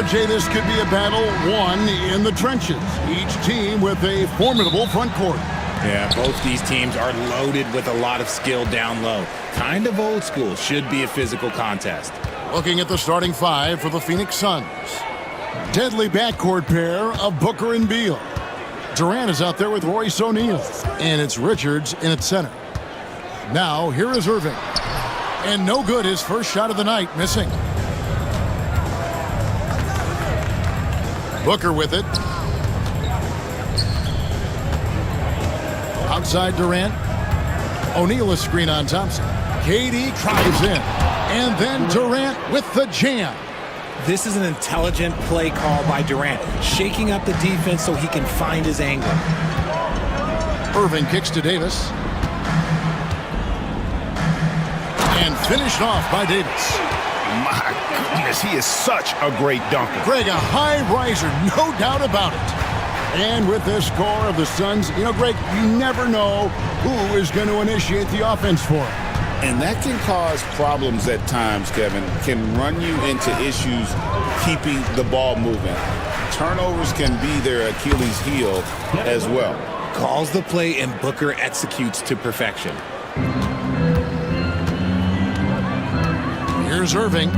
RJ, this could be a battle won in the trenches. Each team with a formidable front court. Yeah, both these teams are loaded with a lot of skill down low. Kind of old school. Should be a physical contest. Looking at the starting five for the Phoenix Suns. Deadly backcourt pair of Booker and Beal. Durant is out there with Royce O'Neal. And it's Richards in at center. Now, here is Irving. And no good, his first shot of the night, missing. Booker with it. Outside Durant. O'Neal a screen on Thompson. KD drives in. And then Durant with the jam. This is an intelligent play call by Durant, shaking up the defense so he can find his angle. Irving kicks to Davis. And finished off by Davis. My goodness, he is such a great dunker. Greg, a high riser, no doubt about it. And with this score of the Suns, Greg, you never know who is going to initiate the offense for him. And that can cause problems at times, Kevin. Can run you into issues keeping the ball moving. Turnovers can be their Achilles heel as well. Calls the play and Booker executes to perfection. Here's Irving.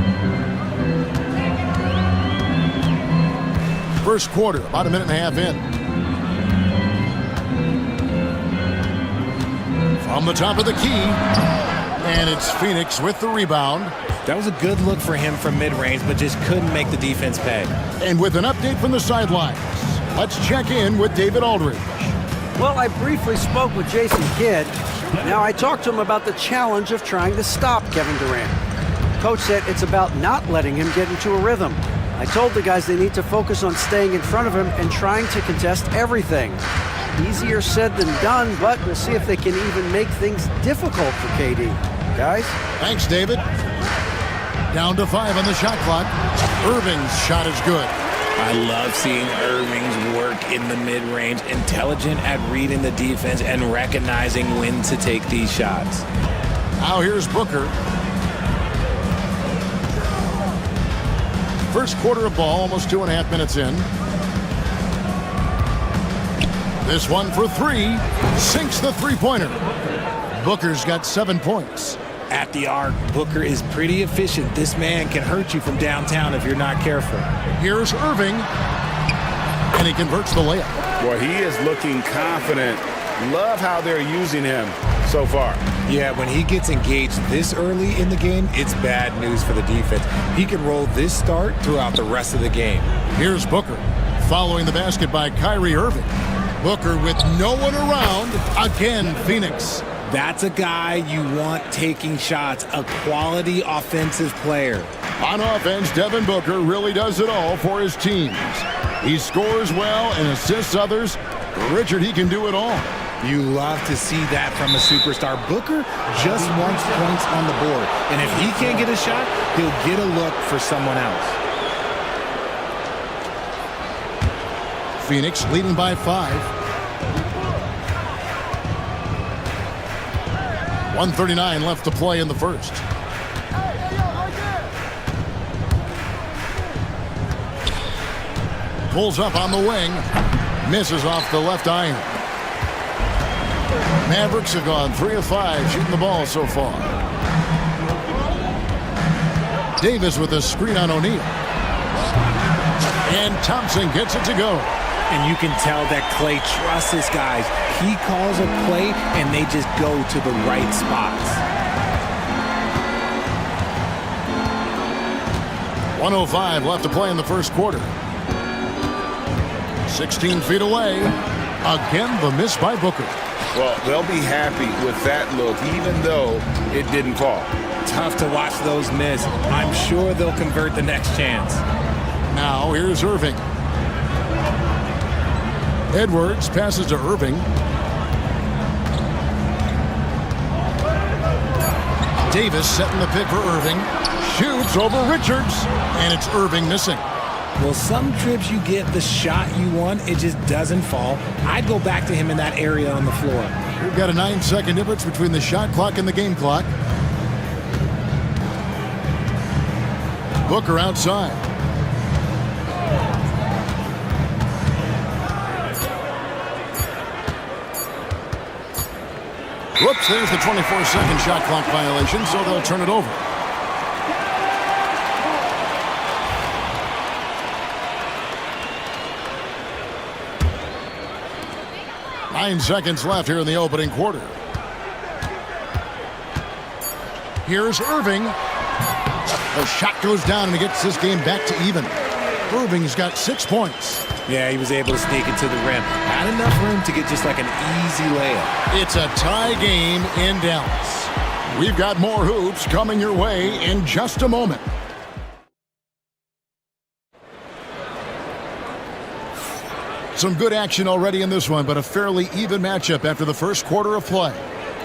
First quarter, about a minute and a half in. From the top of the key. And it's Phoenix with the rebound. That was a good look for him from mid-range, but just couldn't make the defense pay. And with an update from the sidelines, let's check in with David Aldridge. Well, I briefly spoke with Jason Kidd. Now, I talked to him about the challenge of trying to stop Kevin Durant. Coach said it's about not letting him get into a rhythm. I told the guys they need to focus on staying in front of him and trying to contest everything. Easier said than done, but we'll see if they can even make things difficult for KD. Guys? Thanks, David. Down to 5 on the shot clock. Irving's shot is good. I love seeing Irving's work in the mid-range, intelligent at reading the defense and recognizing when to take these shots. Now here's Booker. First quarter of ball, almost 2.5 minutes in. This one for 3. Sinks the three-pointer. Booker's got 7 points. At the arc, Booker is pretty efficient. This man can hurt you from downtown if you're not careful. Here's Irving. And he converts the layup. Boy, he is looking confident. Love how they're using him so far. Yeah, when he gets engaged this early in the game, it's bad news for the defense. He can roll this start throughout the rest of the game. Here's Booker. Following the basket by Kyrie Irving. Booker with no one around. Again, Phoenix. That's a guy you want taking shots, a quality offensive player. On offense, Devin Booker really does it all for his teams. He scores well and assists others. Richard, he can do it all. You love to see that from a superstar. Booker just wants points on the board. And if he can't get a shot, he'll get a look for someone else. Phoenix leading by 5. 1:39 left to play in the first. Pulls up on the wing. Misses off the left iron. Mavericks have gone 3 of 5 shooting the ball so far. Davis with a screen on O'Neal. And Thompson gets it to go. And you can tell that Klay trusts his guys. He calls a play, and they just go to the right spots. 1:05 left to play in the first quarter. 16 feet away. Again, the miss by Booker. Well, they'll be happy with that look, even though it didn't fall. Tough to watch those miss. I'm sure they'll convert the next chance. Now, here's Irving. Edwards passes to Irving. Davis setting the pick for Irving. Shoots over Richards. And it's Irving missing. Well, some trips you get the shot you want, it just doesn't fall. I'd go back to him in that area on the floor. We've got a 9-second difference between the shot clock and the game clock. Booker outside. Whoops, there's the 24-second shot clock violation, so they'll turn it over. Nine seconds left here in the opening quarter. Here's Irving. The shot goes down and he gets this game back to even. Irving's got 6 points. Yeah, he was able to sneak it to the rim. Not enough room to get just like an easy layup. It's a tie game in Dallas. We've got more hoops coming your way in just a moment. Some good action already in this one, but a fairly even matchup after the first quarter of play.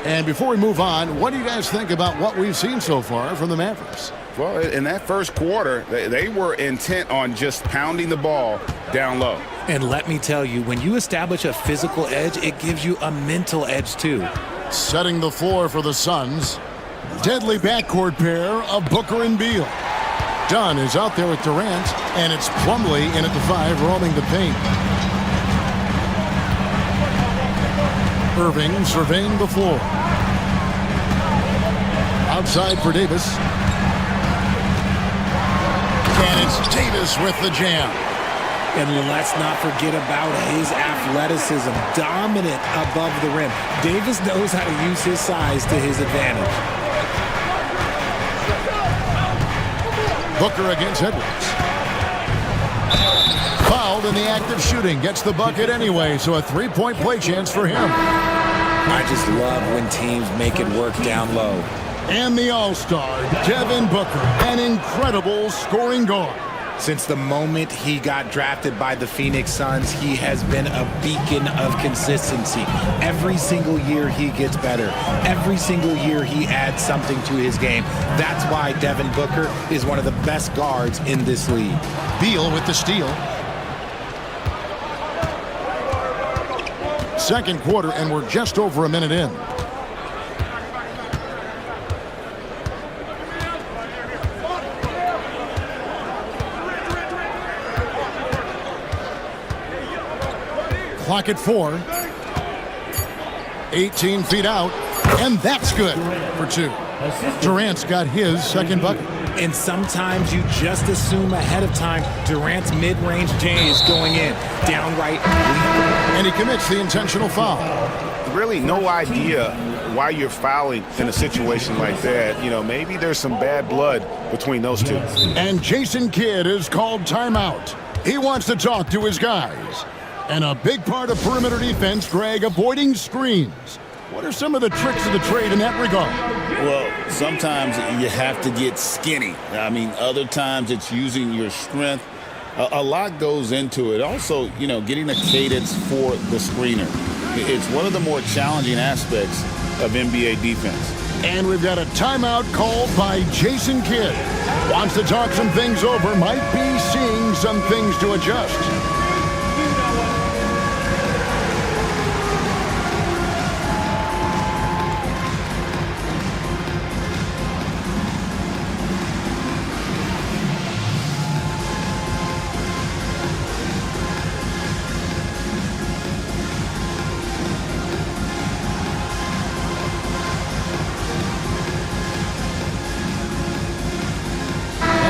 And before we move on, what do you guys think about what we've seen so far from the Mavericks? Well, in that first quarter, they were intent on just pounding the ball down low. And let me tell you, when you establish a physical edge, it gives you a mental edge too. Setting the floor for the Suns. Deadly backcourt pair of Booker and Beal. Dunn is out there with Durant, and it's Plumlee in at the 5, roaming the paint. Irving surveying the floor. Outside for Davis. And it's Davis with the jam. And let's not forget about his athleticism, dominant above the rim. Davis knows how to use his size to his advantage. Booker against Edwards. Fouled in the act of shooting. Gets the bucket anyway, so a 3-point play chance for him. I just love when teams make it work down low. And the All-Star, Devin Booker, an incredible scoring guard. Since the moment he got drafted by the Phoenix Suns, he has been a beacon of consistency. Every single year he gets better. Every single year he adds something to his game. That's why Devin Booker is one of the best guards in this league. Beal with the steal. Second quarter, and we're just over a minute in. Clock at 4. 18 feet out, and that's good for 2. Durant's got his second bucket. And sometimes you just assume ahead of time Durant's mid-range jam is going in. Downright lethal. And he commits the intentional foul. Really no idea why you're fouling in a situation like that. You know, maybe there's some bad blood between those two. And Jason Kidd is called timeout. He wants to talk to his guys. And a big part of perimeter defense, Greg, avoiding screens. What are some of the tricks of the trade in that regard? Well, sometimes you have to get skinny. I mean, other times it's using your strength. A lot goes into it. Also, you know, getting a cadence for the screener. It's one of the more challenging aspects of NBA defense. And we've got a timeout called by Jason Kidd. Wants to talk some things over, might be seeing some things to adjust.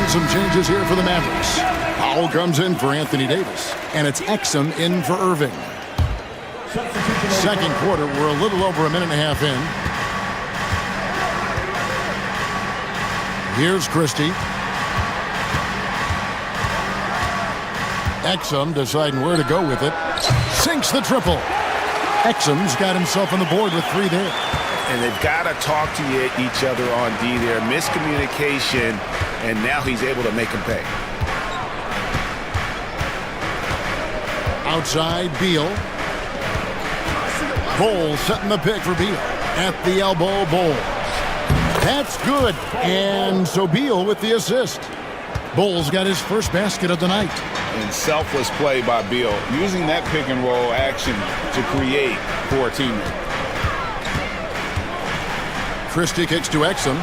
Some changes here for the Mavericks. Powell comes in for Anthony Davis, and it's Exum in for Irving. Second quarter, we're a little over a minute and a half in. Here's Christie. Exum deciding where to go with it. Sinks the triple. Exum's got himself on the board with 3 there. And they've got to talk to each other on D there. Miscommunication, and now he's able to make him pay. Outside, Beal. Bowles setting the pick for Beal. At the elbow, Bowles. That's good. And so Beal with the assist. Bowles got his first basket of the night. And selfless play by Beal, using that pick and roll action to create for a teammate. Christie kicks to Exum.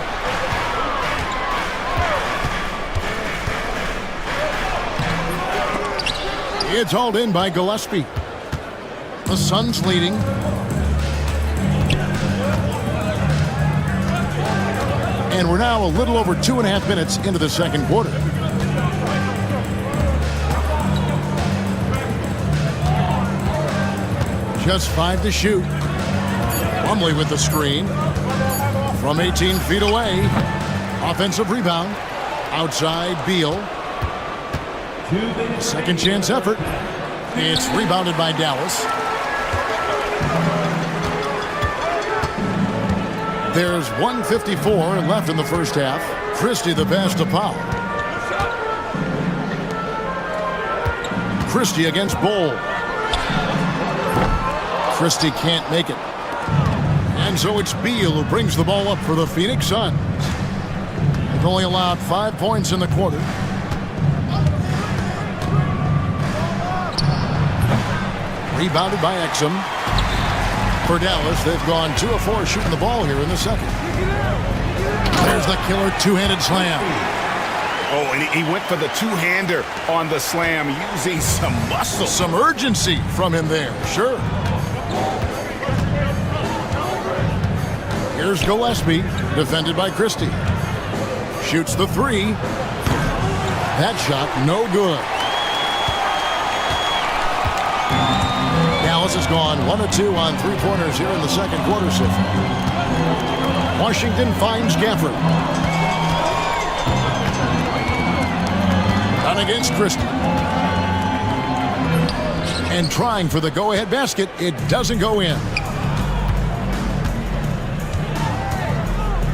It's hauled in by Gillespie. The Suns leading. And we're now a little over 2.5 minutes into the second quarter. Just 5 to shoot. Plumlee with the screen. From 18 feet away. Offensive rebound. Outside Beal. Second chance effort. It's rebounded by Dallas. There's 1:54 left in the first half. Christie the pass to Powell. Christie against Bowl. Christie can't make it. And so it's Beal who brings the ball up for the Phoenix Suns. They've only allowed 5 points in the quarter. Rebounded by Exum. For Dallas, they've gone 2 of 4 shooting the ball here in the second. There's the killer two-handed slam. Oh, and he went for the two-hander on the slam using some muscle. Some urgency from him there, sure. Here's Gillespie, defended by Christie. Shoots the 3. That shot, no good. Dallas has gone 1 of 2 on 3-pointers here in the second quarter so far. Washington finds Gafford. Done against Christie. And trying for the go-ahead basket, it doesn't go in.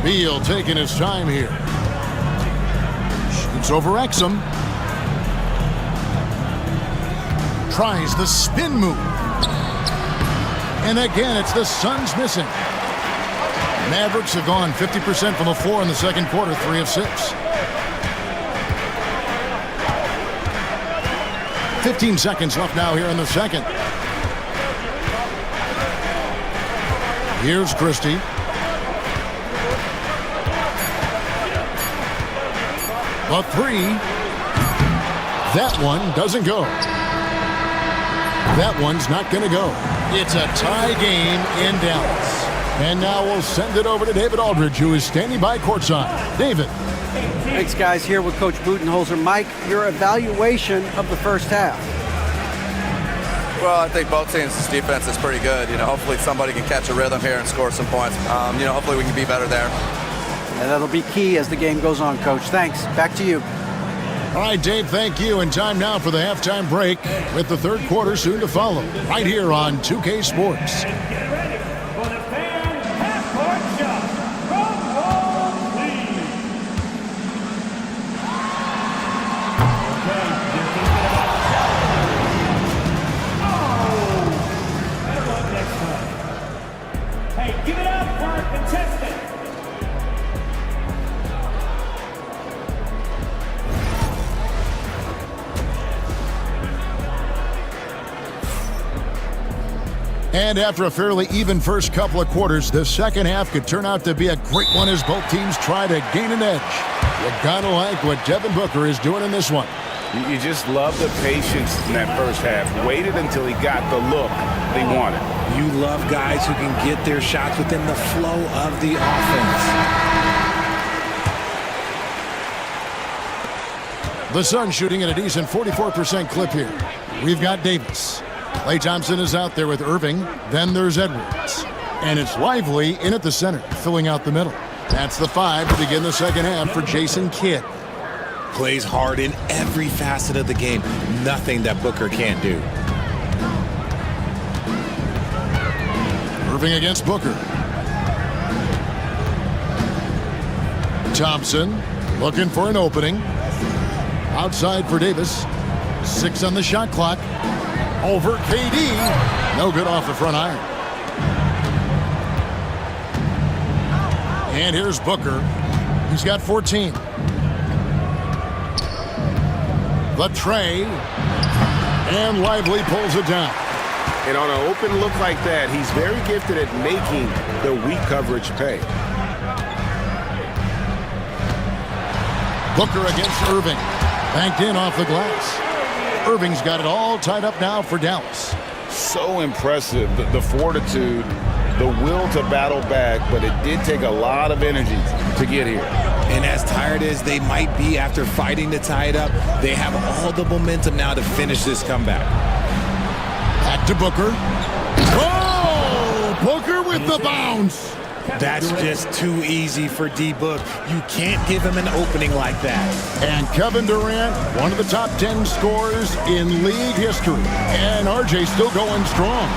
Beal taking his time here. Shoots over Exum. Tries the spin move. And again, it's the Suns missing. Mavericks have gone 50% from the floor in the second quarter, 3 of 6. 15 seconds left now here in the second. Here's Christie. A 3. That one doesn't go. That one's not going to go. It's a tie game in Dallas. And now we'll send it over to David Aldridge, who is standing by courtside. David. Thanks, guys. Here with Coach Budenholzer. Mike, your evaluation of the first half. Well, I think both teams' defense is pretty good. Hopefully somebody can catch a rhythm here and score some points. Hopefully we can be better there. And that'll be key as the game goes on, Coach. Thanks. Back to you. All right, Dave, thank you. And time now for the halftime break with the third quarter soon to follow right here on 2K Sports. And after a fairly even first couple of quarters, the second half could turn out to be a great one as both teams try to gain an edge. You gotta like what Devin Booker is doing in this one. You just love the patience in that first half. Waited until he got the look they wanted. You love guys who can get their shots within the flow of the offense. The Suns shooting at a decent 44% clip here. We've got Davis. Klay Thompson is out there with Irving. Then there's Edwards. And it's Lively in at the center, filling out the middle. That's the 5 to begin the second half for Jason Kidd. Plays hard in every facet of the game. Nothing that Booker can't do. Irving against Booker. Thompson looking for an opening. Outside for Davis. 6 on the shot clock. Over KD. No good off the front iron. And here's Booker. He's got 14. The tray. And Lively pulls it down. And on an open look like that, he's very gifted at making the weak coverage pay. Booker against Irving. Banked in off the glass. Irving's got it all tied up now for Dallas. So impressive, the fortitude the will to battle back, but it did take a lot of energy to get here. And as tired as they might be after fighting to tie it up, they have all the momentum now to finish this comeback. Back to Booker. Oh, Booker with the bounce. That's just too easy for D-Book. You can't give him an opening like that. And Kevin Durant, one of the top 10 scorers in league history. And RJ still going strong.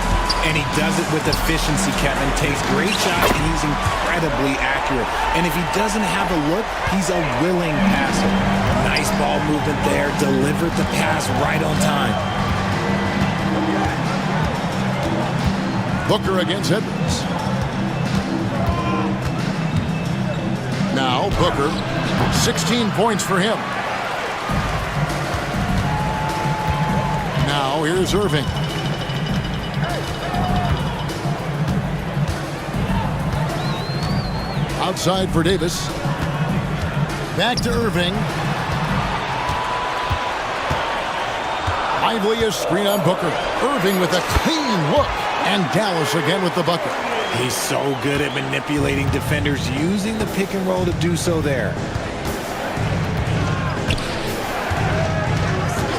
And he does it with efficiency, Kevin. Takes great shots, and he's incredibly accurate. And if he doesn't have a look, he's a willing passer. Nice ball movement there. Delivered the pass right on time. Booker against Edwards. Now Booker, 16 points for him. Now here's Irving. Outside for Davis. Back to Irving. Lively a screen on Booker. Irving with a clean look. And Dallas again with the bucket. He's so good at manipulating defenders, using the pick and roll to do so there.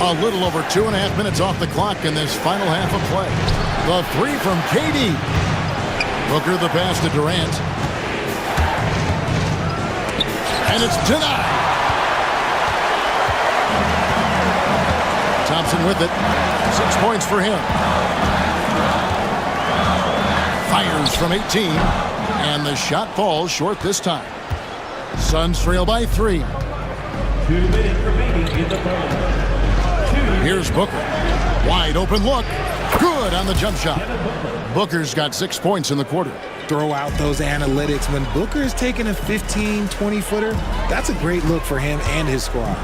A little over 2.5 minutes off the clock in this final half of play. The three from KD. Booker the pass to Durant. And it's denied. Thompson with it. 6 points for him. Fires from 18. And the shot falls short this time. Suns trail by 3. 2 minutes remaining in the third. Here's Booker. Wide open look. Good on the jump shot. Booker's got 6 points in the quarter. Throw out those analytics. When Booker is taking a 15, 20-footer, that's a great look for him and his squad.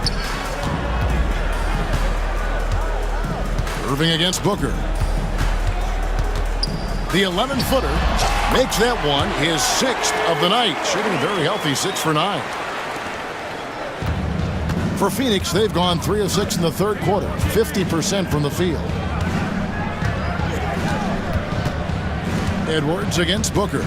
Irving against Booker. The 11-footer makes that one his 6th of the night, shooting a very healthy 6 for 9. For Phoenix, they've gone 3 of 6 in the third quarter, 50% from the field. Edwards against Booker.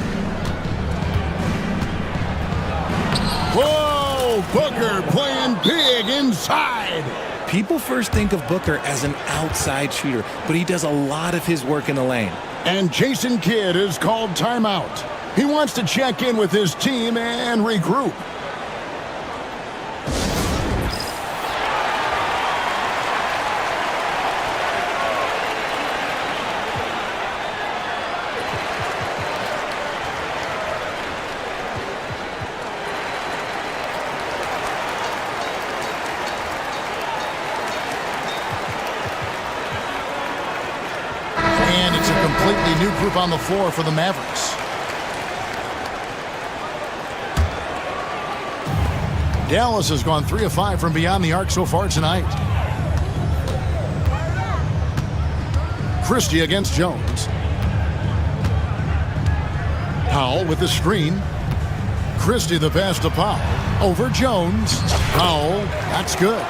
Whoa! Booker playing big inside. People first think of Booker as an outside shooter, but he does a lot of his work in the lane. And Jason Kidd is called timeout. He wants to check in with his team and regroup. Completely new group on the floor for the Mavericks. Dallas has gone 3 of 5 from beyond the arc so far tonight. Christie against Jones. Powell with the screen. Christie the pass to Powell. Over Jones. Powell, that's good.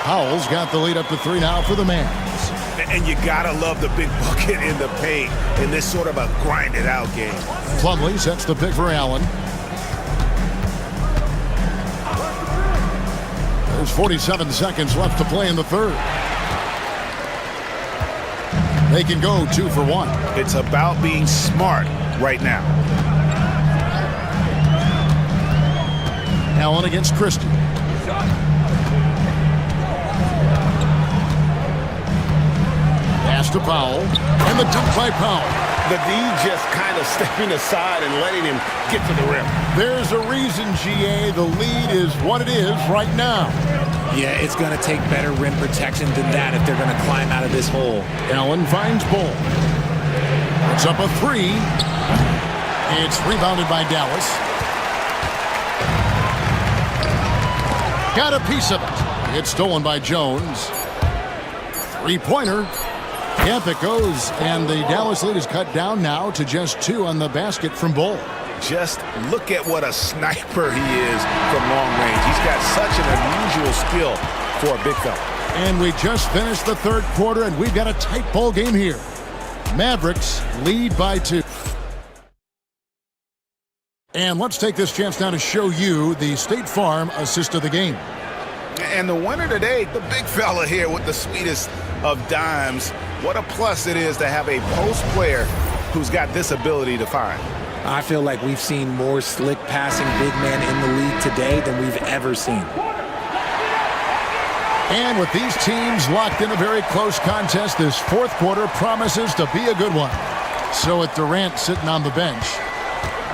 Powell's got the lead up to 3 now for the Mavs. And you gotta love the big bucket in the paint in this sort of a grinded out game. Plumlee sets the pick for Allen. There's 47 seconds left to play in the third. They can go 2 for 1. It's about being smart right now. Allen against Christie. Pass to Powell, and the dunk by Powell. The D just kind of stepping aside and letting him get to the rim. There's a reason, GA, the lead is what it is right now. Yeah, it's going to take better rim protection than that if they're going to climb out of this hole. Allen finds Bull. It's up a 3. It's rebounded by Dallas. Got a piece of it. It's stolen by Jones. 3-pointer. Yep, it goes, and the Dallas lead is cut down now to just 2 on the basket from Bull. Just look at what a sniper he is from long range. He's got such an unusual skill for a big fella. And we just finished the third quarter, and we've got a tight ball game here. Mavericks lead by 2. And let's take this chance now to show you the State Farm assist of the game. And the winner today, the big fella here with the sweetest of dimes. What a plus it is to have a post player who's got this ability to find. I feel like we've seen more slick passing big men in the league today than we've ever seen. And with these teams locked in a very close contest, this fourth quarter promises to be a good one. So with Durant sitting on the bench,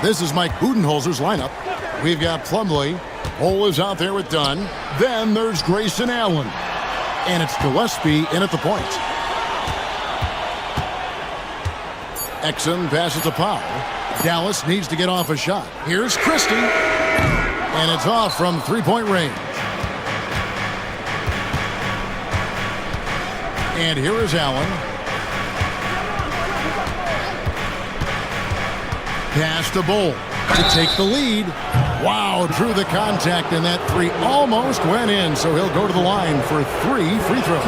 this is Mike Budenholzer's lineup. We've got Plumlee. Hole is out there with Dunn. Then there's Grayson Allen. And it's Gillespie in at the point. Exum passes to Powell. Dallas needs to get off a shot. Here's Christie. And it's off from three-point range. And here is Allen. Pass to Bull to take the lead. Wow, drew the contact, and that three almost went in, so he'll go to the line for 3 free throws.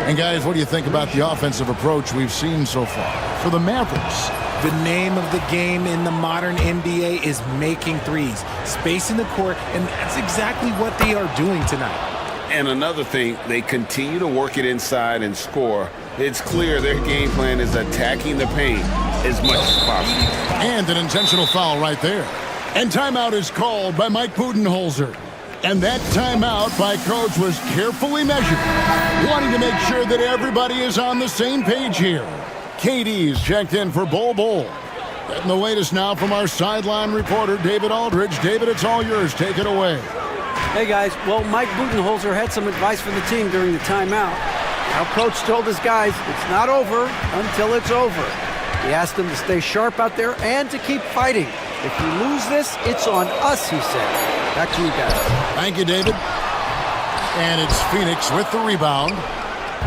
And guys, what do you think about the offensive approach we've seen so far for the Mavericks? The name of the game in the modern NBA is making threes, spacing the court, and that's exactly what they are doing tonight. And another thing, they continue to work it inside and score. It's clear their game plan is attacking the paint as much as possible. And an intentional foul right there. And timeout is called by Mike Budenholzer. And that timeout by Coach was carefully measured, wanting to make sure that everybody is on the same page here. KD's checked in for Bull. Getting the latest now from our sideline reporter, David Aldridge. David, it's all yours. Take it away. Hey, guys. Well, Mike Budenholzer had some advice for the team during the timeout. Now, Coach told his guys it's not over until it's over. He asked them to stay sharp out there and to keep fighting. If we lose this, it's on us, he said. Back to you guys. Thank you, David. And it's Phoenix with the rebound.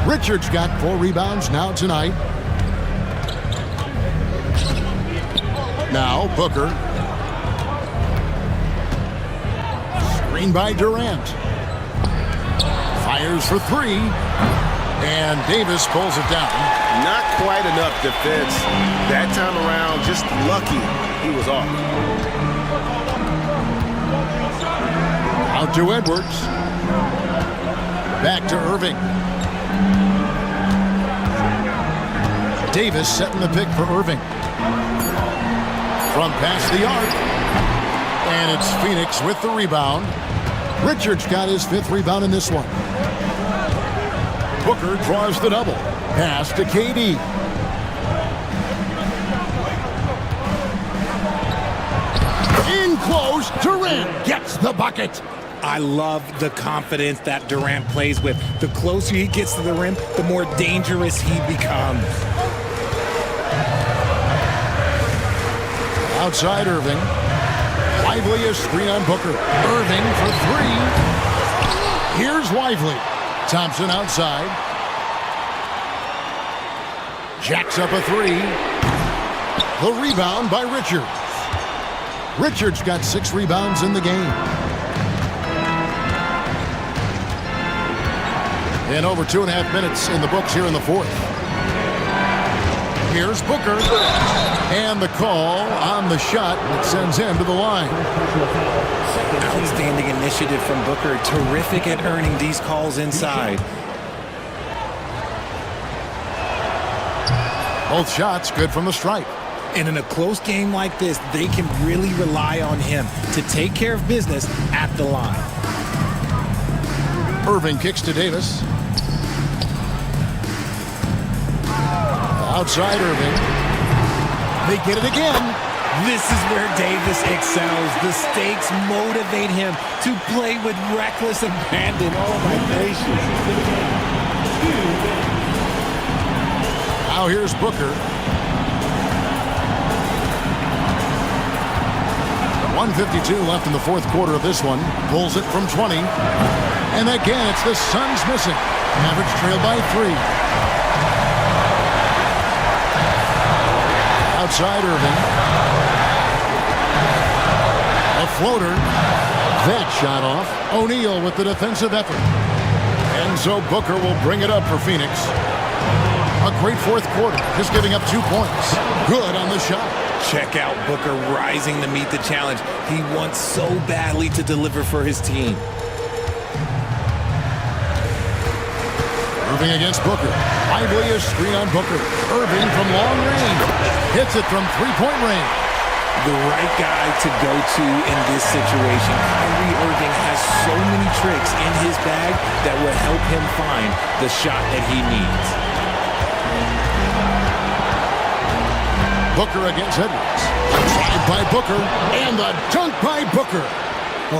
Richards got 4 rebounds now tonight. Now Booker. Screen by Durant. Fires for 3. And Davis pulls it down. Not quite enough defense. That time around, just lucky he was off. Out to Edwards. Back to Irving. Davis setting the pick for Irving. From past the arc. And it's Phoenix with the rebound. Richards got his 5th rebound in this one. Booker draws the double. Pass to KD. In close, Durant gets the bucket. I love the confidence that Durant plays with. The closer he gets to the rim, the more dangerous he becomes. Outside Irving. Lively is screen on Booker. Irving for 3. Here's Lively. Thompson outside. Jacks up a 3. The rebound by Richards. Richards got 6 rebounds in the game. And over 2.5 minutes in the books here in the 4th. Here's Booker. And the call on the shot that sends him to the line. Outstanding initiative from Booker. Terrific at earning these calls inside. Both shots good from the stripe. And in a close game like this, they can really rely on him to take care of business at the line. Irving kicks to Davis. Outside Irving. They get it again. This is where Davis excels. The stakes motivate him to play with reckless abandon. Oh, my gracious. Now here's Booker. 1:52 left in the 4th quarter of this one. Pulls it from 20. And again, it's the Suns missing. Mavericks trail by 3. Outside Irving. A floater. That shot off. O'Neal with the defensive effort. And so Booker will bring it up for Phoenix. A great 4th quarter, just giving up 2 points. Good on the shot. Check out Booker rising to meet the challenge. He wants so badly to deliver for his team. Irving against Booker. Lively a screen on Booker. Irving from long range. Hits it from three-point range. The right guy to go to in this situation. Kyrie Irving has so many tricks in his bag that will help him find the shot that he needs. Booker against Edwards. Drive by Booker, and the dunk by Booker.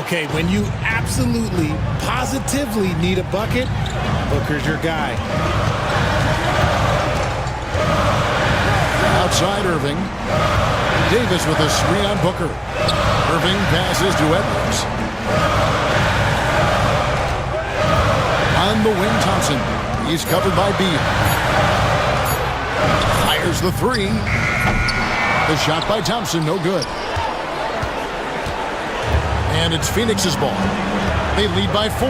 Okay, when you absolutely, positively need a bucket, Booker's your guy. Outside Irving. Davis with a screen on Booker. Irving passes to Edwards. On the wing, Thompson. He's covered by Beal. Fires the three. The shot by Thompson, no good. And it's Phoenix's ball. They lead by 4.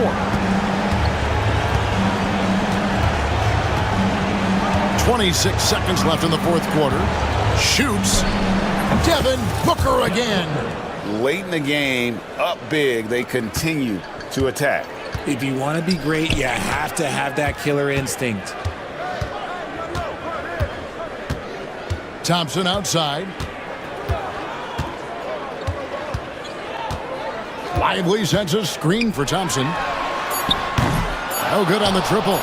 26 seconds left in the fourth quarter. Shoots. Devin Booker again. Late in the game, up big, they continue to attack. If you want to be great, you have to have that killer instinct. Thompson outside. Lively sends a screen for Thompson. No good on the triple.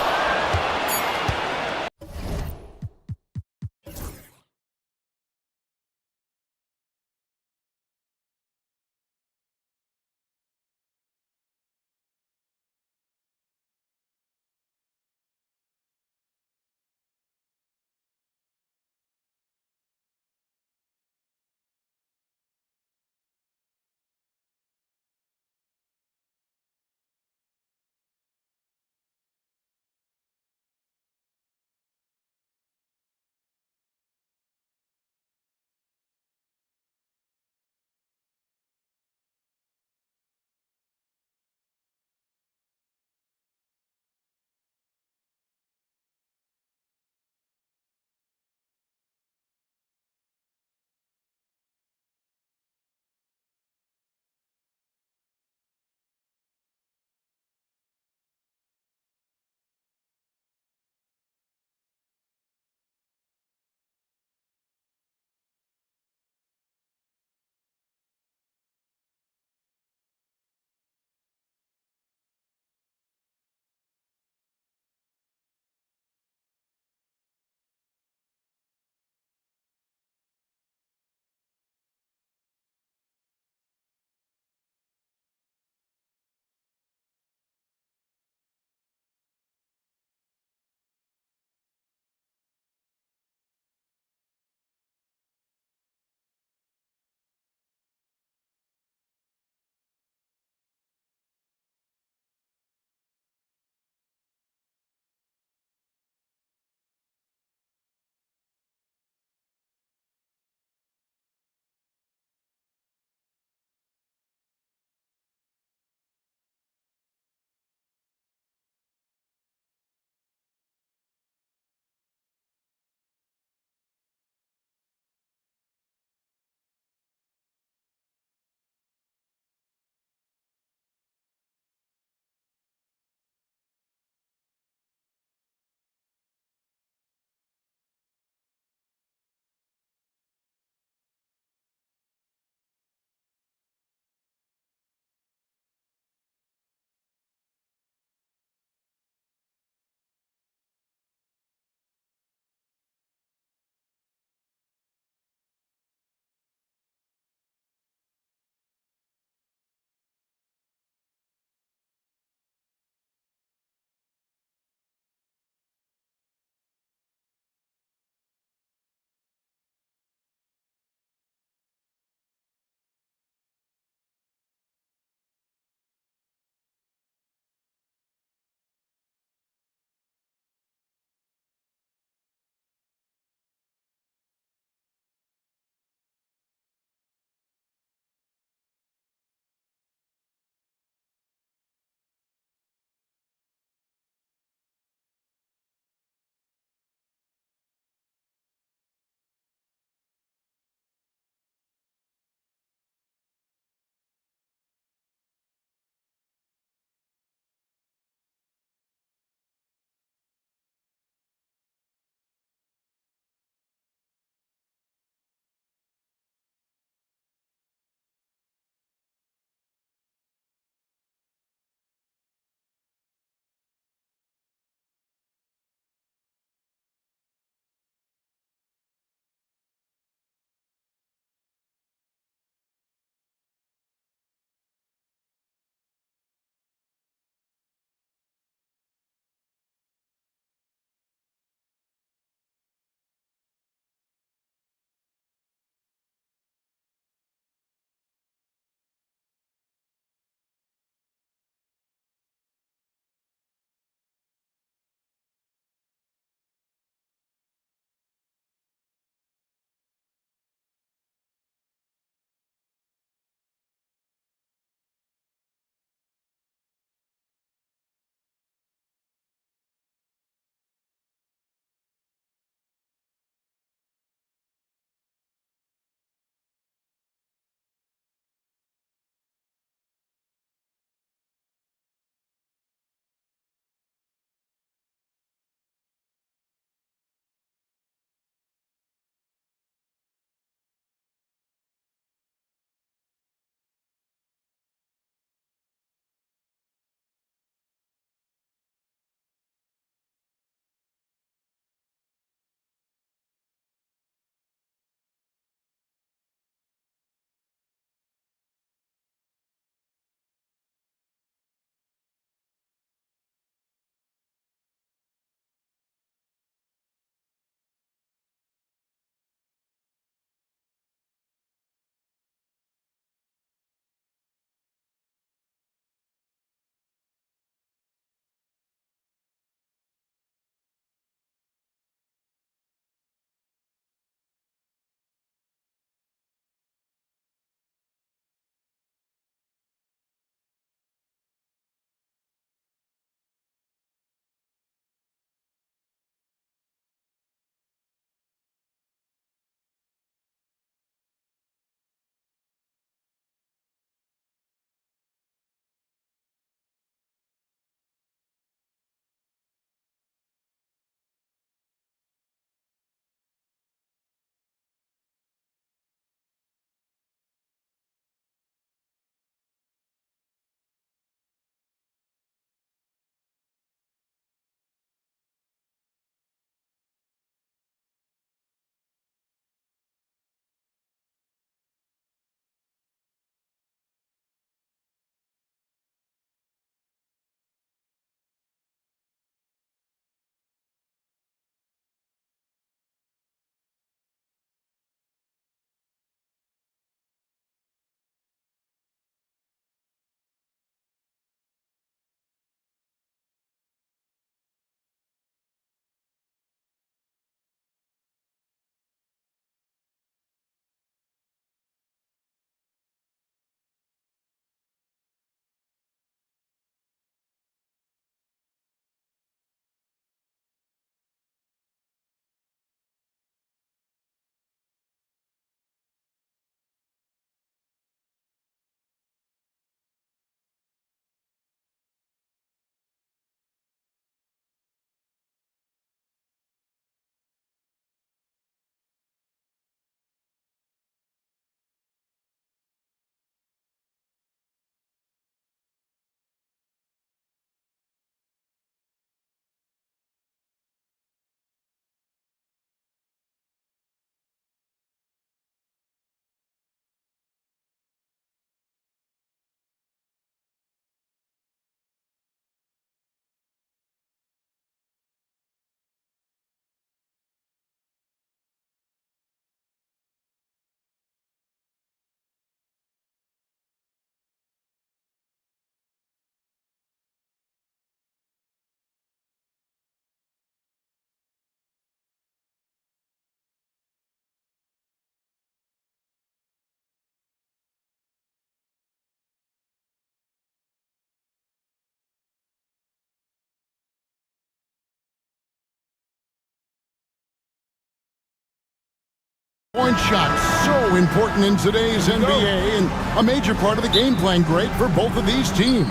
Point shot, so important in today's NBA and a major part of the game plan. Great for both of these teams.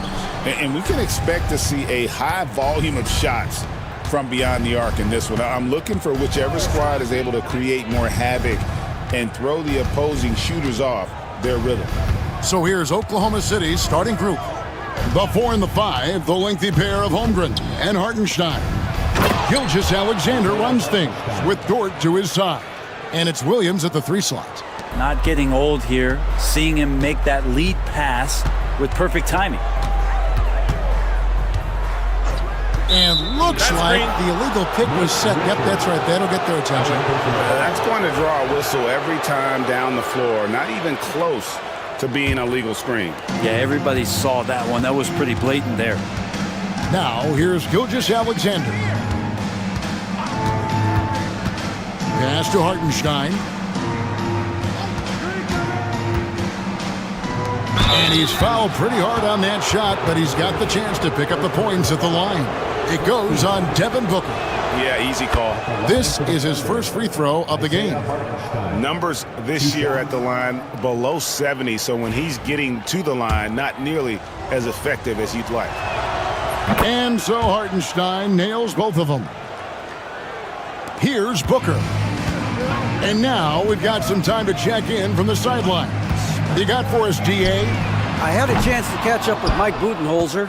And we can expect to see a high volume of shots from beyond the arc in this one. I'm looking for whichever squad is able to create more havoc and throw the opposing shooters off their rhythm. So here's Oklahoma City's starting group. The 4 and the 5, the lengthy pair of Holmgren and Hartenstein. Gilgeous-Alexander runs things with Dort to his side. And it's Williams at the 3 slot. Not getting old here, seeing him make that lead pass with perfect timing. And looks like the illegal pick was set. Yep, that's right. That'll get their attention. That's going to draw a whistle every time down the floor. Not even close to being a legal screen. Yeah, everybody saw that one. That was pretty blatant there. Now, here's Gilgeous-Alexander. Pass to Hartenstein. And he's fouled pretty hard on that shot, but he's got the chance to pick up the points at the line. It goes on Devin Booker. Yeah, easy call. This is his first free throw of the game. Numbers this year at the line below 70, so when he's getting to the line, not nearly as effective as you'd like. And so Hartenstein nails both of them. Here's Booker. And now we've got some time to check in from the sidelines. You got for us, DA? I had a chance to catch up with Mike Budenholzer.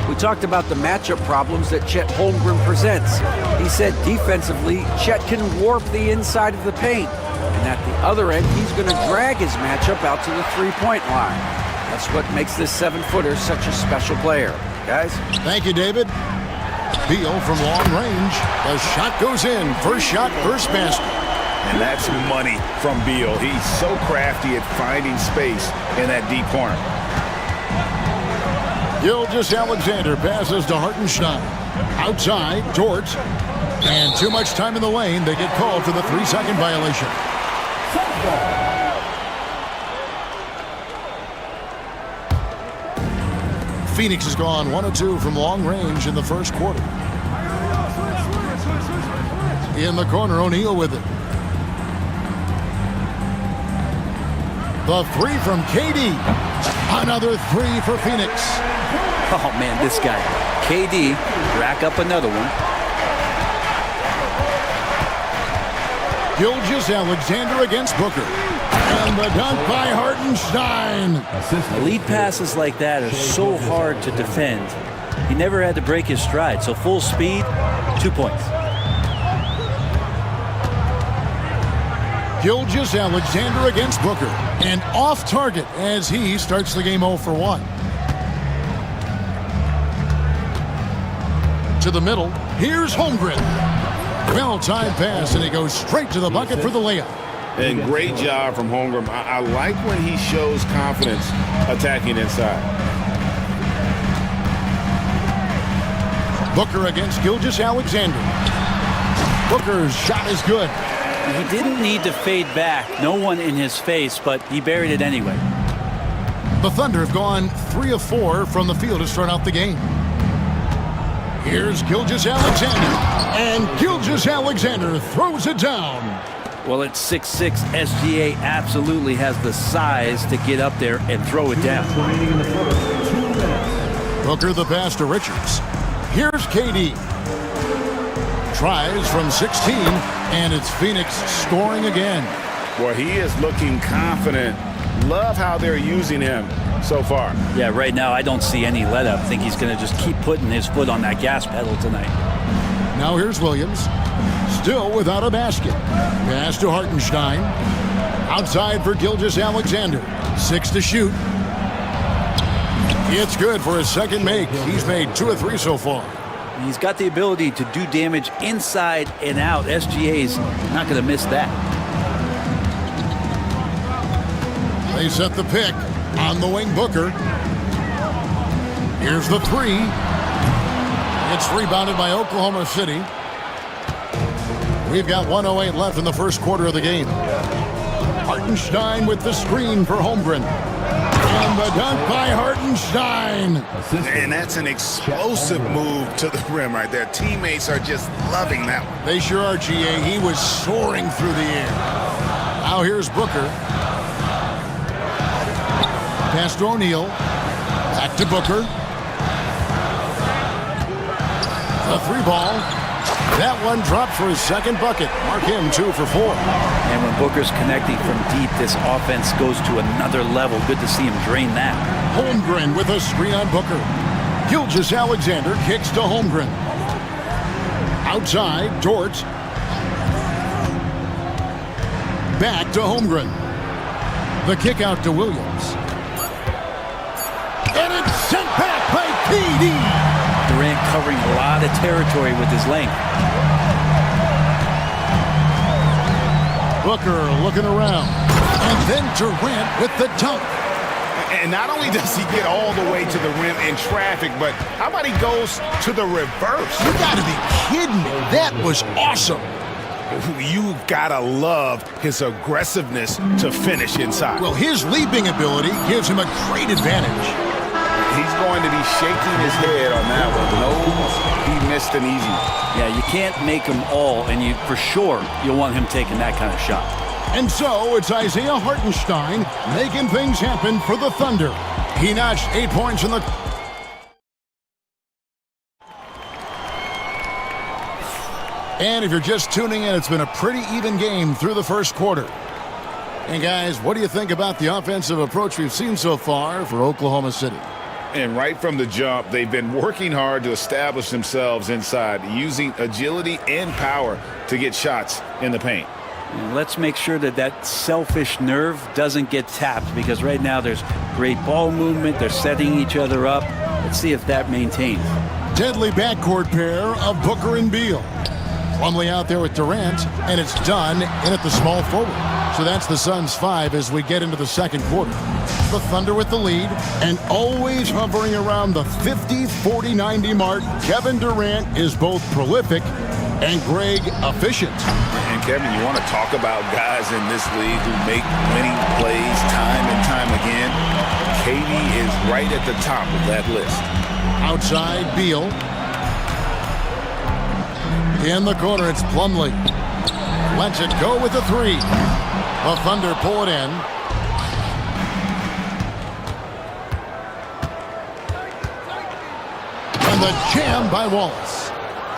We talked about the matchup problems that Chet Holmgren presents. He said defensively, Chet can warp the inside of the paint. And at the other end, he's going to drag his matchup out to the three-point line. That's what makes this 7-footer such a special player. Guys? Thank you, David. Beal from long range. The shot goes in. First shot, first basket. And that's money from Beal. He's so crafty at finding space in that deep corner. Gilgeous-Alexander passes to Hartenstein. Outside, Dort. And too much time in the lane. They get called for the 3-second violation. Phoenix has gone 1 of 2 from long range in the first quarter. In the corner, O'Neal with it. The 3 from KD. Another 3 for Phoenix. Oh, man, this guy. KD, rack up another one. Gilgeous-Alexander against Booker. And the dunk by Hartenstein. Lead passes like that are so hard to defend. He never had to break his stride, so full speed, 2 points. Gilgeous-Alexander against Booker. And off target as he starts the game 0 for 1. To the middle. Here's Holmgren. Well-timed pass, and he goes straight to the bucket for the layup. And great job from Holmgren. I like when he shows confidence attacking inside. Booker against Gilgeous-Alexander. Booker's shot is good. He didn't need to fade back. No one in his face, but he buried it anyway. The Thunder have gone 3 of 4 from the field to start out the game. Here's Gilgeous-Alexander. And Gilgeous-Alexander throws it down. Well, at 6'6", SGA absolutely has the size to get up there and throw it down. Booker the pass to Richards. Here's KD. Tries from 16, and it's Phoenix scoring again. Boy, he is looking confident. Love how they're using him so far. Yeah, right now I don't see any let-up. I think he's going to just keep putting his foot on that gas pedal tonight. Now here's Williams. Still without a basket. Pass to Hartenstein. Outside for Gilgeous-Alexander. 6 to shoot. It's good for his second make. He's made 2 of 3 so far. He's got the ability to do damage inside and out. SGA's not going to miss that. They set the pick on the wing. Booker. Here's the 3. It's rebounded by Oklahoma City. We've got 1:08 left in the first quarter of the game. Hartenstein with the screen for Holmgren. And the dunk by Hartenstein. And that's an explosive move to the rim right there. Teammates are just loving that one. They sure are, GA. He was soaring through the air. Now here's Booker. Pass to O'Neal. Back to Booker. A three ball. That one dropped for his second bucket. Mark him 2 for 4. And when Booker's connecting from deep, this offense goes to another level. Good to see him drain that. Holmgren with a screen on Booker. Gilgeous-Alexander kicks to Holmgren. Outside, Dort. Back to Holmgren. The kick out to Williams. And it's sent back by PD. Durant covering a lot of territory with his length. Booker looking around. And then Durant with the dunk. And not only does he get all the way to the rim in traffic, but how about he goes to the reverse? You gotta be kidding me. That was awesome. You gotta love his aggressiveness to finish inside. Well, his leaping ability gives him a great advantage. He's going to be shaking his head on that one. No, he missed an easy one. Yeah, you can't make them all, and you for sure you'll want him taking that kind of shot. And so it's Isaiah Hartenstein making things happen for the Thunder. He notched 8 points in the... And if you're just tuning in, it's been a pretty even game through the first quarter. And guys, what do you think about the offensive approach we've seen so far for Oklahoma City? And right from the jump, they've been working hard to establish themselves inside, using agility and power to get shots in the paint. And let's make sure that that selfish nerve doesn't get tapped, because right now there's great ball movement. They're setting each other up. Let's see if that maintains. Deadly backcourt pair of Booker and Beal. Plumlee out there with Durant, and it's done in at the small forward. So that's the Suns' 5 as we get into the second quarter. The Thunder with the lead, and always hovering around the 50, 40, 90 mark. Kevin Durant is both prolific and Greg efficient. And Kevin, you want to talk about guys in this league who make winning plays time and time again? KD is right at the top of that list. Outside, Beal. In the corner, it's Plumlee. Lets it go with the 3. The Thunder pull it in. And the jam by Wallace.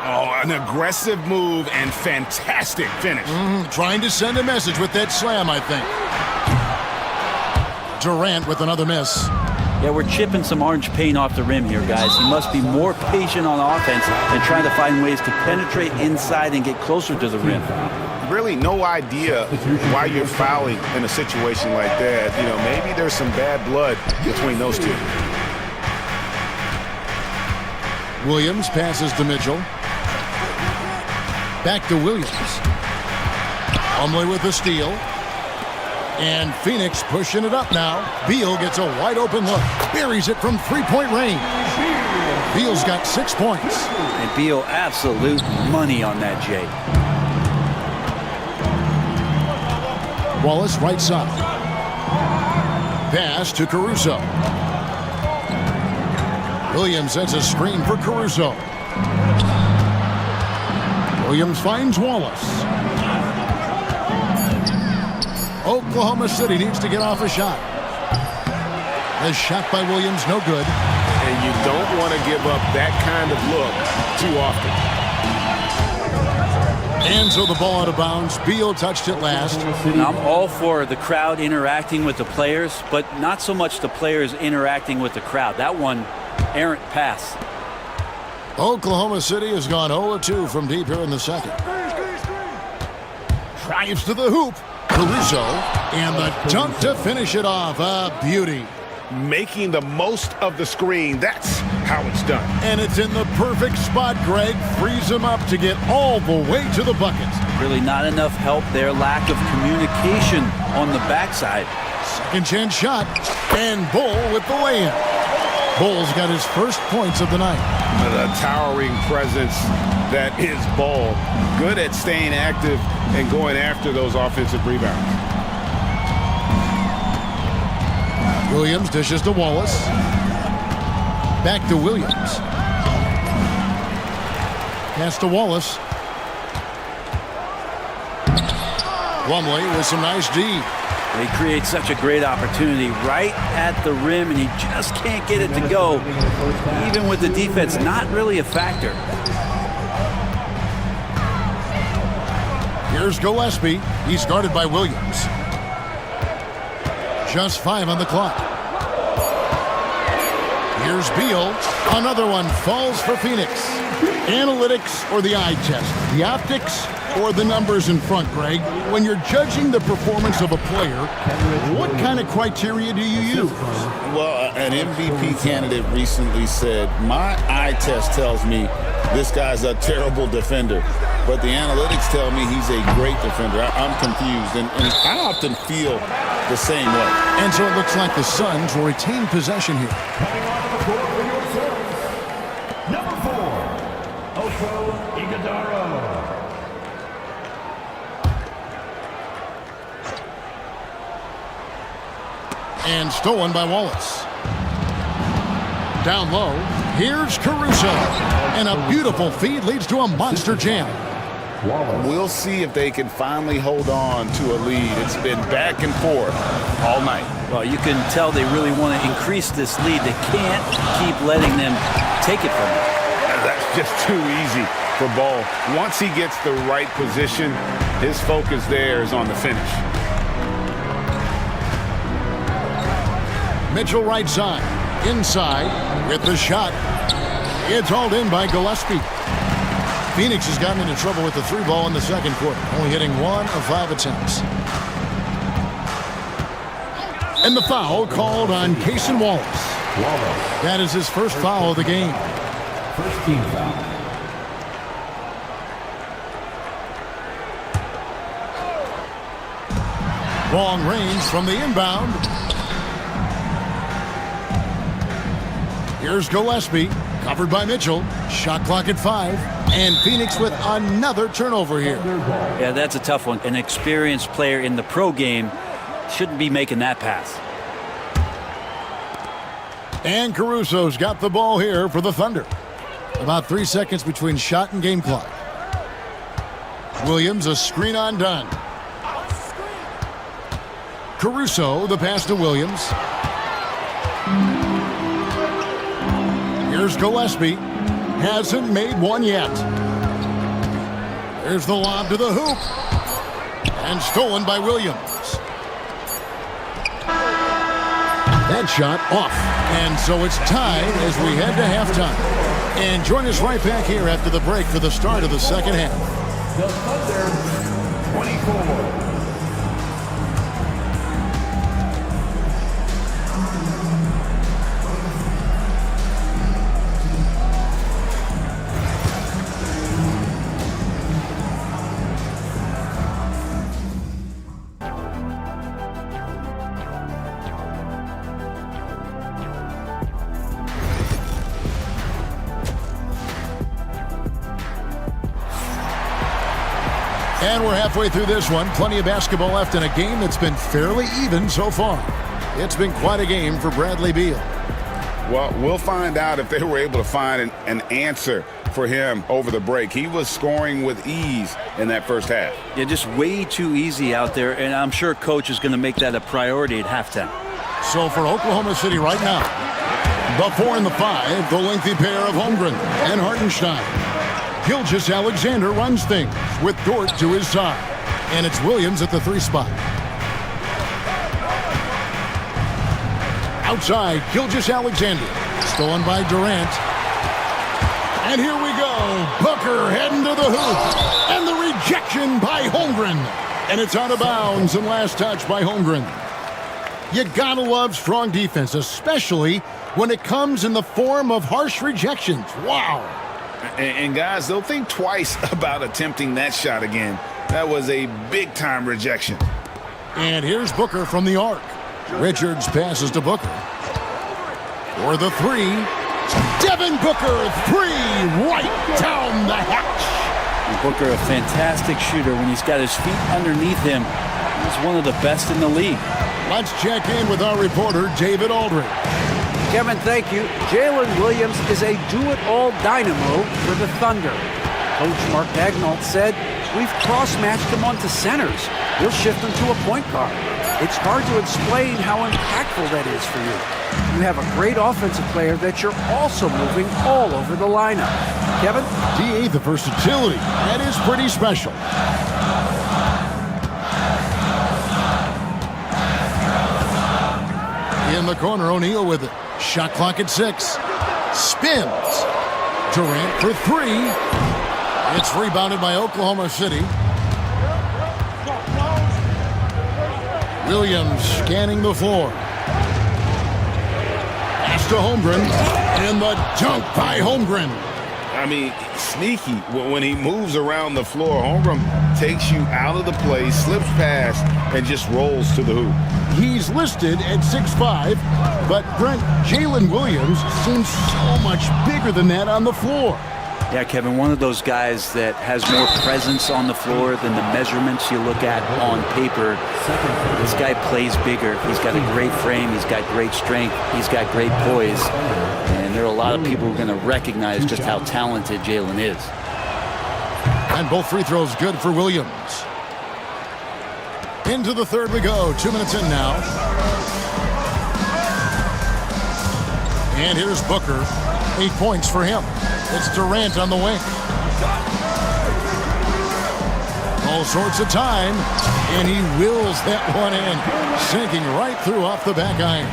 Oh, an aggressive move and fantastic finish. Trying to send a message with that slam, I think. Durant with another miss. Yeah, we're chipping some orange paint off the rim here, guys. He must be more patient on offense and trying to find ways to penetrate inside and get closer to the rim. Really no idea why you're fouling in a situation like that. You know, maybe there's some bad blood between those two. Williams passes to Mitchell. Back to Williams. Plumlee with the steal. And Phoenix pushing it up now. Beal gets a wide open look. Buries it from three-point range. Beal's got 6 points. And Beal, absolute money on that, Jay. Wallace right side. Pass to Caruso. Williams sets a screen for Caruso. Williams finds Wallace. Oklahoma City needs to get off a shot. The shot by Williams, no good. And you don't want to give up that kind of look too often. And so the ball out of bounds. Beal touched it last. Now, I'm all for the crowd interacting with the players, but not so much the players interacting with the crowd. That one, errant pass. Oklahoma City has gone 0-2 from deep here in the second. Drives to the hoop. Caruso, and the dunk to finish it off. A beauty. Making the most of the screen. That's how it's done. And it's in the perfect spot. Greg frees him up to get all the way to the bucket. Really not enough help there. Lack of communication on the backside. Second chance shot. And Bull with the lay-in. Bull's got his first points of the night. The towering presence that is Bull. Good at staying active and going after those offensive rebounds. Williams dishes to Wallace. Back to Williams. Pass to Wallace. Plumlee with some nice D. He creates such a great opportunity right at the rim, and he just can't get it to go. Even with the defense, not really a factor. Here's Gillespie. He's guarded by Williams. Just 5 on the clock. Here's Beal. Another one falls for Phoenix. Analytics or the eye test? The optics or the numbers in front, Greg? When you're judging the performance of a player, what kind of criteria do you use? Well, an MVP candidate recently said, my eye test tells me this guy's a terrible defender, but the analytics tell me he's a great defender. I'm confused, and I often feel the same way. And so it looks like the Suns will retain possession here. Number 4, Ocho Iguodaro. And stolen by Wallace. Down low, here's Caruso. And a beautiful feed leads to a monster jam. We'll see if they can finally hold on to a lead. It's been back and forth all night. Well, you can tell they really want to increase this lead. They can't keep letting them take it from them. That's just too easy for Ball. Once he gets the right position, his focus there is on the finish. Mitchell right side. Inside with the shot. It's hauled in by Gillespie. Phoenix has gotten into trouble with the 3 ball in the second quarter, only hitting 1 of 5 attempts. And the foul called on Cason Wallace. That is his first foul of the game. First team foul. Long range from the inbound. Here's Gillespie, covered by Mitchell. Shot clock at 5. And Phoenix with another turnover here. Yeah, that's a tough one. An experienced player in the pro game shouldn't be making that pass. And Caruso's got the ball here for the Thunder. About 3 seconds between shot and game clock. Williams, a screen on done. Caruso, the pass to Williams. Here's Gillespie. Hasn't made one yet. There's the lob to the hoop. And stolen by Williams. That shot off. And so it's tied as we head to halftime. And join us right back here after the break for the start of the second half. The Thunder, 24. And we're halfway through this one. Plenty of basketball left in a game that's been fairly even so far. It's been quite a game for Bradley Beal. Well, we'll find out if they were able to find an answer for him over the break. He was scoring with ease in that first half. Yeah, just way too easy out there, and I'm sure Coach is going to make that a priority at halftime. So for Oklahoma City right now, the 4 and the 5, the lengthy pair of Holmgren and Hartenstein. Gilgeous Alexander runs things with Dort to his side. And it's Williams at the 3 spot. Outside, Gilgeous Alexander. Stolen by Durant. And here we go. Booker heading to the hoop. And the rejection by Holmgren. And it's out of bounds and last touch by Holmgren. You gotta love strong defense, especially when it comes in the form of harsh rejections. Wow. And guys, they'll think twice about attempting that shot again. That was a big-time rejection. And here's Booker from the arc. Richards passes to Booker. For the 3. Devin Booker, 3, right down the hatch. Booker, a fantastic shooter. When he's got his feet underneath him, he's one of the best in the league. Let's check in with our reporter, David Aldridge. Kevin, thank you. Jalen Williams is a do-it-all dynamo for the Thunder. Coach Mark Daignault said, we've cross-matched him onto centers. he'll shift him to a point guard. It's hard to explain how impactful that is for you. You have a great offensive player that you're also moving all over the lineup. Kevin? DA, the versatility. That is pretty special. In the corner, O'Neal with it. Shot clock at 6. Spins. Durant for 3. It's rebounded by Oklahoma City. Williams scanning the floor. Pass to Holmgren. And the dunk by Holmgren. I mean, sneaky. When he moves around the floor, Holmgren takes you out of the play, slips past, and just rolls to the hoop. He's listed at 6'5", but Brent, Jalen Williams seems so much bigger than that on the floor. Yeah, Kevin, one of those guys that has more presence on the floor than the measurements you look at on paper. This guy plays bigger. He's got a great frame. He's got great strength. He's got great poise. And there are a lot of people who are going to recognize just how talented Jalen is. And both free throws good for Williams. Into the third we go. 2 minutes in now. And here's Booker. 8 points for him. It's Durant on the wing. All sorts of time. And he wills that one in. Sinking right through off the back iron.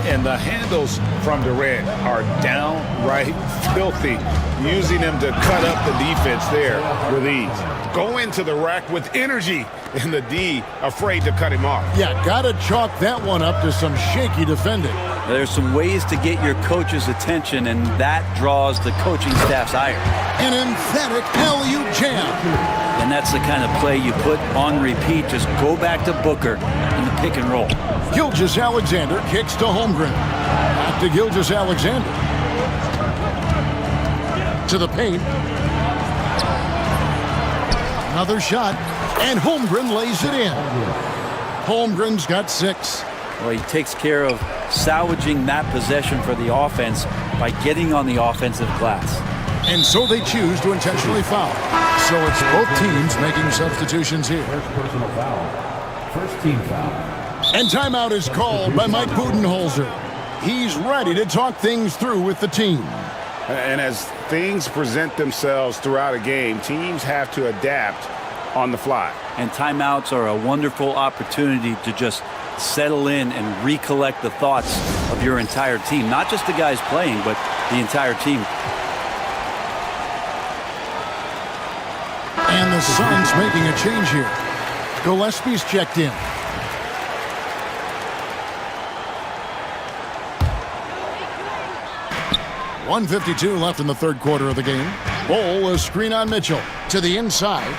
And the handles from Durant are downright filthy, using them to cut up the defense there with ease. Go into the rack with energy, and the D afraid to cut him off. Yeah, gotta chalk that one up to some shaky defending. There's some ways to get your coach's attention, and that draws the coaching staff's ire. An emphatic alley-oop jam. And that's the kind of play you put on repeat. Just go back to Booker in the pick and roll. Gilgeous-Alexander kicks to Holmgren. Back to Gilgeous-Alexander. To the paint. Another shot. And Holmgren lays it in. Holmgren's got 6. Well, he takes care of salvaging that possession for the offense by getting on the offensive glass. And so they choose to intentionally foul. So it's both teams making substitutions here. First personal foul. First team foul. And timeout is called by Mike Budenholzer. He's ready to talk things through with the team. And as things present themselves throughout a game, teams have to adapt on the fly. And timeouts are a wonderful opportunity to just settle in and recollect the thoughts of your entire team. Not just the guys playing, but the entire team. And the Suns making a change here. Gillespie's checked in. .152 left in the third quarter of the game. Bol, a screen on Mitchell. To the inside.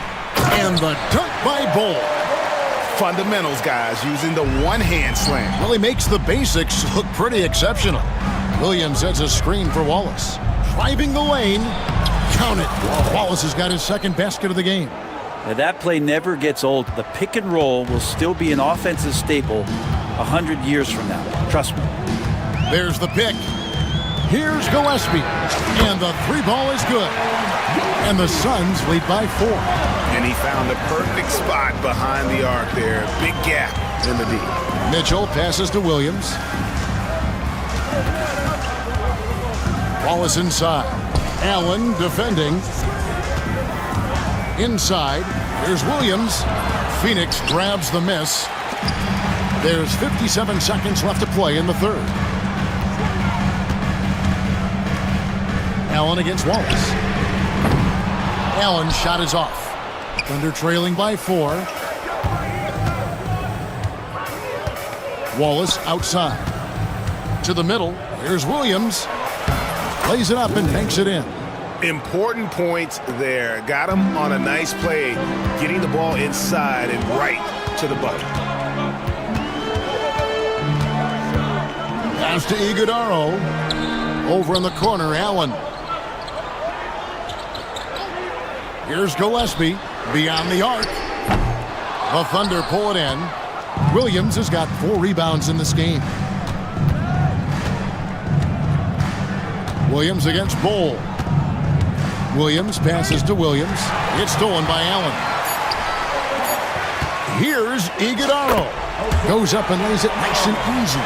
And the dunk by Bol. Fundamentals, guys, using the one-hand slam. Well, he makes the basics look pretty exceptional. Williams sets a screen for Wallace. Driving the lane. Count it. Wallace has got his second basket of the game. Now, that play never gets old. The pick and roll will still be an offensive staple 100 years from now. Trust me. There's the pick. Here's Gillespie. And the 3 ball is good. And the Suns lead by 4. And he found the perfect spot behind the arc there. Big gap in the D. Mitchell passes to Williams. Wallace inside. Allen defending. Inside. Here's Williams. Phoenix grabs the miss. There's 57 seconds left to play in the third. Allen against Wallace. Allen's shot is off. Thunder trailing by 4. Wallace outside. To the middle. Here's Williams. Lays it up and banks it in. Important points there. Got him on a nice play, getting the ball inside and right to the bucket. Pass to Iguodaro. Over in the corner, Allen. Here's Gillespie. Beyond the arc. The Thunder pull it in. Williams has got 4 rebounds in this game. Williams against Bol. Williams passes to Williams. It's stolen by Allen. Here's Iguodaro. Goes up and lays it nice and easy.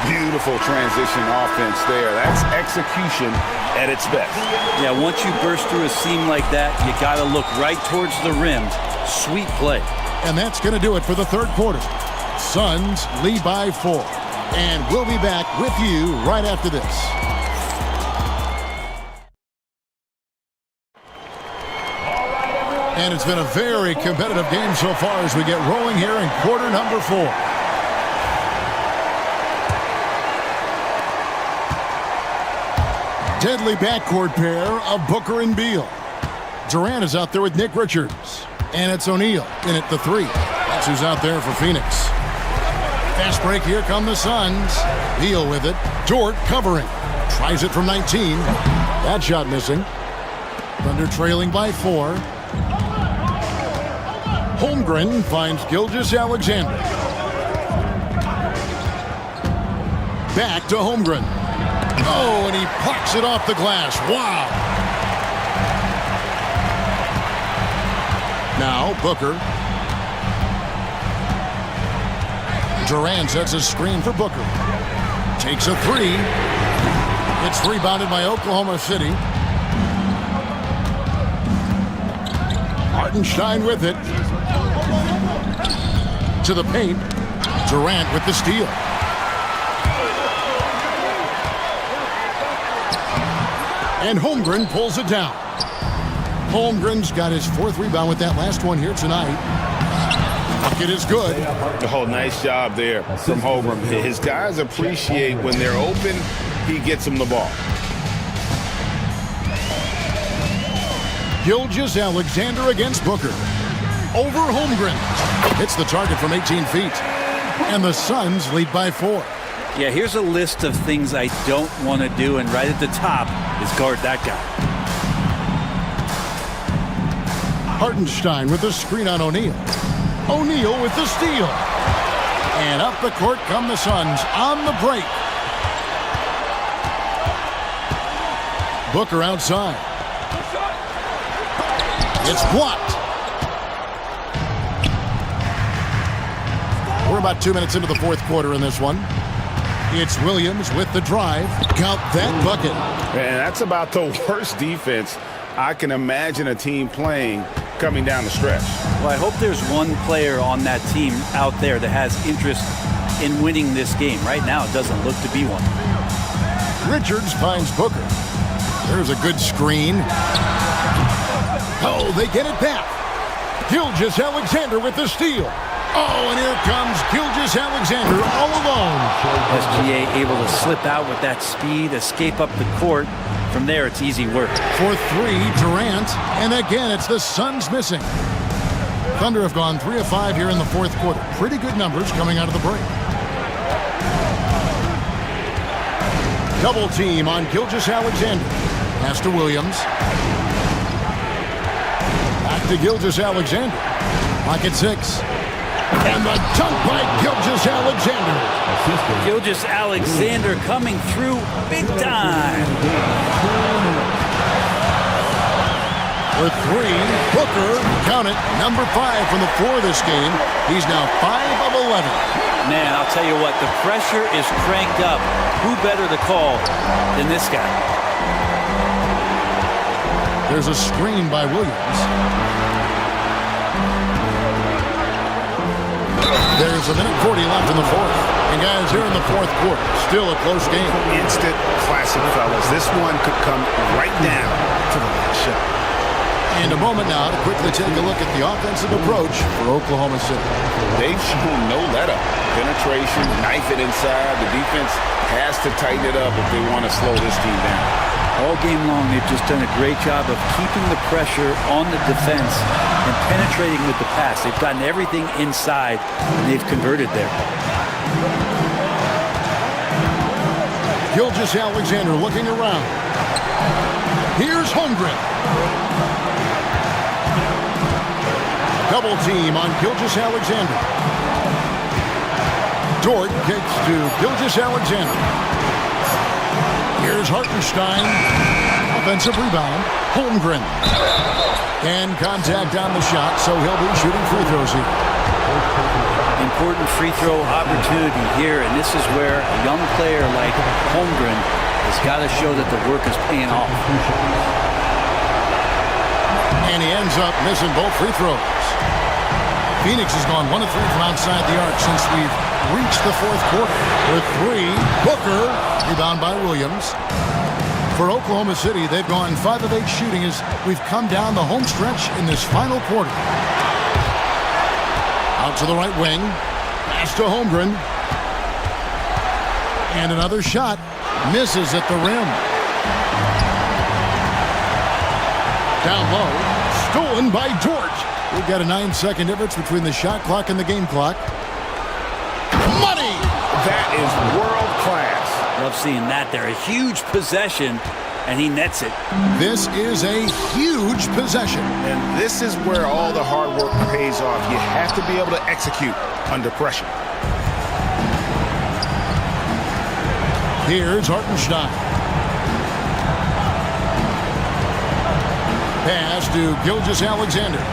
Beautiful transition offense there. That's execution at its best. Yeah, once you burst through a seam like that, you got to look right towards the rim. Sweet play. And that's going to do it for the third quarter. Suns lead by 4. And we'll be back with you right after this. And it's been a very competitive game so far as we get rolling here in quarter number 4. Deadly backcourt pair of Booker and Beal. Durant is out there with Nick Richards. And it's O'Neal in at the 3. That's who's out there for Phoenix. Fast break, here come the Suns. Beal with it. Dort covering. Tries it from 19. That shot missing. Thunder trailing by 4. Holmgren finds Gilgeous-Alexander. Back to Holmgren. Oh, and he plucks it off the glass. Wow. Now Booker. Durant sets a screen for Booker. Takes a 3. It's rebounded by Oklahoma City. Hartenstein with it. To the paint. Durant with the steal. And Holmgren pulls it down. Holmgren's got his 4th rebound with that last one here tonight. Bucket is good. Oh, nice job there from Holmgren. His guys appreciate when they're open, he gets them the ball. Gilgeous-Alexander against Booker. Over Holmgren. Hits the target from 18 feet. And the Suns lead by 4. Yeah, here's a list of things I don't want to do, and right at the top is guard that guy. Hartenstein with the screen on O'Neal. O'Neal with the steal. And up the court come the Suns on the break. Booker outside. It's blocked. We're about 2 minutes into the fourth quarter in this one. It's Williams with the drive. Count that bucket. And that's about the worst defense I can imagine a team playing coming down the stretch. Well, I hope there's one player on that team out there that has interest in winning this game. Right now, it doesn't look to be one. Richards finds Booker. There's a good screen. Oh, they get it back. Gilgeous-Alexander with the steal. Oh, and here comes Gilgeous-Alexander all alone. SGA able to slip out with that speed, escape up the court. From there, it's easy work. For 3, Durant. And again, it's the Suns missing. Thunder have gone 3 of 5 here in the fourth quarter. Pretty good numbers coming out of the break. Double team on Gilgeous-Alexander. Pass to Williams. Back to Gilgeous-Alexander. Pocket 6. And the dunk by Gilgeous-Alexander. Gilgeous-Alexander coming through big time. For 3, Booker, count it, number 5 from the floor this game. He's now 5 of 11. Man, I'll tell you what, the pressure is cranked up. Who better to call than this guy? There's a screen by Williams. There's a minute 40 left in the fourth. And guys, here in the fourth quarter, still a close game. Instant classic, fellas. This one could come right down to the last shot. And a moment now to quickly take a look at the offensive approach for Oklahoma City. They've shown no let-up. Penetration, knife it inside. The defense has to tighten it up if they want to slow this team down. All game long, they've just done a great job of keeping the pressure on the defense and penetrating with the pass. They've gotten everything inside, and they've converted there. Gilgeous-Alexander looking around. Here's Holmgren. Double team on Gilgeous-Alexander. Dort kicks to Gilgeous-Alexander. Here's Hartenstein. Offensive rebound. Holmgren. And contact on the shot, so he'll be shooting free throws here. Important free throw opportunity here, and this is where a young player like Holmgren has got to show that the work is paying off. And he ends up missing both free throws. Phoenix has gone 1 of 3 from outside the arc since we've reached the fourth quarter. With 3, Booker, rebound by Williams. For Oklahoma City, they've gone 5 of 8 shooting as we've come down the home stretch in this final quarter. Out to the right wing. Pass to Holmgren. And another shot. Misses at the rim. Down low. Stolen by George. We've got a 9-second difference between the shot clock and the game clock. Money! That is world class. Love seeing that there. A huge possession, and he nets it. This is a huge possession. And this is where all the hard work pays off. You have to be able to execute under pressure. Here's Hartenstein. Pass to Gilgeous-Alexander.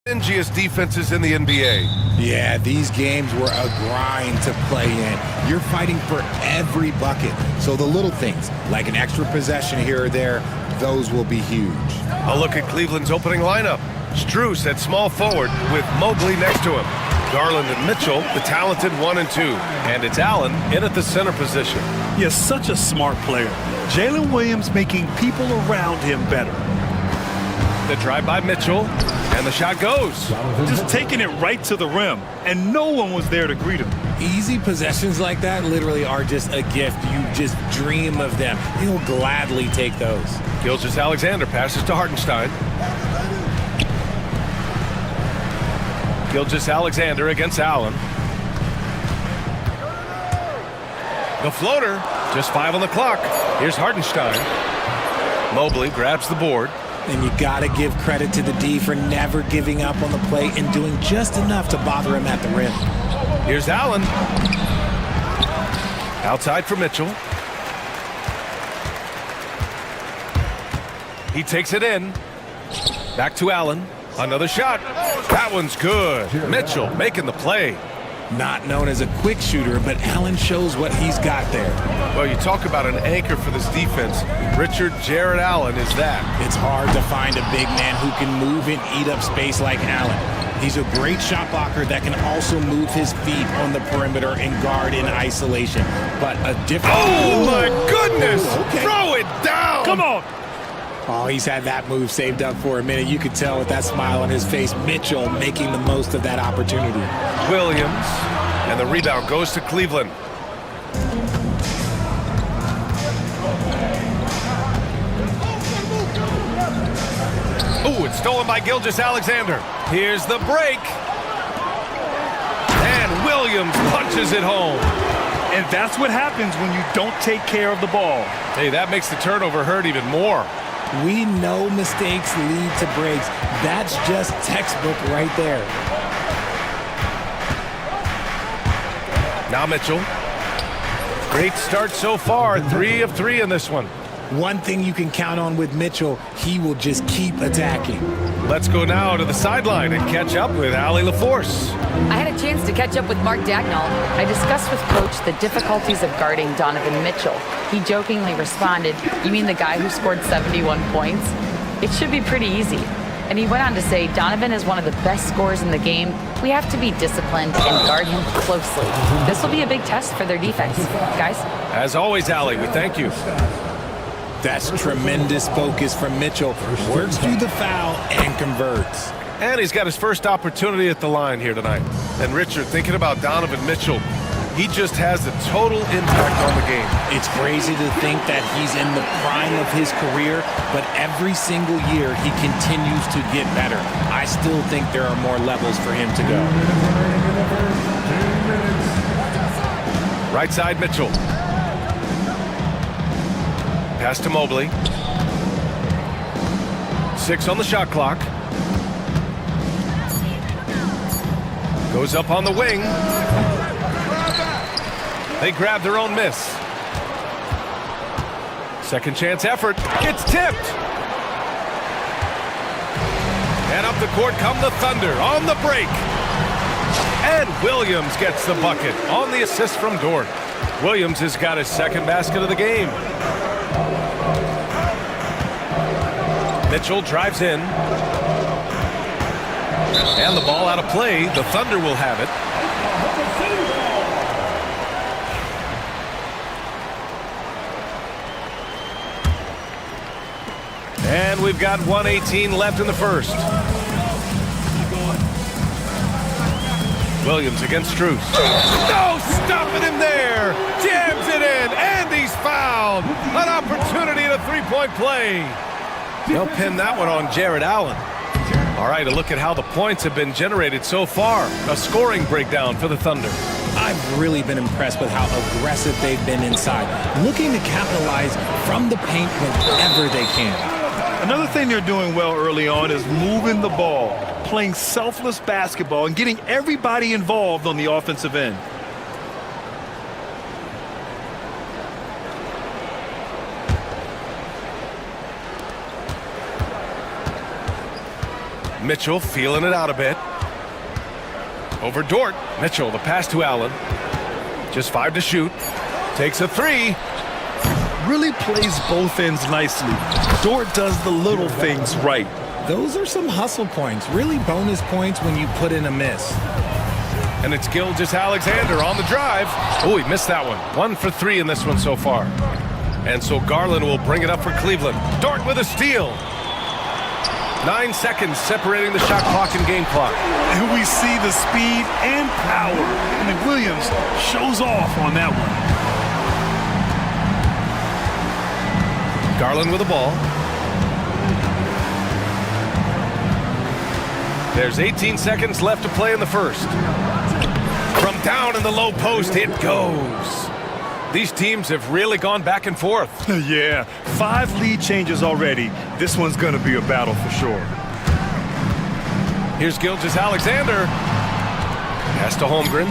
Dingiest defenses in the NBA. Yeah, these games were a grind to play in. You're fighting for every bucket. So the little things, like an extra possession here or there, those will be huge. A look at Cleveland's opening lineup. Strus at small forward with Mobley next to him. Garland and Mitchell, the talented 1 and 2. And it's Allen in at the center position. He is such a smart player. Jalen Williams making people around him better. The drive by Mitchell, and the shot goes. Just taking it right to the rim, and no one was there to greet him. Easy possessions like that literally are just a gift. You just dream of them. He'll gladly take those. Gilgeous-Alexander passes to Hartenstein. Gilgeous-Alexander against Allen. The floater, just 5 on the clock. Here's Hartenstein. Mobley grabs the board. And you got to give credit to the D for never giving up on the play and doing just enough to bother him at the rim. Here's Allen. Outside for Mitchell. He takes it in. Back to Allen. Another shot. That one's good. Mitchell making the play. Not known as a quick shooter, but Allen shows what he's got there. Well, you talk about an anchor for this defense. Richard Jared Allen is that. It's hard to find a big man who can move and eat up space like Allen. He's a great shot blocker that can also move his feet on the perimeter and guard in isolation. But a different... Oh, my goodness! Okay. Throw it down! Come on! Oh, he's had that move saved up for a minute. You could tell with that smile on his face. Mitchell making the most of that opportunity. Williams, and the rebound goes to Cleveland. Oh, it's stolen by Gilgeous-Alexander. Here's the break. And Williams punches it home. And that's what happens when you don't take care of the ball. Hey, that makes the turnover hurt even more. We know mistakes lead to breaks. That's just textbook right there. Now Mitchell. Great start so far. 3 of 3 in this one. One thing you can count on with Mitchell, he will just keep attacking. Let's go now to the sideline and catch up with Allie LaForce. I had a chance to catch up with Mark Dagnall. I discussed with Coach the difficulties of guarding Donovan Mitchell. He jokingly responded, "You mean the guy who scored 71 points? It should be pretty easy." And he went on to say, "Donovan is one of the best scorers in the game. We have to be disciplined and guard him closely. This will be a big test for their defense." Guys? As always, Allie, we thank you. That's tremendous focus from Mitchell. Works through the foul and converts. And he's got his first opportunity at the line here tonight. And Richard, thinking about Donovan Mitchell, he just has a total impact on the game. It's crazy to think that he's in the prime of his career, but every single year he continues to get better. I still think there are more levels for him to go. Right side, Mitchell. Pass to Mobley. 6 on the shot clock. Goes up on the wing. They grab their own miss. Second chance effort. Gets tipped. And up the court come the Thunder on the break. And Williams gets the bucket on the assist from Dort. Williams has got his second basket of the game. Mitchell drives in. And the ball out of play. The Thunder will have it. And we've got 1:18 left in the first. Williams against Strus. No, stopping him there. Jams it in, and he's fouled. An opportunity at a three-point play. They'll pin that one on Jared Allen. All right, a look at how the points have been generated so far. A scoring breakdown for the Thunder. I've really been impressed with how aggressive they've been inside, looking to capitalize from the paint whenever they can. Another thing they're doing well early on is moving the ball, playing selfless basketball, and getting everybody involved on the offensive end. Mitchell feeling it out a bit. Over Dort. Mitchell, the pass to Allen. Just 5 to shoot. Takes a 3. Really plays both ends nicely. Dort does the little things right. Those are some hustle points, really bonus points when you put in a miss. And it's Gilgeous-Alexander on the drive. Oh, he missed that one. 1 for 3 in this one so far. And so Garland will bring it up for Cleveland. Dort with a steal. 9 seconds separating the shot clock and game clock. And we see the speed and power. I mean, Williams shows off on that one. Garland with the ball. There's 18 seconds left to play in the first. From down in the low post, it goes. These teams have really gone back and forth. Yeah, 5 lead changes already. This one's going to be a battle for sure. Here's Gilgeous-Alexander. Pass to Holmgren.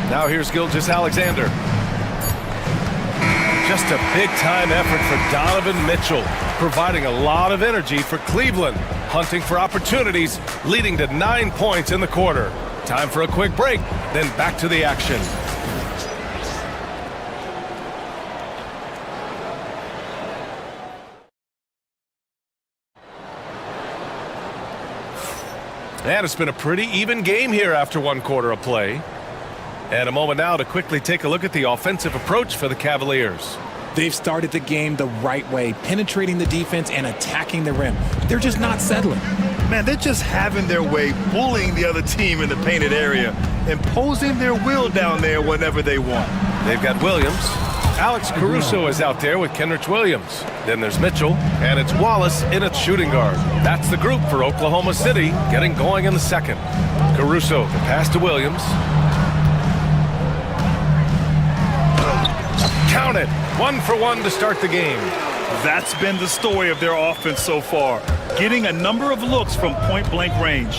Now here's Gilgeous-Alexander. Just a big-time effort for Donovan Mitchell, providing a lot of energy for Cleveland, hunting for opportunities, leading to 9 points in the quarter. Time for a quick break, then back to the action. And it's been a pretty even game here after 1 quarter of play. And a moment now to quickly take a look at the offensive approach for the Cavaliers. They've started the game the right way, penetrating the defense and attacking the rim. They're just not settling. Man, they're just having their way, bullying the other team in the painted area, imposing their will down there whenever they want. They've got Williams. Alex Caruso is out there with Kenrich Williams. Then there's Mitchell, and it's Wallace in at shooting guard. That's the group for Oklahoma City, getting going in the second. Caruso, the pass to Williams. Count it. 1 for 1 to start the game. That's been the story of their offense so far, getting a number of looks from point-blank range.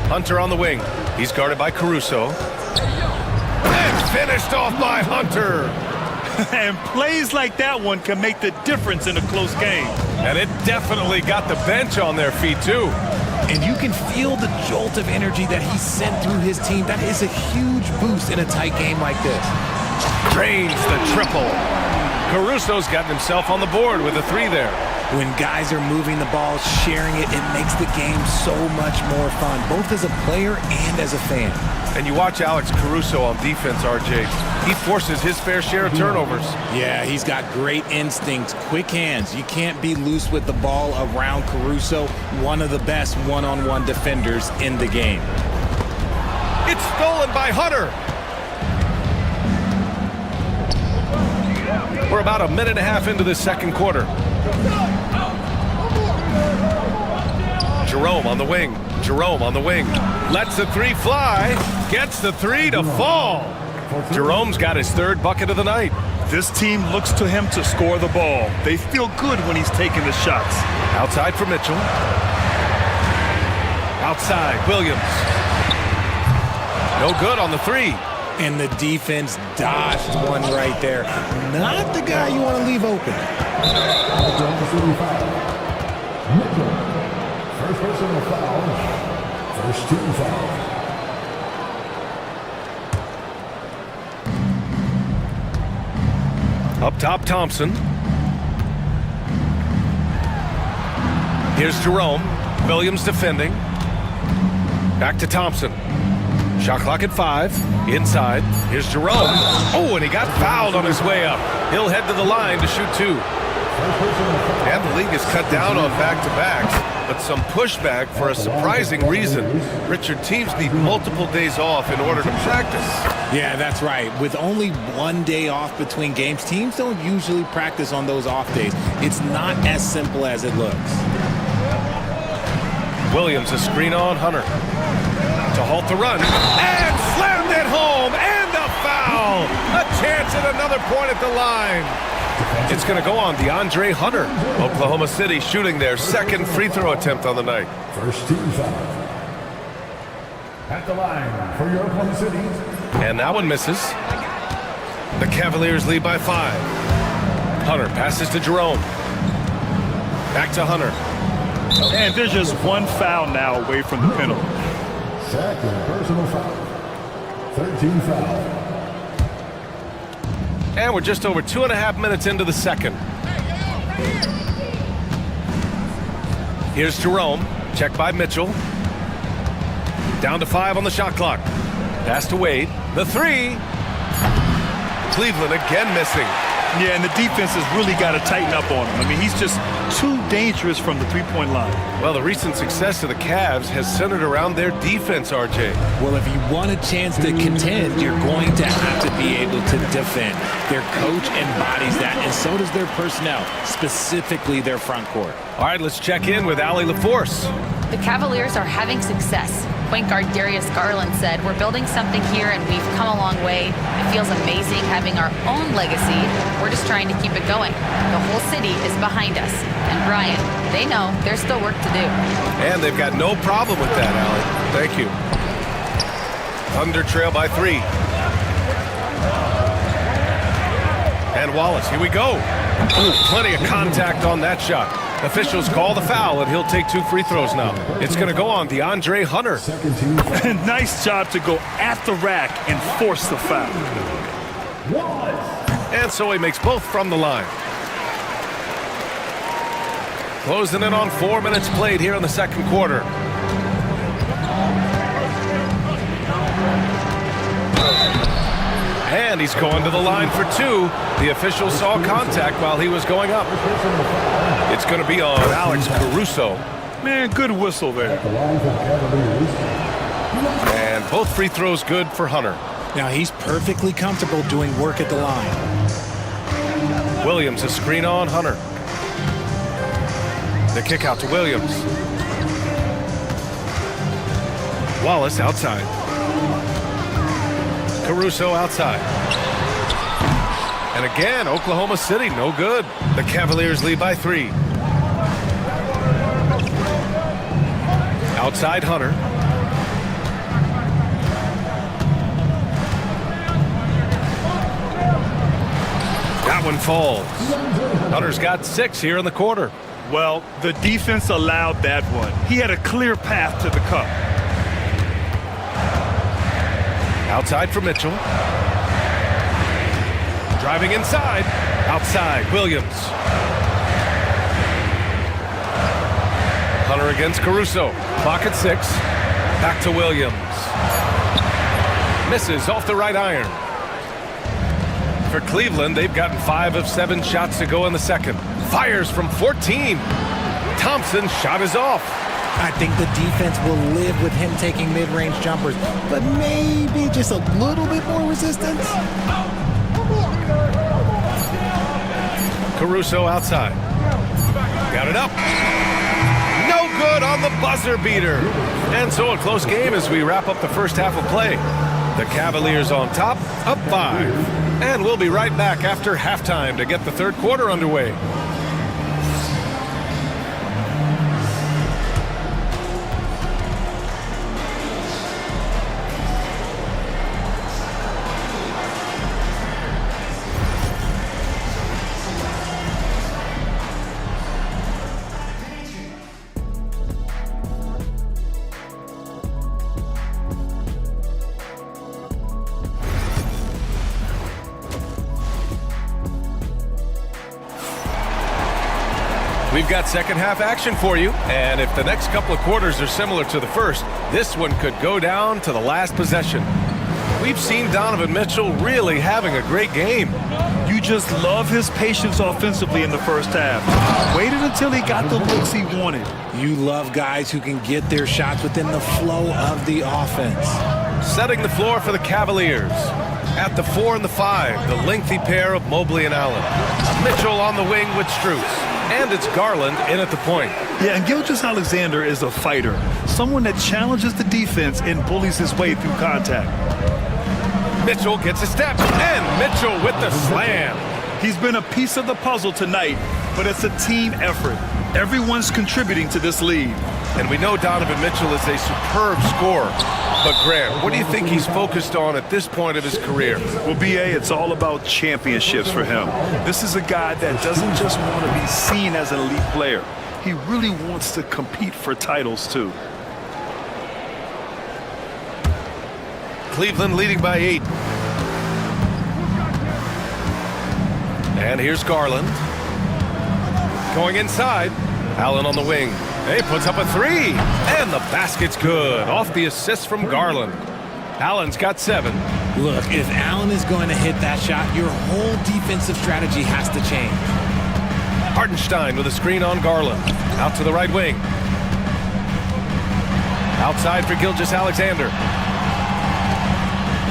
Hunter on the wing. He's guarded by Caruso. And finished off by Hunter. And plays like that one can make the difference in a close game. And it definitely got the bench on their feet, too. And you can feel the jolt of energy that he sent through his team. That is a huge boost in a tight game like this. Drains the triple. Caruso's gotten himself on the board with a 3 there. When guys are moving the ball, sharing it, it makes the game so much more fun, both as a player and as a fan. And you watch Alex Caruso on defense, RJ. He forces his fair share of turnovers. Yeah, he's got great instincts, quick hands. You can't be loose with the ball around Caruso, one of the best one-on-one defenders in the game. It's stolen by Hunter. We're about a minute and a half into the second quarter. Jerome on the wing. Jerome on the wing. Lets the 3 fly. Gets the 3 to fall. Jerome's got his 3rd bucket of the night. This team looks to him to score the ball. They feel good when he's taking the shots. Outside for Mitchell. Outside, Williams. No good on the 3. And the defense dodged one right there. Not the guy you want to leave open. First personal foul. First team foul. Up top, Thompson. Here's Jerome. Williams defending. Back to Thompson. Shot clock at 5. Inside. Here's Jerome. Oh, and he got fouled on his way up. He'll head to the line to shoot 2. And the league has cut down on back-to-backs, but some pushback for a surprising reason. Richard, teams need multiple days off in order to practice. Yeah, that's right. With only 1 day off between games, teams don't usually practice on those off days. It's not as simple as it looks. Williams, a screen on Hunter. To halt the run. And slammed it home. And a foul. A chance at another point at the line. It's going to go on DeAndre Hunter. Oklahoma City shooting their 2nd free throw attempt on the night. First team foul. At the line for your Oklahoma City. And that one misses. The Cavaliers lead by 5. Hunter passes to Jerome. Back to Hunter. And they're just one foul now away from the penalty. Second personal foul. 13 foul. And we're just over 2.5 minutes into the second. Here's Jerome. Checked by Mitchell. Down to 5 on the shot clock. Pass to Wade. The three. Cleveland again missing. Yeah, and the defense has really got to tighten up on him. I mean, he's just too dangerous from the three-point line. Well, the recent success of the Cavs has centered around their defense, RJ. Well, if you want a chance to contend, you're going to have to be able to defend. Their coach embodies that, and so does their personnel, specifically their front court. All right, let's check in with Allie LaForce. The Cavaliers are having success. Point guard Darius Garland said, "We're building something here and we've come a long way. It feels amazing having our own legacy. We're just trying to keep it going. The whole city is behind us." And Brian, they know there's still work to do. And they've got no problem with that, Allie. Thank you. Thunder trail by 3. And Wallace, here we go. Ooh, plenty of contact on that shot. Officials call the foul, and he'll take 2 free throws now. It's going to go on DeAndre Hunter. Nice job to go at the rack and force the foul. And so he makes both from the line. Closing in on 4 minutes played here in the second quarter. And he's going to the line for 2. The official saw contact while he was going up. It's going to be on Alex Caruso. Man, good whistle there. And both free throws good for Hunter. Now, he's perfectly comfortable doing work at the line. Williams, a screen on Hunter. The kick out to Williams. Wallace outside. Caruso outside. And again, Oklahoma City, no good. The Cavaliers lead by 3. Outside Hunter. That one falls. Hunter's got 6 here in the quarter. Well, the defense allowed that one. He had a clear path to the cup. Outside for Mitchell. Driving inside. Outside, Williams. Hunter against Caruso. Clock at 6. Back to Williams. Misses off the right iron. For Cleveland, they've gotten 5 of 7 shots to go in the second. Fires from 14. Thompson's shot is off. I think the defense will live with him taking mid-range jumpers, but maybe just a little bit more resistance. Caruso outside. Got it up. No good on the buzzer beater. And so a close game as we wrap up the first half of play. The Cavaliers on top, up 5. And we'll be right back after halftime to get the third quarter underway. We've got second half action for you, and if the next couple of quarters are similar to the first, this one could go down to the last possession. We've seen Donovan Mitchell really having a great game. You just love his patience offensively in the first half. Waited until he got the looks he wanted. You love guys who can get their shots within the flow of the offense. Setting the floor for the Cavaliers. At the 4 and the 5, the lengthy pair of Mobley and Allen. Mitchell on the wing with Strus. And it's Garland in at the point. Yeah, and Gilgeous-Alexander is a fighter. Someone that challenges the defense and bullies his way through contact. Mitchell gets a step, and Mitchell with the slam. He's been a piece of the puzzle tonight, but it's a team effort. Everyone's contributing to this lead. And we know Donovan Mitchell is a superb scorer. But Grant, what do you think he's focused on at this point of his career? Well, B.A., it's all about championships for him. This is a guy that doesn't just want to be seen as an elite player. he really wants to compete for titles too. Cleveland leading by 8. And here's Garland. Going inside. Allen on the wing. He puts up a 3. And the basket's good. Off the assist from Garland. Allen's got 7. Look, if Allen is going to hit that shot, your whole defensive strategy has to change. Hartenstein with a screen on Garland. Out to the right wing. Outside for Gilgeous-Alexander.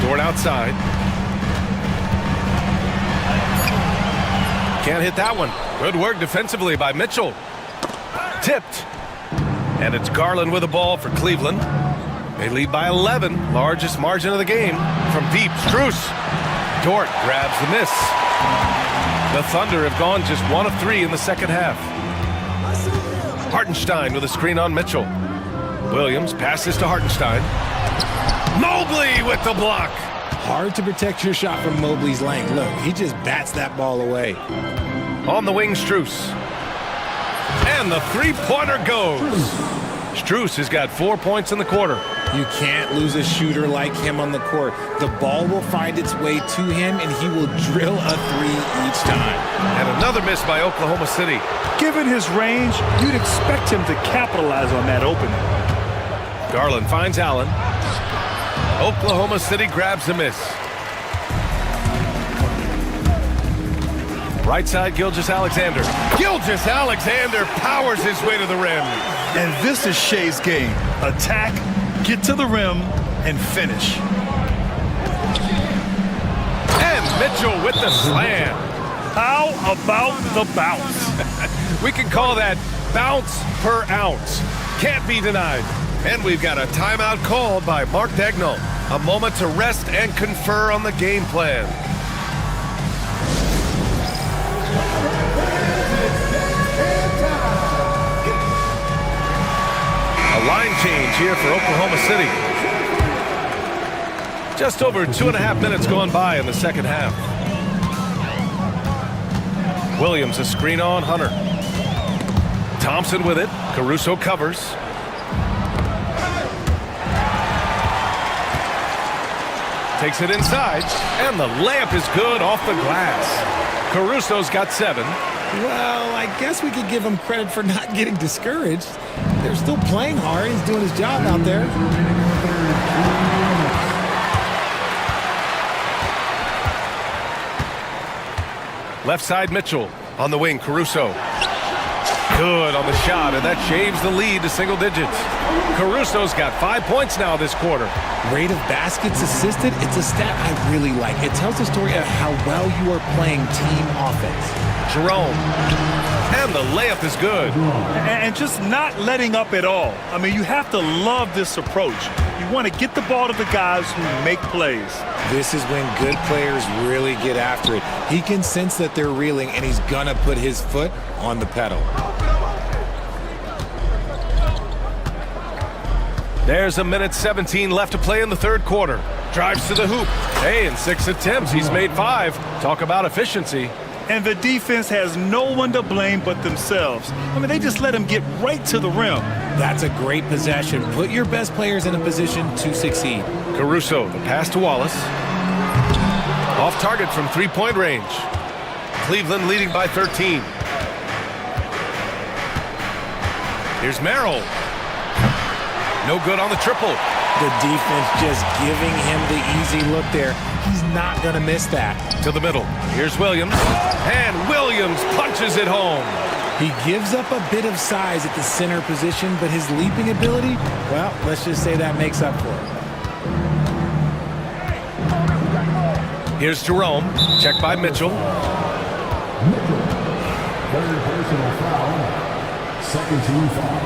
Dort outside. Can't hit that one. Good work defensively by Mitchell. Tipped. And it's Garland with the ball for Cleveland. They lead by 11. Largest margin of the game. From deep, Strus. Dort grabs the miss. The Thunder have gone just 1 of 3 in the second half. Hartenstein with a screen on Mitchell. Williams passes to Hartenstein. Mobley with the block. Hard to protect your shot from Mobley's length. Look, he just bats that ball away. On the wing, Strus. And the three-pointer goes. Strus has got 4 points in the quarter. You can't lose a shooter like him on the court. The ball will find its way to him, and he will drill a 3 each time. And another miss by Oklahoma City. Given his range, you'd expect him to capitalize on that opening. Garland finds Allen. Oklahoma City grabs the miss. Right side, Gilgeous-Alexander. Gilgeous-Alexander powers his way to the rim. And this is Shea's game. Attack, get to the rim, and finish. And Mitchell with the slam. How about the bounce? We can call that bounce per ounce. Can't be denied. And we've got a timeout called by Mark Dagnall. A moment to rest and confer on the game plan. A line change here for Oklahoma City. Just over 2.5 minutes gone by in the second half. Williams a screen on Hunter. Thompson with it. Caruso covers. Takes it inside, and the layup is good off the glass. Caruso's got 7. Well, I guess we could give him credit for not getting discouraged. They're still playing hard. He's doing his job out there. Left side, Mitchell. On the wing, Caruso. Good on the shot, and that shaves the lead to single digits. Caruso's got 5 points now this quarter. Rate of baskets assisted, it's a stat I really like. It tells the story of how well you are playing team offense. Jerome. And the layup is good. And just not letting up at all. I mean, you have to love this approach. You want to get the ball to the guys who make plays. This is when good players really get after it. He can sense that they're reeling, and he's going to put his foot on the pedal. There's 1:17 left to play in the third quarter. Drives to the hoop. Hey, in 6 attempts, he's made 5. Talk about efficiency. And the defense has no one to blame but themselves. I mean, they just let him get right to the rim. That's a great possession. Put your best players in a position to succeed. Caruso, the pass to Wallace. Off target from three-point range. Cleveland leading by 13. Here's Merrill. No good on the triple. The defense just giving him the easy look there. He's not going to miss that. To the middle. Here's Williams. And Williams punches it home. He gives up a bit of size at the center position, but his leaping ability, well, let's just say that makes up for it. Here's Jerome. Checked by Mitchell. Third personal foul. Second team foul.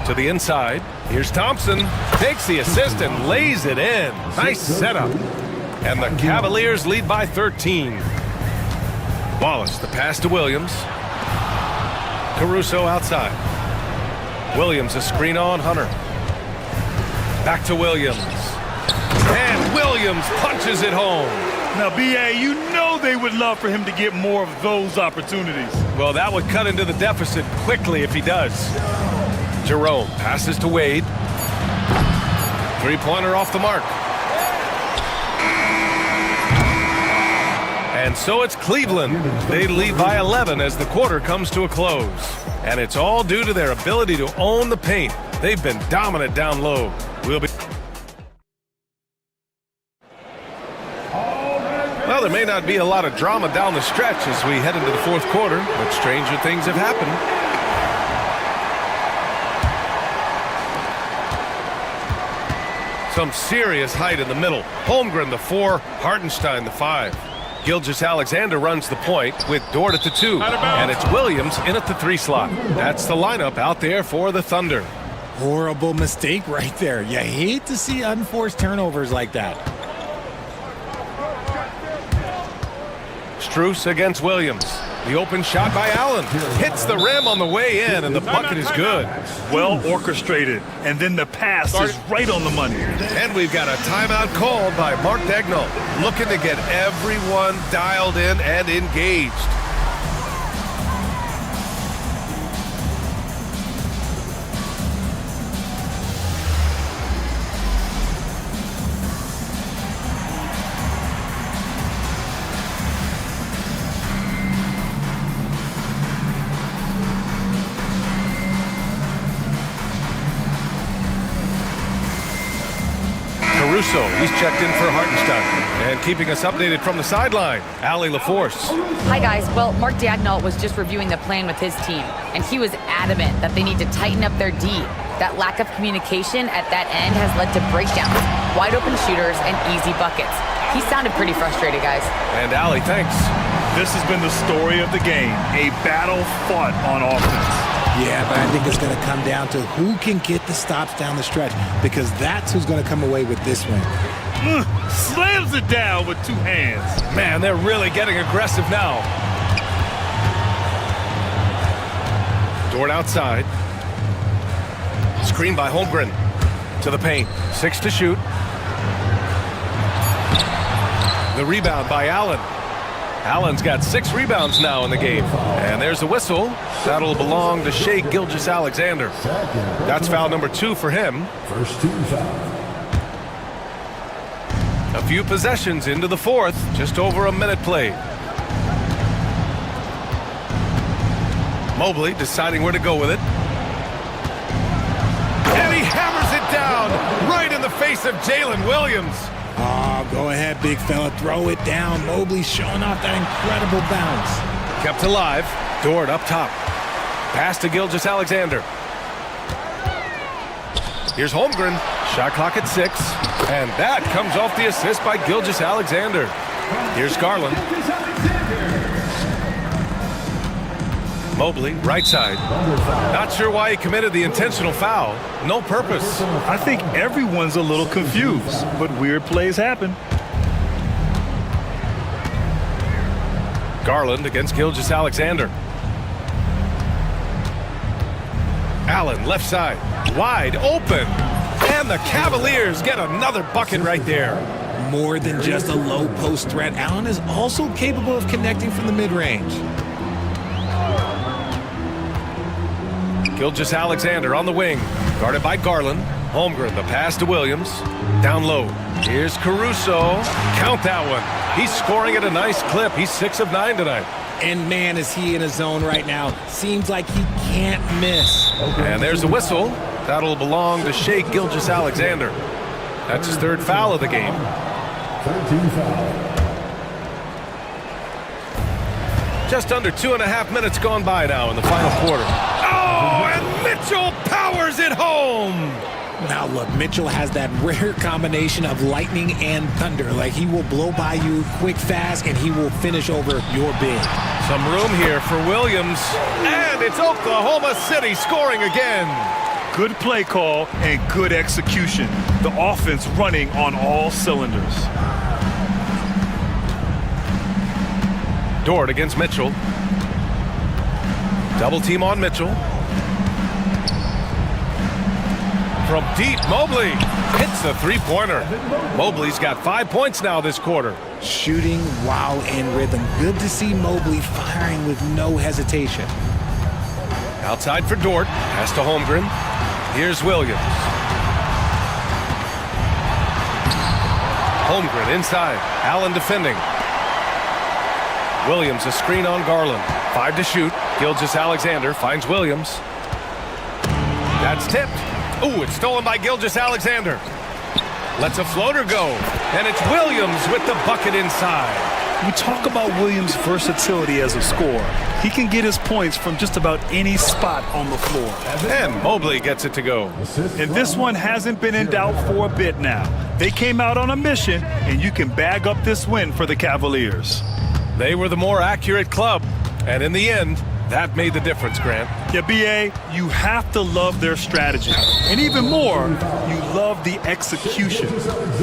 To the inside. Here's Thompson. Takes the assist and lays it in. Nice setup. And the Cavaliers lead by 13. Wallace, the pass to Williams. Caruso outside. Williams, a screen on Hunter. Back to Williams. And Williams punches it home. Now, B.A., you know they would love for him to get more of those opportunities. Well, that would cut into the deficit quickly if he does. Jerome passes to Wade. Three-pointer off the mark. And so it's Cleveland. They lead by 11 as the quarter comes to a close. And it's all due to their ability to own the paint. They've been dominant down low. Well, there may not be a lot of drama down the stretch as we head into the fourth quarter, but stranger things have happened. Some serious height in the middle. Holmgren, the 4, Hartenstein, the 5. Gilgeous-Alexander runs the point with Dort at the 2. And it's Williams in at the 3 slot. That's the lineup out there for the Thunder. Horrible mistake right there. You hate to see unforced turnovers like that. Strus against Williams. The open shot by Allen. Hits the rim on the way in, and the bucket is good. Well orchestrated. And then the pass is right on the money. And we've got a timeout called by Mark Dagnall, looking to get everyone dialed in and engaged. He's checked in for Hartenstein. And keeping us updated from the sideline, Allie LaForce. Hi, guys. Well, Mark Dagnall was just reviewing the plan with his team, and he was adamant that they need to tighten up their D. That lack of communication at that end has led to breakdowns, wide open shooters, and easy buckets. He sounded pretty frustrated, guys. And Allie, thanks. This has been the story of the game, a battle fought on offense. Yeah, but I think it's going to come down to who can get the stops down the stretch, because that's who's going to come away with this one. Slams it down with 2 hands. Man, they're really getting aggressive now. Dort outside. Screen by Holmgren. To the paint. 6 to shoot. The rebound by Allen. Allen's got 6 rebounds now in the game. And there's the whistle. That'll belong to Shai Gilgeous-Alexander. That's foul number 2 for him. First 2 fouls. A few possessions into the fourth. Just over a minute played. Mobley deciding where to go with it. And he hammers it down right in the face of Jalen Williams. Oh, go ahead, big fella. Throw it down. Mobley showing off that incredible bounce. Kept alive. Dort up top. Pass to Gilgeous-Alexander. Here's Holmgren. Shot clock at 6. And that comes off the assist by Gilgeous-Alexander. Here's Garland. Mobley, right side. Not sure why he committed the intentional foul. No purpose. I think everyone's a little confused, but weird plays happen. Garland against Gilgeous-Alexander. Allen, left side. Wide open. And the Cavaliers get another bucket right there. More than just a low post threat, Allen is also capable of connecting from the mid-range. Gilgeous-Alexander on the wing, guarded by Garland. Holmgren, the pass to Williams. Down low. Here's Caruso. Count that one. He's scoring at a nice clip. He's 6 of 9 tonight. And man, is he in a zone right now. Seems like he can't miss. And there's the whistle. That'll belong to Shai Gilgeous-Alexander. That's his 3rd foul of the game. 13 foul. Just under 2.5 minutes gone by now in the final quarter. Oh, and Mitchell powers it home. Now look, Mitchell has that rare combination of lightning and thunder. Like, he will blow by you quick, fast, and he will finish over your big. Some room here for Williams. And it's Oklahoma City scoring again. Good play call and good execution. The offense running on all cylinders. Dort against Mitchell. Double team on Mitchell. From deep, Mobley hits a three-pointer. Mobley's got 5 points now this quarter. Shooting while in rhythm. Good to see Mobley firing with no hesitation. Outside for Dort. Pass to Holmgren. Here's Williams. Holmgren inside. Allen defending. Williams a screen on Garland. 5 to shoot. Gilgeous-Alexander finds Williams. That's tipped. Ooh, it's stolen by Gilgeous-Alexander. Lets a floater go. And it's Williams with the bucket inside. We talk about Williams' versatility as a scorer. He can get his points from just about any spot on the floor. And Mobley gets it to go. And this one hasn't been in doubt for a bit now. They came out on a mission, and you can bag up this win for the Cavaliers. They were the more accurate club. And in the end, that made the difference, Grant. Yeah, B.A., you have to love their strategy. And even more, you love the execution.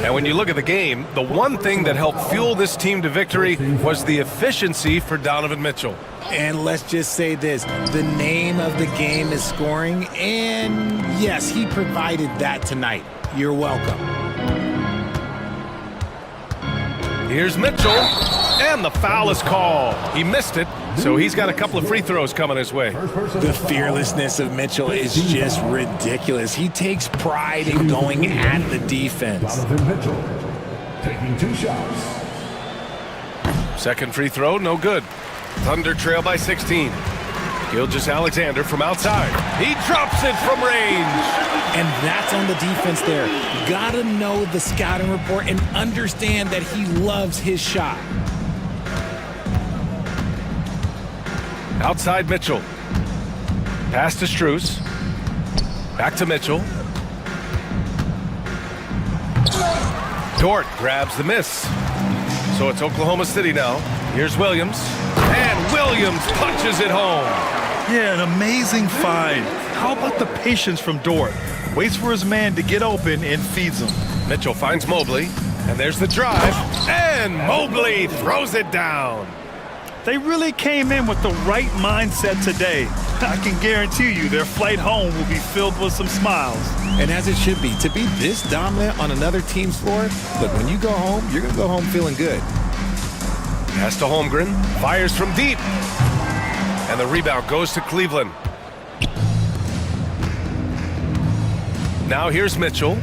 And when you look at the game, the one thing that helped fuel this team to victory was the efficiency for Donovan Mitchell. And let's just say this, the name of the game is scoring, and yes, he provided that tonight. You're welcome. Here's Mitchell, and the foul is called. He missed it, so he's got a couple of free throws coming his way. The fearlessness of Mitchell is just ridiculous. He takes pride in going at the defense. Donovan Mitchell taking 2 shots. Second free throw, no good. Thunder trail by 16. Gilgeous-Alexander from outside. He drops it from range. And that's on the defense there. Gotta know the scouting report and understand that he loves his shot. Outside Mitchell. Pass to Strus. Back to Mitchell. Dort grabs the miss. So it's Oklahoma City now. Here's Williams. And Williams punches it home. Yeah, an amazing find. How about the patience from Dort? Waits for his man to get open and feeds him. Mitchell finds Mobley. And there's the drive. And Mobley throws it down. They really came in with the right mindset today. I can guarantee you their flight home will be filled with some smiles. And as it should be, to be this dominant on another team's floor, look, when you go home, you're going to go home feeling good. Pass to Holmgren. Fires from deep. And the rebound goes to Cleveland. Now here's Mitchell.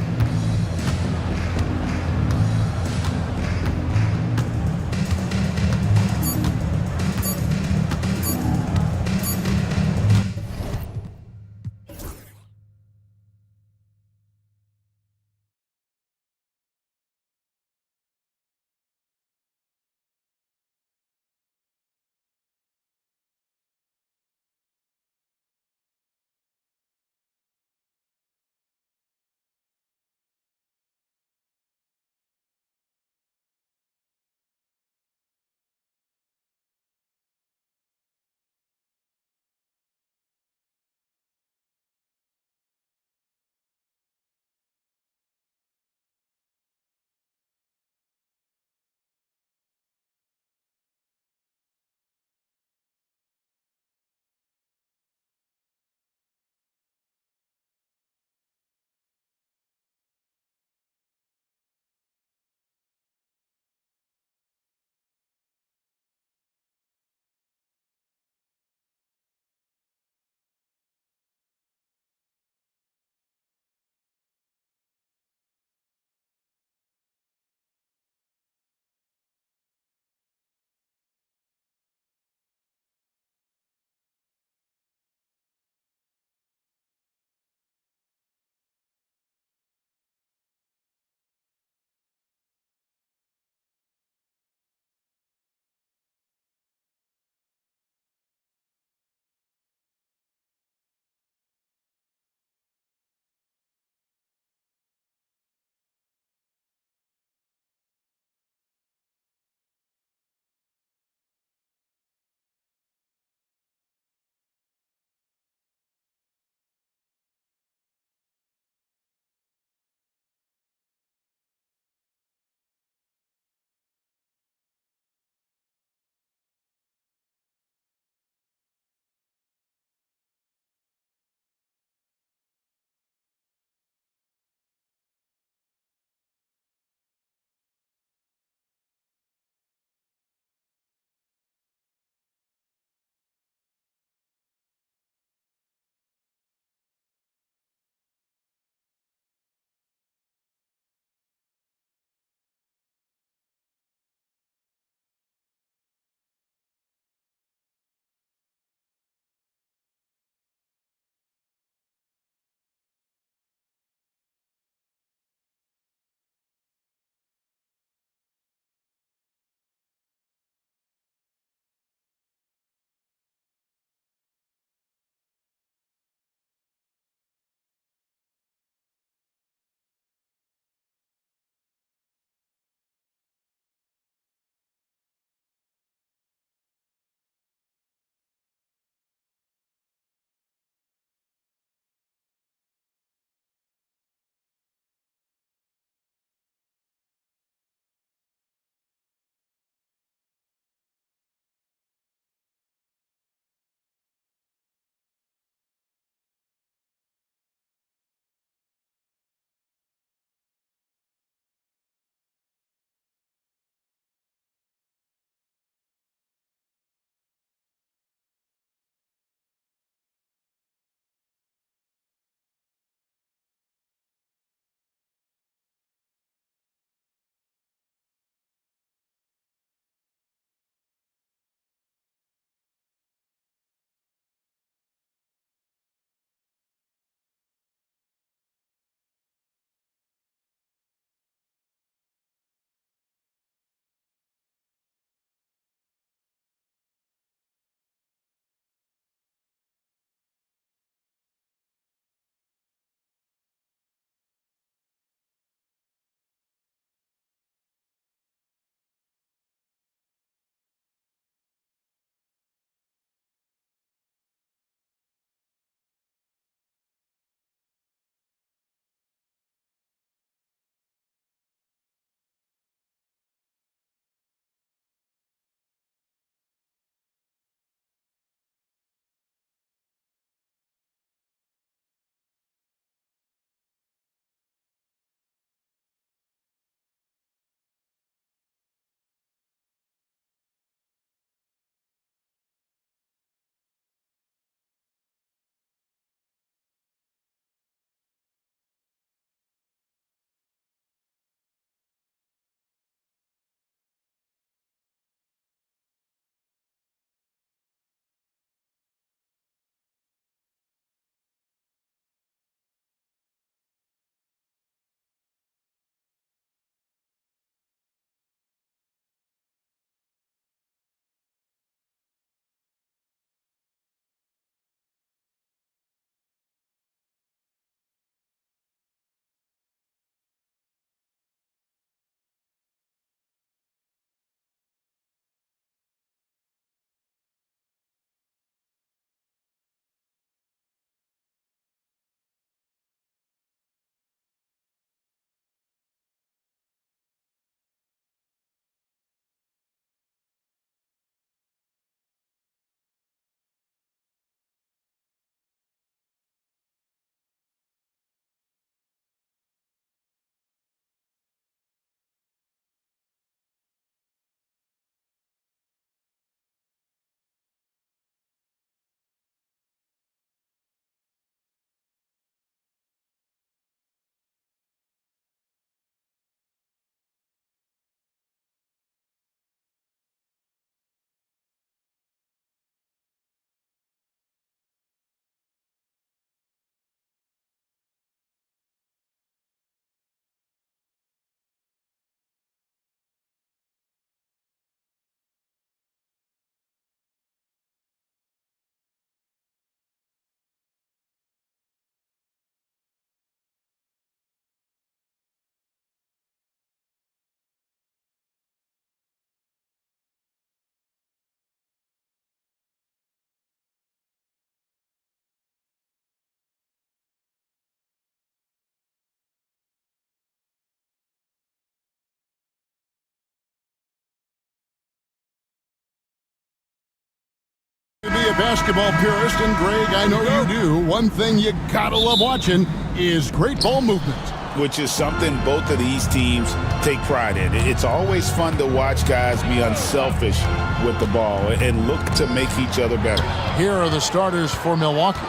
To be a basketball purist, and Greg, I know you do, one thing you gotta love watching is great ball movement. Which is something both of these teams take pride in. It's always fun to watch guys be unselfish with the ball and look to make each other better. Here are the starters for Milwaukee.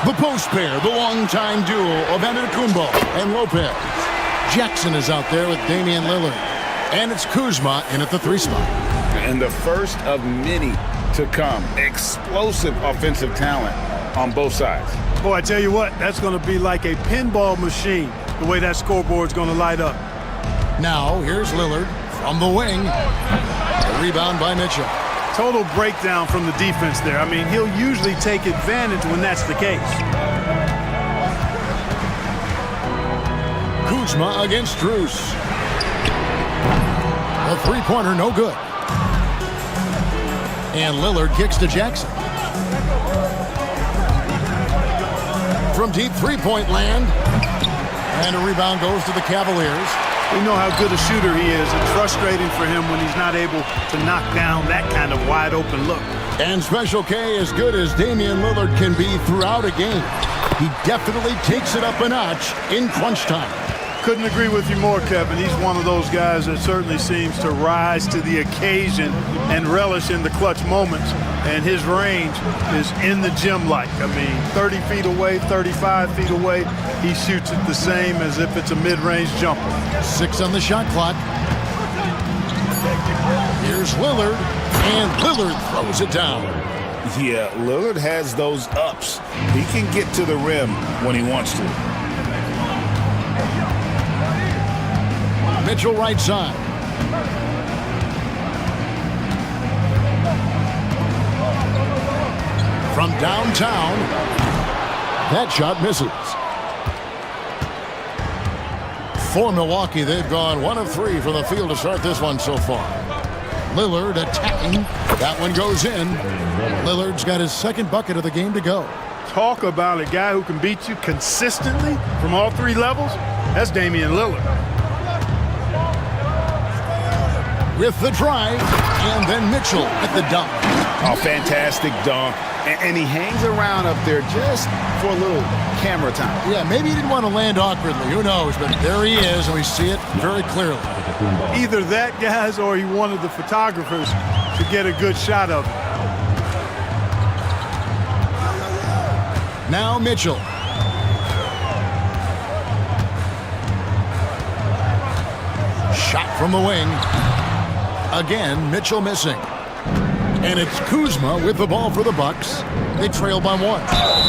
The post pair, the longtime duo of Antetokounmpo and Lopez. Jackson is out there with Damian Lillard. And it's Kuzma in at the 3 spot. And the first of many to come. Explosive offensive talent on both sides. Boy, I tell you what, that's going to be like a pinball machine, the way that scoreboard's going to light up. Now, here's Lillard from the wing. A rebound by Mitchell. Total breakdown from the defense there. I mean, he'll usually take advantage when that's the case. Kuzma against Strus. A three-pointer, no good. And Lillard kicks to Jackson. From deep three-point land. And a rebound goes to the Cavaliers. We know how good a shooter he is. It's frustrating for him when he's not able to knock down that kind of wide-open look. And Special K, as good as Damian Lillard can be throughout a game, he definitely takes it up a notch in crunch time. Couldn't agree with you more, Kevin. He's one of those guys that certainly seems to rise to the occasion and relish in the clutch moments. And his range is in the gym-like. I mean, 30 feet away, 35 feet away, he shoots it the same as if it's a mid-range jumper. 6 on the shot clock. Here's Lillard, and Lillard throws it down. Yeah, Lillard has those ups. He can get to the rim when he wants to. Mitchell right side. From downtown, that shot misses. For Milwaukee, they've gone 1 of 3 from the field to start this one so far. Lillard attacking. That one goes in. Lillard's got his second bucket of the game to go. Talk about a guy who can beat you consistently from all 3 levels. That's Damian Lillard. With the drive, and then Mitchell at the dunk. Oh, fantastic dunk. And he hangs around up there just for a little camera time. Yeah, maybe he didn't want to land awkwardly. Who knows? But there he is, and we see it very clearly. Either that, guys, or he wanted the photographers to get a good shot of him. Now Mitchell. Shot from the wing. Again, Mitchell missing. And it's Kuzma with the ball for the Bucks. They trail by 1.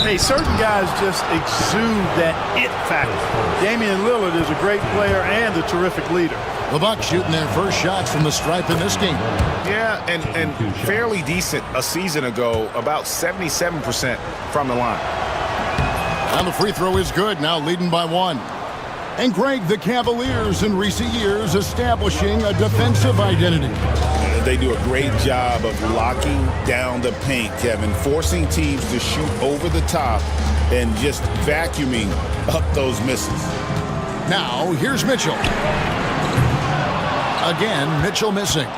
Hey, certain guys just exude that it factor. Damian Lillard is a great player and a terrific leader. The Bucks shooting their first shots from the stripe in this game. Yeah, and fairly decent a season ago, about 77% from the line. And the free throw is good, now leading by 1. And Greg, the Cavaliers in recent years establishing a defensive identity. They do a great job of locking down the paint, Kevin, forcing teams to shoot over the top and just vacuuming up those misses. Now, here's Mitchell. Again, Mitchell missing.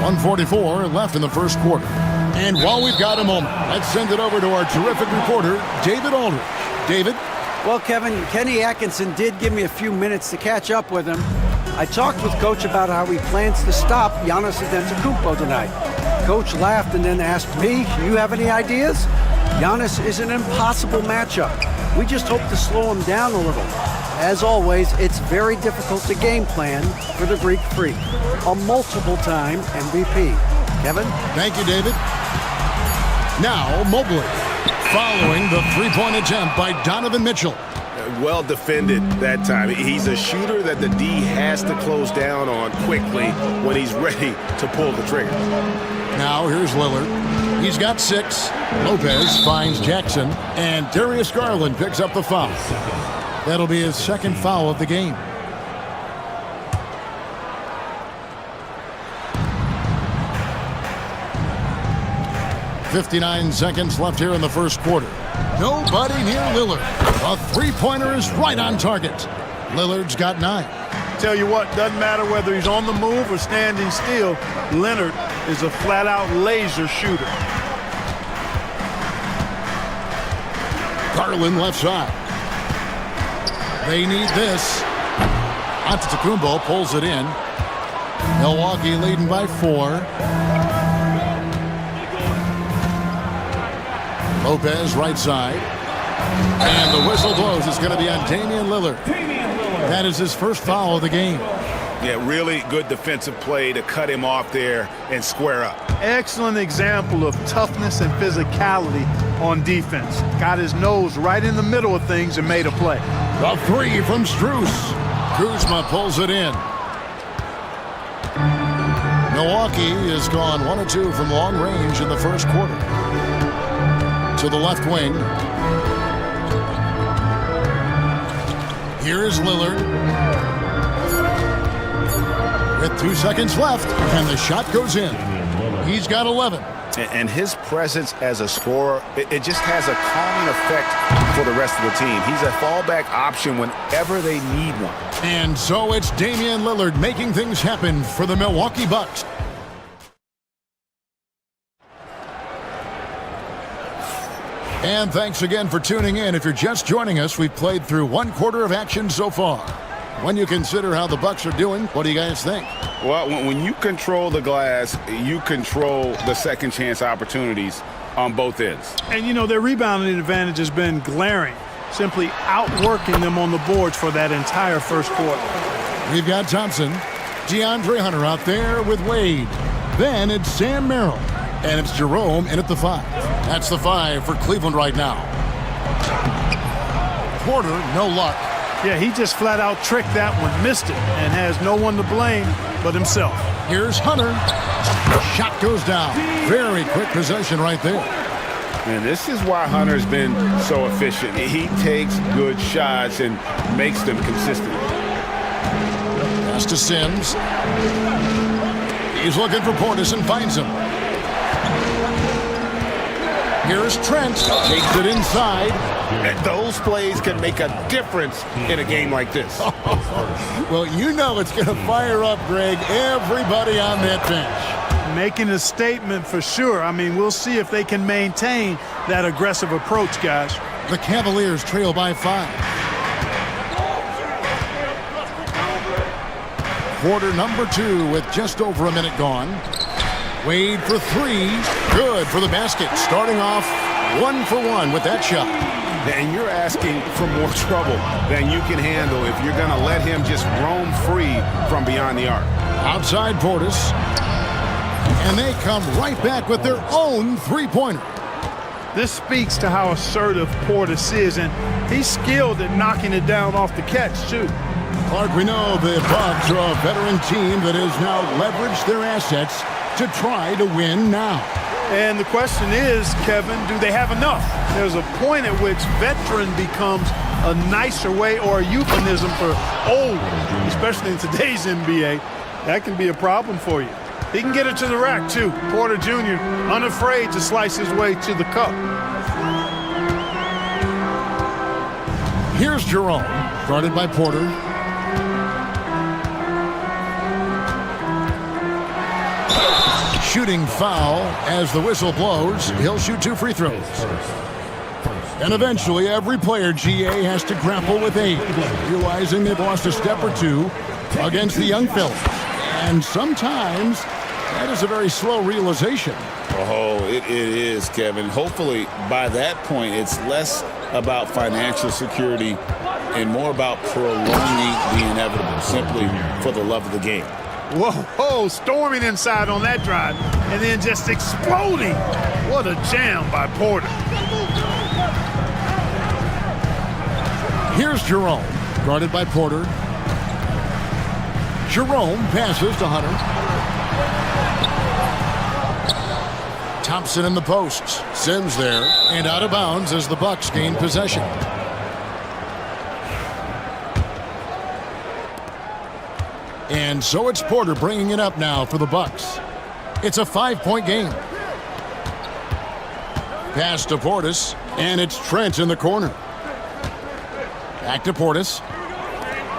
1:44 left in the first quarter. And while we've got a moment, let's send it over to our terrific reporter, David Aldridge. David? Well, Kevin, Kenny Atkinson did give me a few minutes to catch up with him. I talked with Coach about how he plans to stop Giannis Antetokounmpo tonight. Coach laughed and then asked me, you have any ideas? Giannis is an impossible matchup. We just hope to slow him down a little. As always, it's very difficult to game plan for the Greek Freak, a multiple-time MVP. Kevin? Thank you, David. Now, Mobley, following the three-point attempt by Donovan Mitchell. Well defended that time. He's a shooter that the D has to close down on quickly when he's ready to pull the trigger. Now here's Lillard. He's got 6. Lopez finds Jackson, and Darius Garland picks up the foul. That'll be his second foul of the game. .59 seconds left here in the first quarter. Nobody near Lillard. A three-pointer is right on target. Lillard's got 9. Tell you what, doesn't matter whether he's on the move or standing still, Leonard is a flat-out laser shooter. Garland left side. They need this. Antetokounmpo pulls it in. Milwaukee leading by 4. Lopez right side. And the whistle blows. It's going to be on Damian Lillard. That is his first foul of the game. Yeah, really good defensive play to cut him off there and square up. Excellent example of toughness and physicality on defense. Got his nose right in the middle of things and made a play. The 3 from Strus. Kuzma pulls it in. Milwaukee has gone 1 of 2 from long range in the first quarter. To the left wing. Here's Lillard. With 2 seconds left, and the shot goes in. He's got 11. And his presence as a scorer, it just has a calming effect for the rest of the team. He's a fallback option whenever they need one. And so it's Damian Lillard making things happen for the Milwaukee Bucks. And thanks again for tuning in. If you're just joining us, we've played through 1 quarter of action so far. When you consider how the Bucks are doing, what do you guys think? Well, when you control the glass, you control the second chance opportunities on both ends. And, you know, their rebounding advantage has been glaring, simply outworking them on the boards for that entire first quarter. We've got Thompson, DeAndre Hunter out there with Wade. Then it's Sam Merrill, and it's Jerome in at the 5. That's the 5 for Cleveland right now. Porter, no luck. Yeah, he just flat out tricked that one, missed it, and has no one to blame but himself. Here's Hunter. Shot goes down. Very quick possession right there. And this is why Hunter's been so efficient. He takes good shots and makes them consistent. Pass to Sims. He's looking for Portis and finds him. Here's Trent. Takes it inside. And those plays can make a difference in a game like this. Well, you know it's going to fire up, Greg, everybody on that bench. Making a statement for sure. I mean, we'll see if they can maintain that aggressive approach, guys. The Cavaliers trail by 5. Quarter number 2 with just over a minute gone. Wade for 3. Good for the basket. Starting off 1 for 1 with that shot. And you're asking for more trouble than you can handle if you're going to let him just roam free from beyond the arc. Outside Portis. And they come right back with their own 3-pointer. This speaks to how assertive Portis is, and he's skilled at knocking it down off the catch, too. Clark, we know the Bucks are a veteran team that has now leveraged their assets to try to win now. And the question is, Kevin, do they have enough? There's a point at which veteran becomes a nicer way or a euphemism for old, especially in today's NBA. That can be a problem for you. He can get it to the rack, too. Porter Jr., unafraid to slice his way to the cup. Here's Jerome, guarded by Porter. Shooting foul as the whistle blows. He'll shoot 2 free throws. And eventually every player, GA, has to grapple with age, realizing they've lost a step or 2 against the young fellas. And sometimes that is a very slow realization. Oh, it is, Kevin. Hopefully by that point it's less about financial security and more about prolonging the inevitable, simply for the love of the game. Whoa, storming inside on that drive, and then just exploding. What a jam by Porter. Here's Jerome, guarded by Porter. Jerome passes to Hunter. Thompson in the posts. Sims there, and out of bounds as the Bucks gain possession. And so it's Porter bringing it up now for the Bucks. It's a 5-point game. Pass to Portis, and it's Trent in the corner. Back to Portis.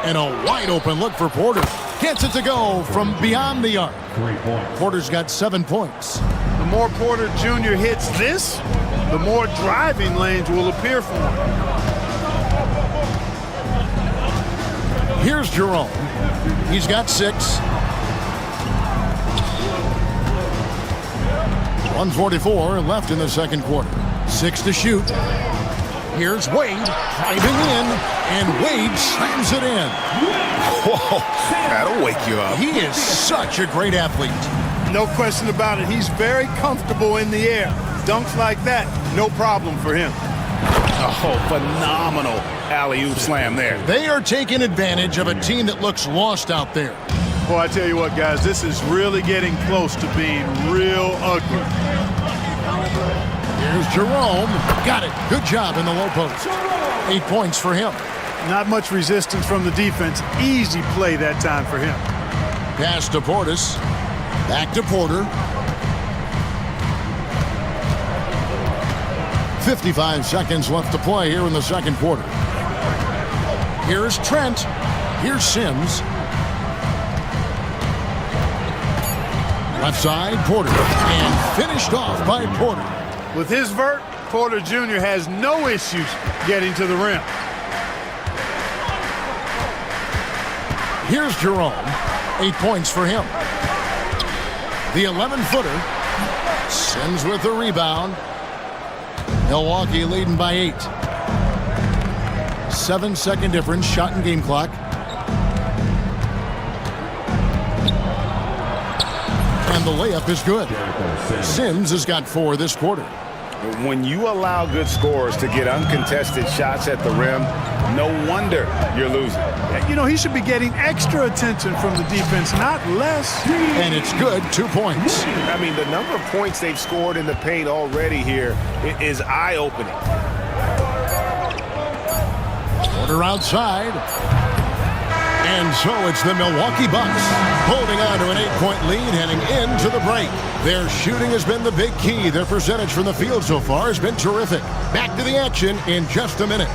And a wide open look for Porter. Gets it to go from beyond the arc. Porter's got 7 points. The more Porter Jr. hits this, the more driving lanes will appear for him. Here's Jerome. He's got 6. 1:44 left in the second quarter. 6 to shoot. Here's Wade driving in, and Wade slams it in. Whoa, that'll wake you up. He is such a great athlete. No question about it. He's very comfortable in the air. Dunks like that, no problem for him. Oh, phenomenal alley-oop slam there. They are taking advantage of a team that looks lost out there. Boy, I tell you what, guys, this is really getting close to being real ugly. Here's Jerome. Got it. Good job in the low post. 8 points for him. Not much resistance from the defense. Easy play that time for him. Pass to Portis. Back to Porter. 55 seconds left to play here in the second quarter. Here's Trent. Here's Sims. Left side, Porter. And finished off by Porter. With his vert, Porter Jr. has no issues getting to the rim. Here's Jerome. 8 points for him. The 11-footer. Sims with the rebound. Milwaukee leading by 8. 7-second difference, shot and game clock. And the layup is good. Sims has got 4 this quarter. When you allow good scorers to get uncontested shots at the rim, no wonder you're losing. You know, he should be getting extra attention from the defense, not less. And it's good, 2 points. I mean, the number of points they've scored in the paint already here is eye-opening. Porter outside. And so it's the Milwaukee Bucks holding on to an 8-point lead heading into the break. Their shooting has been the big key. Their percentage from the field so far has been terrific. Back to the action in just a minute.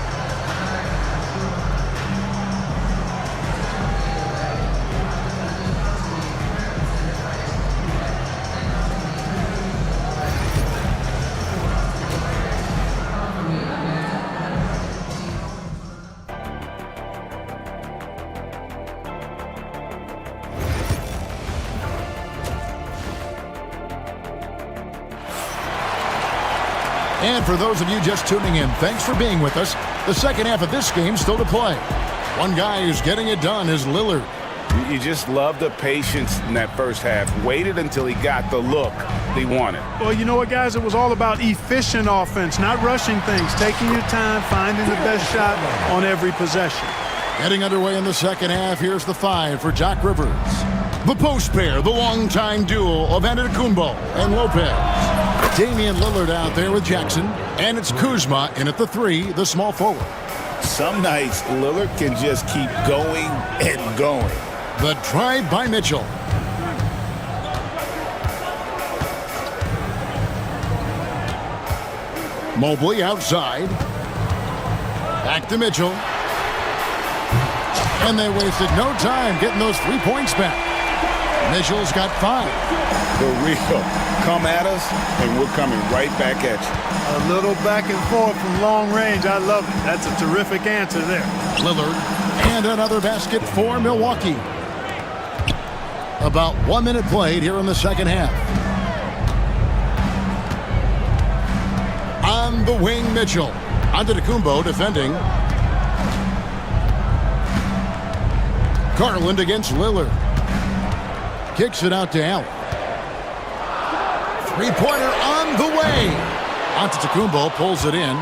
And for those of you just tuning in, thanks for being with us. The second half of this game still to play. One guy who's getting it done is Lillard. You just love the patience in that first half. Waited until he got the look he wanted. Well, you know what, guys? It was all about efficient offense, not rushing things, taking your time, finding the best shot on every possession. Getting underway in the second half, here's the 5 for Doc Rivers. The post pair, the longtime duo of Antetokounmpo and Lopez. Damian Lillard out there with Jackson, and it's Kuzma in at the 3, the small forward. Some nights, Lillard can just keep going and going. The drive by Mitchell. Mobley outside. Back to Mitchell. And they wasted no time getting those 3 points back. Mitchell's got 5. For real. Come at us, and we're coming right back at you. A little back and forth from long range. I love it. That's a terrific answer there. Lillard, and another basket for Milwaukee. About 1 minute played here in the second half. On the wing, Mitchell. Antetokounmpo defending. Garland against Lillard. Kicks it out to Allen. Three-pointer on the way. Antetokounmpo pulls it in.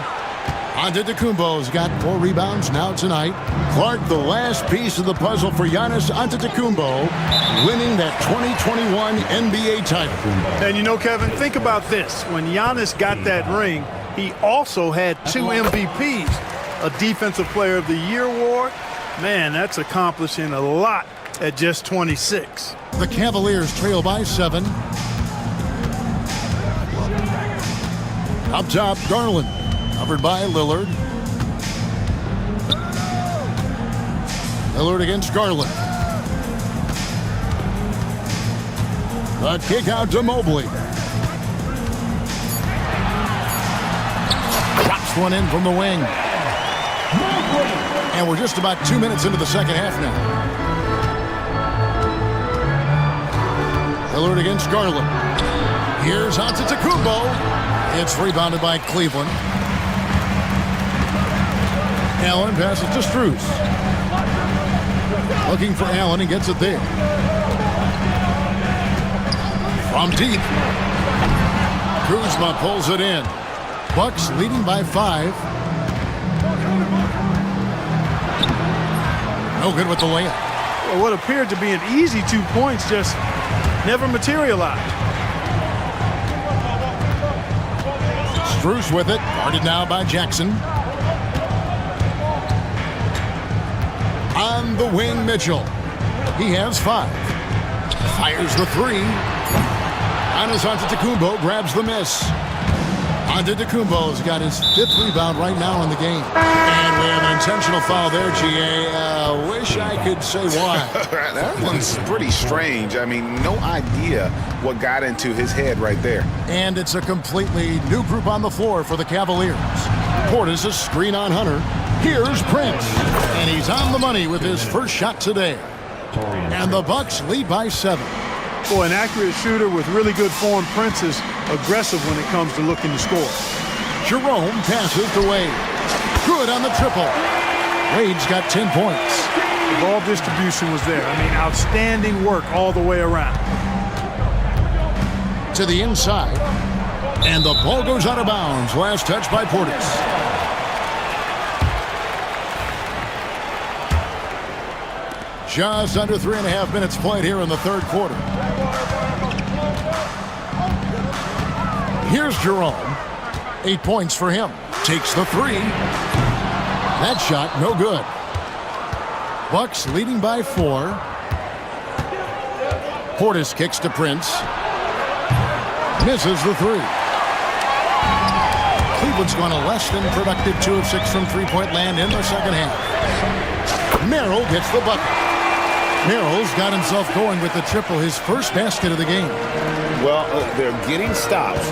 Antetokounmpo's got 4 rebounds now tonight. Clark, the last piece of the puzzle for Giannis Antetokounmpo, winning that 2021 NBA title. And you know, Kevin, think about this. When Giannis got that ring, he also had 2 MVPs, a Defensive Player of the Year award. Man, that's accomplishing a lot at just 26. The Cavaliers trail by 7. Up top, Garland. Covered by Lillard. Lillard against Garland. The kick out to Mobley. one in from the wing. And we're just about 2 minutes into the second half now. Lillard against Garland. Here's Antetokounmpo. It's rebounded by Cleveland. Allen passes to Strus. Looking for Allen, he gets it there. From deep. Kuzma pulls it in. Bucks leading by 5. No good with the layup. Well, what appeared to be an easy 2 points just never materialized. Strus with it, guarded now by Jackson. On the wing, Mitchell. He has 5. Fires the 3. Giannis Antetokounmpo grabs the miss. Antetokounmpo's got his 5th rebound right now in the game. And we have an intentional foul there, GA. Wish I could say why. That one's pretty strange. I mean, no idea what got into his head right there. And it's a completely new group on the floor for the Cavaliers. Portis a screen on Hunter. Here's Prince. And he's on the money with his first shot today. And the Bucks lead by 7. Boy, an accurate shooter with really good form. Prince is aggressive when it comes to looking to score. Jerome passes to Wade. Good on the triple. Wade's got 10 points. The ball distribution was there. I mean, outstanding work all the way around. To the inside. And the ball goes out of bounds. Last touch by Portis. Just under 3.5 minutes played here in the third quarter. Here's Jerome. 8 points for him. Takes the 3. That shot, no good. Bucks leading by 4. Portis kicks to Prince. Misses the 3. Cleveland's gone a less than productive 2 of 6 from three-point land in the second half. Merrill gets the bucket. Merrill's got himself going with the triple, his first basket of the game. Well, they're getting stops,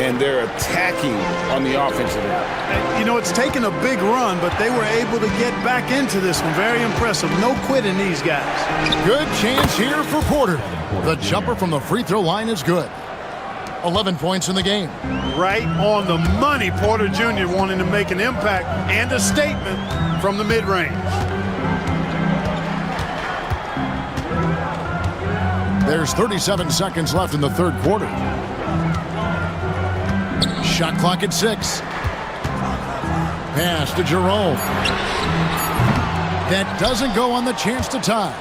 and they're attacking on the offensive end. You know, it's taken a big run, but they were able to get back into this one. Very impressive. No quitting these guys. Good chance here for Porter. The jumper from the free throw line is good. 11 points in the game. Right on the money. Porter Jr. wanting to make an impact and a statement from the mid-range. There's 37 seconds left in the third quarter. Shot clock at 6. Pass to Jerome. That doesn't go on the chance to tie.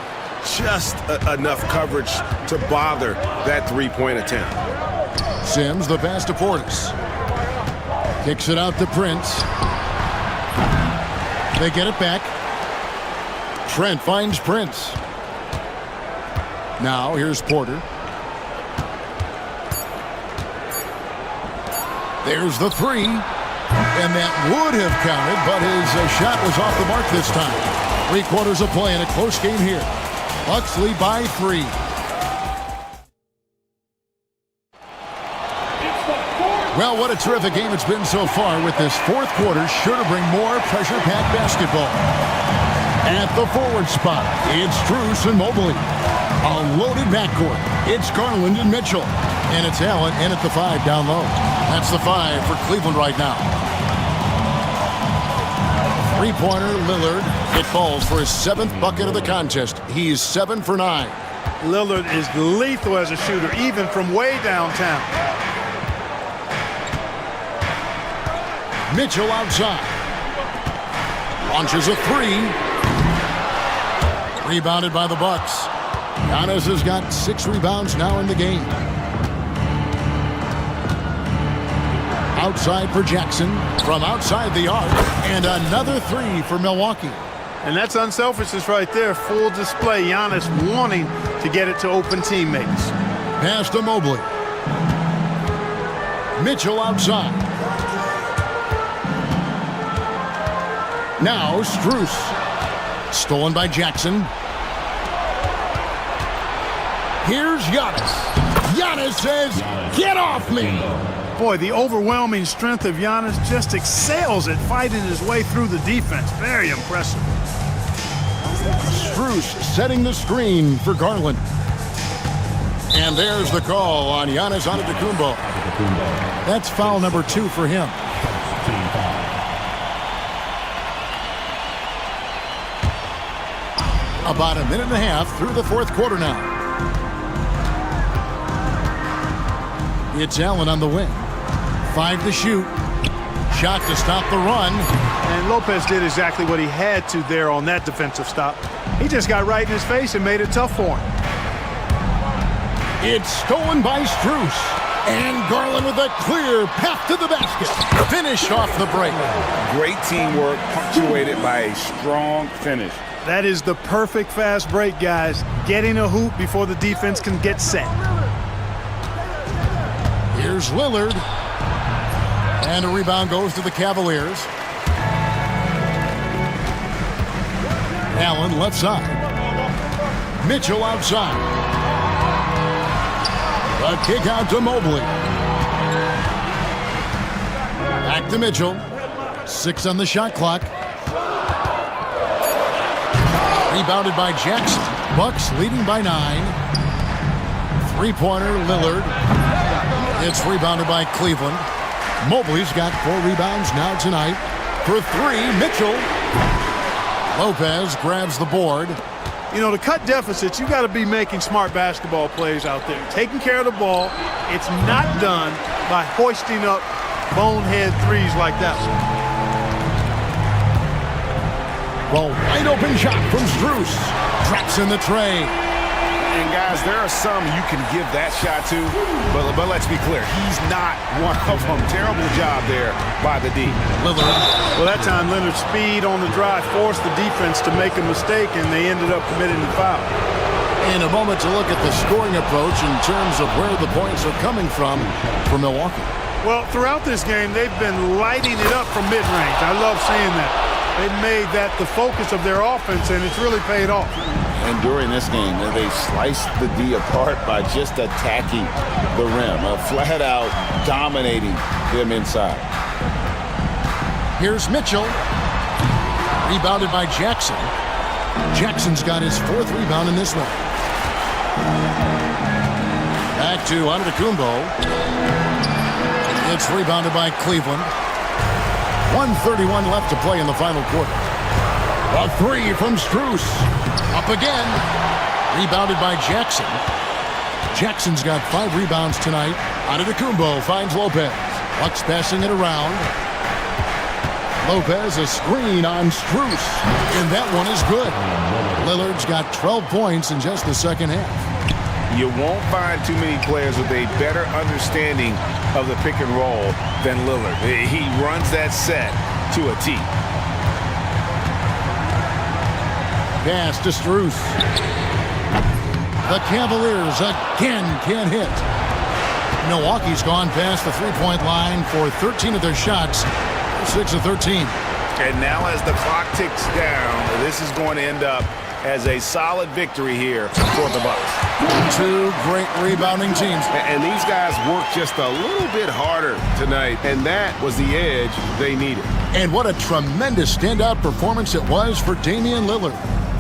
Just enough coverage to bother that three-point attempt. Sims, the pass to Portis. Kicks it out to Prince. They get it back. Trent finds Prince. Now here's Porter. There's the 3. And that would have counted, but his shot was off the mark this time. 3 quarters of play in a close game here. Bucks lead by 3. Well, what a terrific game it's been so far, with this fourth quarter sure to bring more pressure-packed basketball. At the forward spot, it's Strus and Mobley. A loaded backcourt. It's Garland and Mitchell. And it's Allen in at the 5 down low. That's the 5 for Cleveland right now. Three-pointer, Lillard. It falls for his 7th bucket of the contest. He's 7 for 9. Lillard is lethal as a shooter, even from way downtown. Mitchell outside. Launches a 3. Rebounded by the Bucks. Giannis has got 6 rebounds now in the game. Outside for Jackson. From outside the arc. And another 3 for Milwaukee. And that's unselfishness right there. Full display. Giannis wanting to get it to open teammates. Pass to Mobley. Mitchell outside. Now Strus. Stolen by Jackson. Here's Giannis. Giannis says, "Get off me!" Boy, the overwhelming strength of Giannis just excels at fighting his way through the defense. Very impressive. Strus setting the screen for Garland. And there's the call on Giannis Antetokounmpo. That's foul number 2 for him. About a minute and a half through the fourth quarter now. It's Allen on the wing. 5 to shoot. Shot to stop the run. And Lopez did exactly what he had to there on that defensive stop. He just got right in his face and made it tough for him. It's stolen by Strus. And Garland with a clear path to the basket. Finish off the break. Great teamwork punctuated by a strong finish. That is the perfect fast break, guys. Getting a hoop before the defense can get set. Here's Lillard. And a rebound goes to the Cavaliers. Allen left side. Mitchell outside. The kick out to Mobley. Back to Mitchell. 6 on the shot clock. Rebounded by Jackson. Bucks leading by 9. Three-pointer, Lillard. It's rebounded by Cleveland. Mobley's got 4 rebounds now tonight. For 3, Mitchell. Lopez grabs the board. You know, to cut deficits, you got to be making smart basketball plays out there. Taking care of the ball. It's not done by hoisting up bonehead threes like that one. Well, wide open shot from Strus. Drops in the tray. And guys, there are some you can give that shot to, but let's be clear, he's not one of them. Terrible job there by the D. Lillard. Well, that time Leonard's speed on the drive forced the defense to make a mistake, and they ended up committing the foul. In a moment to look at the scoring approach in terms of where the points are coming from for Milwaukee. Well, throughout this game, they've been lighting it up from mid-range. I love seeing that. They've made that the focus of their offense, and it's really paid off. And during this game, they sliced the D apart by just attacking the rim, flat out dominating them inside. Here's Mitchell. Rebounded by Jackson. Jackson's got his 4th rebound in this one. Back to Antetokounmpo. It's rebounded by Cleveland. 1:31 left to play in the final quarter. A 3 from Strus. Up again. Rebounded by Jackson. Jackson's got 5 rebounds tonight. Antetokounmpo finds Lopez. Bucks passing it around. Lopez a screen on Strus. And that one is good. Lillard's got 12 points in just the second half. You won't find too many players with a better understanding of the pick and roll than Lillard. He runs that set to a T. Pass to Strus. The Cavaliers again can't hit. Milwaukee's gone past the three-point line for 13 of their shots. 6 of 13. And now as the clock ticks down, this is going to end up as a solid victory here for the Bucks. 2 great rebounding teams. And these guys worked just a little bit harder tonight, and that was the edge they needed. And what a tremendous standout performance it was for Damian Lillard.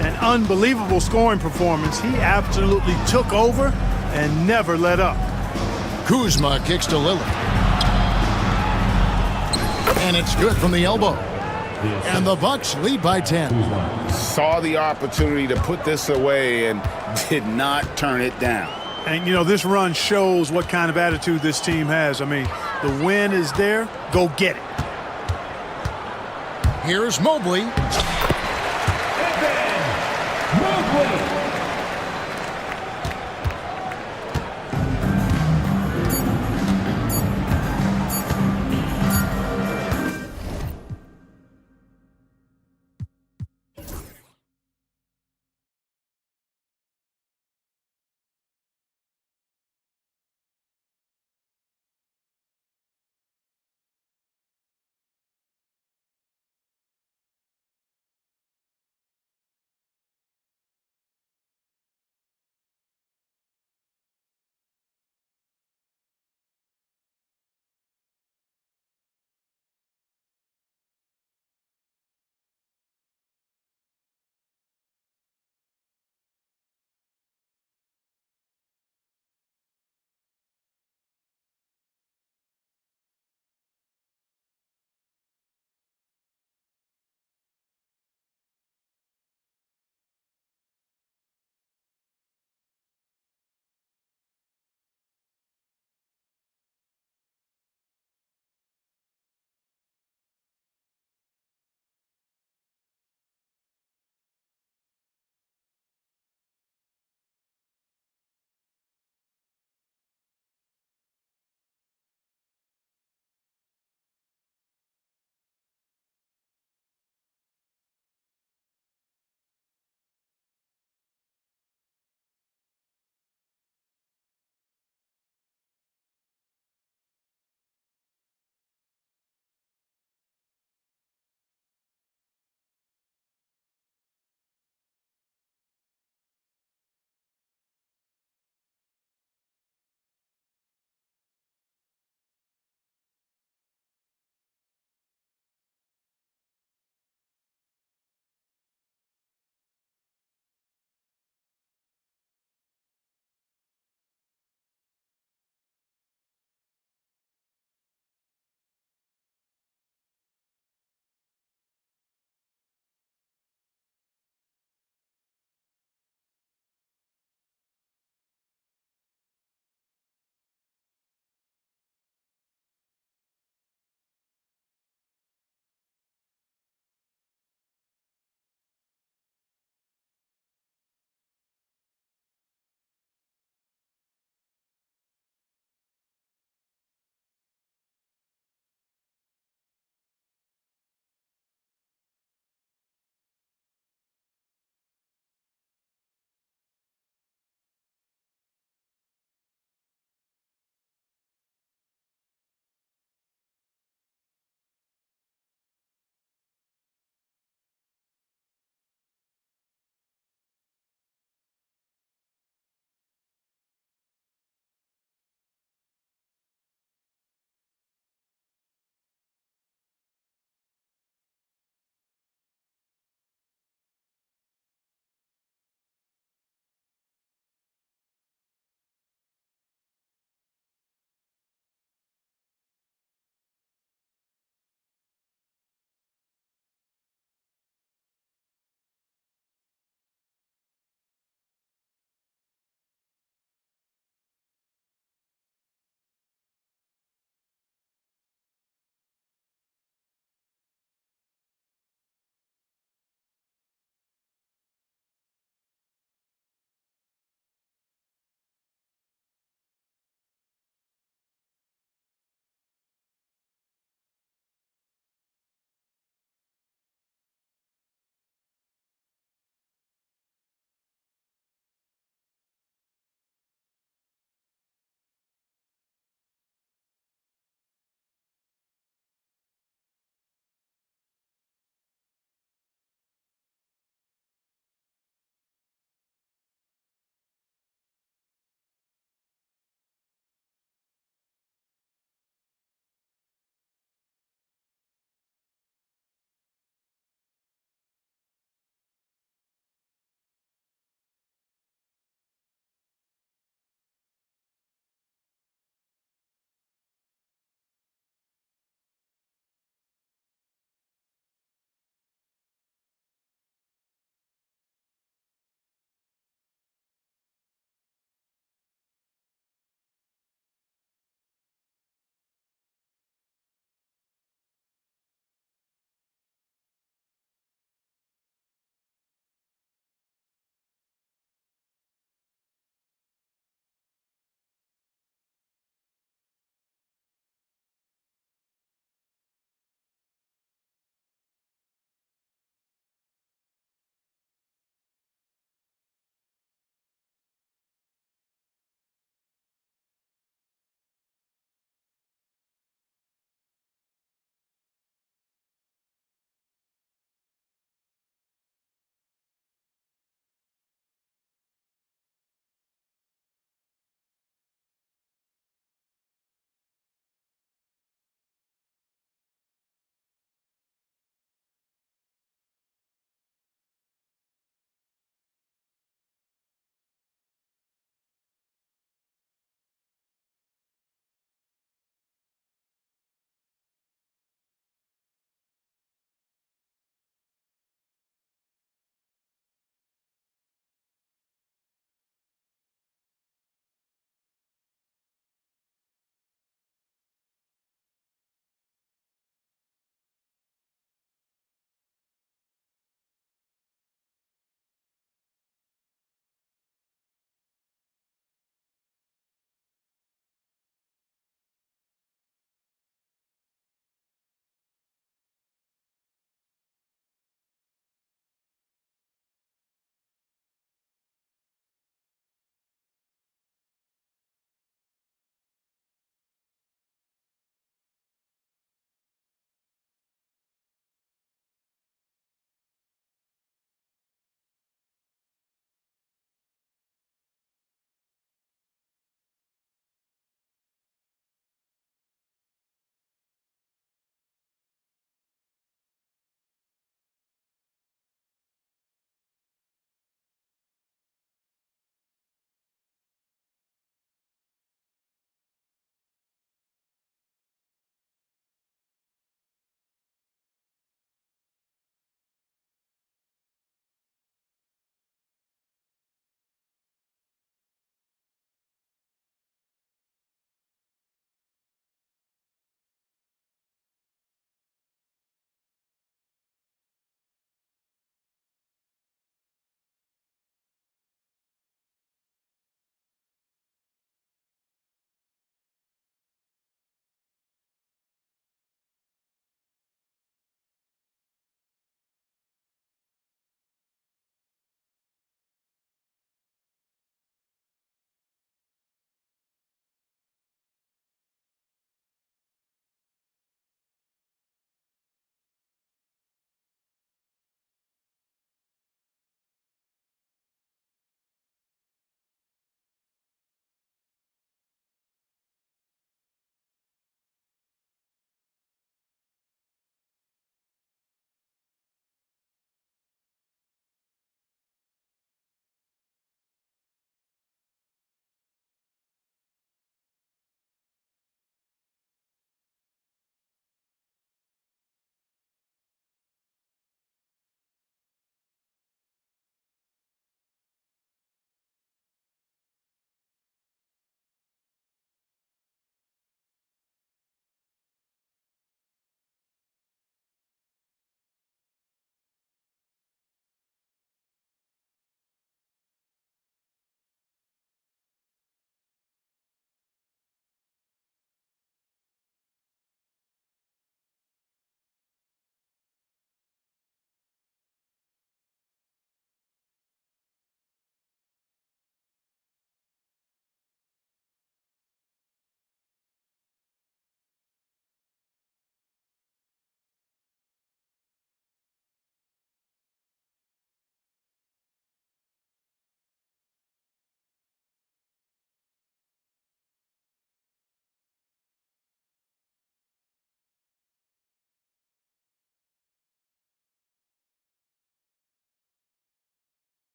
An unbelievable scoring performance. He absolutely took over and never let up. Kuzma kicks to Lillard. And it's good from the elbow. And the Bucks lead by 10. Saw the opportunity to put this away and did not turn it down. And, you know, this run shows what kind of attitude this team has. I mean, the win is there. Go get it. Here's Mobley.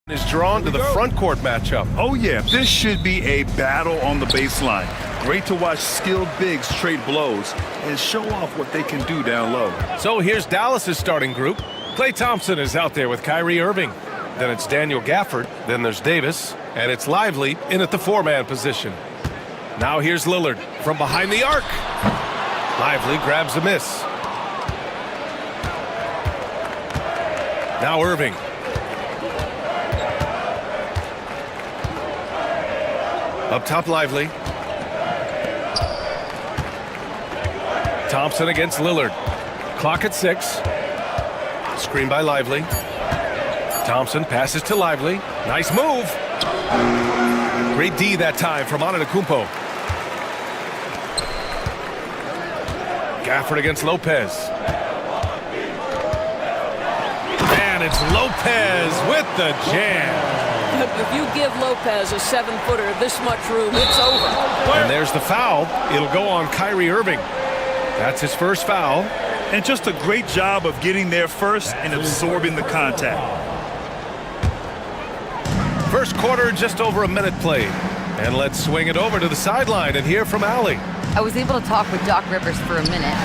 Is drawn to the front court matchup. Oh, yeah, this should be a battle on the baseline. Great to watch skilled bigs trade blows and show off what they can do down low. So here's Dallas's starting group. Klay Thompson is out there with Kyrie Irving. Then it's Daniel Gafford. Then there's Davis. And it's Lively in at the four-man position. Now here's Lillard from behind the arc. Lively grabs a miss. Now Irving. Up top, Lively. Thompson against Lillard. Clock at 6. Screen by Lively. Thompson passes to Lively. Nice move. Great D that time from Antetokounmpo. Gafford against Lopez. And it's Lopez with the jam. If you give Lopez a 7-footer this much room, it's over. And there's the foul. It'll go on Kyrie Irving. That's his first foul. And just a great job of getting there first and absorbing the contact. First quarter, just over a minute played. And let's swing it over to the sideline and hear from Allie. I was able to talk with Doc Rivers for a minute.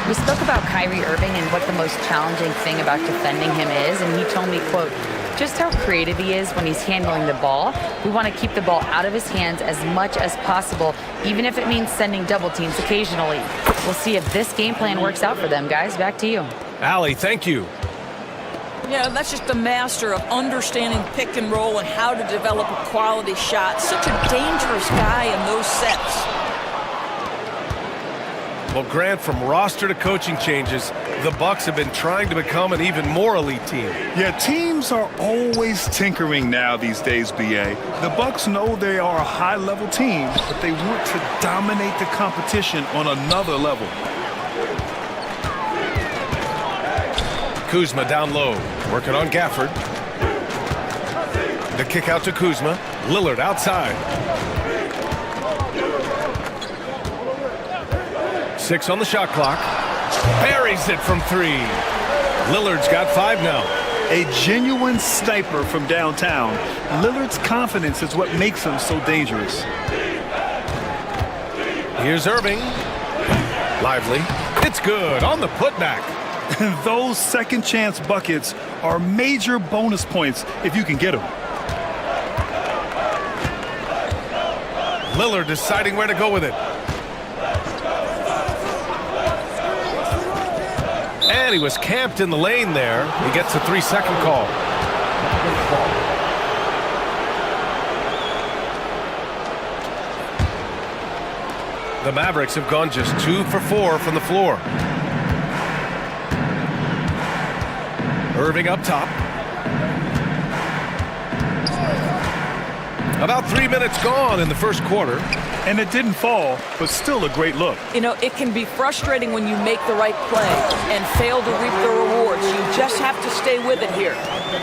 We spoke about Kyrie Irving and what the most challenging thing about defending him is, and he told me, quote, just how creative he is when he's handling the ball. We want to keep the ball out of his hands as much as possible, even if it means sending double teams occasionally. We'll see if this game plan works out for them, guys. Back to you. Allie, thank you. Yeah, that's just a master of understanding pick and roll and how to develop a quality shot. Such a dangerous guy in those sets. Well, Grant, from roster to coaching changes, the Bucks have been trying to become an even more elite team. Yeah, teams are always tinkering now these days, BA. The Bucks know they are a high-level team, but they want to dominate the competition on another level. Kuzma down low, working on Gafford. The kick out to Kuzma. Lillard outside. 6 on the shot clock. Buries it from 3. Lillard's got 5 now. A genuine sniper from downtown. Lillard's confidence is what makes him so dangerous. Here's Irving. Lively. It's good on the putback. Those second chance buckets are major bonus points if you can get them. Lillard deciding where to go with it. And he was camped in the lane there. He gets a 3-second call. The Mavericks have gone just 2 for 4 from the floor. Irving up top. About 3 minutes gone in the first quarter. And it didn't fall, but still a great look. You know, it can be frustrating when you make the right play and fail to reap the rewards. You just have to stay with it here.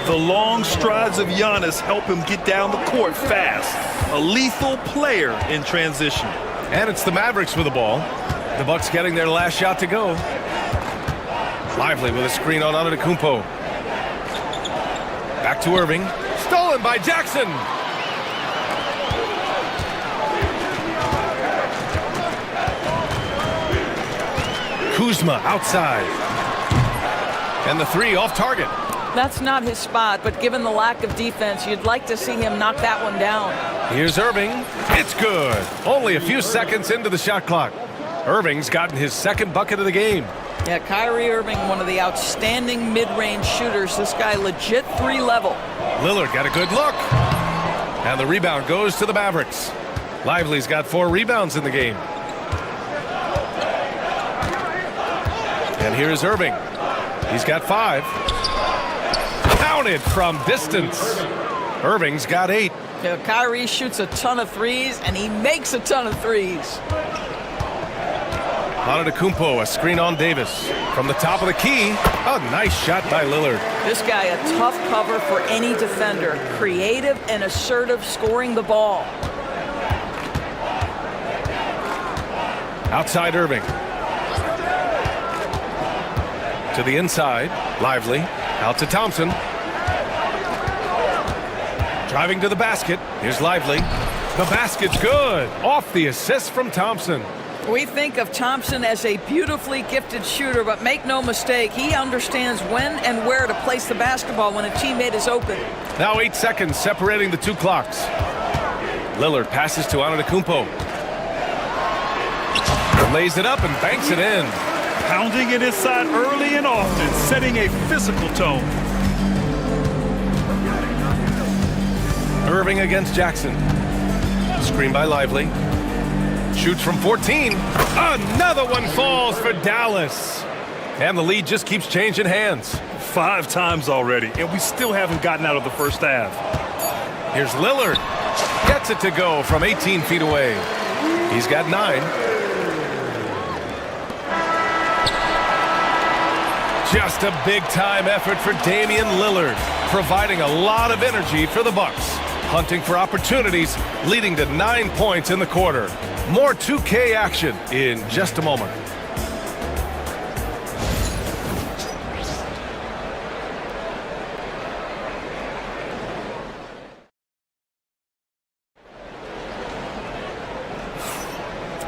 The long strides of Giannis help him get down the court fast. A lethal player in transition. And it's the Mavericks with the ball. The Bucks getting their last shot to go. Lively with a screen on Antetokounmpo. Back to Irving. Stolen by Jackson. Kuzma outside. And the 3 off target. That's not his spot, but given the lack of defense, you'd like to see him knock that one down. Here's Irving. It's good. Only a few seconds into the shot clock. Irving's gotten his second bucket of the game. Yeah, Kyrie Irving, one of the outstanding mid-range shooters. This guy legit 3-level. Lillard got a good look. And the rebound goes to the Mavericks. Lively's got 4 rebounds in the game. And here's Irving. He's got 5. Counted from distance. Irving's got 8. Yeah, Kyrie shoots a ton of threes, and he makes a ton of threes. Antetokounmpo, a screen on Davis. From the top of the key, a nice shot by Lillard. This guy, a tough cover for any defender. Creative and assertive scoring the ball. Outside Irving. To the inside, Lively. Out to Thompson. Driving to the basket. Here's Lively. The basket's good. Off the assist from Thompson. We think of Thompson as a beautifully gifted shooter, but make no mistake, he understands when and where to place the basketball when a teammate is open. Now 8 seconds separating the two clocks. Lillard passes to Antetokounmpo. Lays it up and banks it in. Pounding it inside early and often, setting a physical tone. Irving against Jackson. Screen by Lively. Shoots from 14. Another one falls for Dallas. And the lead just keeps changing hands. 5 times already, and we still haven't gotten out of the first half. Here's Lillard. Gets it to go from 18 feet away. He's got 9. Just a big-time effort for Damian Lillard, providing a lot of energy for the Bucks. Hunting for opportunities, leading to 9 points in the quarter. More 2K action in just a moment.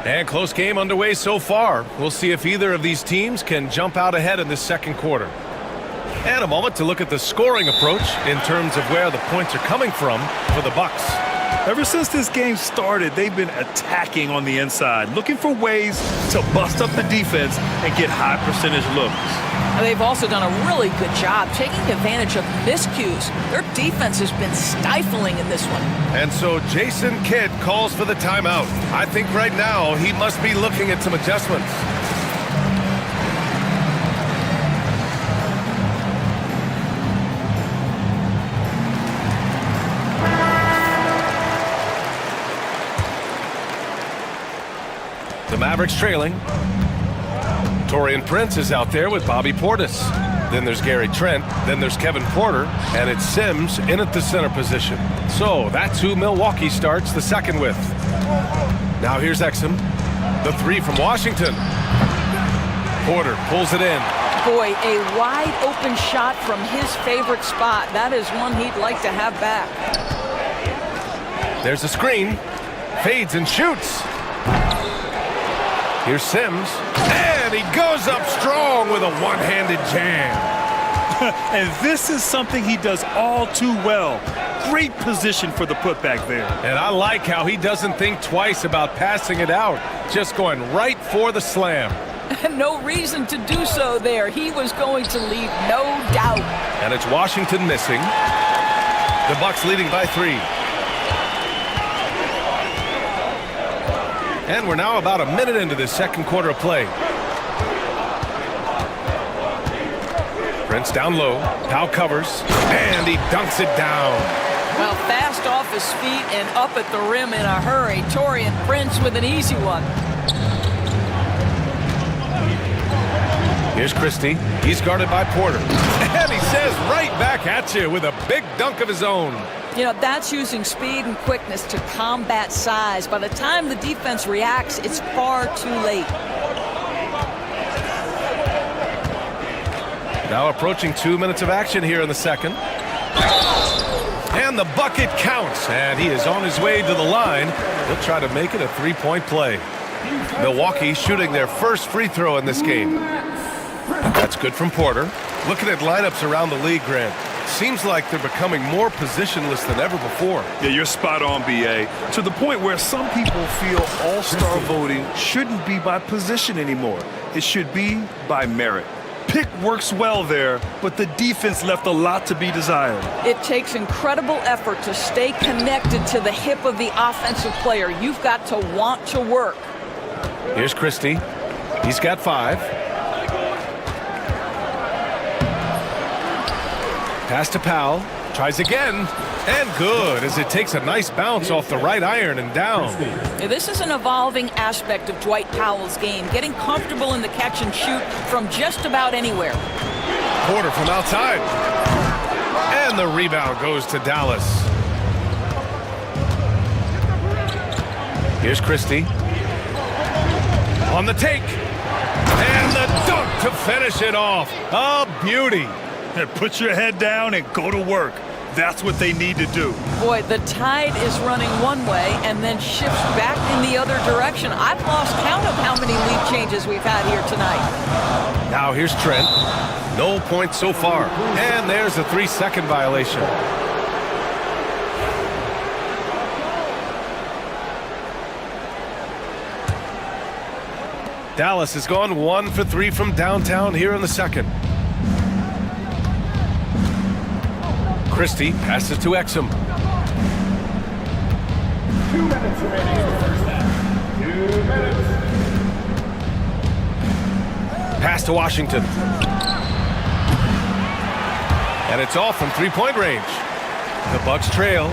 And close game underway so far. We'll see if either of these teams can jump out ahead in this second quarter. And a moment to look at the scoring approach in terms of where the points are coming from for the Bucks. Ever since this game started, they've been attacking on the inside, looking for ways to bust up the defense and get high percentage looks. They've also done a really good job taking advantage of miscues. Their defense has been stifling in this one. And so Jason Kidd calls for the timeout. I think right now he must be looking at some adjustments. The Mavericks trailing. Taurean Prince is out there with Bobby Portis. Then there's Gary Trent. Then there's Kevin Porter. And it's Sims in at the center position. So that's who Milwaukee starts the second with. Now here's Exum. The 3 from Washington. Porter pulls it in. Boy, a wide open shot from his favorite spot. That is one he'd like to have back. There's a screen. Fades and shoots. Here's Sims. And he goes up strong with a one-handed jam. And this is something he does all too well. Great position for the putback there. And I like how he doesn't think twice about passing it out. Just going right for the slam. No reason to do so there. He was going to leave no doubt. And it's Washington missing. The Bucks leading by 3. And we're now about a minute into this second quarter of play. Prince down low. Powell covers. And he dunks it down. Well, fast off his feet and up at the rim in a hurry. Taurean Prince with an easy one. Here's Christie. He's guarded by Porter. And he says right back at you with a big dunk of his own. You know, that's using speed and quickness to combat size. By the time the defense reacts, it's far too late. Now approaching 2 minutes of action here in the second. And the bucket counts. And he is on his way to the line. He'll try to make it a 3-point play. Milwaukee shooting their first free throw in this game. That's good from Porter. Looking at lineups around the league, Grant. Seems like they're becoming more positionless than ever before. Yeah, you're spot on, B.A. To the point where some people feel all-star voting shouldn't be by position anymore. It should be by merit. Pick works well there, but the defense left a lot to be desired. It takes incredible effort to stay connected to the hip of the offensive player. You've got to want to work. Here's Christie. He's got 5. Pass to Powell. Tries again. And good, as it takes a nice bounce off the right iron and down. Yeah, this is an evolving aspect of Dwight Powell's game, getting comfortable in the catch and shoot from just about anywhere. Porter from outside. And the rebound goes to Dallas. Here's Christie. On the take. And the dunk to finish it off. A beauty. Put your head down and go to work. That's what they need to do. Boy, the tide is running one way and then shifts back in the other direction. I've lost count of how many lead changes we've had here tonight. Now here's Trent. No points so far. And there's a 3-second violation. Dallas has gone 1 for 3 from downtown here in the second. Christie passes to Exum. 2 minutes remaining in the first half. 2 minutes. Pass to Washington. And it's off from three-point range. The Bucks trail.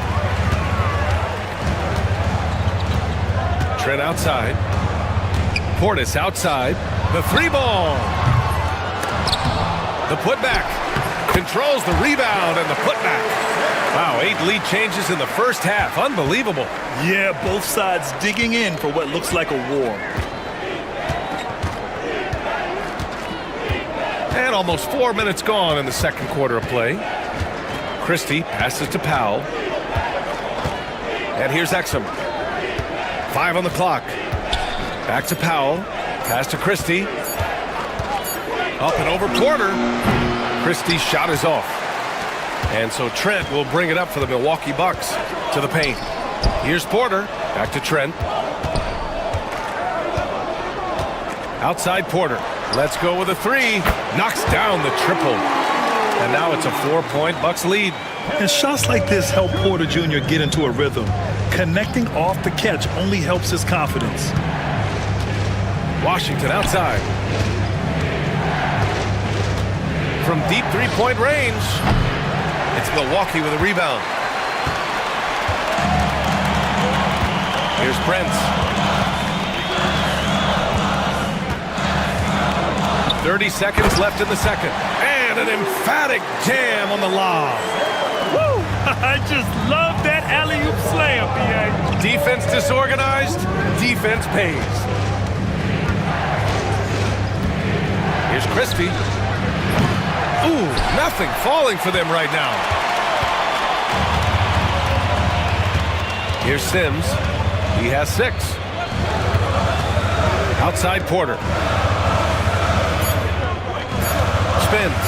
Trent outside. Portis outside. The 3-ball. The putback. Controls the rebound and the putback. Wow, 8 lead changes in the first half. Unbelievable. Yeah, both sides digging in for what looks like a war. And almost 4 minutes gone in the second quarter of play. Christie passes to Powell. And here's Exum. 5 on the clock. Back to Powell. Pass to Christie. Up and over Porter. Christie's shot is off. And so Trent will bring it up for the Milwaukee Bucks to the paint. Here's Porter. Back to Trent. Outside Porter. Let's go with a 3. Knocks down the triple. And now it's a 4-point Bucks lead. And shots like this help Porter Jr. get into a rhythm. Connecting off the catch only helps his confidence. Washington outside. From deep three-point range, it's Milwaukee with a rebound. Here's Prince. 30 seconds left in the second. And an emphatic jam on the lob. Woo! I just love that alley-oop slam, B.A. Defense disorganized, defense pays. Here's Christie. Ooh, nothing falling for them right now. Here's Sims. He has 6. Outside Porter. Spins.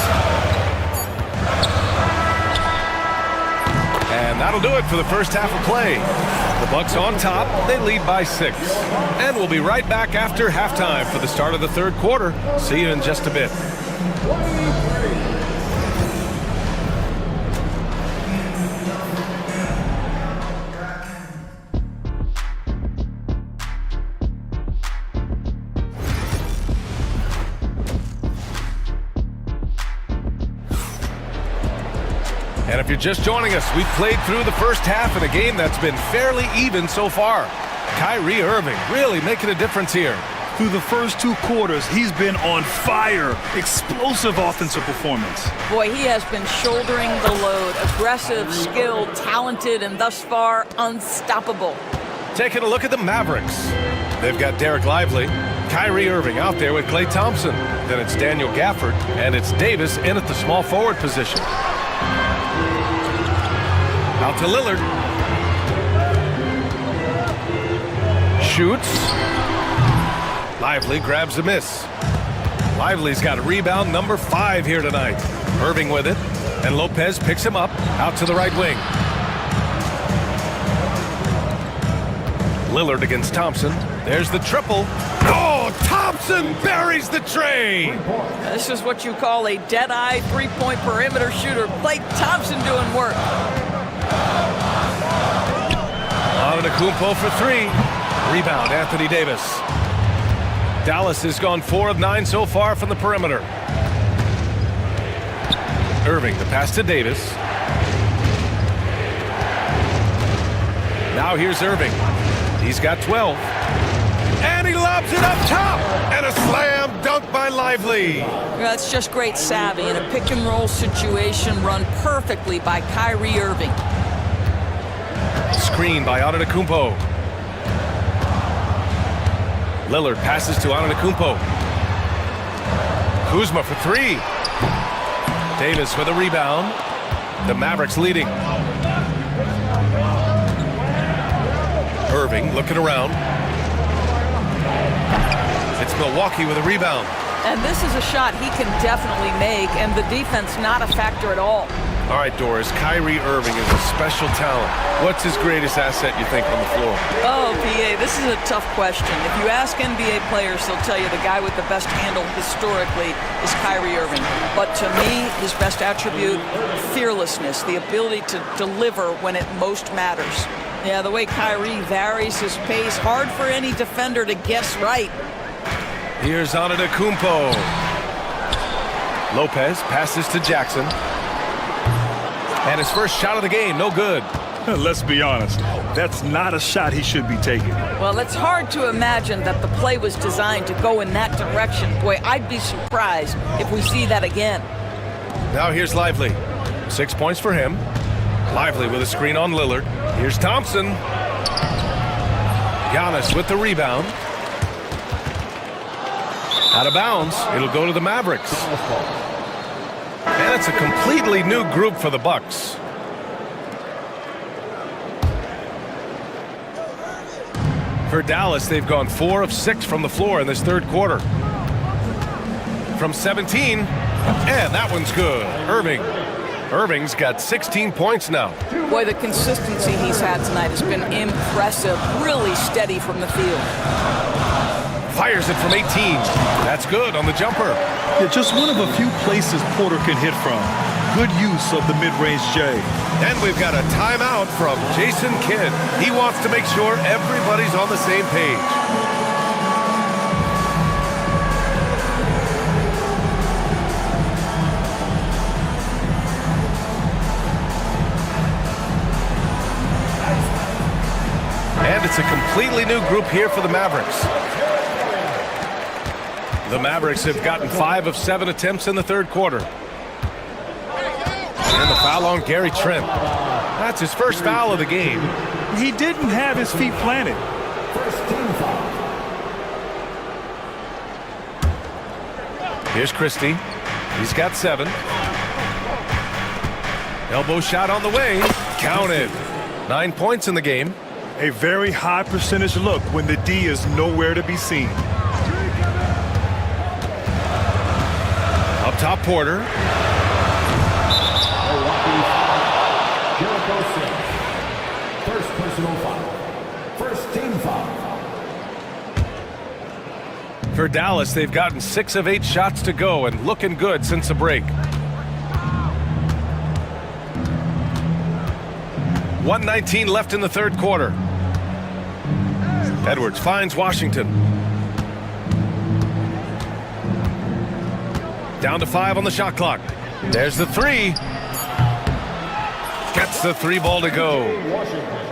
And that'll do it for the first half of play. The Bucks on top. They lead by 6. And we'll be right back after halftime for the start of the third quarter. See you in just a bit. And if you're just joining us, we've played through the first half in a game that's been fairly even so far. Kyrie Irving really making a difference here. Through the first 2 quarters, he's been on fire. Explosive offensive performance. Boy, he has been shouldering the load. Aggressive, skilled, talented, and thus far, unstoppable. Taking a look at the Mavericks. They've got Derek Lively, Kyrie Irving out there with Klay Thompson. Then it's Daniel Gafford, and it's Davis in at the small forward position. Out to Lillard. Shoots. Lively grabs a miss. Lively's got a rebound number 5 here tonight. Irving with it. And Lopez picks him up out to the right wing. Lillard against Thompson. There's the triple. Oh, Thompson buries the tray. This is what you call a dead-eye three-point perimeter shooter. Klay Thompson doing work. Antetokounmpo for 3. Rebound, Anthony Davis. Dallas has gone 4 of 9 so far from the perimeter. Irving, the pass to Davis. Now here's Irving. He's got 12. And he lobs it up top. And a slam dunk by Lively. That's just great savvy in a pick-and-roll situation run perfectly by Kyrie Irving. Screen by Antetokounmpo. Lillard passes to Antetokounmpo. Kuzma for 3. Davis with a rebound. The Mavericks leading. Irving looking around. It's Milwaukee with a rebound. And this is a shot he can definitely make, and the defense not a factor at all. All right, Doris, Kyrie Irving is a special talent. What's his greatest asset, you think, on the floor? Oh, PA, this is a tough question. If you ask NBA players, they'll tell you the guy with the best handle historically is Kyrie Irving. But to me, his best attribute, fearlessness, the ability to deliver when it most matters. Yeah, the way Kyrie varies his pace, hard for any defender to guess right. Here's Antetokounmpo. Lopez passes to Jackson. And his first shot of the game, no good. Let's be honest, that's not a shot he should be taking. Well, it's hard to imagine that the play was designed to go in that direction. Boy, I'd be surprised if we see that again. Now here's Lively. 6 points for him. Lively with a screen on Lillard. Here's Thompson. Giannis with the rebound. Out of bounds. It'll go to the Mavericks. And it's a completely new group for the Bucks. For Dallas, they've gone 4 of 6 from the floor in this third quarter. From 17, and that one's good. Irving's got 16 points now. Boy, the consistency he's had tonight has been impressive. Really steady from the field. Fires it from 18. That's good on the jumper. Yeah, just one of a few places Porter can hit from. Good use of the mid-range J. And we've got a timeout from Jason Kidd. He wants to make sure everybody's on the same page. And it's a completely new group here for the Mavericks. The Mavericks have gotten 5 of 7 attempts in the third quarter. And the foul on Gary Trent. That's his first foul of the game. He didn't have his feet planted. Here's Christie. He's got 7. Elbow shot on the way. Counted. 9 points in the game. A very high percentage look when the D is nowhere to be seen. Up top, Porter. First personal foul. First team foul. For Dallas, they've gotten 6 of 8 shots to go and looking good since the break. 1:19 left in the third quarter. Edwards finds Washington. Down to 5 on the shot clock. There's the 3. Gets the 3 ball to go.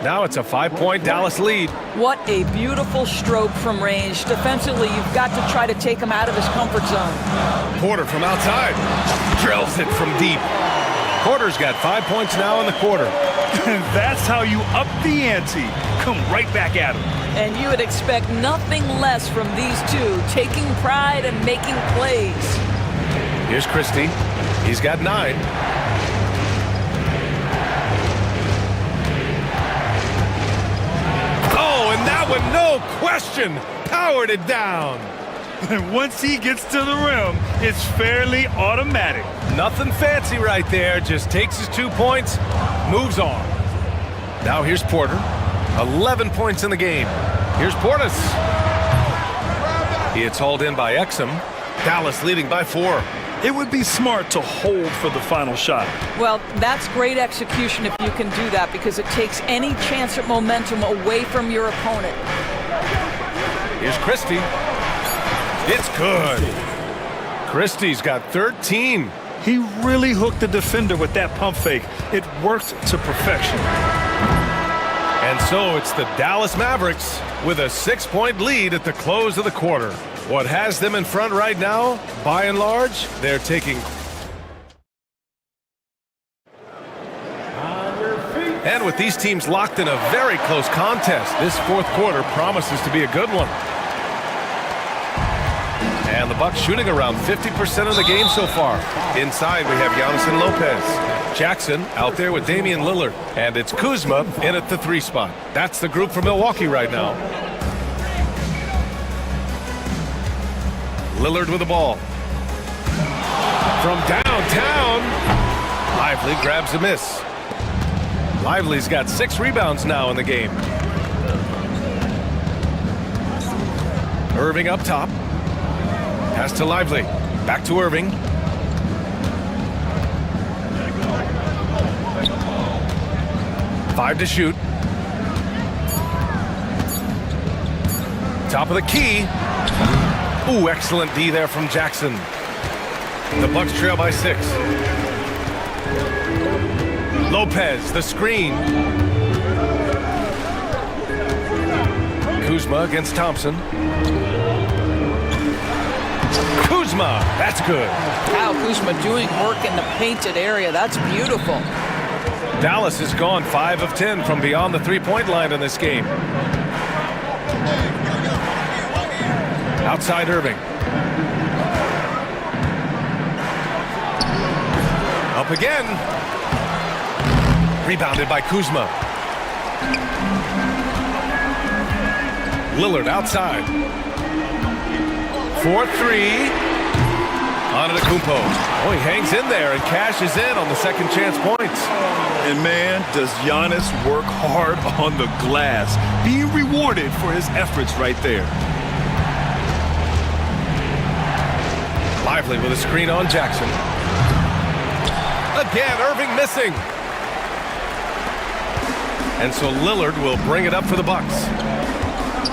Now it's a 5-point Dallas lead. What a beautiful stroke from range. Defensively, you've got to try to take him out of his comfort zone. Porter from outside. Drills it from deep. Porter's got 5 points now in the quarter. That's how you up the ante. Come right back at him. And you would expect nothing less from these two, taking pride and making plays. Here's Christie. He's got 9. Oh, and that one, no question, powered it down. And once he gets to the rim, it's fairly automatic. Nothing fancy right there, just takes his 2 points, moves on. Now here's Porter. 11 points in the game. Here's Portis. It's hauled in by Exum. Dallas leading by 4. It would be smart to hold for the final shot. Well, that's great execution if you can do that, because it takes any chance at momentum away from your opponent. Here's Christie. It's good. Christie's got 13. He really hooked the defender with that pump fake. It worked to perfection. And so it's the Dallas Mavericks with a 6-point lead at the close of the quarter. What has them in front right now, by and large, they're taking. And with these teams locked in a very close contest, this fourth quarter promises to be a good one. And the Bucks shooting around 50% of the game so far. Inside, we have Giannis and Lopez. Jackson out there with Damian Lillard. And it's Kuzma in at the 3 spot. That's the group for Milwaukee right now. Lillard with the ball. From downtown, Lively grabs a miss. Lively's got 6 rebounds now in the game. Irving up top. Pass to Lively. Back to Irving. Five to shoot. Top of the key. Ooh, excellent D there from Jackson. The Bucks trail by 6. Lopez, the screen. Kuzma against Thompson. Kuzma, that's good. Kyle Kuzma doing work in the painted area. That's beautiful. Dallas has gone 5 of 10 from beyond the 3-point line in this game. Outside Irving. Up again. Rebounded by Kuzma. Lillard outside. 4-3. Antetokounmpo. Oh, he hangs in there and cashes in on the second chance points. And man, does Giannis work hard on the glass. Being rewarded for his efforts right there. Lively with a screen on Jackson. Again, Irving missing. And so Lillard will bring it up for the Bucks.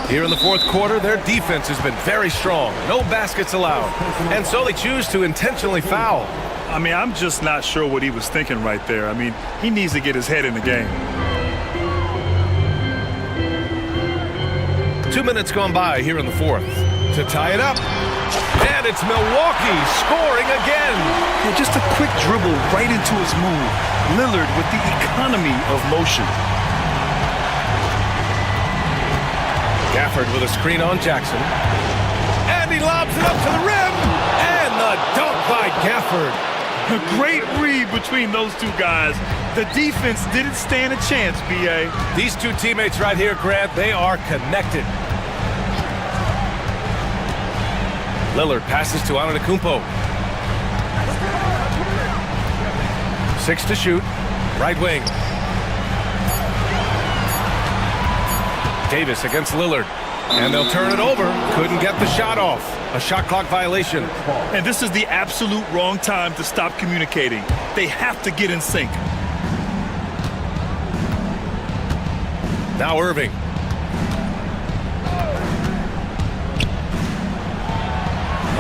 Here in the fourth quarter, their defense has been very strong. No baskets allowed. And so they choose to intentionally foul. I mean, I'm just not sure what he was thinking right there. I mean, he needs to get his head in the game. 2 minutes gone by here in the fourth. To tie it up. And it's Milwaukee scoring again. Yeah, just a quick dribble right into his move. Lillard with the economy of motion. Gafford with a screen on Jackson. And he lobs it up to the rim. And the dunk by Gafford. A great read between those two guys. The defense didn't stand a chance, B.A. These two teammates right here, Grant, they are connected. Lillard passes to Antetokounmpo. 6 to shoot. Right wing. Davis against Lillard. And they'll turn it over. Couldn't get the shot off. A shot clock violation. And this is the absolute wrong time to stop communicating. They have to get in sync. Now Irving.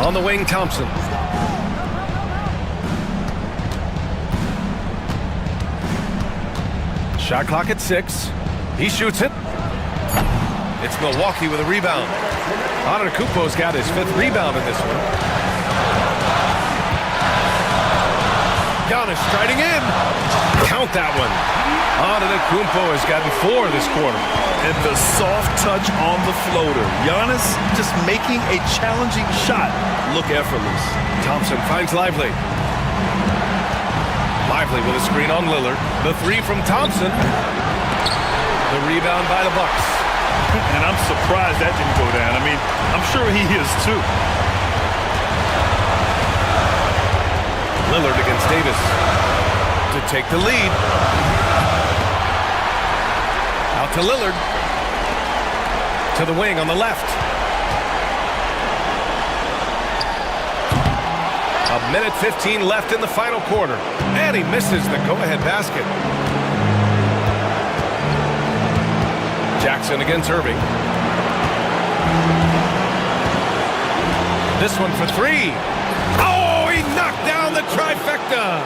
On the wing, Thompson. Shot clock at 6. He shoots it. It's Milwaukee with a rebound. Antetokounmpo's got his 5th rebound in this one. Giannis striding in. Count that one. Antetokounmpo has gotten 4 this quarter. And the soft touch on the floater. Giannis just making a challenging shot look effortless. Thompson finds Lively. Lively with a screen on Lillard. The 3 from Thompson. The rebound by the Bucks. And I'm surprised that didn't go down. I mean, I'm sure he is too. Lillard against Davis to take the lead. Out to Lillard. To the wing on the left. A minute 15 left in the final quarter. And he misses the go-ahead basket. Jackson against Irving. This one for 3. Oh, he knocked down the trifecta.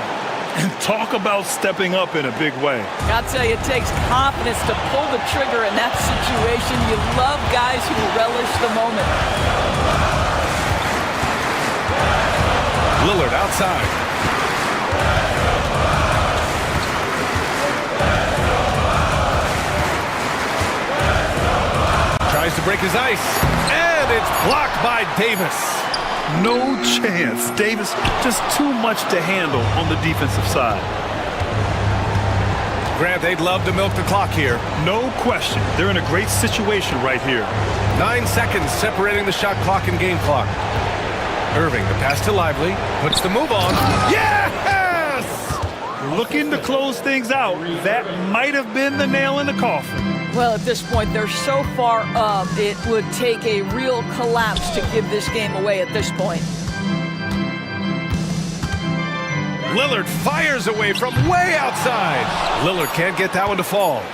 And talk about stepping up in a big way. I'll tell you, it takes confidence to pull the trigger in that situation. You love guys who relish the moment. Lillard outside. Tries to break his ice, and it's blocked by Davis. No chance. Davis just too much to handle on the defensive side. Grant, they'd love to milk the clock here. No question. They're in a great situation right here. 9 seconds separating the shot clock and game clock. Irving, the pass to Lively, puts the move on. Yes! Looking to close things out. That might have been the nail in the coffin. Well, at this point, they're so far up, it would take a real collapse to give this game away at this point. Lillard fires away from way outside. Lillard can't get that one to fall.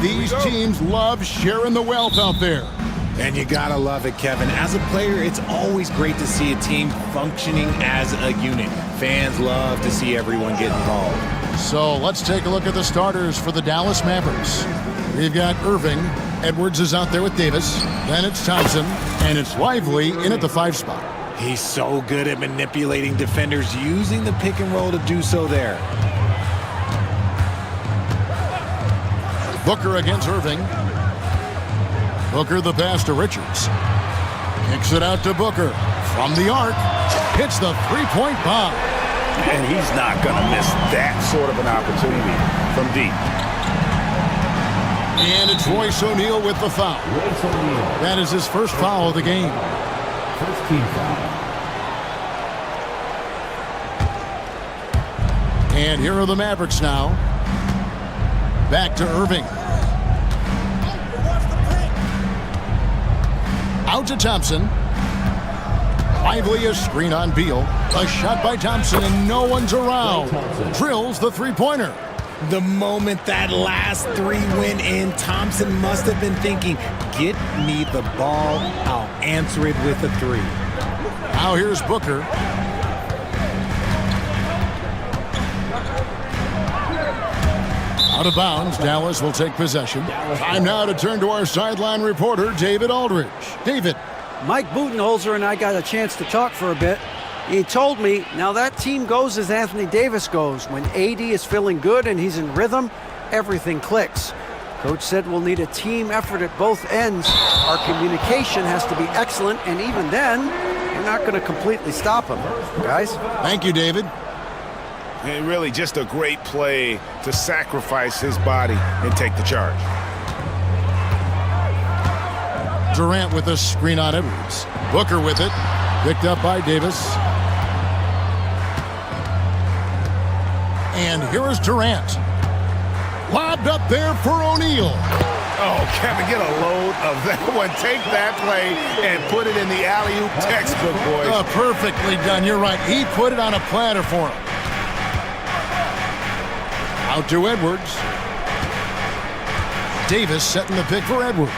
These teams love sharing the wealth out there. And you gotta love it, Kevin. As a player, it's always great to see a team functioning as a unit. Fans love to see everyone get involved. So let's take a look at the starters for the Dallas Mavericks. We've got Irving. Edwards is out there with Davis. Then it's Thompson. And it's Lively in at the 5 spot. He's so good at manipulating defenders, using the pick and roll to do so there. Booker against Irving. Booker the pass to Richards. Kicks it out to Booker. From the arc, hits the three-point bomb. And he's not going to miss that sort of an opportunity from deep. And it's Royce O'Neal with the foul. That is his first foul of the game. First team foul. And here are the Mavericks now. Back to Irving. Out to Thompson. Lively a screen on Beal. A shot by Thompson and no one's around. Drills the three-pointer. The moment that last three went in, Thompson must have been thinking, get me the ball, I'll answer it with a three. Now here's Booker. Out of bounds, Dallas will take possession. Time now to turn to our sideline reporter, David Aldridge. David. Mike Budenholzer and I got a chance to talk for a bit. He told me, now that team goes as Anthony Davis goes. When AD is feeling good and he's in rhythm, everything clicks. Coach said we'll need a team effort at both ends. Our communication has to be excellent, and even then, we're not going to completely stop him. Guys? Thank you, David. And really just a great play to sacrifice his body and take the charge. Durant with a screen on Edwards. Booker with it. Picked up by Davis. And here is Durant. Lobbed up there for O'Neal. Oh, Kevin, get a load of that one. Take that play and put it in the alley-oop textbook, boys. Perfectly done. You're right. He put it on a platter for him. Out to Edwards. Davis setting the pick for Edwards.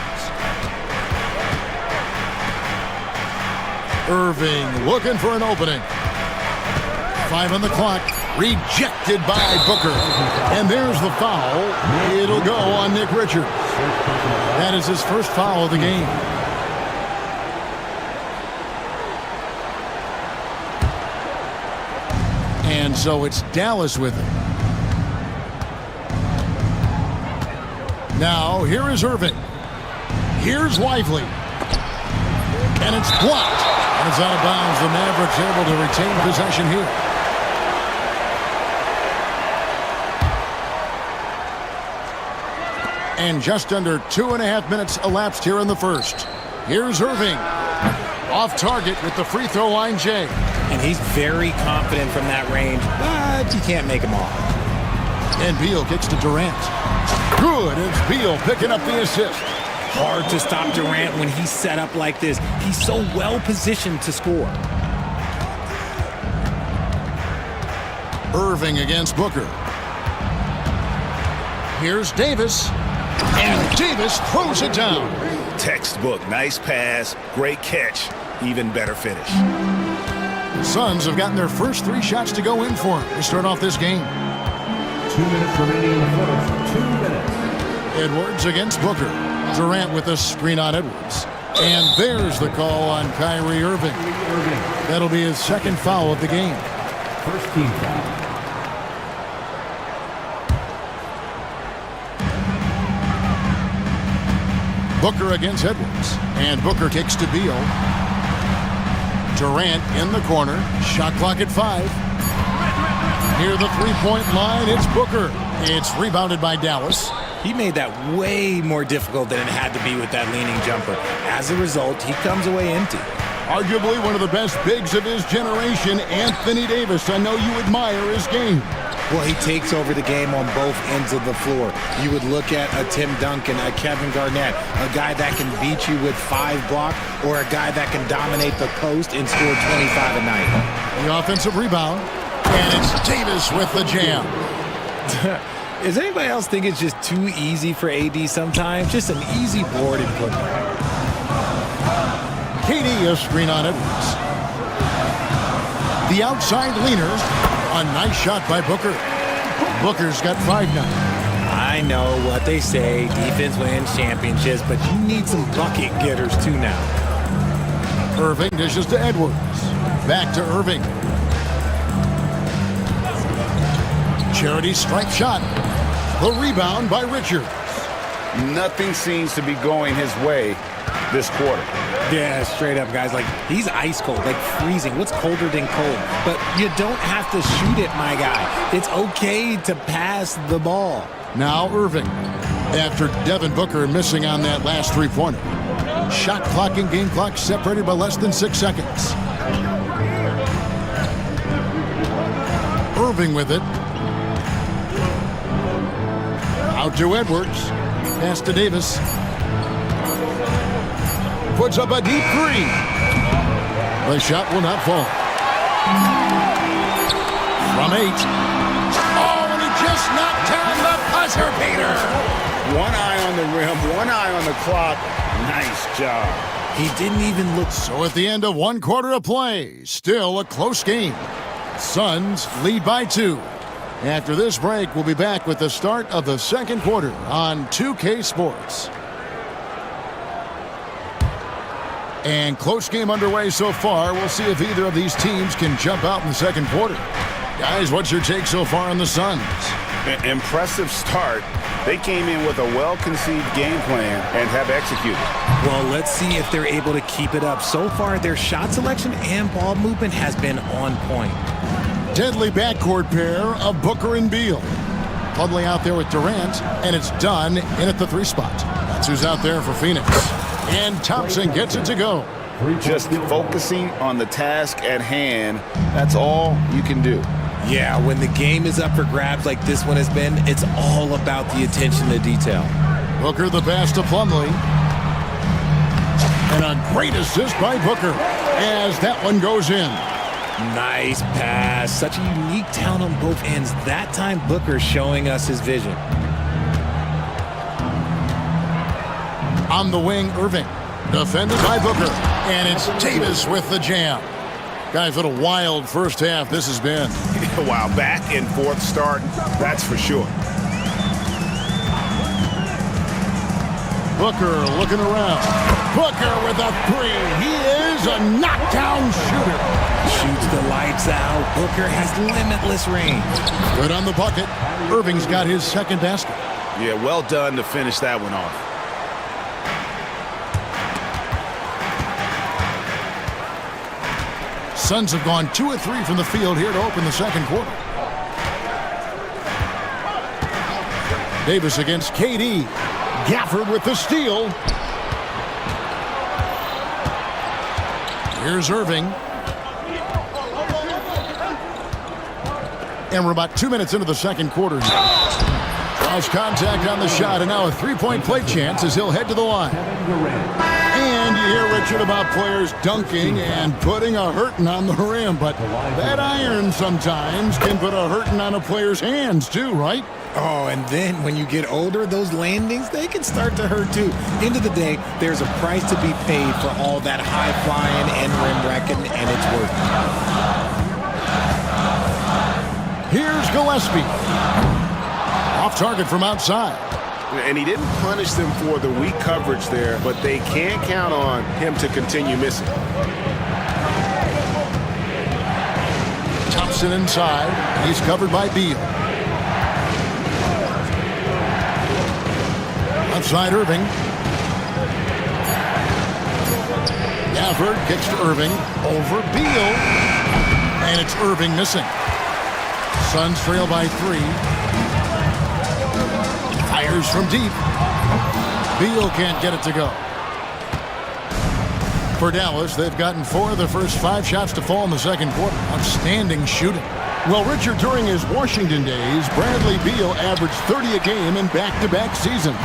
Irving looking for an opening. 5 on the clock. Rejected by Booker. And there's the foul. It'll go on Nick Richards. That is his first foul of the game. And so it's Dallas with it. Now, here is Irving. Here's Lively. And it's blocked. And it's out of bounds. The Mavericks able to retain possession here. And just under 2.5 minutes elapsed here in the first. Here's Irving. Off target with the free throw line, Jay. And he's very confident from that range, but you can't make him off. And Beal kicks to Durant. Good. It's Beal picking up the assist. Hard to stop Durant when he's set up like this. He's so well positioned to score. Irving against Booker. Here's Davis. And Davis throws it down. Textbook. Nice pass. Great catch. Even better finish. The Suns have gotten their first 3 shots to go in for them to start off this game. 2 minutes remaining in the first. 2 minutes. Edwards against Booker. Durant with a screen on Edwards. And there's the call on Kyrie Irving. That'll be his second foul of the game. First team foul. Booker against Edwards. And Booker kicks to Beal. Durant in the corner. Shot clock at 5. Near the three-point line, it's Booker. It's rebounded by Dallas. He made that way more difficult than it had to be with that leaning jumper. As a result, he comes away empty. Arguably one of the best bigs of his generation, Anthony Davis. I know you admire his game. Well, he takes over the game on both ends of the floor. You would look at a Tim Duncan, a Kevin Garnett, a guy that can beat you with 5 blocks, or a guy that can dominate the post and score 25 a night. The offensive rebound, and it's Davis with the jam. Does anybody else think it's just too easy for AD sometimes? Just an easy board in football. KD, a screen on Edwards. The outside leaner. A nice shot by Booker. Booker's got 5 now. I know what they say, defense wins championships, but you need some bucket getters too now. Irving dishes to Edwards. Back to Irving. Charity strike shot. The rebound by Richards. Nothing seems to be going his way this quarter. Yeah, straight up, guys. Like, he's ice cold, like freezing. What's colder than cold? But you don't have to shoot it, my guy. It's okay to pass the ball. Now Irving, after Devin Booker missing on that last three-pointer. Shot clock and game clock separated by less than 6 seconds. Irving with it. Out to Edwards. Pass to Davis. Puts up a deep three. The shot will not fall. From 8. Oh, and he just knocked down the buzzer beater. One eye on the rim, one eye on the clock. Nice job. He didn't even look. So at the end of 1 quarter of play, still a close game. Suns lead by 2. After this break, we'll be back with the start of the second quarter on 2K Sports. And close game underway so far. We'll see if either of these teams can jump out in the second quarter. Guys, what's your take so far on the Suns? Impressive start. They came in with a well-conceived game plan and have executed. Well, let's see if they're able to keep it up. So far, their shot selection and ball movement has been on point. Deadly backcourt pair of Booker and Beal. Huddling out there with Durant, and it's done in at the 3 spot. That's who's out there for Phoenix. And Thompson gets it to go. Just focusing on the task at hand, that's all you can do. Yeah, when the game is up for grabs like this one has been, it's all about the attention to detail. Booker the pass to Plumlee. And a great assist by Booker as that one goes in. Nice pass. Such a unique talent on both ends. That time, Booker showing us his vision. On the wing, Irving. Defended by Booker. And it's Davis with the jam. Guys, what a wild first half this has been. Wow, back and forth start, that's for sure. Booker looking around. Booker with a 3. He is a knockdown shooter. Shoots the lights out. Booker has limitless range. Good on the bucket. Irving's got his second basket. Yeah, well done to finish that one off. Suns have gone 2 of 3 from the field here to open the second quarter. Davis against KD. Gafford with the steal. Here's Irving. And we're about 2 minutes into the second quarter. Draws contact on the shot, and now a 3-point play chance as he'll head to the line. And you hear, Richard, about players dunking and putting a hurting on the rim, but that iron sometimes can put a hurting on a player's hands too, right? Oh, and then when you get older, those landings, they can start to hurt too. End of the day, there's a price to be paid for all that high flying and rim wrecking, and it's worth it. Here's Gillespie. Off target from outside. And he didn't punish them for the weak coverage there, but they can't count on him to continue missing. Thompson inside. He's covered by Beal. Outside Irving. Gafford kicks to Irving. Over Beal. And it's Irving missing. Suns trail by 3. Fires from deep. Beal can't get it to go. For Dallas, they've gotten 4 of the first 5 shots to fall in the second quarter. Outstanding shooting. Well, Richard, during his Washington days, Bradley Beal averaged 30 a game in back-to-back seasons.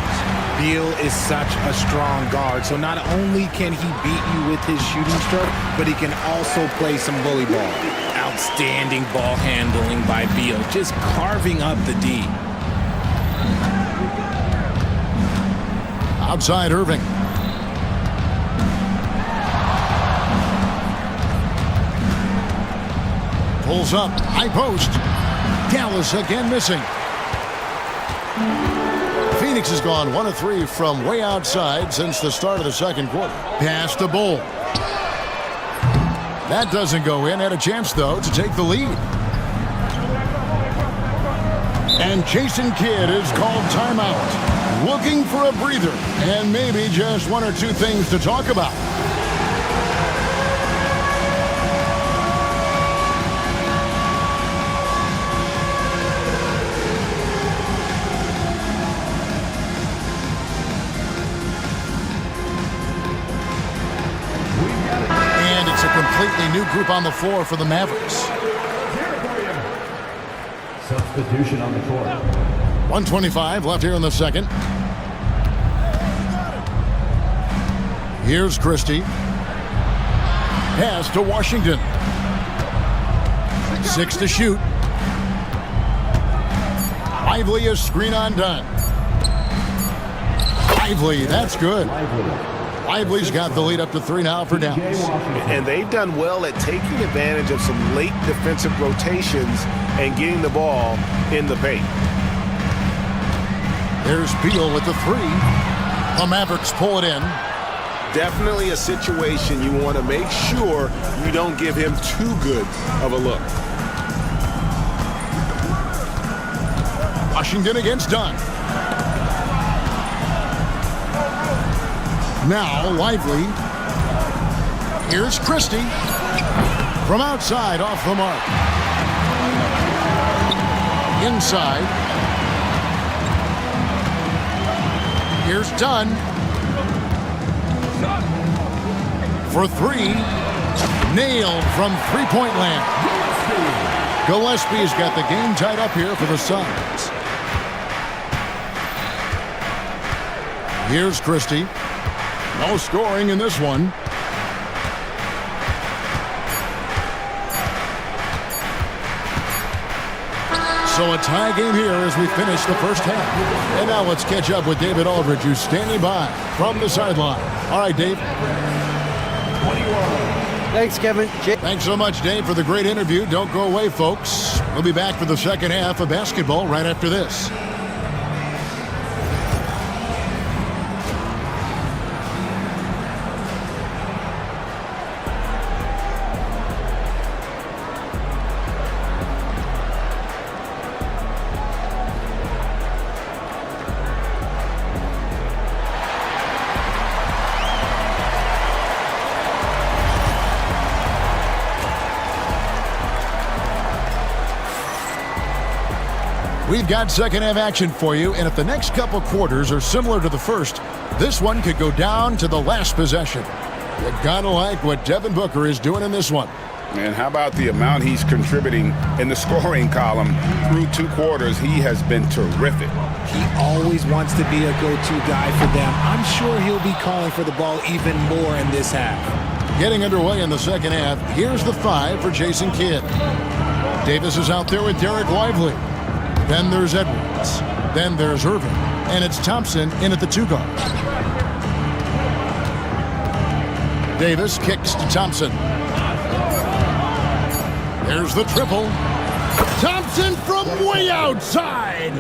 Beal is such a strong guard, so not only can he beat you with his shooting stroke, but he can also play some bully ball. Outstanding ball handling by Beal, just carving up the D. Outside Irving. Pulls up, high post. Dallas again missing. Phoenix has gone 1 of 3 from way outside since the start of the second quarter. Pass to Bull. That doesn't go in. Had a chance, though, to take the lead. And Jason Kidd is called timeout. Looking for a breather and maybe just 1 or 2 things to talk about. Completely new group on the floor for the Mavericks. Substitution on the court. 1:25 left here in the second. Here's Christie. Pass to Washington. 6 to shoot. Lively is screen on done. Lively, that's good. Lively's got the lead up to 3 now for Dallas. And they've done well at taking advantage of some late defensive rotations and getting the ball in the paint. There's Beal with the 3. The Mavericks pull it in. Definitely a situation you want to make sure you don't give him too good of a look. Washington against Dunn. Now Lively. Here's Christie. From outside, off the mark. Inside. Here's Dunn. For 3. Nailed from three-point land. Gillespie's got the game tied up here for the Suns. Here's Christie. No scoring in this one. So a tie game here as we finish the first half. And now let's catch up with David Aldridge, who's standing by from the sideline. All right, Dave. Thanks, Kevin. Thanks so much, Dave, for the great interview. Don't go away, folks. We'll be back for the second half of basketball right after this. We've got second half action for you, and if the next couple quarters are similar to the first, this one could go down to the last possession. You gotta like what Devin Booker is doing in this one. And how about the amount he's contributing in the scoring column through 2 quarters? He has been terrific. He always wants to be a go-to guy for them. I'm sure he'll be calling for the ball even more in this half. Getting underway in the second half, here's the 5 for Jason Kidd. Davis is out there with Derek Lively. Then there's Edwards. Then there's Irving. And it's Thompson in at the 2 guard. Davis kicks to Thompson. There's the triple. Thompson from way outside.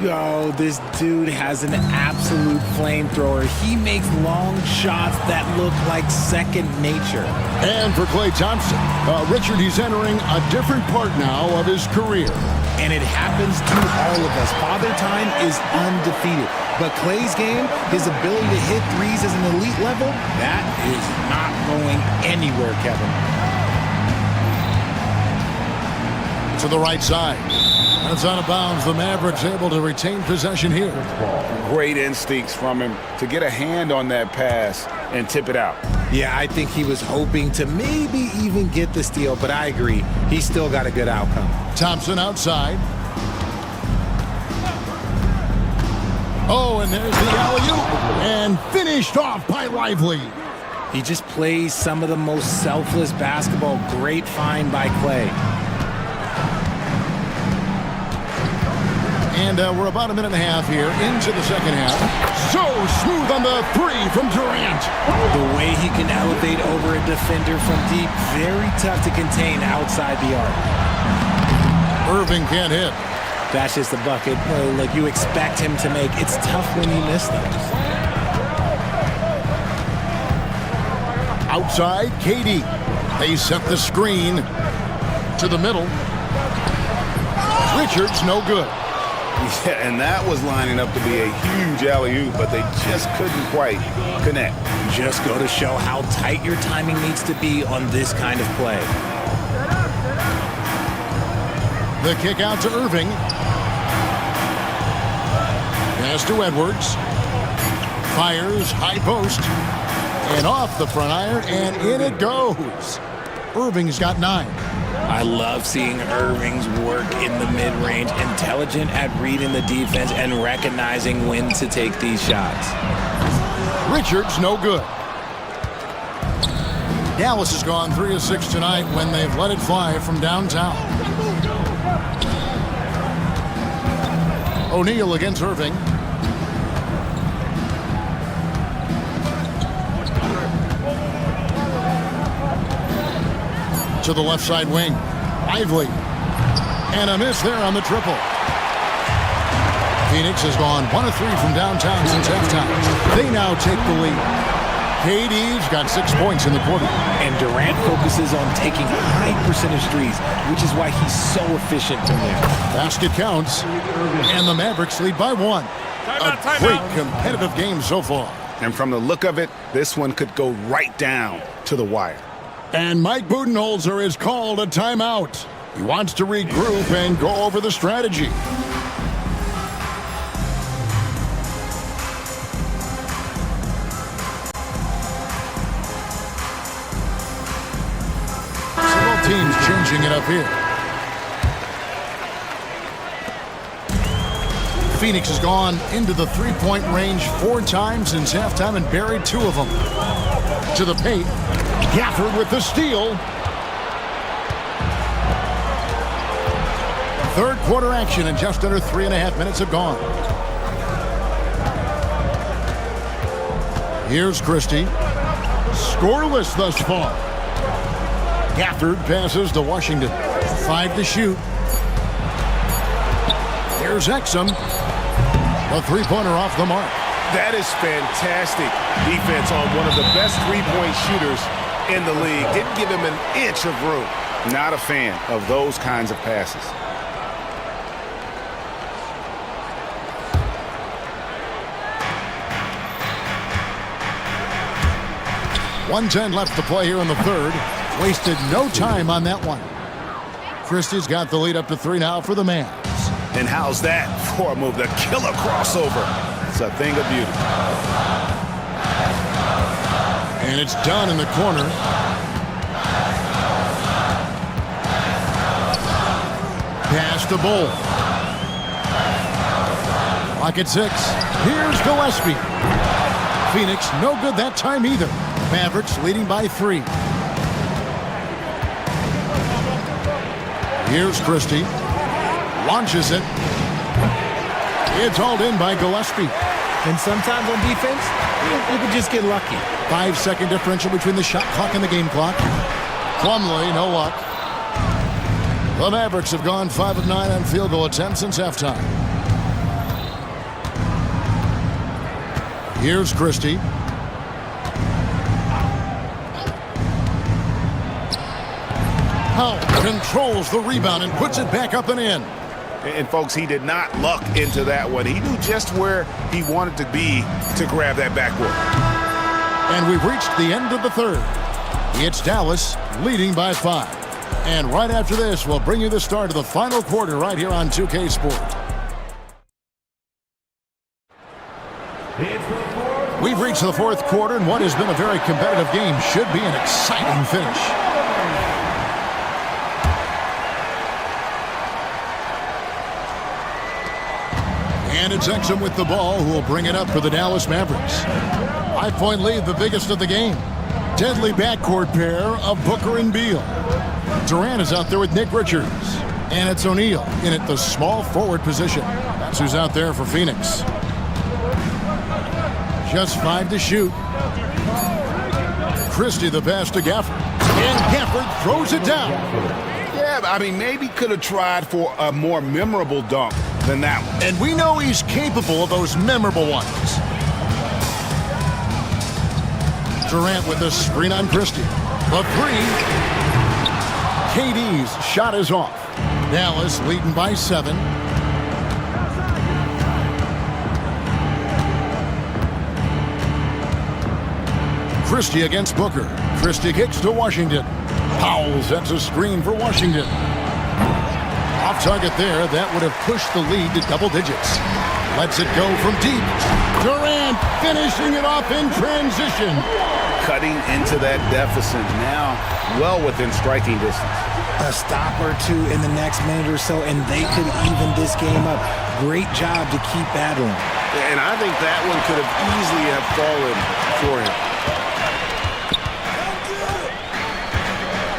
Yo, this dude has an absolute flamethrower. He makes long shots that look like second nature. And for Klay Thompson, Richard, he's entering a different part now of his career. And it happens to all of us. Father Time is undefeated. But Klay's game, his ability to hit threes as an elite level, that is not going anywhere, Kevin. To the right side. That's out of bounds. The Mavericks able to retain possession here. Great instincts from him to get a hand on that pass and tip it out. Yeah, I think he was hoping to maybe even get the steal, but I agree. He still got a good outcome. Thompson outside. Oh, and there's the alley-oop. And finished off by Lively. He just plays some of the most selfless basketball. Great find by Klay. And we're about a minute and a half here into the second half. So smooth on the three from Durant. The way he can elevate over a defender from deep, very tough to contain outside the arc. Irving can't hit. That's just the bucket like you expect him to make. It's tough when you miss those. Outside, KD. They set the screen to the middle. Richards, no good. Yeah, and that was lining up to be a huge alley-oop, but they just couldn't quite connect. Just go to show how tight your timing needs to be on this kind of play. The kick out to Irving. Pass to Edwards. Fires, high post. And off the front iron, and in it goes. Irving's got 9. I love seeing Irving's work in the mid-range, intelligent at reading the defense and recognizing when to take these shots. Richards, no good. Dallas has gone 3 of 6 tonight when they've let it fly from downtown. O'Neal against Irving. To the left side wing. Lively. And a miss there on the triple. Phoenix has gone 1 of 3 from downtown since halftime. They now take the lead. KD's got 6 points in the quarter. And Durant focuses on taking high percentage threes, which is why he's so efficient from there. Basket counts. And the Mavericks lead by 1. A great competitive game so far. And from the look of it, this one could go right down to the wire. And Mike Budenholzer is called a timeout. He wants to regroup and go over the strategy. Several teams changing it up here. Phoenix has gone into the three-point range 4 times since halftime and buried 2 of them. To the paint. Gafford with the steal. Third quarter action and just under 3.5 minutes have gone. Here's Christie. Scoreless thus far. Gafford passes to Washington. 5 to shoot. Here's Exum. A three-pointer off the mark. That is fantastic defense on one of the best three-point shooters in the league. Didn't give him an inch of room. Not a fan of those kinds of passes. .110 left to play here in the third. Wasted no time on that one. Christie's got the lead up to 3 now for the Mavs. And how's that for a move? The killer crossover. It's a thing of beauty. And it's done in the corner. Pass to Bull. Clock at 6. Here's Gillespie. Phoenix no good that time either. Mavericks leading by 3. Here's Christie. Launches it. It's hauled in by Gillespie. And sometimes on defense, you can just get lucky. 5-second differential between the shot clock and the game clock. Plumlee, no luck. The Mavericks have gone 5 of 9 on field goal attempts since halftime. Here's Christie. Powell controls the rebound and puts it back up and in. And folks, he did not luck into that one. He knew just where he wanted to be to grab that backboard. And we've reached the end of the third. It's Dallas leading by 5. And right after this, we'll bring you the start of the final quarter right here on 2K Sport. We've reached the fourth quarter, and what has been a very competitive game should be an exciting finish. And it's Exum with the ball, who will bring it up for the Dallas Mavericks. 5-point lead, the biggest of the game. Deadly backcourt pair of Booker and Beal. Durant is out there with Nick Richards. And it's O'Neal in at the small forward position. That's who's out there for Phoenix. Just 5 to shoot. Christie the pass to Gafford. And Gafford throws it down. Yeah, I mean, maybe could have tried for a more memorable dunk than that one. And we know he's capable of those memorable ones. Durant with the screen on Christie. The three. KD's shot is off. Dallas leading by 7. Christie against Booker. Christie kicks to Washington. Powell sets a screen for Washington. Off target there, that would have pushed the lead to double digits. Lets it go from deep. Durant finishing it off in transition. Cutting into that deficit now, well within striking distance. A stop or two in the next minute or so, and they could even this game up. Great job to keep battling. And I think that one could have easily have fallen for him.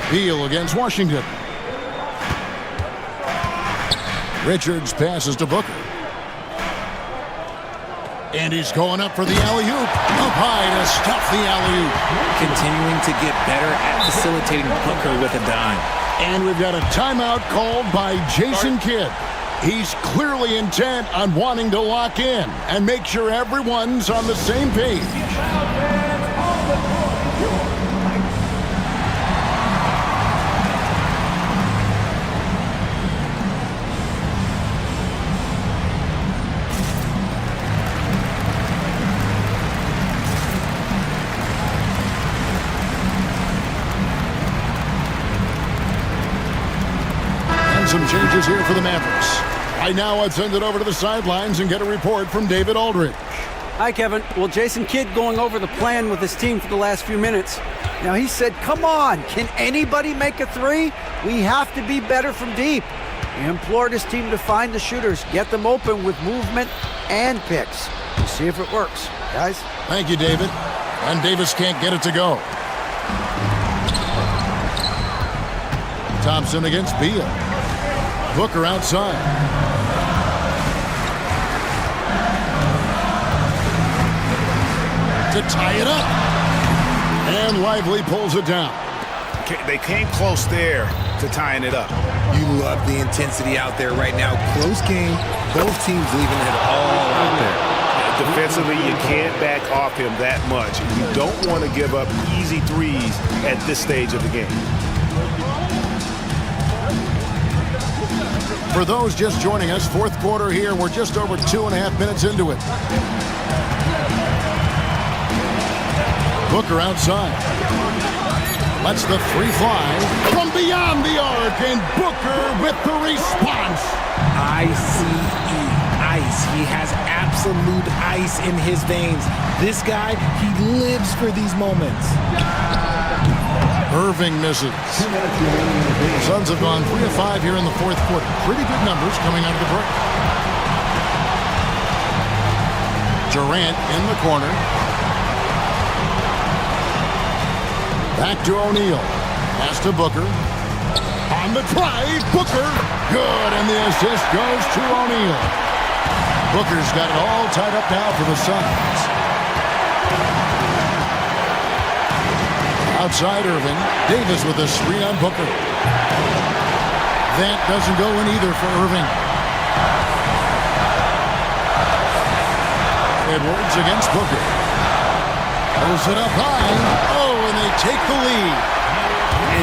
Beal against Washington. Richards passes to Booker. And he's going up for the alley-oop. Up high to stuff the alley-oop. Continuing to get better at facilitating Booker with a dime. And we've got a timeout called by Jason Kidd. He's clearly intent on wanting to lock in and make sure everyone's on the same page. Some changes here for the Mavericks. Right now, let's send it over to the sidelines and get a report from David Aldridge. Hi, Kevin. Well, Jason Kidd going over the plan with his team for the last few minutes. Now, he said, come on, can anybody make a three? We have to be better from deep. He implored his team to find the shooters, get them open with movement and picks. We'll see if it works, guys. Thank you, David. And Davis can't get it to go. Thompson against Beal. Booker outside. To tie it up. And Lively pulls it down. They came close there to tying it up. You love the intensity out there right now. Close game. Both teams leaving it all out there. Defensively, you can't back off him that much. You don't want to give up easy threes at this stage of the game. For those just joining us, fourth quarter here. We're just over 2.5 minutes into it. Booker outside. Lets the three fly from beyond the arc, and Booker with the response. ICE. Ice. He has absolute ice in his veins. This guy, he lives for these moments. Irving misses. The Suns have gone 3 of 5 here in the fourth quarter. Pretty good numbers coming out of the break. Durant in the corner. Back to O'Neal. Pass to Booker. On the drive, Booker. Good, and the assist goes to O'Neal. Booker's got it all tied up now for the Suns. Outside Irving. Davis with a screen on Booker. That doesn't go in either for Irving. Edwards against Booker. Pulls it up high. Oh, and they take the lead.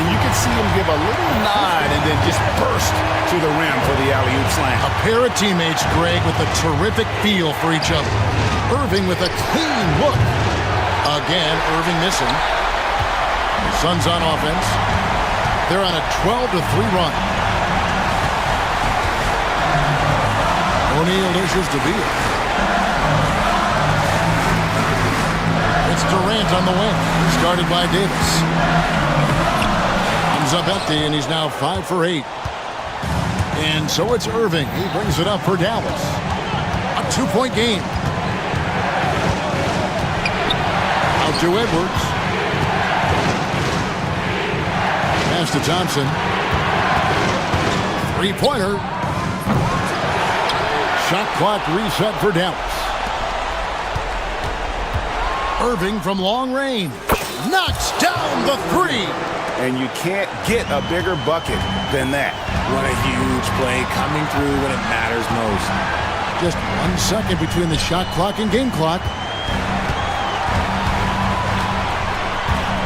And you can see him give a little nod and then just burst to the rim for the alley-oop slam. A pair of teammates, Greg, with a terrific feel for each other. Irving with a clean look. Again, Irving missing. Suns on offense. They're on a 12-3 run. O'Neal dishes to Beal. It's Durant on the wing. Started by Davis. Comes up empty, and he's now 5 for 8. And so it's Irving. He brings it up for Dallas. A 2-point game. Out to Edwards. Pass to Thompson. Three-pointer. Shot clock reset for Dallas. Irving from long range. Knocks down the three. And you can't get a bigger bucket than that. What a huge play coming through when it matters most. Just 1 second between the shot clock and game clock.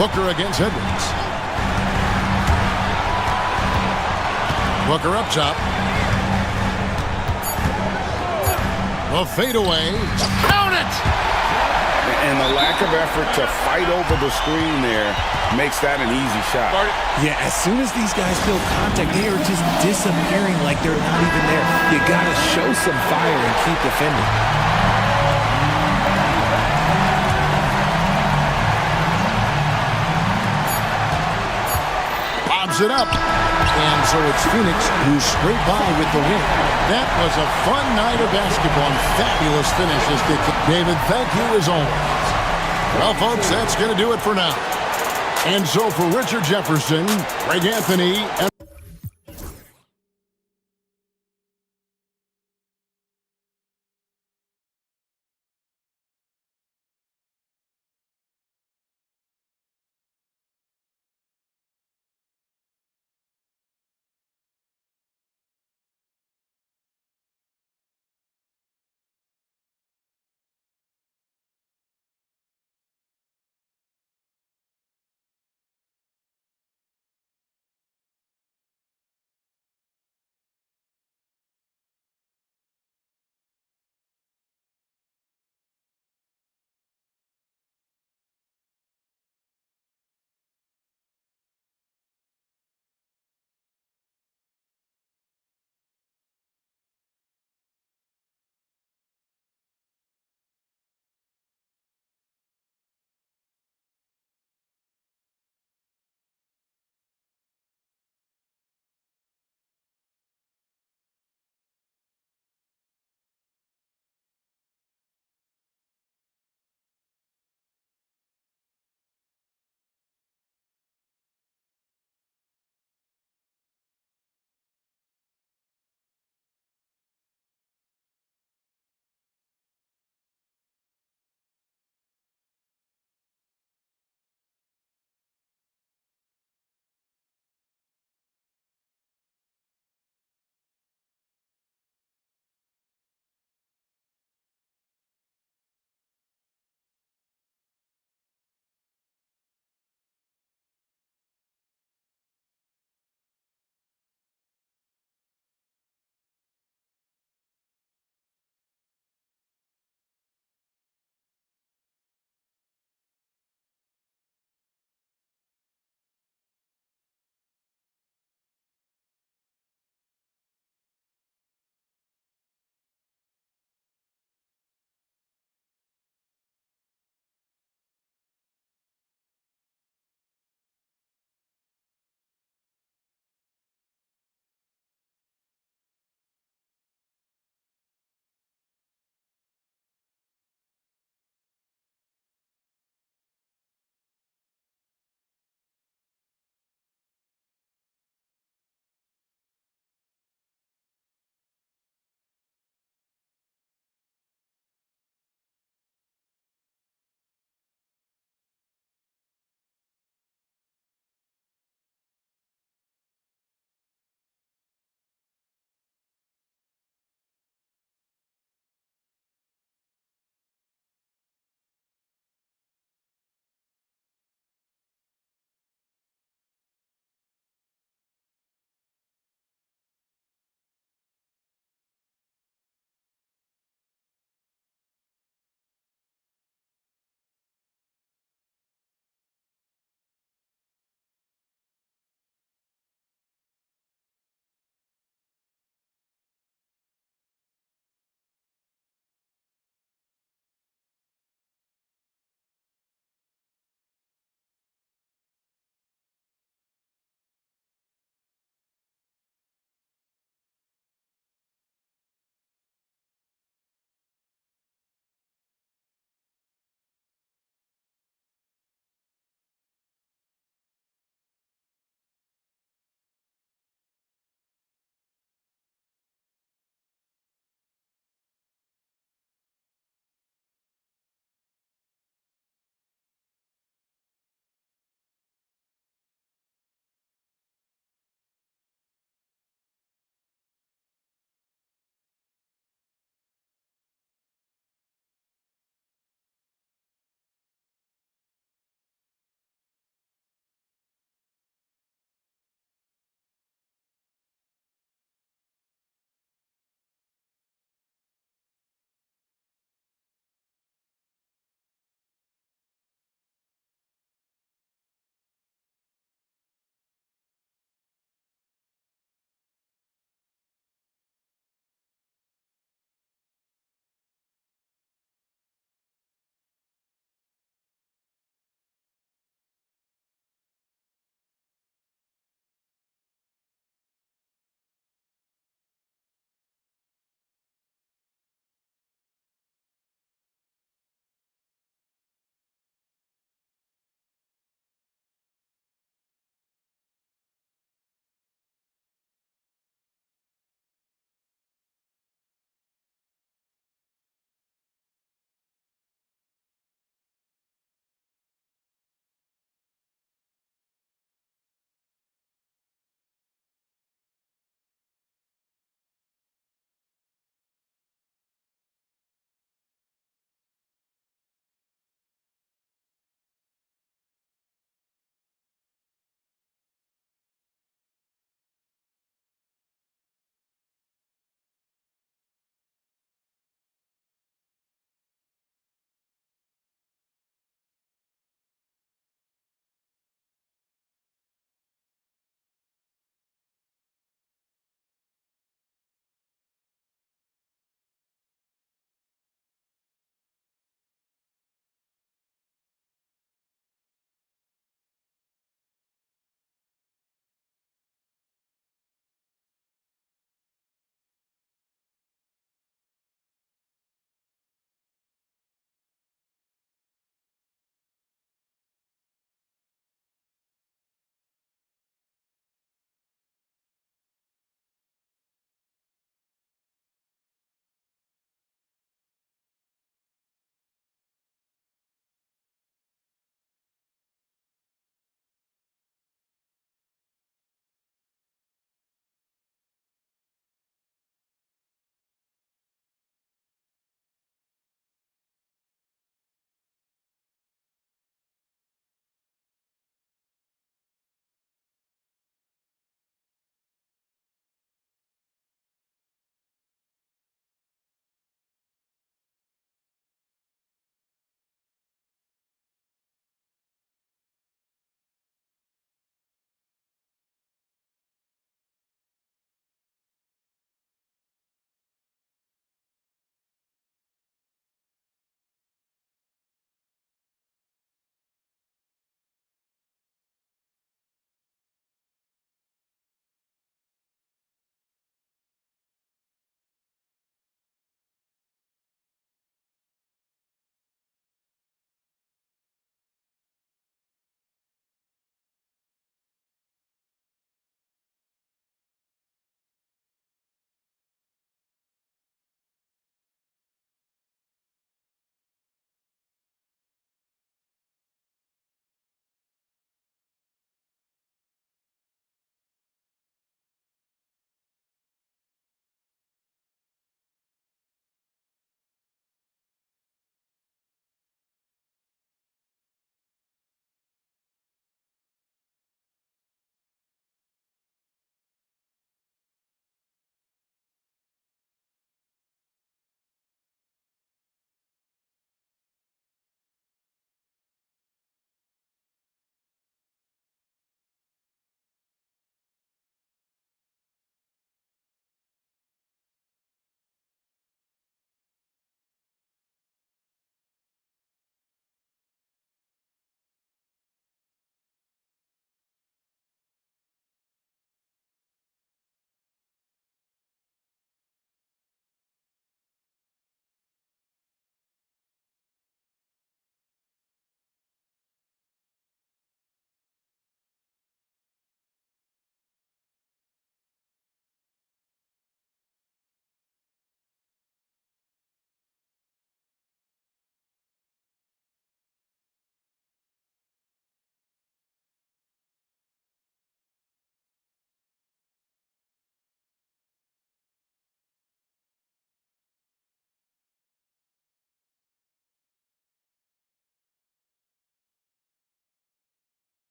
Booker against Edwards. Booker up top. The fadeaway. Count it! And the lack of effort to fight over the screen there makes that an easy shot. Yeah, as soon as these guys feel contact, they are just disappearing like they're not even there. You got to show some fire and keep defending. Bobs it up. And so it's Phoenix who scraped by with the win. That was a fun night of basketball and fabulous finishes. David, thank you as always. Well, folks, that's going to do it for now. And so for Richard Jefferson, Greg Anthony, and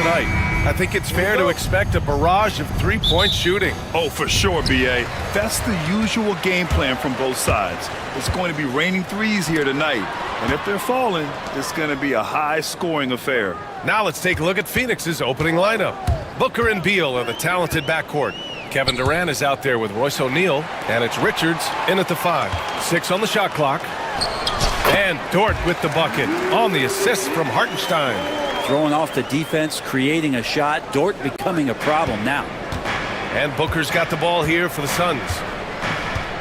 tonight. I think it's fair to expect a barrage of three-point shooting. Oh, for sure, B.A. That's the usual game plan from both sides. It's going to be raining threes here tonight. And if they're falling, it's going to be a high-scoring affair. Now let's take a look at Phoenix's opening lineup. Booker and Beal are the talented backcourt. Kevin Durant is out there with Royce O'Neal, and it's Richards in at the 5. 6 on the shot clock. And Dort with the bucket on the assist from Hartenstein. Throwing off the defense, creating a shot. Dort becoming a problem now. And Booker's got the ball here for the Suns.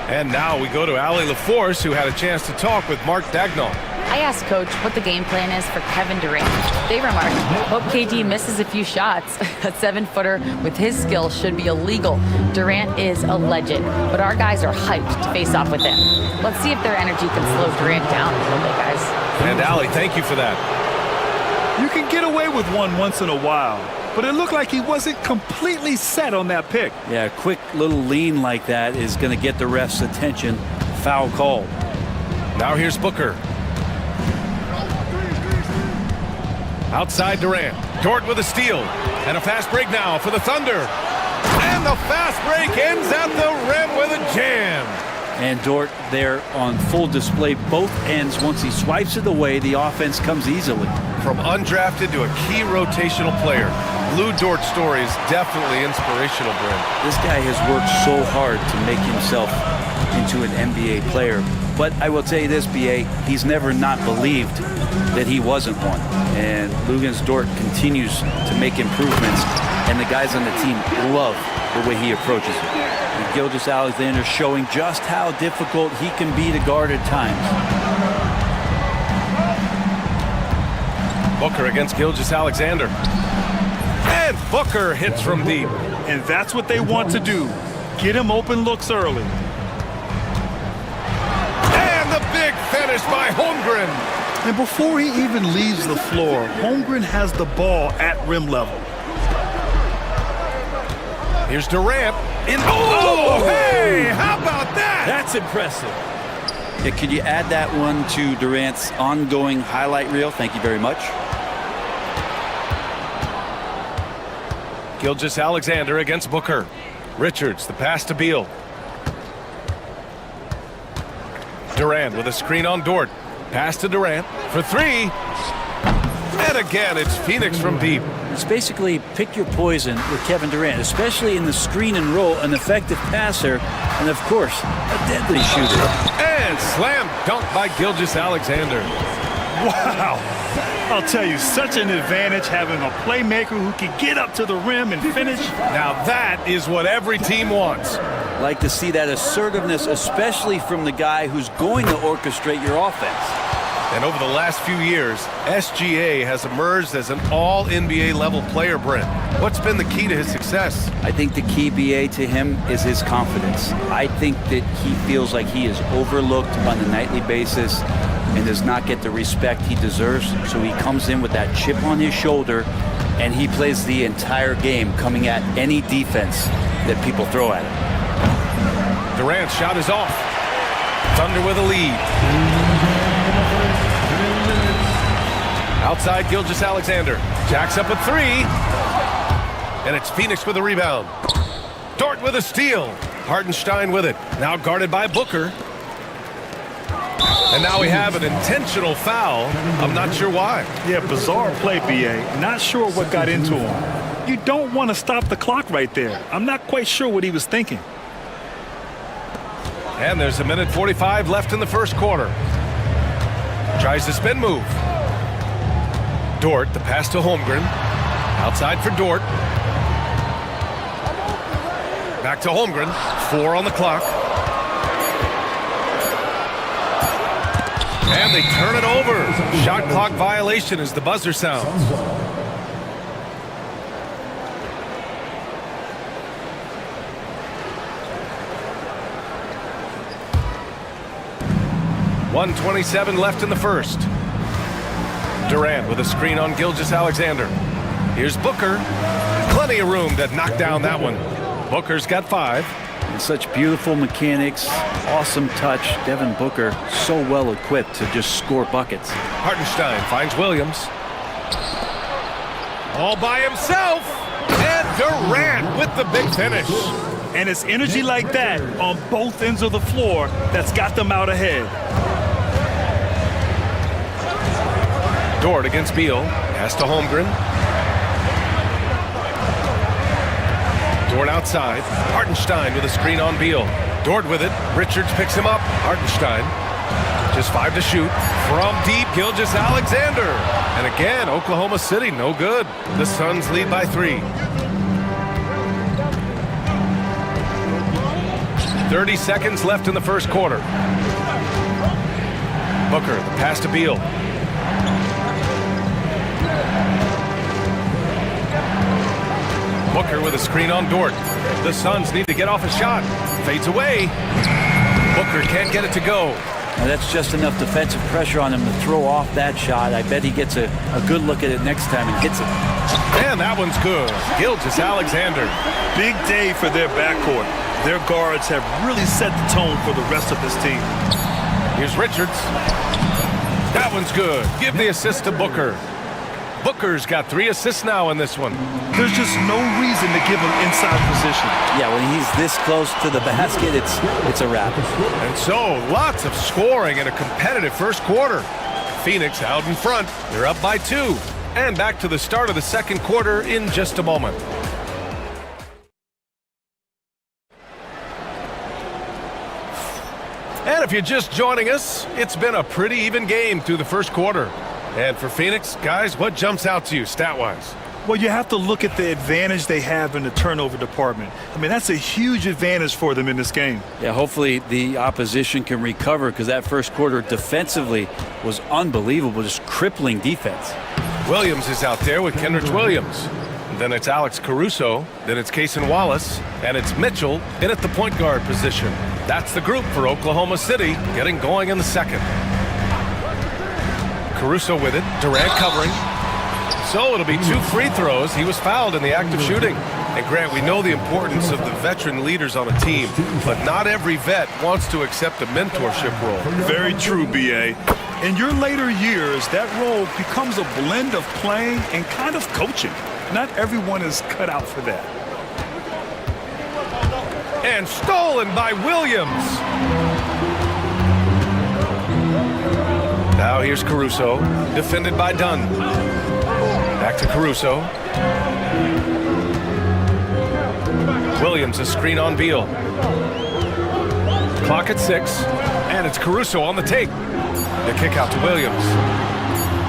And now we go to Allie LaForce, who had a chance to talk with Mark Dagnall. I asked Coach what the game plan is for Kevin Durant. They remarked, hope KD misses a few shots. A 7-footer with his skill should be illegal. Durant is a legend, but our guys are hyped to face off with him. Let's see if their energy can slow Durant down a little bit, guys. And Allie, thank you for that. You can get away with one once in a while, but it looked like he wasn't completely set on that pick. Yeah, a quick little lean like that is going to get the ref's attention. Foul called. Now here's Booker. Outside Durant. Dort with a steal. And a fast break now for the Thunder. And the fast break ends at the rim with a jam. And Dort there on full display both ends. Once he swipes it away, the offense comes easily. From undrafted to a key rotational player, Lou Dort's story is definitely inspirational, Brent. This guy has worked so hard to make himself into an NBA player. But I will tell you this, B.A., he's never not believed that he wasn't one. And Luguentz Dort continues to make improvements, and the guys on the team love the way he approaches it. And Gilgeous-Alexander showing just how difficult he can be to guard at times. Booker against Gilgeous-Alexander. And Booker hits from deep. And that's what they want to do. Get him open looks early. And the big finish by Holmgren. And before he even leaves the floor, Holmgren has the ball at rim level. Here's Durant. Oh, hey, how about that? That's impressive. Yeah, could you add that one to Durant's ongoing highlight reel? Thank you very much. Gilgeous-Alexander against Booker. Richards, the pass to Beal. Durant with a screen on Dort. Pass to Durant for 3. And again, it's Phoenix from deep. It's basically pick your poison with Kevin Durant, especially in the screen and roll, an effective passer, and of course, a deadly shooter. And slam dunk by Gilgeous-Alexander. Wow. I'll tell you, such an advantage having a playmaker who can get up to the rim and finish. Now that is what every team wants. Like to see that assertiveness, especially from the guy who's going to orchestrate your offense. And over the last few years, SGA has emerged as an all-NBA level player, Brent. What's been the key to his success? I think the key, BA, to him is his confidence. I think that he feels like he is overlooked on a nightly basis and does not get the respect he deserves. So he comes in with that chip on his shoulder, and he plays the entire game, coming at any defense that people throw at him. Durant's shot is off. Thunder with a lead. Outside Gilgeous-Alexander. Jacks up a 3. And it's Phoenix with a rebound. Dort with a steal. Hartenstein with it. Now guarded by Booker. And now we have an intentional foul. I'm not sure why. Yeah, bizarre play, B.A. Not sure what got into him. You don't want to stop the clock right there. I'm not quite sure what he was thinking. And there's a minute 45 left in the first quarter. Tries the spin move. Dort, the pass to Holmgren. Outside for Dort. Back to Holmgren. 4 on the clock. And they turn it over. Shot clock violation as the buzzer sounds. .127 left in the first. Durant with a screen on Gilgeous-Alexander. Here's Booker. Plenty of room to knock down that one. Booker's got 5. And such beautiful mechanics, awesome touch. Devin Booker so well equipped to just score buckets. Hartenstein finds Williams. All by himself. And Durant with the big finish. And it's energy like that on both ends of the floor that's got them out ahead. Dort against Beal. Pass to Holmgren. Dort outside. Hartenstein with a screen on Beal. Dort with it. Richards picks him up. Hartenstein. Just 5 to shoot. From deep, Gilgeous-Alexander. And again, Oklahoma City, no good. The Suns lead by 3. 30 seconds left in the first quarter. Booker, the pass to Beal. Booker with a screen on Dort. The Suns need to get off a shot. Fades away. Booker can't get it to go. Now that's just enough defensive pressure on him to throw off that shot. I bet he gets a good look at it next time and hits it. And that one's good. Gilgeous-Alexander. Big day for their backcourt. Their guards have really set the tone for the rest of this team. Here's Richards. That one's good. Give the assist to Booker. Booker's got 3 assists now in this one. There's just no reason to give him inside position. Yeah, when he's this close to the basket, it's a wrap. And so, lots of scoring in a competitive first quarter. Phoenix out in front. They're up by 2. And back to the start of the second quarter in just a moment. And if you're just joining us, it's been a pretty even game through the first quarter. And for Phoenix, guys, what jumps out to you stat-wise? Well, you have to look at the advantage they have in the turnover department. I mean, that's a huge advantage for them in this game. Yeah, hopefully the opposition can recover because that first quarter defensively was unbelievable, just crippling defense. Williams is out there with Kenrich Williams. Then it's Alex Caruso. Then it's Cason Wallace. And it's Mitchell in at the point guard position. That's the group for Oklahoma City getting going in the second. Caruso with it. Durant covering. So it'll be 2 free throws. He was fouled in the act of shooting. And Grant, we know the importance of the veteran leaders on a team, but not every vet wants to accept a mentorship role. Very true, B.A. In your later years, that role becomes a blend of playing and kind of coaching. Not everyone is cut out for that. And stolen by Williams. Now here's Caruso, defended by Dunn. Back to Caruso. Williams, a screen on Beal. Clock at 6, and it's Caruso on the take. The kick out to Williams.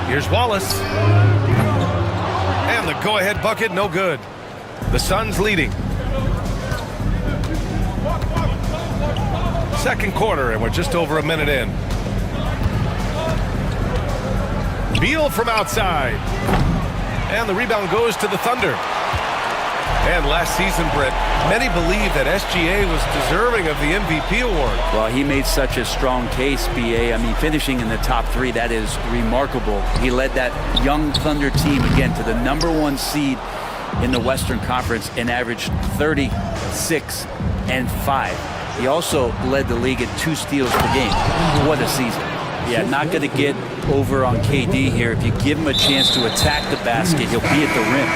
Here's Wallace. And the go-ahead bucket, no good. The Suns leading. Second quarter, and we're just over a minute in. Beal from outside. And the rebound goes to the Thunder. And last season, Brett, many believe that SGA was deserving of the MVP award. Well, he made such a strong case, B.A. I mean, finishing in the top 3, that is remarkable. He led that young Thunder team, again, to the #1 seed in the Western Conference and averaged 36 and 5. He also led the league at 2 steals per game. What a season. Yeah, not going to get over on KD here. If you give him a chance to attack the basket, he'll be at the rim.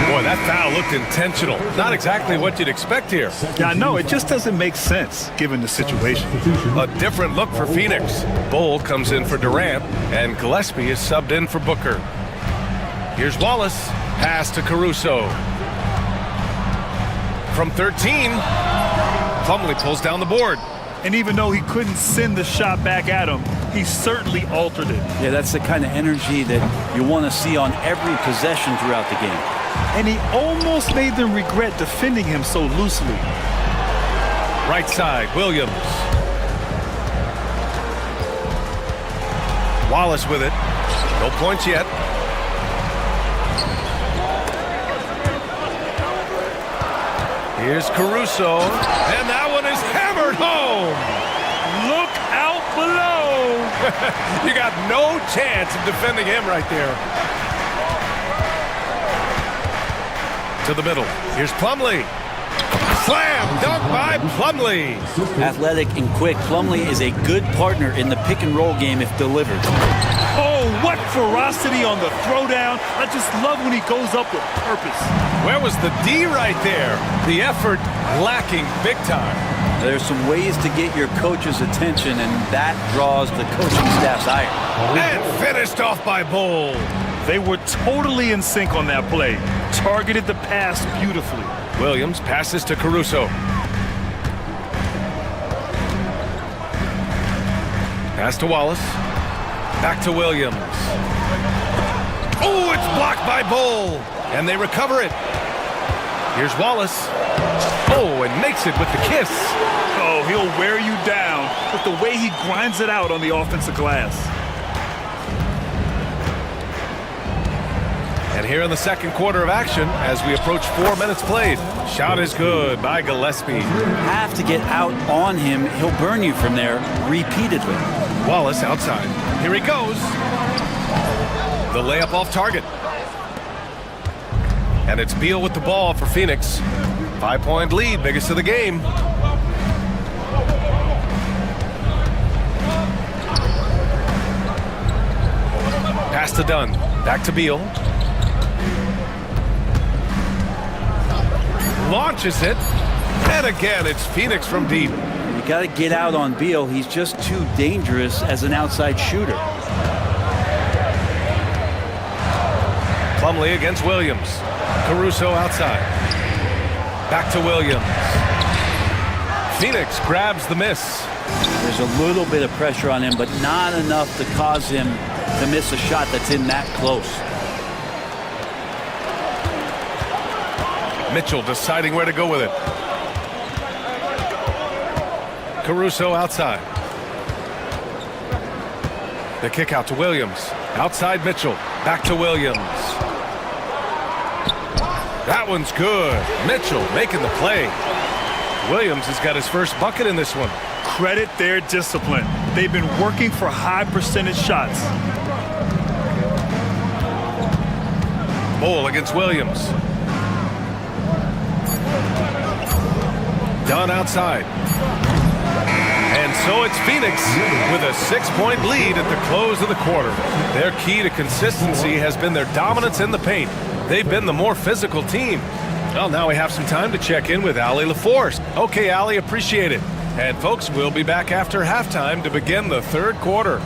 Boy, that foul looked intentional. Not exactly what you'd expect here. Yeah, I know. It just doesn't make sense given the situation. A different look for Phoenix. Bull comes in for Durant, and Gillespie is subbed in for Booker. Here's Wallace. Pass to Caruso. From 13, Plumlee pulls down the board. And even though he couldn't send the shot back at him, he certainly altered it. Yeah, that's the kind of energy that you want to see on every possession throughout the game. And he almost made them regret defending him so loosely. Right side, Williams. Wallace with it. No points yet. Here's Caruso. And that one is hammered home. Look out below. You got no chance of defending him right there. To the middle. Here's Plumlee. Slam dunk by Plumlee. Athletic and quick, Plumlee is a good partner in the pick and roll game if delivered. Oh, what ferocity on the throwdown. I just love when he goes up with purpose. Where was the D right there? The effort lacking big time. There's some ways to get your coach's attention, and that draws the coaching staff's ire. And finished off by Bull. They were totally in sync on that play. Targeted the pass beautifully. Williams passes to Caruso. Pass to Wallace. Back to Williams. Oh, it's blocked by Bull. And they recover it. Here's Wallace. Oh, and makes it with the kiss. Oh, he'll wear you down with the way he grinds it out on the offensive glass. And here in the second quarter of action, as we approach 4 minutes played. Shot is good by Gillespie. Have to get out on him. He'll burn you from there repeatedly. Wallace outside. Here he goes. The layup off target. And it's Beal with the ball for Phoenix. 5-point lead, biggest of the game. Pass to Dunn. Back to Beal. Launches it. And again, it's Phoenix from deep. You got to get out on Beal. He's just too dangerous as an outside shooter. Plumlee against Williams. Caruso outside. Back to Williams. Phoenix grabs the miss. There's a little bit of pressure on him, but not enough to cause him to miss a shot that's in that close. Mitchell deciding where to go with it. Caruso outside. The kick out to Williams. Outside Mitchell. Back to Williams. That one's good. Mitchell making the play. Williams has got his first bucket in this one. Credit their discipline. They've been working for high percentage shots. Bull against Williams. Dunn outside. And so it's Phoenix with a 6-point lead at the close of the quarter. Their key to consistency has been their dominance in the paint. They've been the more physical team. Well, now we have some time to check in with Allie LaForce. Okay, Allie, appreciate it. And folks, we'll be back after halftime to begin the third quarter.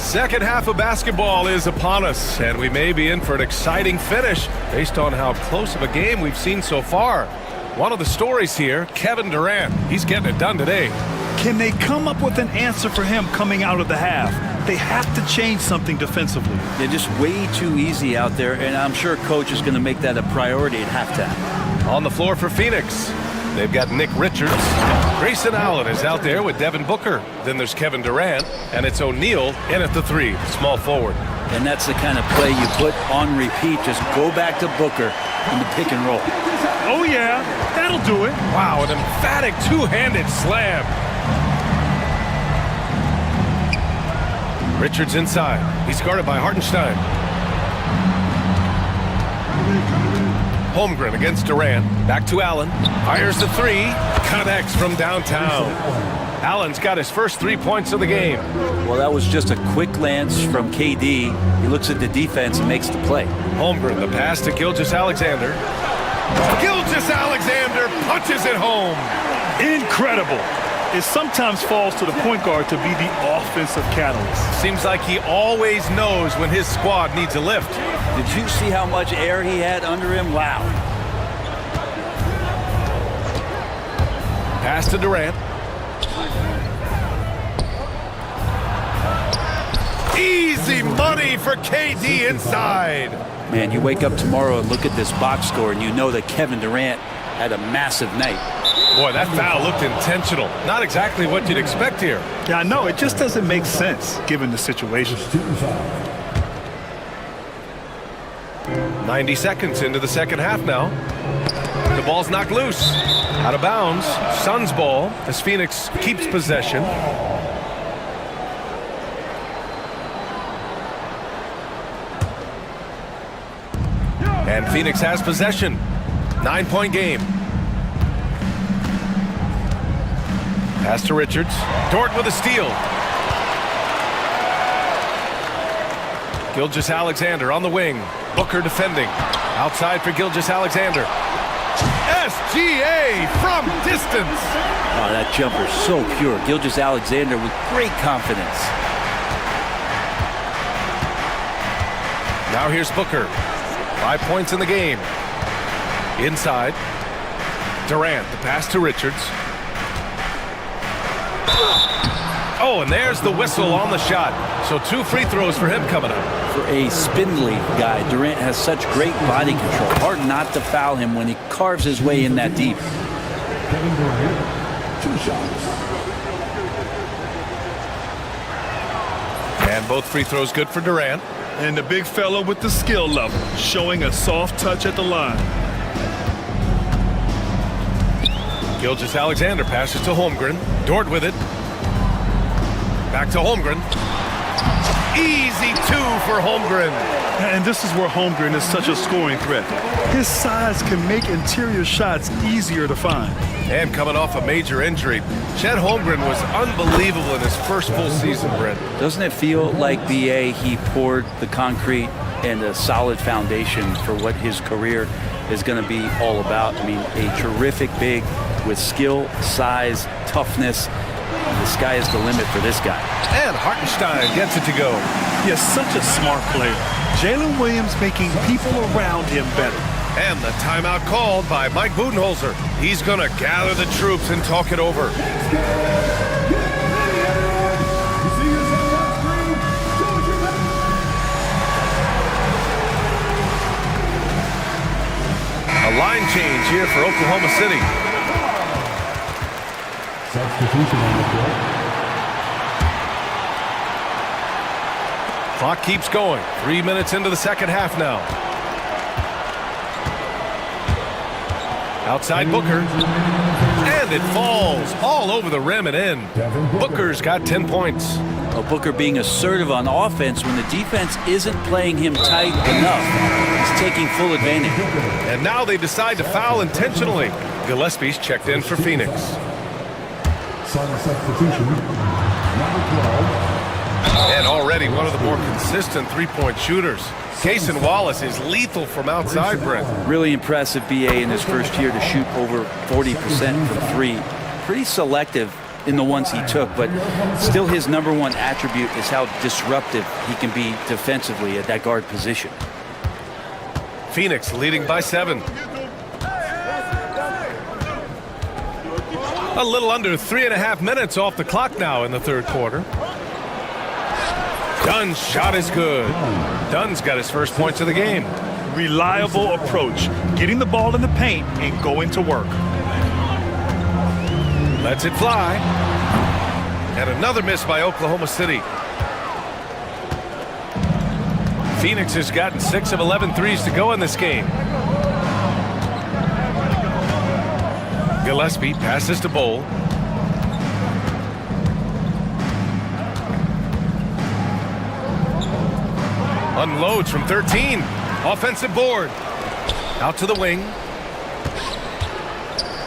Second half of basketball is upon us, and we may be in for an exciting finish based on how close of a game we've seen so far. One of the stories here, Kevin Durant. He's getting it done today. Can they come up with an answer for him coming out of the half? They have to change something defensively. They're just way too easy out there, and I'm sure coach is going to make that a priority at halftime. On the floor for Phoenix, they've got Nick Richards. Grayson Allen is out there with Devin Booker. Then there's Kevin Durant, and it's O'Neal in at the 3, small forward. And that's the kind of play you put on repeat. Just go back to Booker in the pick and roll. Oh, yeah, that'll do it. Wow, an emphatic two-handed slam. Richards inside. He's guarded by Hartenstein. Holmgren against Durant. Back to Allen. Fires the 3. Connects from downtown. Allen's got his first 3 points of the game. Well, that was just a quick lance from KD. He looks at the defense and makes the play. Holmgren, the pass to Gilgeous-Alexander. Gilgeous-Alexander punches it home. Incredible. It sometimes falls to the point guard to be the offensive catalyst. Seems like he always knows when his squad needs a lift. Did you see how much air he had under him? Wow. Pass to Durant. Easy money for KD inside. Man, you wake up tomorrow and look at this box score and you know that Kevin Durant had a massive night. Boy, that foul looked intentional. Not exactly what you'd expect here. Yeah, I know. It just doesn't make sense given the situation. 90 seconds into the second half now. the ball's knocked loose. Out of bounds. Suns ball as Phoenix keeps possession. And Phoenix has possession. 9-point game. Pass to Richards. Dort with a steal. Gilgeous-Alexander on the wing. Booker defending. Outside for Gilgeous-Alexander. SGA from distance. Oh, that jumper's so pure. Gilgeous-Alexander with great confidence. Now here's Booker. 5 points in the game. Inside. Durant, the pass to Richards. Oh, and there's the whistle on the shot. So 2 free throws for him coming up. For a spindly guy, Durant has such great body control. Hard not to foul him when he carves his way in that deep. Kevin Durant, 2 shots. And both free throws good for Durant. And the big fella with the skill level, showing a soft touch at the line. Gilgeous-Alexander passes to Holmgren. Dort with it. Back to Holmgren. Easy 2 for Holmgren. And this is where Holmgren is such a scoring threat. His size can make interior shots easier to find. And coming off a major injury, Chet Holmgren was unbelievable in his first full season, Brent. Doesn't it feel like BA, he poured the concrete and a solid foundation for what his career is going to be all about? I mean, a terrific big with skill, size, toughness. The sky is the limit for this guy. And Hartenstein gets it to go. He is such a smart player. Jalen Williams making people around him better. And the timeout called by Mike Budenholzer. He's going to gather the troops and talk it over. A line change here for Oklahoma City. Substitution on the court. Clock keeps going. 3 minutes into the second half now. Outside Booker. And it falls all over the rim and in. Booker's got 10 points. Well, Booker being assertive on offense when the defense isn't playing him tight enough. He's taking full advantage. And now they decide to foul intentionally. Gillespie's checked in for Phoenix. Sun substitution, number 12. And already one of the more consistent three-point shooters. Cason Wallace is lethal from outside, Brent. Really impressive BA in his first year to shoot over 40% from 3. Pretty selective in the ones he took, but still his number one attribute is how disruptive he can be defensively at that guard position. Phoenix leading by 7. A little under 3.5 minutes off the clock now in the third quarter. Dunn's shot is good. Dunn's got his first points of the game. Reliable approach, getting the ball in the paint and going to work. Lets it fly. And another miss by Oklahoma City. Phoenix has gotten 6 of 11 threes to go in this game. Gillespie passes to Bowl. Unloads from 13. Offensive board. Out to the wing.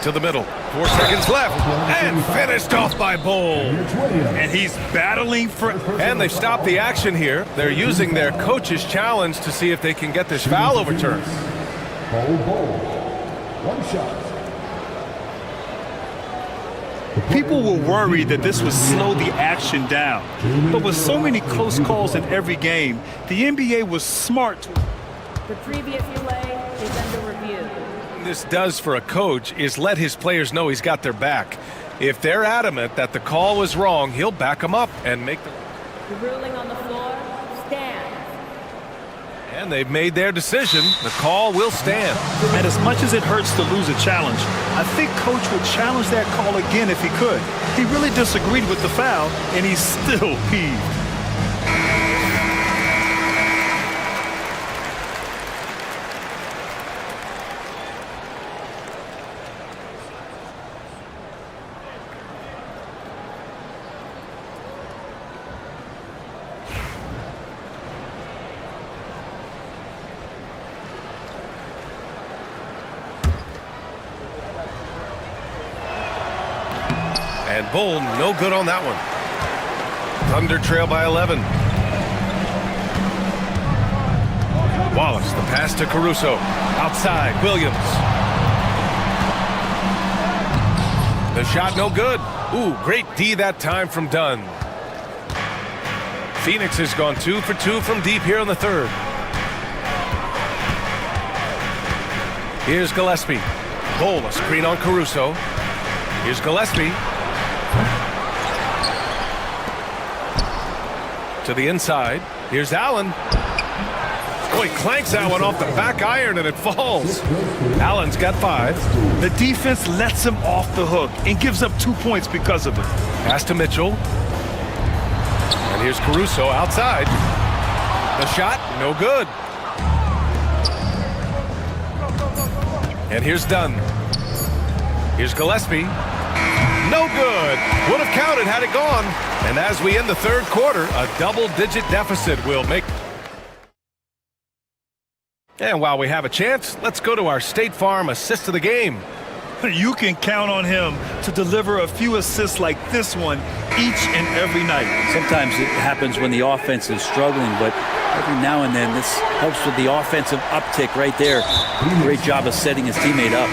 To the middle. 4 seconds left. And finished off by Bowl. And he's battling for... And they've stopped the action here. They're using their coach's challenge to see if they can get this foul overturned. Bowl. 1 shot. People were worried that this would slow the action down. But with so many close calls in every game, the NBA was smart. The previous play is under review. What this does for a coach is let his players know he's got their back. If they're adamant that the call was wrong, he'll back them up and make the ruling on the floor stands. And they've made their decision. The call will stand. And as much as it hurts to lose a challenge, I think Coach would challenge that call again if he could. He really disagreed with the foul, and he's still peeved. Bull, no good on that one. Thunder trail by 11. Wallace, the pass to Caruso. Outside, Williams. The shot no good. Ooh, great D that time from Dunn. Phoenix has gone 2 for 2 from deep here in the third. Here's Gillespie. Bull, a screen on Caruso. Here's Gillespie. To the inside. Here's Allen. Oh, he clanks that one off the back iron and it falls. Allen's got 5. The defense lets him off the hook and gives up 2 points because of it. Pass to Mitchell. And here's Caruso outside. The shot, no good. And here's Dunn. Here's Gillespie. No good. Would have counted had it gone. And as we end the third quarter, a double-digit deficit will make. And while we have a chance, let's go to our State Farm assist of the game. You can count on him to deliver a few assists like this one each and every night. Sometimes it happens when the offense is struggling, but every now and then this helps with the offensive uptick right there. Great job of setting his teammate up.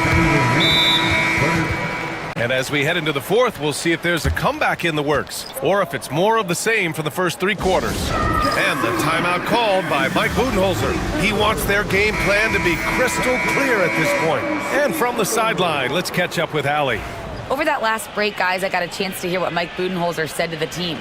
And as we head into the fourth, we'll see if there's a comeback in the works, or if it's more of the same for the first 3 quarters. And the timeout called by Mike Budenholzer. He wants their game plan to be crystal clear at this point. And from the sideline, let's catch up with Allie. Over that last break, guys, I got a chance to hear what Mike Budenholzer said to the team.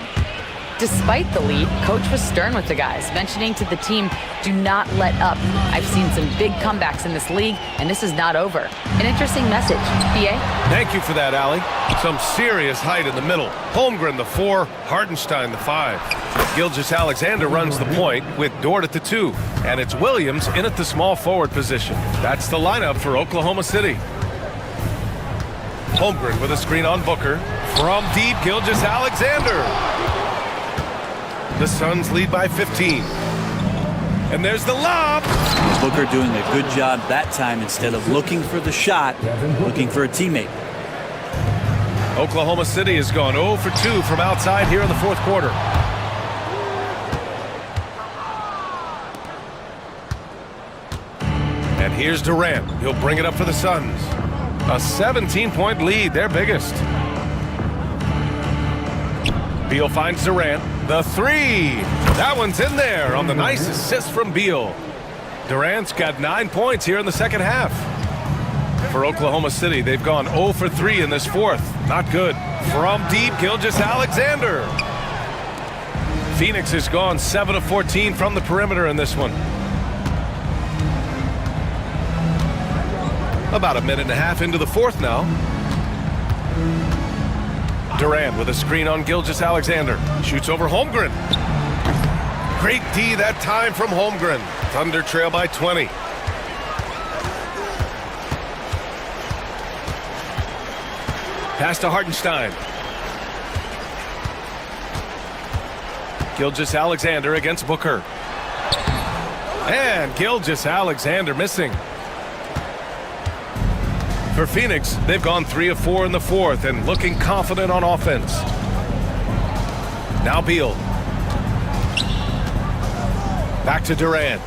Despite the lead, Coach was stern with the guys, mentioning to the team, do not let up. I've seen some big comebacks in this league, and this is not over. An interesting message. PA? Thank you for that, Allie. Some serious height in the middle. Holmgren, the 4, Hardenstein, the 5. Gilgeous-Alexander runs the point with Dort at the 2. And it's Williams in at the small forward position. That's the lineup for Oklahoma City. Holmgren with a screen on Booker. From deep, Gilgeous-Alexander. The Suns lead by 15. And there's the lob. Booker doing a good job that time. Instead of looking for the shot, looking for a teammate. Oklahoma City has gone 0 for 2 from outside here in the fourth quarter. And here's Durant. He'll bring it up for the Suns. A 17-point lead, their biggest. Beal finds Durant. The 3. That one's in there on the nice assist from Beal. Durant's got 9 points here in the second half. For Oklahoma City, they've gone 0 for 3 in this fourth. Not good. From deep, Gilgeous-Alexander. Phoenix has gone 7 of 14 from the perimeter in this one. About a minute and a half into the fourth now. Durant with a screen on Gilgeous-Alexander. Shoots over Holmgren. Great D that time from Holmgren. Thunder trail by 20. Pass to Hardenstein. Gilgeous-Alexander against Booker. And Gilgeous-Alexander missing. For Phoenix, they've gone 3 of 4 in the fourth and looking confident on offense. Now Beal. Back to Durant.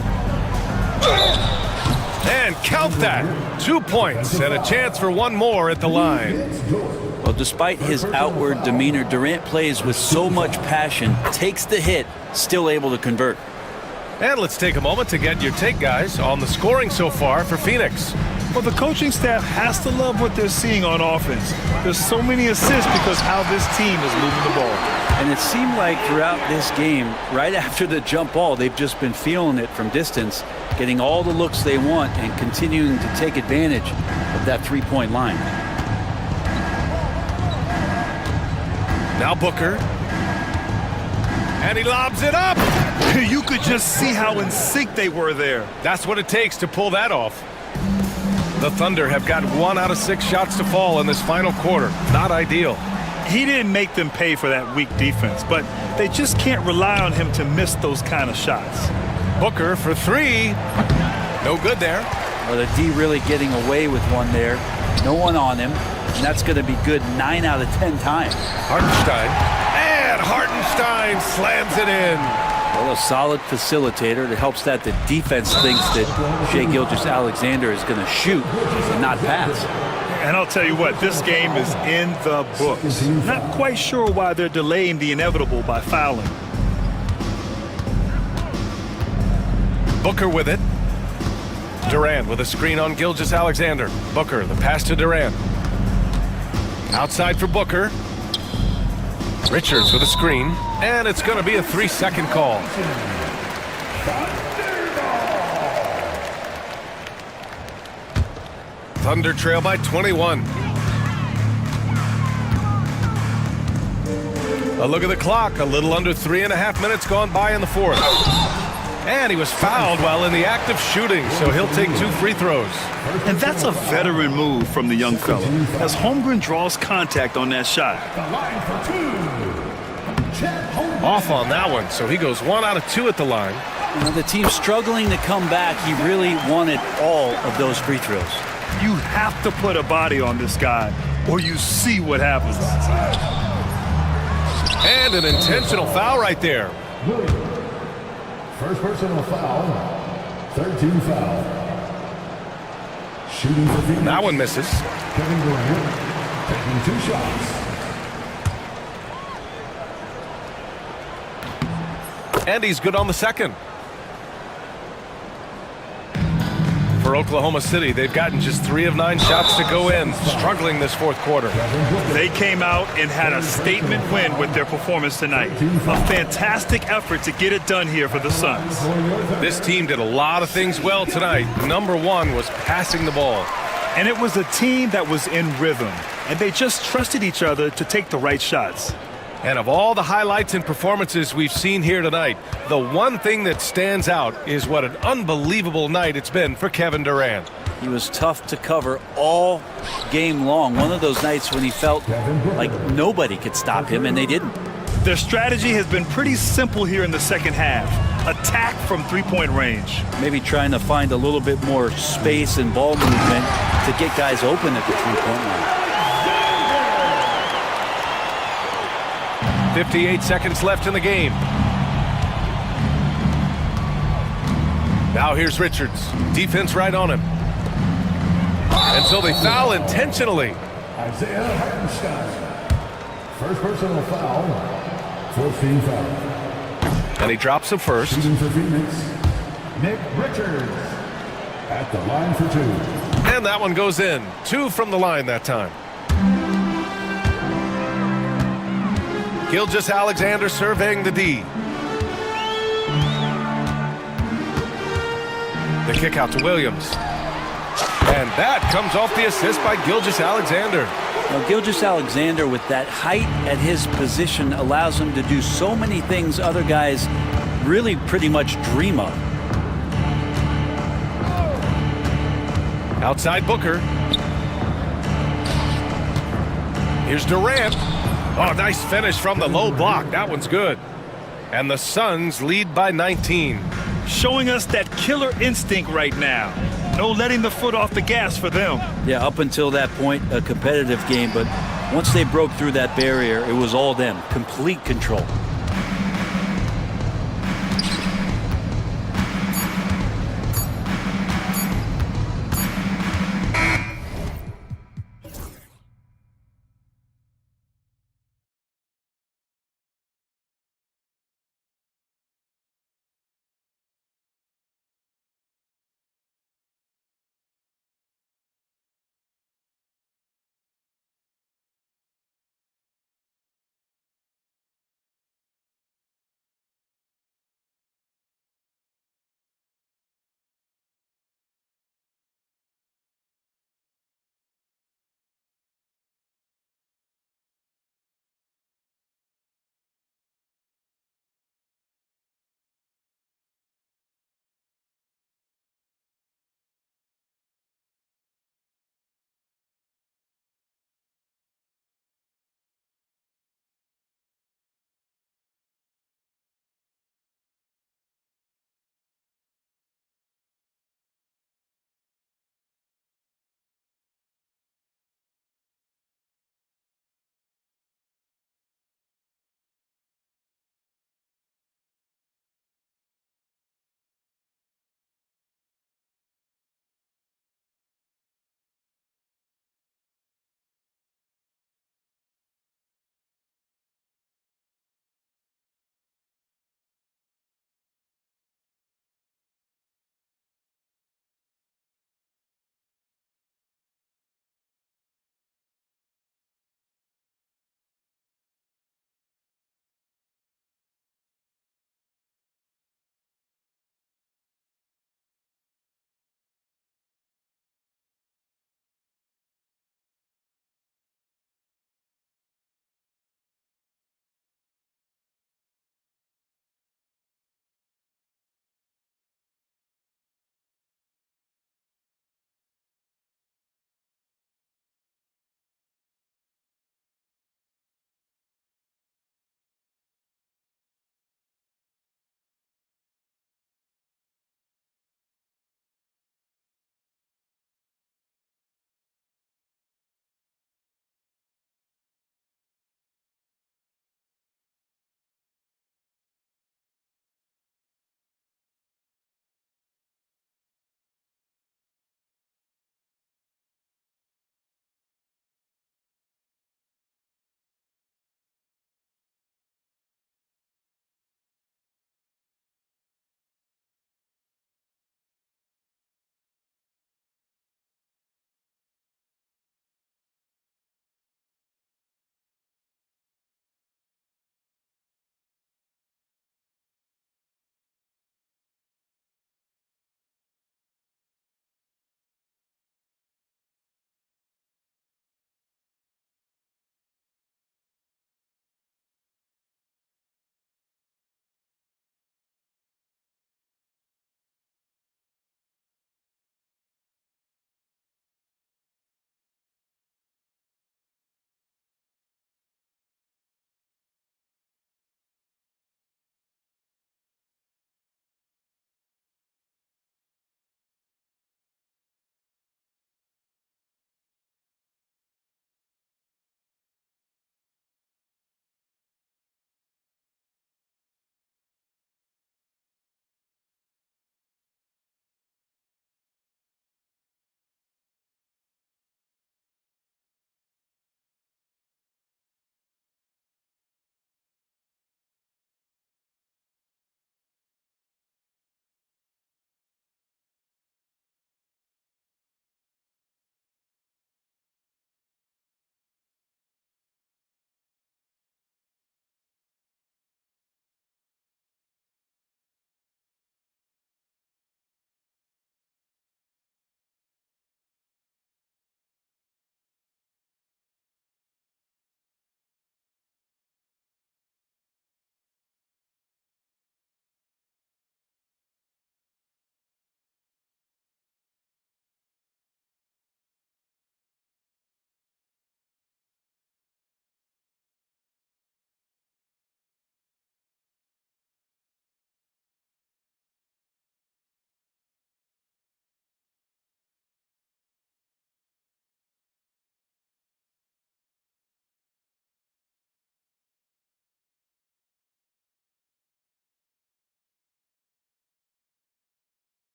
And count that. 2 points and a chance for one more at the line. Well, despite his outward demeanor, Durant plays with so much passion, takes the hit, still able to convert. And let's take a moment to get your take, guys, on the scoring so far for Phoenix. Well, the coaching staff has to love what they're seeing on offense. There's so many assists because how this team is moving the ball. And it seemed like throughout this game, right after the jump ball, they've just been feeling it from distance, getting all the looks they want and continuing to take advantage of that three-point line. Now Booker. And he lobs it up. You could just see how in sync they were there. That's what it takes to pull that off. The Thunder have got 1 out of 6 shots to fall in this final quarter. Not ideal. He didn't make them pay for that weak defense, but they just can't rely on him to miss those kind of shots. Booker for 3. No good there. Well, the D really getting away with one there. No one on him. And that's going to be good 9 out of 10 times. Hartenstein. And Hartenstein slams it in. Well, a solid facilitator that helps that the defense thinks that Shai Gilgeous-Alexander is going to shoot and not pass. And I'll tell you what, this game is in the books. Not quite sure why they're delaying the inevitable by fouling. Booker with it. Durant with a screen on Gilgeous-Alexander. Booker, the pass to Durant. Outside for Booker. Richards with a screen. And it's going to be a 3-second call. Thunder trail by 21. A look at the clock. A little under 3.5 minutes gone by in the fourth. And he was fouled while in the act of shooting, so he'll take 2 free throws. And that's a veteran move from the young fella, as Holmgren draws contact on that shot. Off on that one, so he goes 1 out of 2 at the line. You know, the team's struggling to come back. He really wanted all of those free throws. You have to put a body on this guy, or you see what happens. And an intentional foul right there. First personal foul. 13 foul. Shooting for Phoenix. That one misses. Kevin Durant taking 2 shots. And he's good on the second. For Oklahoma City, they've gotten just 3 of 9 shots to go in, struggling this fourth quarter. They came out and had a statement win with their performance tonight. A fantastic effort to get it done here for the Suns. This team did a lot of things well tonight. Number 1 was passing the ball. And it was a team that was in rhythm, and they just trusted each other to take the right shots. And of all the highlights and performances we've seen here tonight, the one thing that stands out is what an unbelievable night it's been for Kevin Durant. He was tough to cover all game long. One of those nights when he felt like nobody could stop him, and they didn't. Their strategy has been pretty simple here in the second half. Attack from three-point range. Maybe trying to find a little bit more space and ball movement to get guys open at the three-point line. 58 seconds left in the game. Now here's Richards. Defense right on him. And so they foul intentionally. Isaiah Hartenstein. First personal foul. 14 foul. And he drops the first. Shooting for Phoenix. Nick Richards at the line for 2. And that one goes in. 2 from the line that time. Gilgeous-Alexander surveying the D. The kick out to Williams. And that comes off the assist by Gilgeous-Alexander. Now, Gilgeous-Alexander, with that height at his position, allows him to do so many things other guys really pretty much dream of. Outside Booker. Here's Durant. Oh, nice finish from the low block. That one's good. And the Suns lead by 19. Showing us that killer instinct right now. No letting the foot off the gas for them. Yeah, up until that point, a competitive game. But once they broke through that barrier, it was all them. Complete control.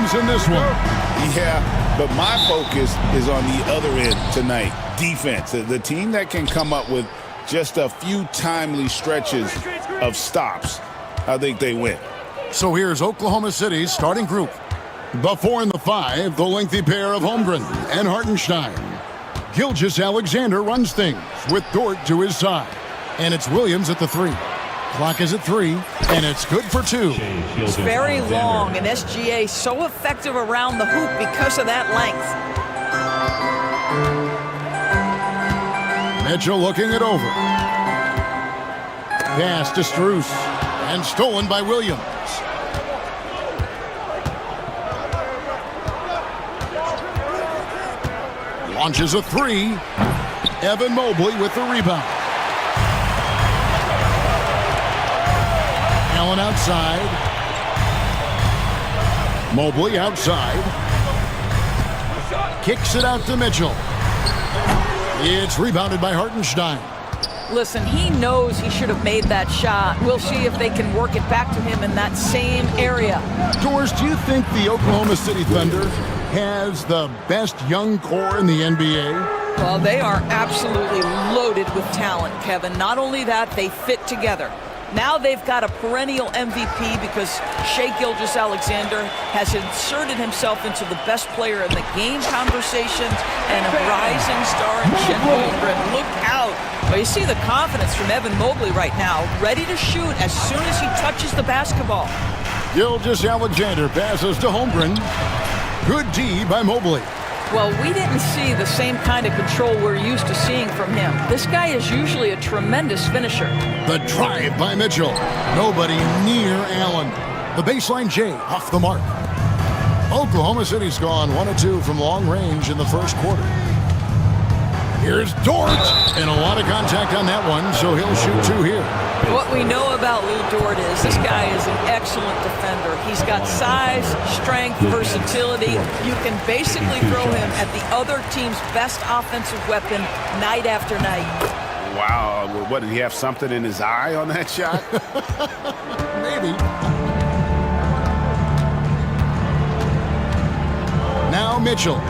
Williams in this one. Yeah, but my focus is on the other end tonight. Defense. The team that can come up with just a few timely stretches of stops, I think they win. So here's Oklahoma City's starting group. The 4 and the 5, the lengthy pair of Holmgren and Hartenstein. Gilgeous-Alexander runs things with Dort to his side. And it's Williams at the 3. Clock is at 3, and it's good for 2. It's very long, and SGA so effective around the hoop because of that length. Mitchell looking it over. Pass to Strus, and stolen by Williams. Launches a 3. Evan Mobley with the rebound. Allen outside. Mobley outside. Kicks it out to Mitchell. It's rebounded by Hartenstein. Listen, he knows he should have made that shot. We'll see if they can work it back to him in that same area. Doris, do you think the Oklahoma City Thunder has the best young core in the NBA? Well, they are absolutely loaded with talent, Kevin. Not only that, they fit together. Now they've got a perennial MVP because Shai Gilgeous-Alexander has inserted himself into the best player in the game conversations and a rising star in Chet Holmgren. Look out. Well, you see the confidence from Evan Mobley right now, ready to shoot as soon as he touches the basketball. Gilgeous-Alexander passes to Holmgren. Good D by Mobley. Well, we didn't see the same kind of control we're used to seeing from him. This guy is usually a tremendous finisher. The drive by Mitchell. Nobody near Allen. The baseline J off the mark. Oklahoma City's gone 1 of 2 from long range in the first quarter. Here's Dort, and a lot of contact on that one, so he'll shoot 2 here. What we know about Lou Dort is this guy is an excellent defender. He's got size, strength, versatility. You can basically throw him at the other team's best offensive weapon night after night. Wow, what, did he have something in his eye on that shot? Maybe. Now Mitchell.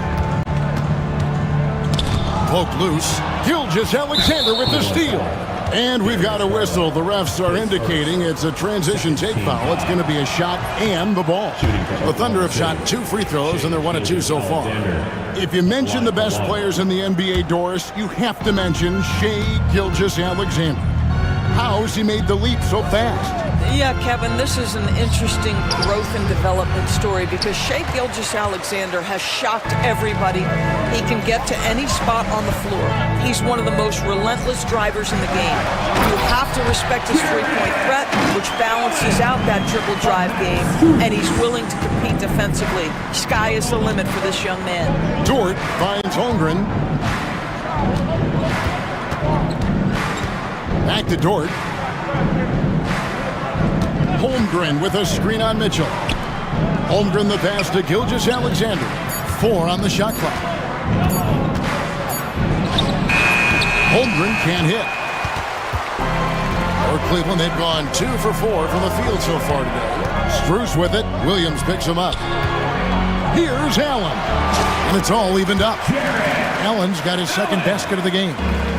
Poke loose. Gilgeous-Alexander with the steal. And we've got a whistle. The refs are indicating it's a transition take foul. It's going to be a shot and the ball. The Thunder have shot 2 free throws, and they're 1 of 2 so far. If you mention the best players in the NBA, Doris, you have to mention Shai Gilgeous-Alexander. How's he made the leap so fast? Yeah, Kevin, this is an interesting growth and development story because Shai Gilgeous-Alexander has shocked everybody. He can get to any spot on the floor. He's one of the most relentless drivers in the game. You have to respect his three-point threat, which balances out that dribble drive game, and he's willing to compete defensively. Sky is the limit for this young man. Dort finds Holmgren. Back to Dort. Holmgren with a screen on Mitchell. Holmgren the pass to Gilgeous-Alexander. 4 on the shot clock. Holmgren can't hit. For Cleveland, they've gone 2 for 4 from the field so far today. Strus with it. Williams picks him up. Here's Allen. And it's all evened up. Allen's got his second basket of the game.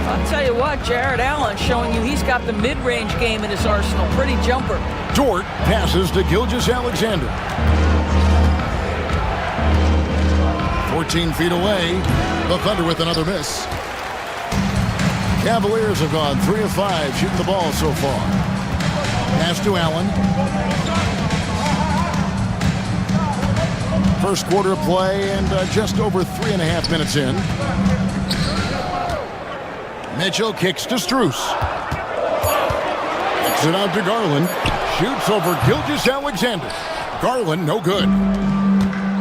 I'll tell you what, Jared Allen showing you he's got the mid-range game in his arsenal. Pretty jumper. Dort passes to Gilgeous-Alexander. 14 feet away. The Thunder with another miss. Cavaliers have gone 3 of 5 shooting the ball so far. Pass to Allen. First quarter of play and just over 3.5 minutes in. Mitchell kicks to Strus. Kicks it out to Garland. Shoots over Gilgeous-Alexander. Garland, no good.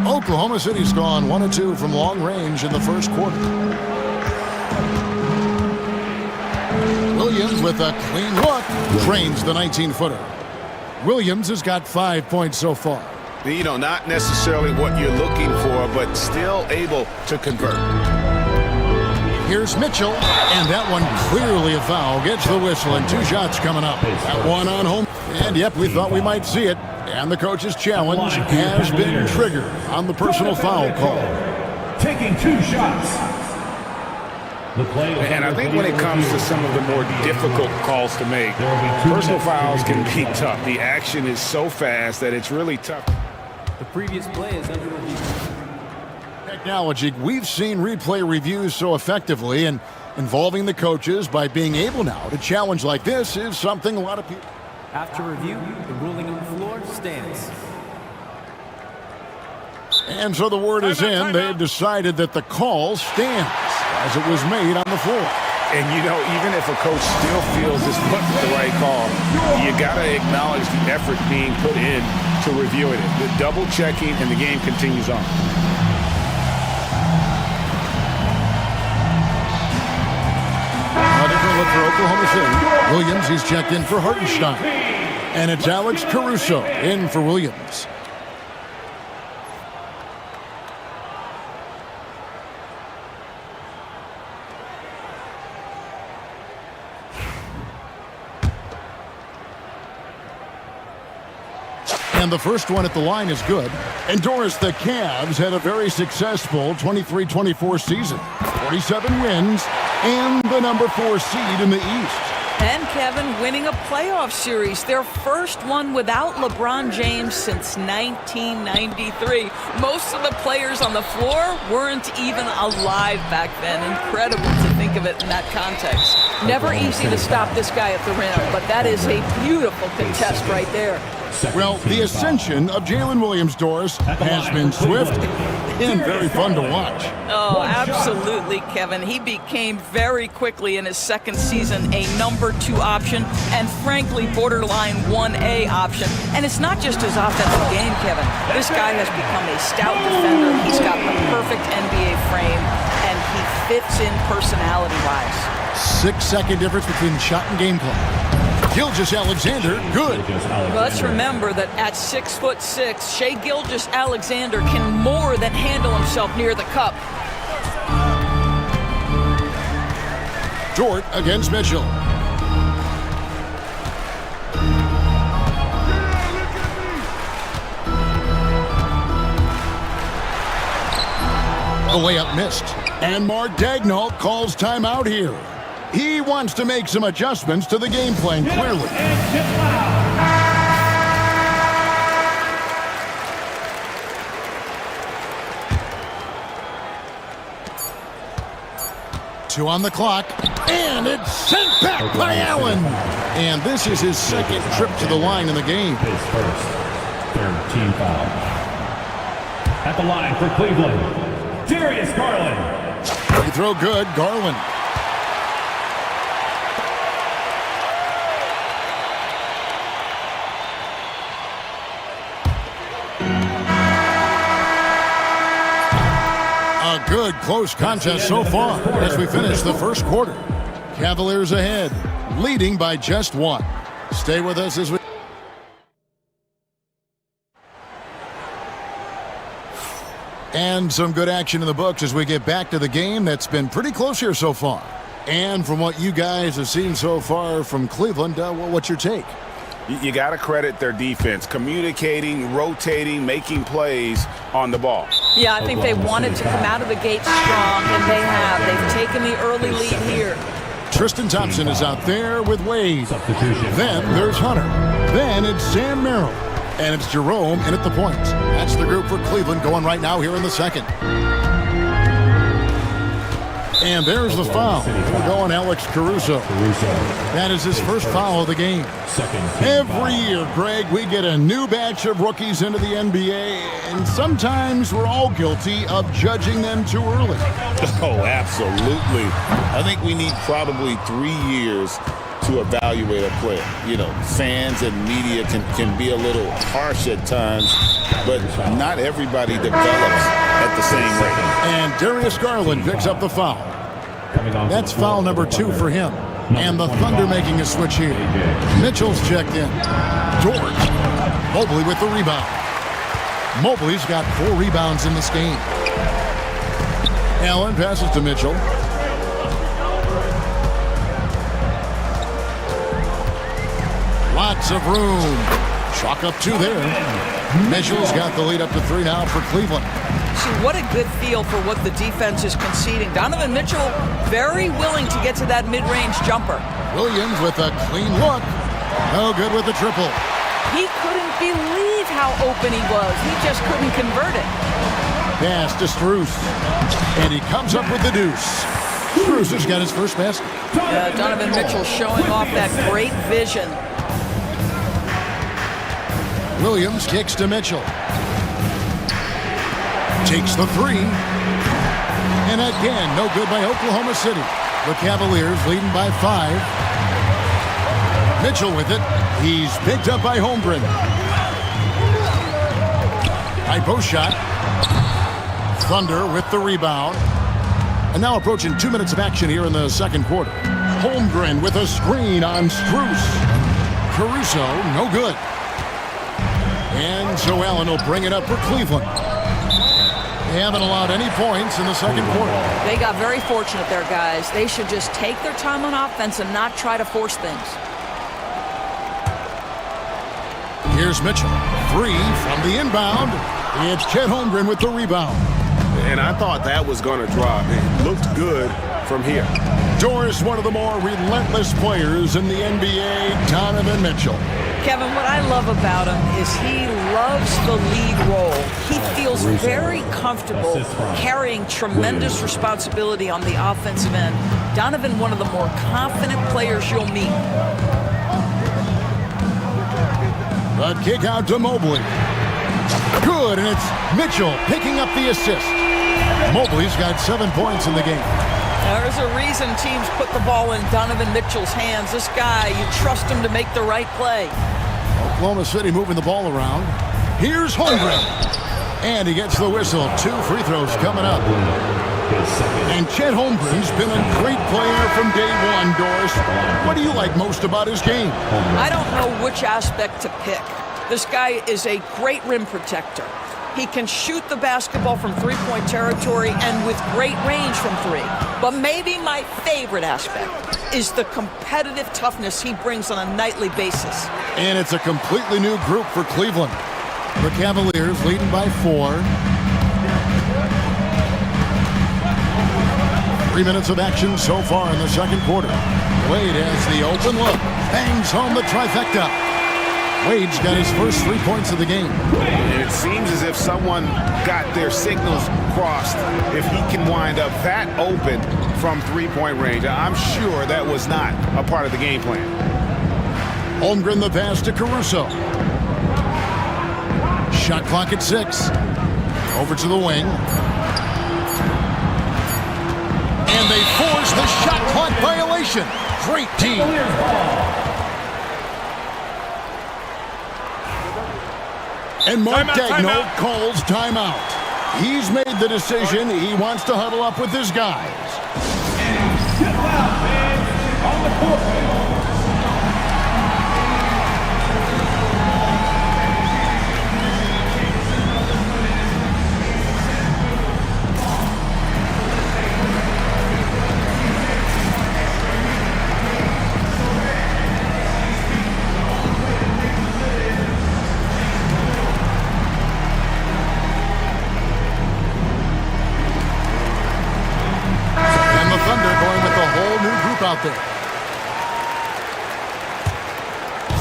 Oklahoma City's gone 1 of 2 from long range in the first quarter. Williams with a clean look. Drains the 19-footer. Williams has got 5 points so far. You know, not necessarily what you're looking for, but still able to convert. Here's Mitchell, and that one clearly a foul. Gets the whistle, and 2 shots coming up. That one on home. And yep, we thought we might see it. And the coach's challenge has been triggered on the personal foul call. Taking 2 shots. And I think when it comes to some of the more difficult calls to make, personal fouls can be tough. The action is so fast that it's really tough. The previous play is under review. Technology, we've seen replay reviews so effectively, and involving the coaches by being able now to challenge like this is something a lot of people... After review, the ruling on the floor stands. And so the word is in. They've decided that the call stands as it was made on the floor. And, you know, even if a coach still feels this wasn't the right call, you got to acknowledge the effort being put in to reviewing it. The double checking, and the game continues on. A different look for Oklahoma City. Williams, he's checked in for Hartenstein. And it's Alex Caruso in for Williams. And the first one at the line is good. And Doris, the Cavs had a very successful 23-24 season. 47 wins and the number 4 seed in the East. And Kevin winning a playoff series, their first one without LeBron James since 1993. Most of the players on the floor weren't even alive back then. Incredible to think of it in that context. Never easy to stop this guy at the rim, but that is a beautiful contest right there. Well, the ascension of Jalen Williams, Doris, has been swift and very fun to watch. Oh, absolutely, Kevin. He became very quickly in his second season a number 2 option and, frankly, borderline 1A option. And it's not just his offensive game, Kevin. This guy has become a stout defender. He's got the perfect NBA frame, and he fits in personality-wise. 6-second difference between shot and game clock. Gilgeous-Alexander, good. Well, let's remember that at 6'6", Shai Gilgeous-Alexander can more than handle himself near the cup. Dort against Mitchell. The layup missed. And Mark Daigneault calls timeout here. He wants to make some adjustments to the game plan, clearly. Two on the clock, and it's sent back by Allen. And this is his second trip to the line in the game. His first, third team foul. At the line for Cleveland, Darius Garland. Free throw good, Garland. A good close contest so far as we finish the first quarter. Cavaliers ahead, leading by just 1. Stay with us as we... And some good action in the books as we get back to the game that's been pretty close here so far. And from what you guys have seen so far from Cleveland, what's your take? You got to credit their defense, communicating, rotating, making plays on the ball. Yeah, I think they wanted to come out of the gate strong, and they have. They've taken the early lead here. Tristan Thompson is out there with Wade. Then there's Hunter. Then it's Sam Merrill. And it's Jerome in at the point. That's the group for Cleveland going right now here in the second. And there's the foul. We're going Alex Caruso. That is his first foul of the game. Every year, Greg, we get a new batch of rookies into the NBA, and sometimes we're all guilty of judging them too early. Oh, absolutely. I think we need probably 3 years to evaluate a player. You know, fans and media can be a little harsh at times, but not everybody develops at the same rate. And Darius Garland picks up the foul. That's foul number 2 for him. And the Thunder making a switch here. Mitchell's checked in. George. Mobley with the rebound. Mobley's got 4 rebounds in this game. Allen passes to Mitchell. Lots of room. Chalk up 2 there. Mitchell's got the lead up to 3 now for Cleveland. See, what a good feel for what the defense is conceding. Donovan Mitchell very willing to get to that mid-range jumper. Williams with a clean look. No good with the triple. He couldn't believe how open he was. He just couldn't convert it. Pass to Strus. And he comes up with the deuce. Strus has got his first basket. Donovan Mitchell showing off that great vision. Williams kicks to Mitchell. Takes the 3. And again, no good by Oklahoma City. The Cavaliers leading by 5. Mitchell with it. He's picked up by Holmgren. High post shot. Thunder with the rebound. And now approaching 2 minutes of action here in the second quarter. Holmgren with a screen on Strus. Caruso, no good. And Joe Allen will bring it up for Cleveland. They haven't allowed any points in the second quarter. They got very fortunate there, guys. They should just take their time on offense and not try to force things. Here's Mitchell. 3 from the inbound. It's Chet Holmgren with the rebound. And I thought that was going to drop. It looked good from here. Doris, one of the more relentless players in the NBA, Donovan Mitchell. Kevin, what I love about him is he loves the lead role. He feels very comfortable carrying tremendous responsibility on the offensive end. Donovan, one of the more confident players you'll meet. The kick out to Mobley. Good, and it's Mitchell picking up the assist. Mobley's got 7 points in the game. There's a reason teams put the ball in Donovan Mitchell's hands. This guy, you trust him to make the right play. Oklahoma City moving the ball around. Here's Holmgren. And he gets the whistle. 2 free throws coming up. And Chet Holmgren's been a great player from day one, Doris. What do you like most about his game? I don't know which aspect to pick. This guy is a great rim protector. He can shoot the basketball from three-point territory and with great range from 3. But maybe my favorite aspect is the competitive toughness he brings on a nightly basis. And it's a completely new group for Cleveland. The Cavaliers leading by 4. 3 minutes of action so far in the second quarter. Wade has the open look. Bangs home the trifecta. Wade's got his first 3 points of the game. And it seems as if someone got their signals crossed. If he can wind up that open from 3-point range, I'm sure that was not a part of the game plan. Holmgren the pass to Caruso. Shot clock at 6. Over to the wing. And they force the shot clock violation. Great team. And Mark Daigneault calls timeout. He's made the decision. He wants to huddle up with his guys. On the court. Out there.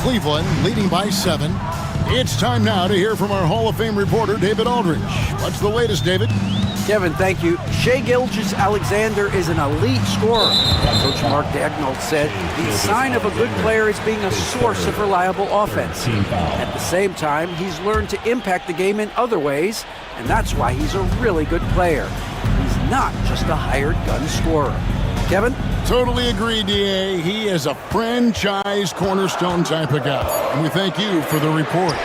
Cleveland leading by 7. It's time now to hear from our Hall of Fame reporter, David Aldridge. What's the latest, David? Kevin, thank you. Shai Gilgeous-Alexander is an elite scorer. Coach Mark Daigneault said the sign of a good player is being a source of reliable offense. At the same time, he's learned to impact the game in other ways, and that's why he's a really good player. He's not just a hired gun scorer. Kevin? Totally agree, D.A. He is a franchise cornerstone type of guy. And we thank you for the report.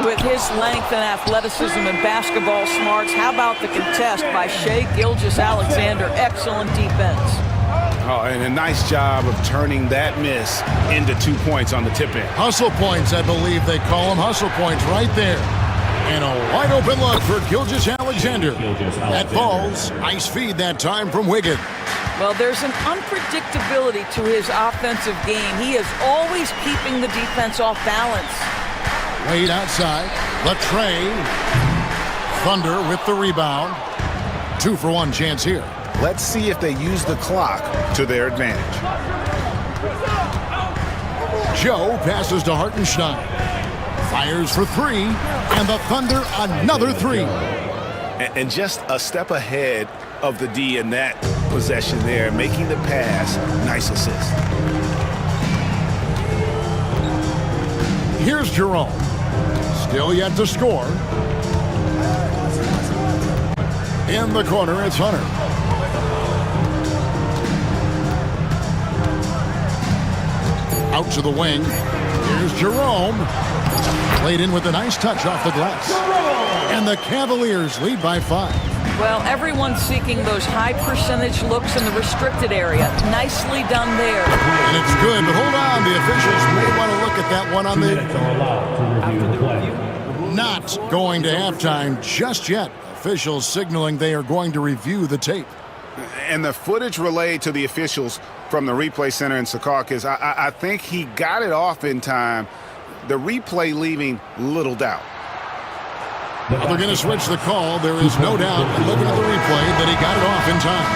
With his length and athleticism and basketball smarts, how about the contest by Shai Gilgeous-Alexander? Excellent defense. Oh, and a nice job of turning that miss into 2 points on the tip end. Hustle points, I believe they call them. Hustle points right there. And a wide open look for Gilgeous Alexander. That falls. Nice feed that time from Wiggins. Well, there's an unpredictability to his offensive game. He is always keeping the defense off balance. Wade outside. Latray. Thunder with the rebound. 2-for-1 chance here. Let's see if they use the clock to their advantage. Joe passes to Hartenstein. Fires for three. And the Thunder another three. And just a step ahead of the D in that possession there, making the pass. Nice assist. Here's Jerome. Still yet to score. In the corner, it's Hunter. Out to the wing. Here's Jerome. Played in with a nice touch off the glass. And the Cavaliers lead by 5. Well, everyone's seeking those high percentage looks in the restricted area. Nicely done there. And it's good, but hold on. The officials may want to look at that one on the... Not going to halftime just yet. Officials signaling they are going to review the tape. And the footage relayed to the officials from the replay center in Secaucus, I think he got it off in time. The replay leaving little doubt. Well, they're going to switch the call. There is no doubt, looking at the replay, that he got it off in time.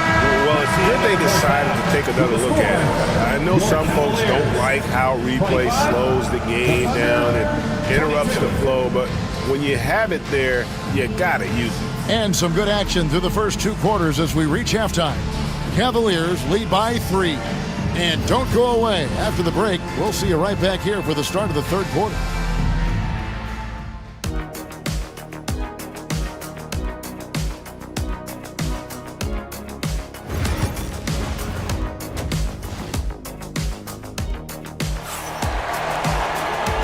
Well, it's good they decided to take another look at it. I know some folks don't like how replay slows the game down and interrupts the flow, but when you have it there, you got to use it. And some good action through the first 2 quarters as we reach halftime. Cavaliers lead by 3. And don't go away. After the break, we'll see you right back here for the start of the third quarter.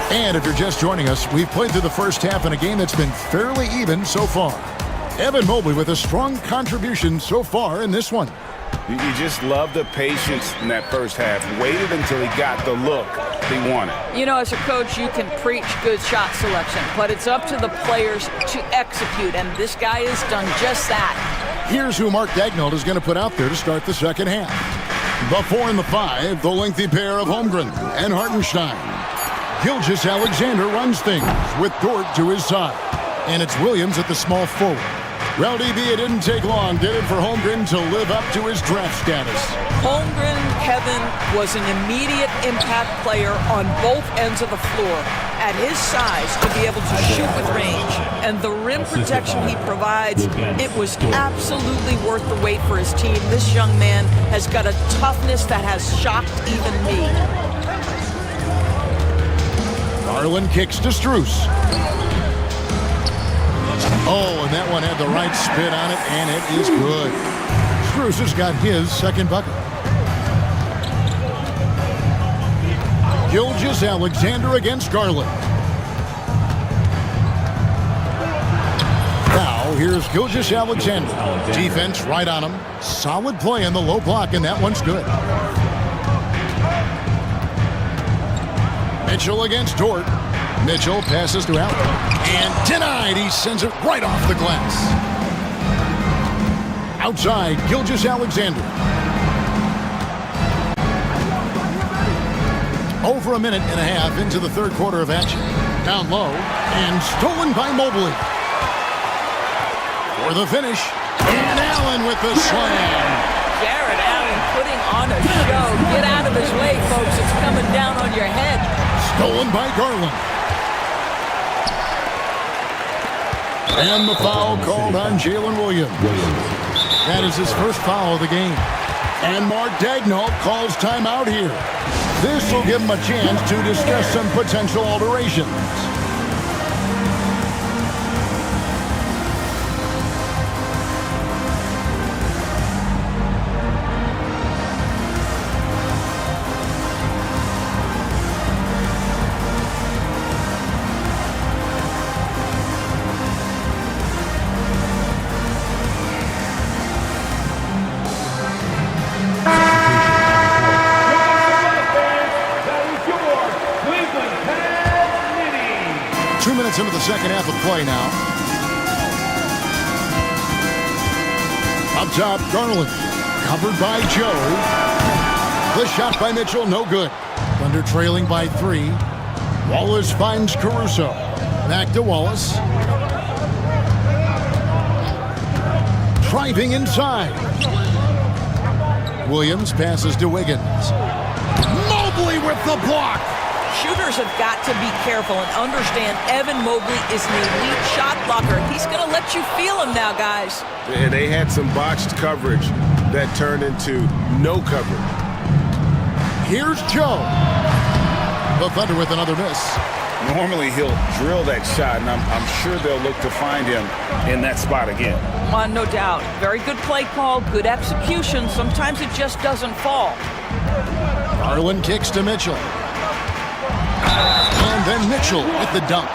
And if you're just joining us, we've played through the first half in a game that's been fairly even so far. Evan Mobley with a strong contribution so far in this one. You just love the patience in that first half. Waited until he got the look he wanted. You know, as a coach, you can preach good shot selection, but it's up to the players to execute, and this guy has done just that. Here's who Mark Daignault is going to put out there to start the second half. The 4 and the 5, the lengthy pair of Holmgren and Hartenstein. Gilgeous Alexander runs things with Dort to his side. And it's Williams at the small forward. Rowdy B, it didn't take long, did it, for Holmgren to live up to his draft status. Holmgren, Kevin, was an immediate impact player on both ends of the floor. At his size, to be able to shoot with range and the rim protection he provides, it was absolutely worth the wait for his team. This young man has got a toughness that has shocked even me. Garland kicks to Strus. Oh, and that one had the right spin on it, and it is good. Strus has got his second bucket. Gilgeous Alexander against Garland. Now, here's Gilgeous Alexander. Defense right on him. Solid play in the low block, and that one's good. Mitchell against Dort. Mitchell passes to Allen. And denied. He sends it right off the glass. Outside, Gilgeous Alexander. Over a minute and a half into the third quarter of action. Down low and stolen by Mobley. For the finish. And Allen with the slam. Jared Allen putting on a show. Get out of his way, folks. It's coming down on your head. Stolen by Garland. And the foul called on Jalen Williams. That is his first foul of the game. And Mark Daignault calls timeout here. This will give him a chance to discuss some potential alterations. minutes into the second half of play now. Up top, Garland. Covered by Joe. The shot by Mitchell, no good. Thunder trailing by 3. Wallace finds Caruso. Back to Wallace. Driving inside. Williams passes to Wiggins. Mobley with the block. Shooters have got to be careful and understand Evan Mobley is an elite shot blocker. He's going to let you feel him now, guys. And they had some botched coverage that turned into no coverage. Here's Joe. The Thunder with another miss. Normally he'll drill that shot, and I'm sure they'll look to find him in that spot again. No doubt. Very good play call, good execution. Sometimes it just doesn't fall. Garland kicks to Mitchell. And then Mitchell with the dunk.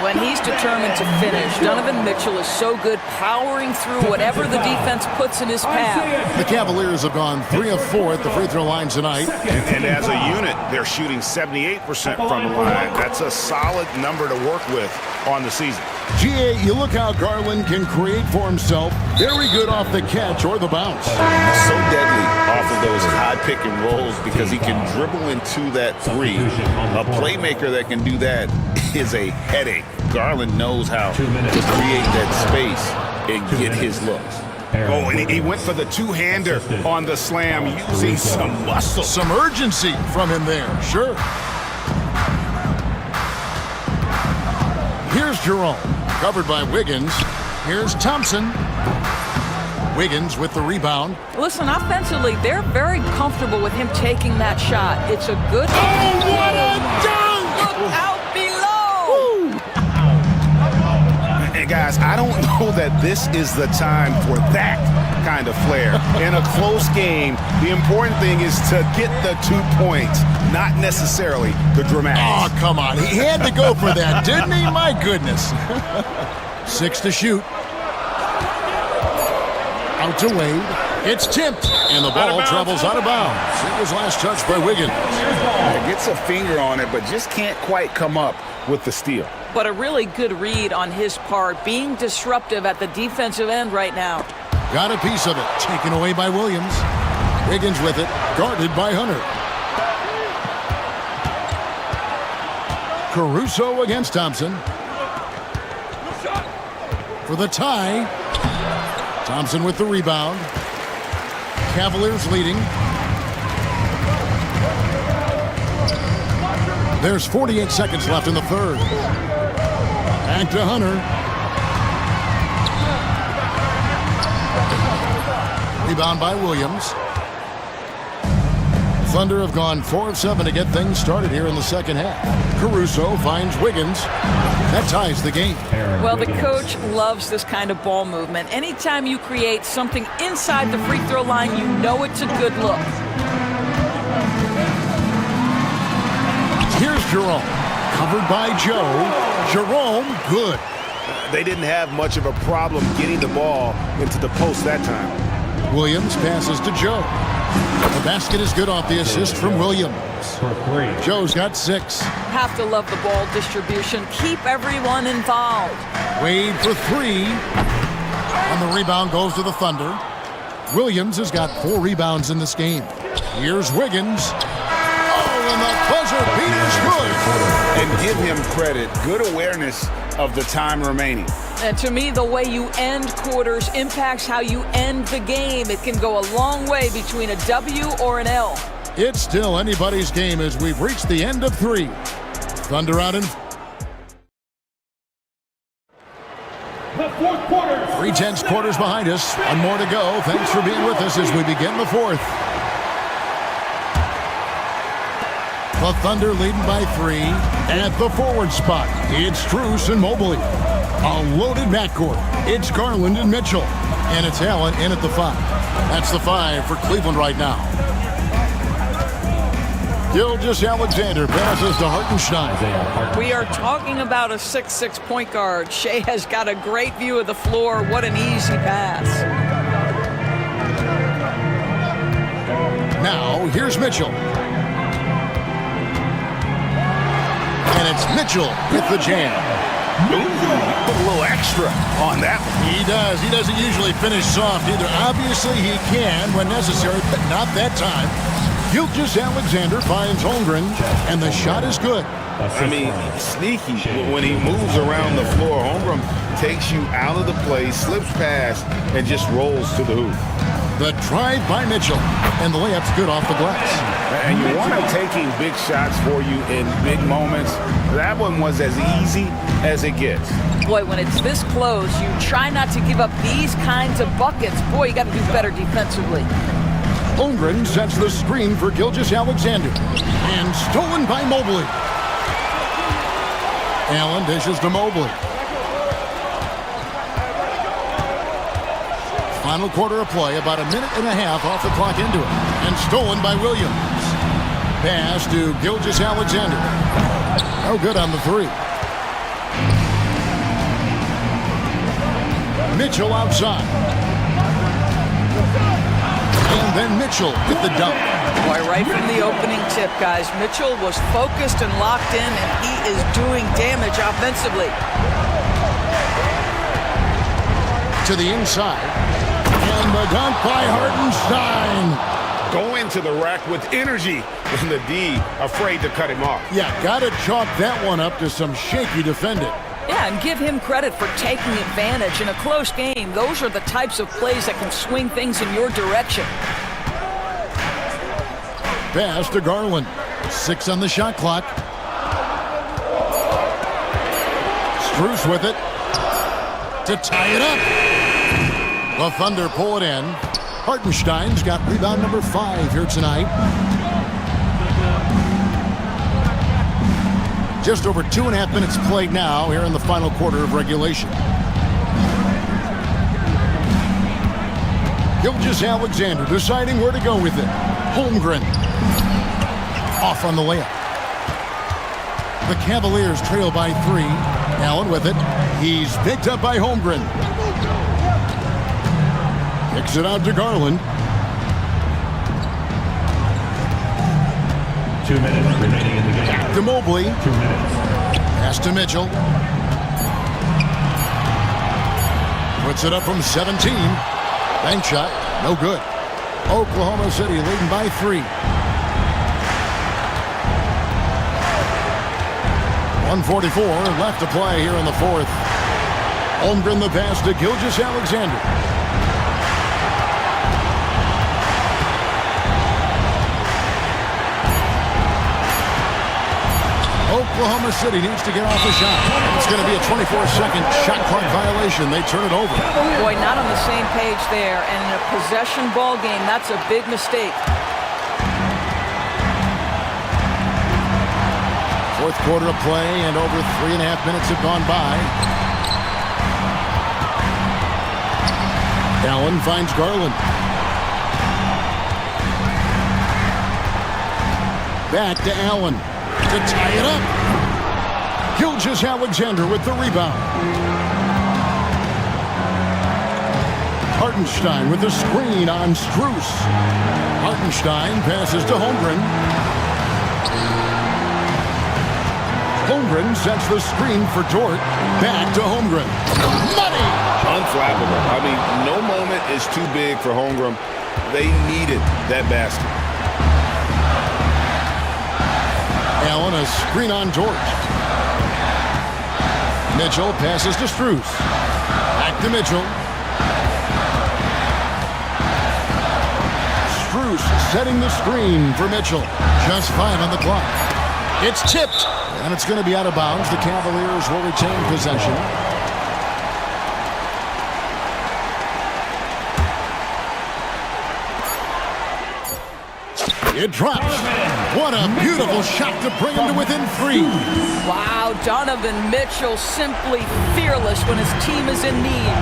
When he's determined to finish, Donovan Mitchell is so good powering through whatever the defense puts in his path. The Cavaliers have gone 3 of 4 at the free throw line tonight. And as a unit, they're shooting 78% from the line. That's a solid number to work with on the season. GA, you look how Garland can create for himself. Very good off the catch or the bounce. So deadly off of those high pick and rolls because he can dribble into that 3. A playmaker that can do that is a headache. Garland knows how to create that space and get his looks. Oh, and he went for the two-hander on the slam using some muscle. Some urgency from him there, sure. Here's Jerome, covered by Wiggins. Here's Thompson. Wiggins with the rebound. Listen, offensively, they're very comfortable with him taking that shot. It's a good... Oh, what a dunk! Look out below! And guys, I don't know that this is the time for that kind of flair. In a close game, the important thing is to get the 2 points, not necessarily the dramatics. Oh, come on. He had to go for that, didn't he? My goodness. 6 to shoot. Out to Wade. It's tipped, and the ball travels out of bounds. It was last touched by Wiggins. Gets a finger on it, but just can't quite come up with the steal. But a really good read on his part, being disruptive at the defensive end right now. Got a piece of it, taken away by Williams. Wiggins with it, guarded by Hunter. Caruso against Thompson. For the tie. Thompson with the rebound. Cavaliers leading. There's 48 seconds left in the third. Back to Hunter. Rebound by Williams. Thunder have gone 4 of 7 to get things started here in the second half. Caruso finds Wiggins. That ties the game. Well, the coach loves this kind of ball movement. Anytime you create something inside the free throw line, you know it's a good look. Here's Jerome. Covered by Joe. Jerome, good. They didn't have much of a problem getting the ball into the post that time. Williams passes to Joe. The basket is good off the assist from Williams. Joe's got 6. Have to love the ball distribution. Keep everyone involved. Wade for 3. And the rebound goes to the Thunder. Williams has got 4 rebounds in this game. Here's Wiggins. Oh, and the buzzer beater's good. And give him credit. Good awareness of the time remaining. And to me, the way you end quarters impacts how you end the game. It can go a long way between a W or an L. It's still anybody's game as we've reached the end of 3. Thunder out in... The fourth quarter. 3 tenths quarters behind us. 1 more to go. Thanks for being with us as we begin the 4th. The Thunder leading by 3 at the forward spot. It's Strus and Mobley. A loaded backcourt. It's Garland and Mitchell. And it's Allen in at the 5. That's the 5 for Cleveland right now. Gilgeous-Alexander passes to Hartenstein. We are talking about a 6'6" point guard. Shea has got a great view of the floor. What an easy pass. Now, here's Mitchell. And it's Mitchell with the jam. Ooh, he put a little extra on that one. He does. He doesn't usually finish soft either. Obviously, he can when necessary, but not that time. Gilgeous-Alexander finds Holmgren, and the shot is good. I mean, sneaky. When he moves around the floor, Holmgren takes you out of the play, slips past, and just rolls to the hoop. The drive by Mitchell, and the layup's good off the glass. And you want him taking big shots for you in big moments. That one was as easy as it gets. Boy, when it's this close, you try not to give up these kinds of buckets. Boy, you got to do better defensively. Holmgren sets the screen for Gilgeous-Alexander, and stolen by Mobley. Allen dishes to Mobley. Final quarter of play, about a minute and a half off the clock into it, and stolen by Williams. Pass to Gilgeous-Alexander. No good on the three. Mitchell outside. And then Mitchell with the dunk. Boy, right from the opening tip, guys, Mitchell was focused and locked in, and he is doing damage offensively. To the inside. And the dunk by Hartenstein. Going to the rack with energy, and the D afraid to cut him off. Yeah, got to chalk that one up to some shaky defending. Yeah, and give him credit for taking advantage in a close game. Those are the types of plays that can swing things in your direction. Pass to Garland. 6 on the shot clock. Strus with it to tie it up. The Thunder pull it in. Hartenstein's got rebound number 5 here tonight. Just over 2.5 minutes played now here in the final quarter of regulation. Gilgeous-Alexander deciding where to go with it. Holmgren off on the layup. The Cavaliers trail by 3. Allen with it. He's picked up by Holmgren. Kicks it out to Garland. 2 minutes remaining in the game. Back to Mobley. 2 minutes. Pass to Mitchell. Puts it up from 17. Bank shot, no good. Oklahoma City leading by 3. 1:44 left to play here in the fourth. Holmgren the pass to Gilgeous-Alexander. Oklahoma City needs to get off a shot. It's going to be a 24-second shot clock violation. They turn it over. Boy, not on the same page there. And in a possession ball game, that's a big mistake. Fourth quarter of play, and over 3.5 minutes have gone by. Allen finds Garland. Back to Allen to tie it up. Gilgeous-Alexander with the rebound. Hartenstein with the screen on Strus. Hartenstein passes to Holmgren. Holmgren sets the screen for Dort. Back to Holmgren. Money! Unflappable. I mean, no moment is too big for Holmgren. They needed that basket. Allen, a screen on Dort. Mitchell passes to Strus. Back to Mitchell. Strus setting the screen for Mitchell. Just 5 on the clock. It's tipped, and it's going to be out of bounds. The Cavaliers will retain possession. It drops. What a beautiful shot to bring him to within 3. Wow, Donovan Mitchell simply fearless when his team is in need.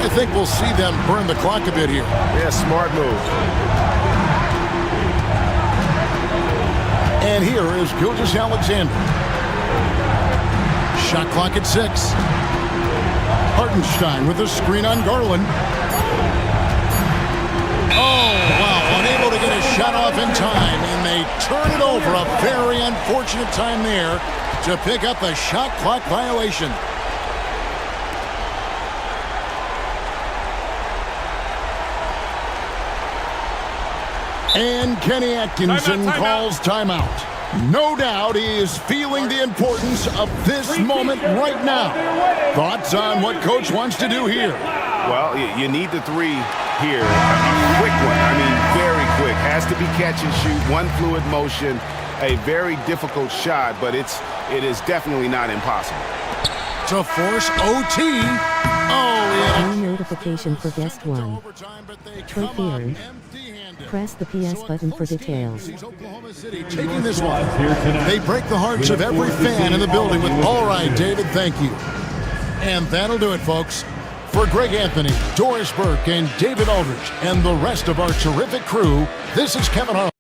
I think we'll see them burn the clock a bit here. Yeah, smart move. And here is Gilgeous-Alexander. Shot clock at 6. Hartenstein with a screen on Garland. Oh, wow, unable to get a shot off in time, and they turn it over. A very unfortunate time there to pick up the shot clock violation. And Kenny Atkinson calls timeout. No doubt he is feeling the importance of this moment right now. Thoughts on what Coach wants to do here? Well, you need the three here. A quick one. I mean, very quick. Has to be catch and shoot. One fluid motion. A very difficult shot, but it is definitely not impossible. To force OT. Oh, yeah. New notification for guest one. Troy Fearon. Press the PS button for details. Taking this one. They break the hearts of every fan in the building with, all right, David, thank you. And that'll do it, folks. For Greg Anthony, Doris Burke, and David Aldridge, and the rest of our terrific crew, this is Kevin Harlan.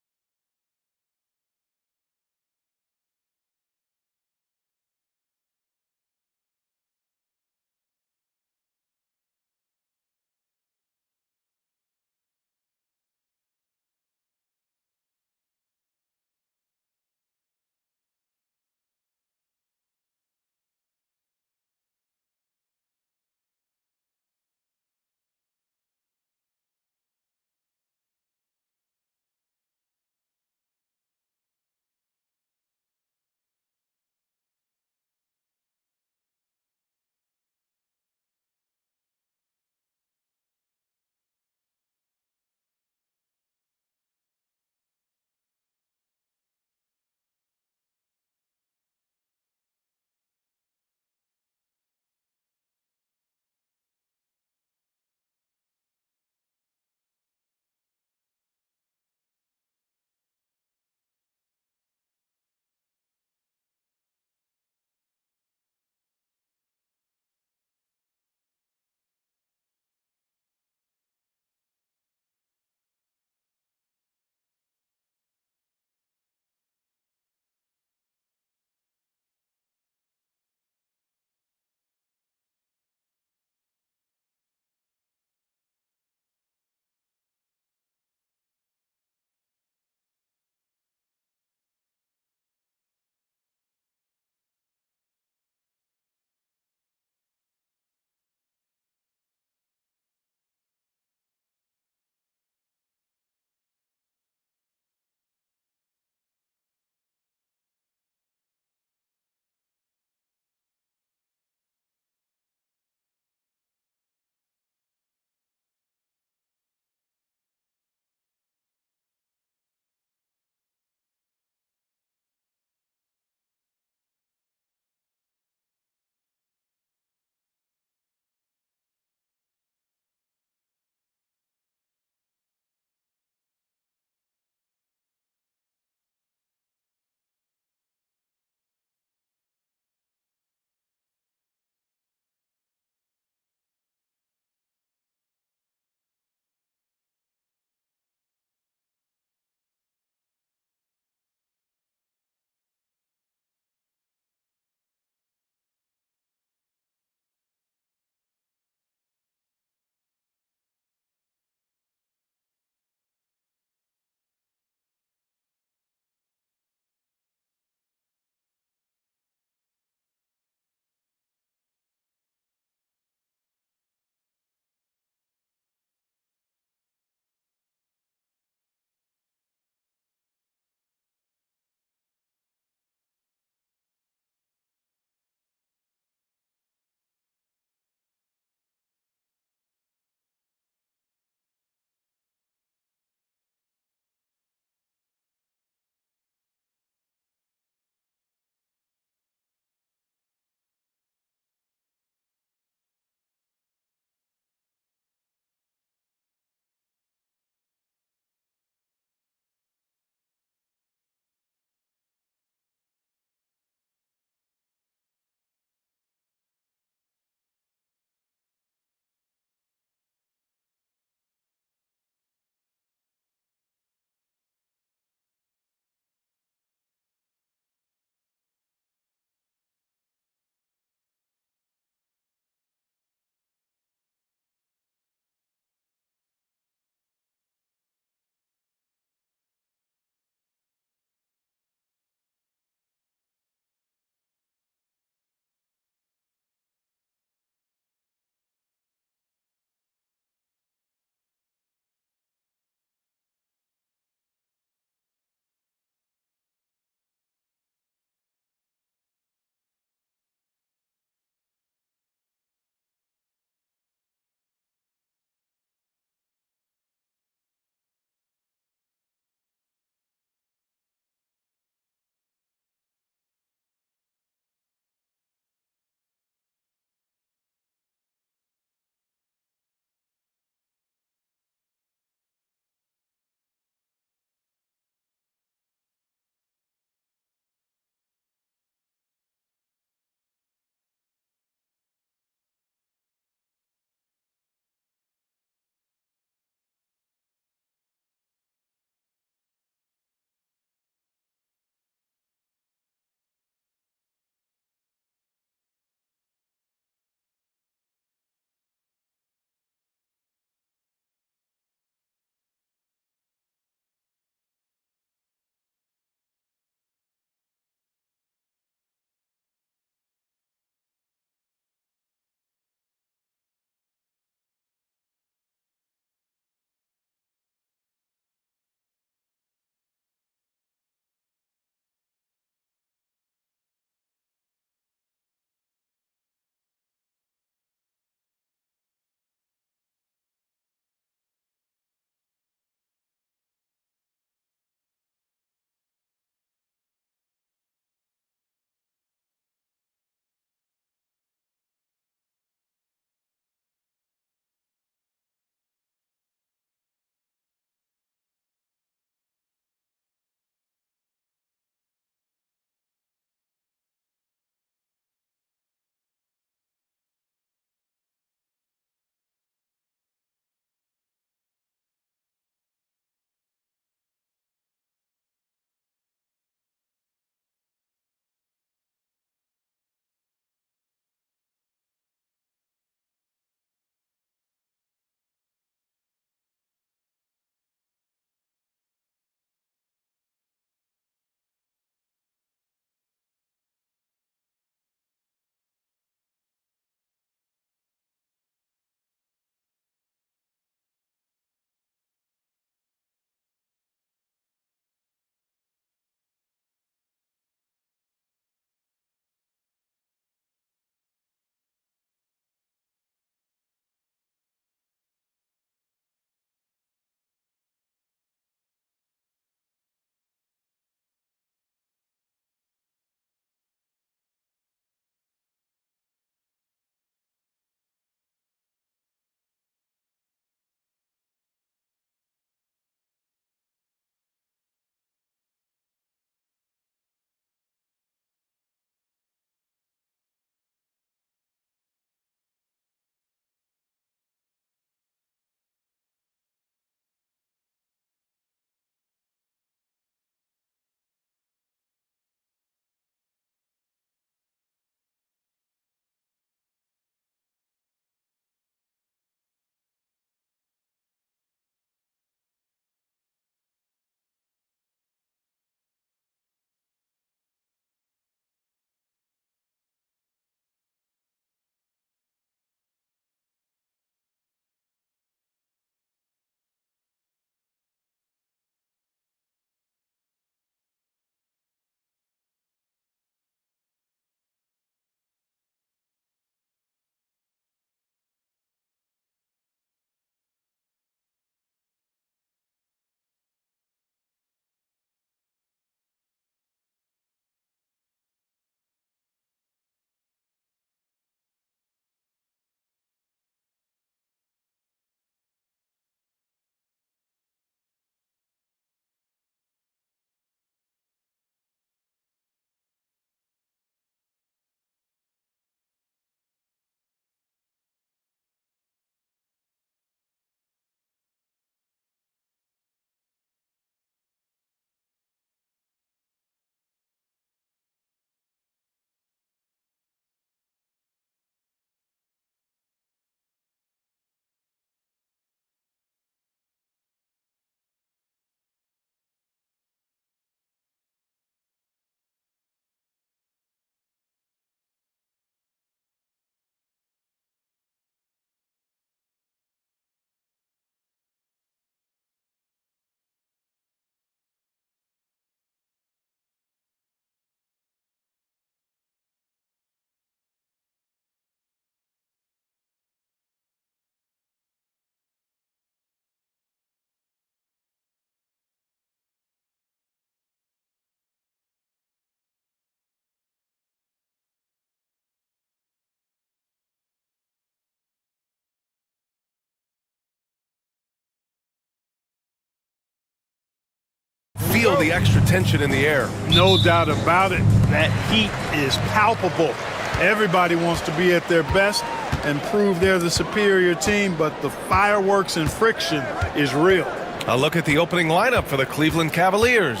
feel the extra tension in the air. No doubt about it. That heat is palpable. Everybody wants to be at their best and prove they're the superior team, but the fireworks and friction is real. A look at the opening lineup for the Cleveland Cavaliers.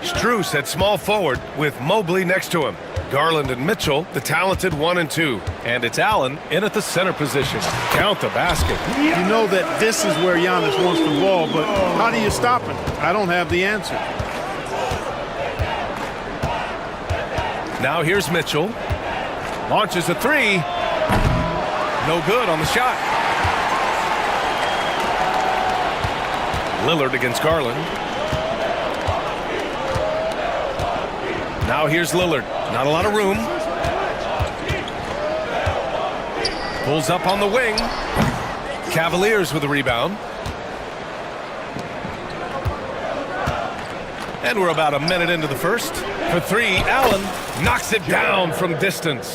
Struce at small forward with Mobley next to him. Garland and Mitchell, the talented 1 and 2. And it's Allen in at the center position. Count the basket. You know that this is where Giannis wants the ball, but how do you stop him? I don't have the answer. Now here's Mitchell. Launches a three. No good on the shot. Lillard against Garland. Now here's Lillard. Not a lot of room. Pulls up on the wing. Cavaliers with a rebound. And we're about a minute into the first. For three, Allen knocks it down from distance.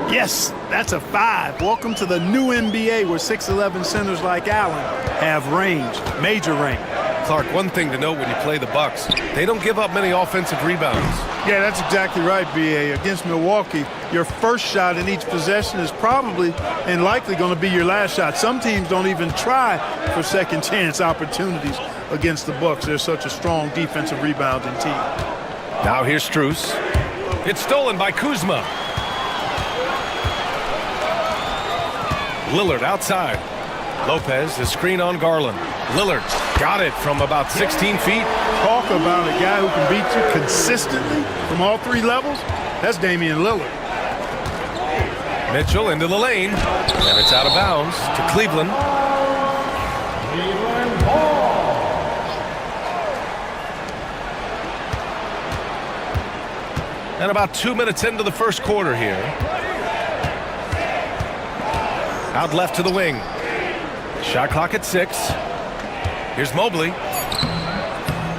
Yes, that's a 5. Welcome to the new NBA where 6'11 centers like Allen have range, major range. Clark, one thing to note when you play the Bucks, they don't give up many offensive rebounds. Yeah, that's exactly right, B.A. Against Milwaukee, your first shot in each possession is probably and likely going to be your last shot. Some teams don't even try for second chance opportunities against the Bucks. They're such a strong defensive rebounding team. Now here's Struce. It's stolen by Kuzma. Lillard outside. Lopez, the screen on Garland. Lillard got it from about 16 feet. Talk about a guy who can beat you consistently from all 3 levels. That's Damian Lillard. Mitchell into the lane, and it's out of bounds to Cleveland. And about 2 minutes into the first quarter here. Out left to the wing. Shot clock at 6. Here's Mobley.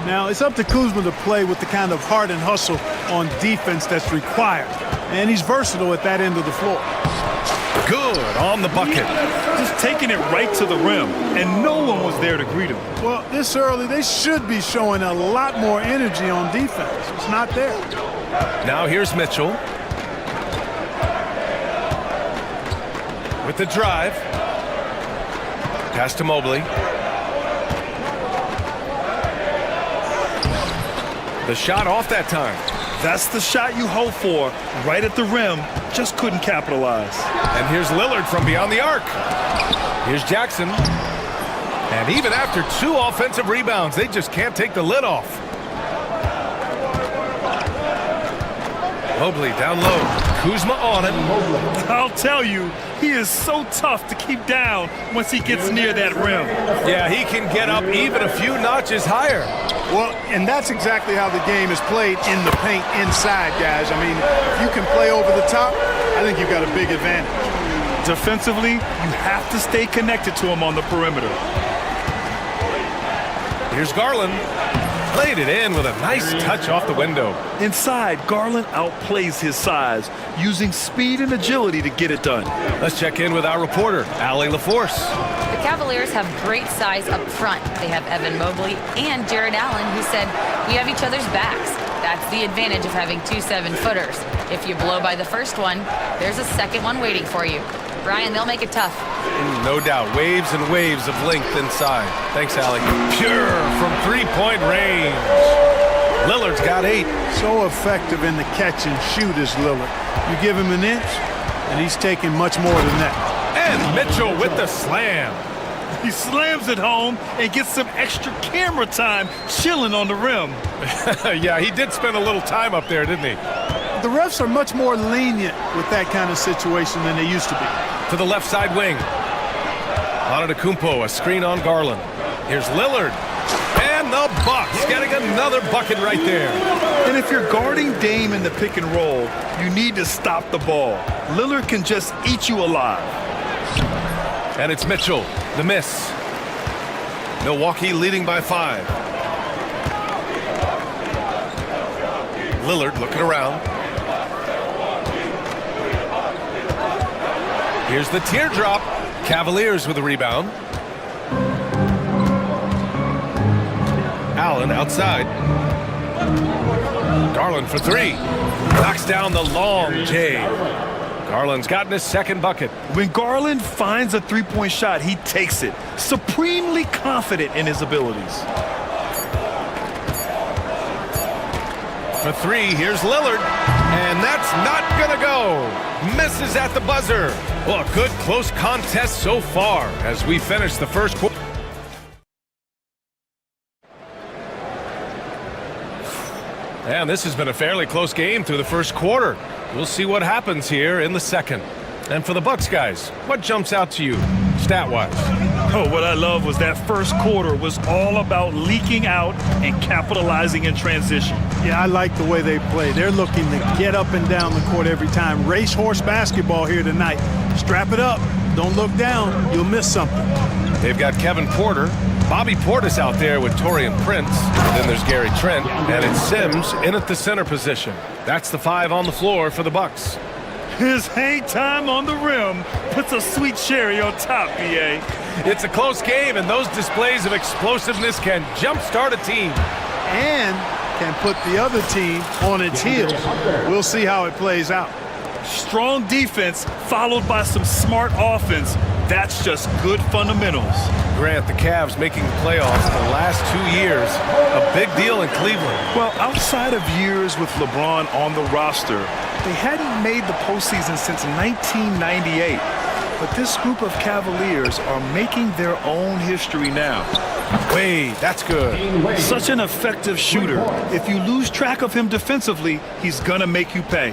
Now, it's up to Kuzma to play with the kind of heart and hustle on defense that's required. And he's versatile at that end of the floor. Good on the bucket. Just taking it right to the rim, and no one was there to greet him. Well, this early, they should be showing a lot more energy on defense. It's not there. Now here's Mitchell. With the drive. Pass to Mobley. The shot off that time. That's the shot you hope for, right at the rim. Just couldn't capitalize. And here's Lillard from beyond the arc. Here's Jackson. And even after 2 offensive rebounds, they just can't take the lid off. Mobley down low. Kuzma on it. I'll tell you, he is so tough to keep down once he gets near that rim. Yeah, he can get up even a few notches higher. Well, and that's exactly how the game is played in the paint inside, guys. I mean, if you can play over the top, I think you've got a big advantage. Defensively, you have to stay connected to him on the perimeter. Here's Garland. Played it in with a nice touch off the window. Inside, Garland outplays his size, using speed and agility to get it done. Let's check in with our reporter, Allie LaForce. The Cavaliers have great size up front. They have Evan Mobley and Jared Allen, who said, "We have each other's backs." That's the advantage of having 2 7-footers. If you blow by the first one, there's a second one waiting for you. Brian, they'll make it tough. No doubt. Waves and waves of length inside. Thanks, Allie. Pure from 3-point range. Lillard's got 8. So effective in the catch and shoot is Lillard. You give him an inch, and he's taking much more than that. And Mitchell with the slam. He slams it home and gets some extra camera time chilling on the rim. Yeah, he did spend a little time up there, didn't he? The refs are much more lenient with that kind of situation than they used to be. To the left side wing. Antetokounmpo, a screen on Garland. Here's Lillard. And the Bucks getting another bucket right there. And if you're guarding Dame in the pick and roll, you need to stop the ball. Lillard can just eat you alive. And it's Mitchell, the miss. Milwaukee leading by 5. Lillard looking around. Here's the teardrop. Cavaliers with a rebound. Allen outside. Garland for three. Knocks down the long J. Garland's gotten his second bucket. When Garland finds a three-point shot, he takes it, supremely confident in his abilities. For three, here's Lillard. And that's not gonna go. Misses at the buzzer. Well, a good close contest so far as we finish the first quarter. And this has been a fairly close game through the first quarter. We'll see what happens here in the second. And for the Bucks guys, what jumps out to you, stat-wise? Oh, what I love was that first quarter was all about leaking out and capitalizing in transition. Yeah, I like the way they play. They're looking to get up and down the court every time. Racehorse basketball here tonight. Strap it up. Don't look down. You'll miss something. They've got Kevin Porter, Bobby Portis out there with Taurean Prince. Then there's Gary Trent, and it's Sims in at the center position. That's the five on the floor for the Bucks. His hang time on the rim puts a sweet cherry on top, BA. It's a close game, and those displays of explosiveness can jumpstart a team. And can put the other team on its heels. We'll see how it plays out. Strong defense followed by some smart offense. That's just good fundamentals. Grant, the Cavs making the playoffs the last 2 years. A big deal in Cleveland. Well, outside of years with LeBron on the roster, they hadn't made the postseason since 1998. But this group of Cavaliers are making their own history now. Wait, that's good. Such an effective shooter. If you lose track of him defensively, he's gonna make you pay.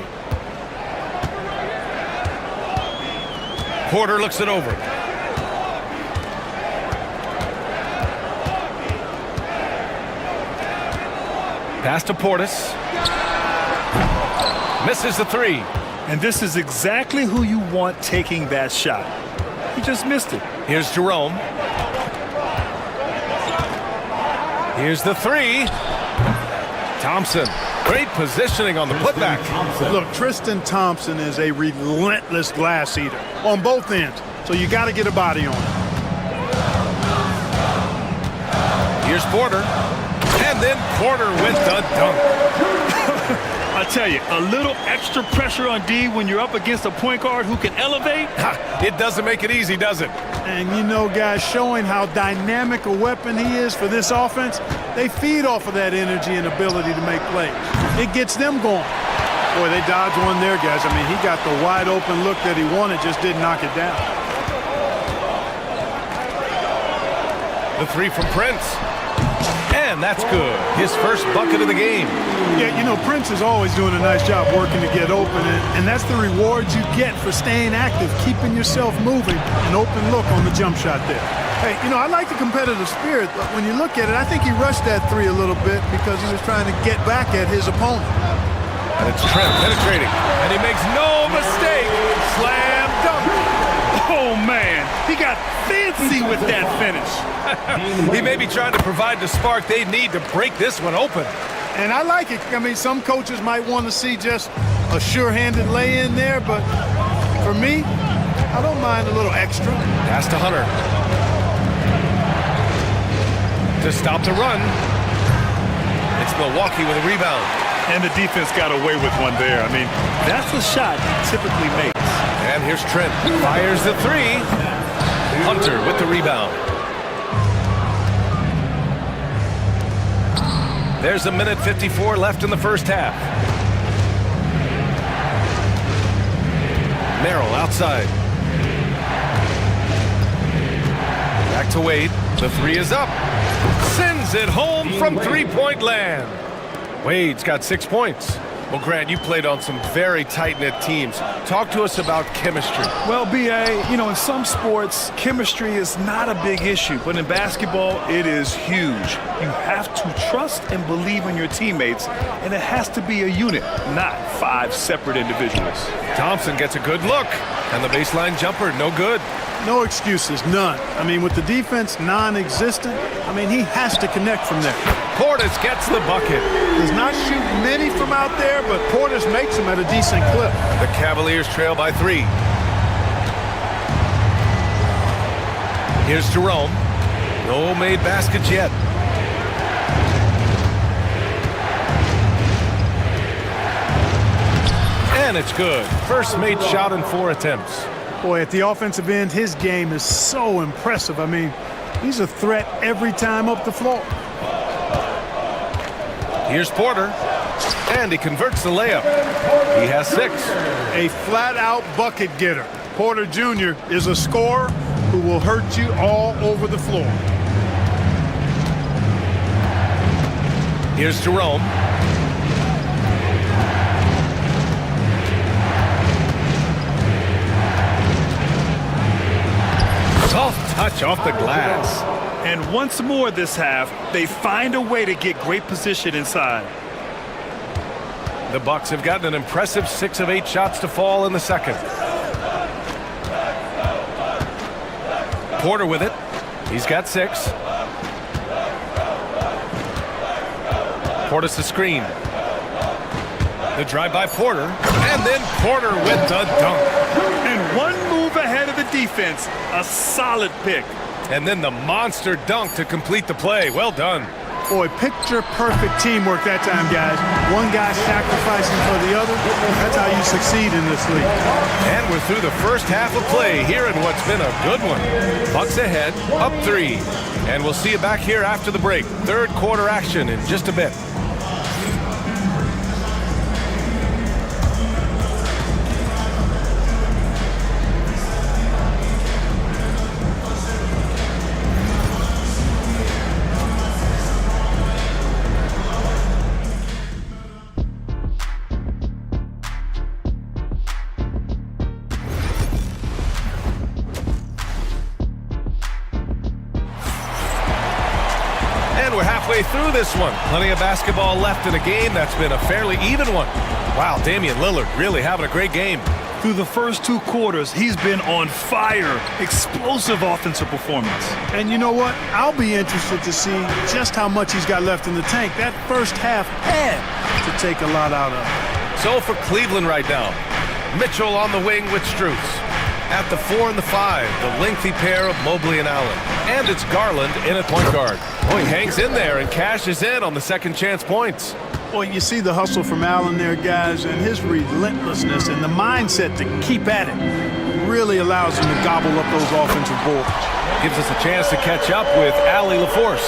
Porter looks it over. Pass to Portis. Misses the three. And this is exactly who you want taking that shot. He just missed it. Here's Jerome. Here's the three. Thompson. Great positioning on the putback. Look, Tristan Thompson is a relentless glass eater on both ends, so you got to get a body on him. Here's Porter. And then Porter with the dunk. I tell you, a little extra pressure on D when you're up against a point guard who can elevate. It doesn't make it easy, does it? And you know, guys, showing how dynamic a weapon he is for this offense, they feed off of that energy and ability to make plays. It gets them going. Boy, they dodged one there, guys. I mean, he got the wide open look that he wanted, just didn't knock it down. The three from Prince. And that's good. His first bucket of the game. Yeah, you know, Prince is always doing a nice job working to get open, and that's the reward you get for staying active, keeping yourself moving, an open look on the jump shot there. Hey, you know, I like the competitive spirit, but when you look at it, I think he rushed that three a little bit because he was trying to get back at his opponent. And it's Trent penetrating, and he makes no mistake. Slam dunk. Oh, man, he got fancy with that finish. He may be trying to provide the spark they need to break this one open. And I like it. I mean, some coaches might want to see just a sure-handed lay-in there, but for me, I don't mind a little extra. Pass to Hunter. To stop the run. It's Milwaukee with a rebound. And the defense got away with one there. I mean, that's a shot he typically makes. And here's Trent. Fires the three. Hunter with the rebound. There's a minute 54 left in the first half. Merrill outside. Back to Wade. The three is up. Sends it home from three-point land. Wade's got 6 points. Well, Grant, you played on some very tight-knit teams. Talk to us about chemistry. Well, BA, you know, in some sports, chemistry is not a big issue, but in basketball, it is huge. You have to trust and believe in your teammates, and it has to be a unit, not 5 separate individuals. Thompson gets a good look, and the baseline jumper, no good. No excuses, none. I mean, with the defense non-existent, I mean, he has to connect from there. Portis gets the bucket. Does not shoot many from out there, but Portis makes them at a decent clip. The Cavaliers trail by 3. Here's Jerome. No made baskets yet. And it's good. First made shot in 4 attempts. Boy, at the offensive end, his game is so impressive. I mean, he's a threat every time up the floor. Here's Porter, and he converts the layup. He has 6. A flat-out bucket getter. Porter Jr. is a scorer who will hurt you all over the floor. Here's Jerome. Soft touch off the glass. And once more this half, they find a way to get great position inside. The Bucks have gotten an impressive 6 of 8 shots to fall in the second. Porter with it. He's got 6. Porter's the screen. The drive by Porter, and then Porter with the dunk. And one move ahead of the defense. A solid pick. And then the monster dunk to complete the play. Well done. Boy, picture-perfect teamwork that time, guys. One guy sacrificing for the other. That's how you succeed in this league. And we're through the first half of play here in what's been a good one. Bucks ahead, up 3. And we'll see you back here after the break. Third quarter action in just a bit. We're halfway through this one. Plenty of basketball left in a game that's been a fairly even one. Wow, Damian Lillard really having a great game. Through the first 2 quarters, he's been on fire. Explosive offensive performance. And you know what? I'll be interested to see just how much he's got left in the tank. That first half had to take a lot out of him. So for Cleveland right now, Mitchell on the wing with Strus. At the 4 and the 5, the lengthy pair of Mobley and Allen. And it's Garland in at point guard. Oh, he hangs in there and cashes in on the second chance points. Boy, you see the hustle from Allen there, guys, and his relentlessness and the mindset to keep at it really allows him to gobble up those offensive boards. Gives us a chance to catch up with Allie LaForce.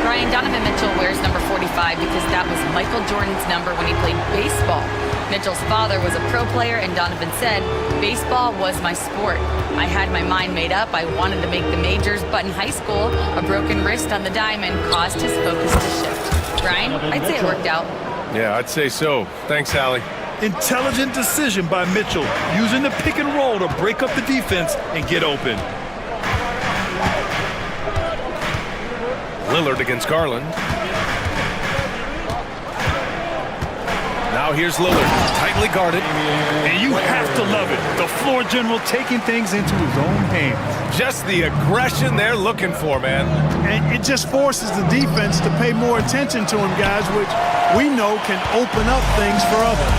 Brian, Donovan Mitchell wears number 45 because that was Michael Jordan's number when he played baseball. Mitchell's father was a pro player, and Donovan said, baseball was my sport. I had my mind made up. I wanted to make the majors, but in high school, a broken wrist on the diamond caused his focus to shift. Brian, I'd say it worked out. Yeah, I'd say so. Thanks, Allie. Intelligent decision by Mitchell, using the pick and roll to break up the defense and get open. Lillard against Garland. Now here's Lillard, tightly guarded. And you have to love it. The floor general taking things into his own hands. Just the aggression they're looking for, man. And it just forces the defense to pay more attention to him, guys, which we know can open up things for others.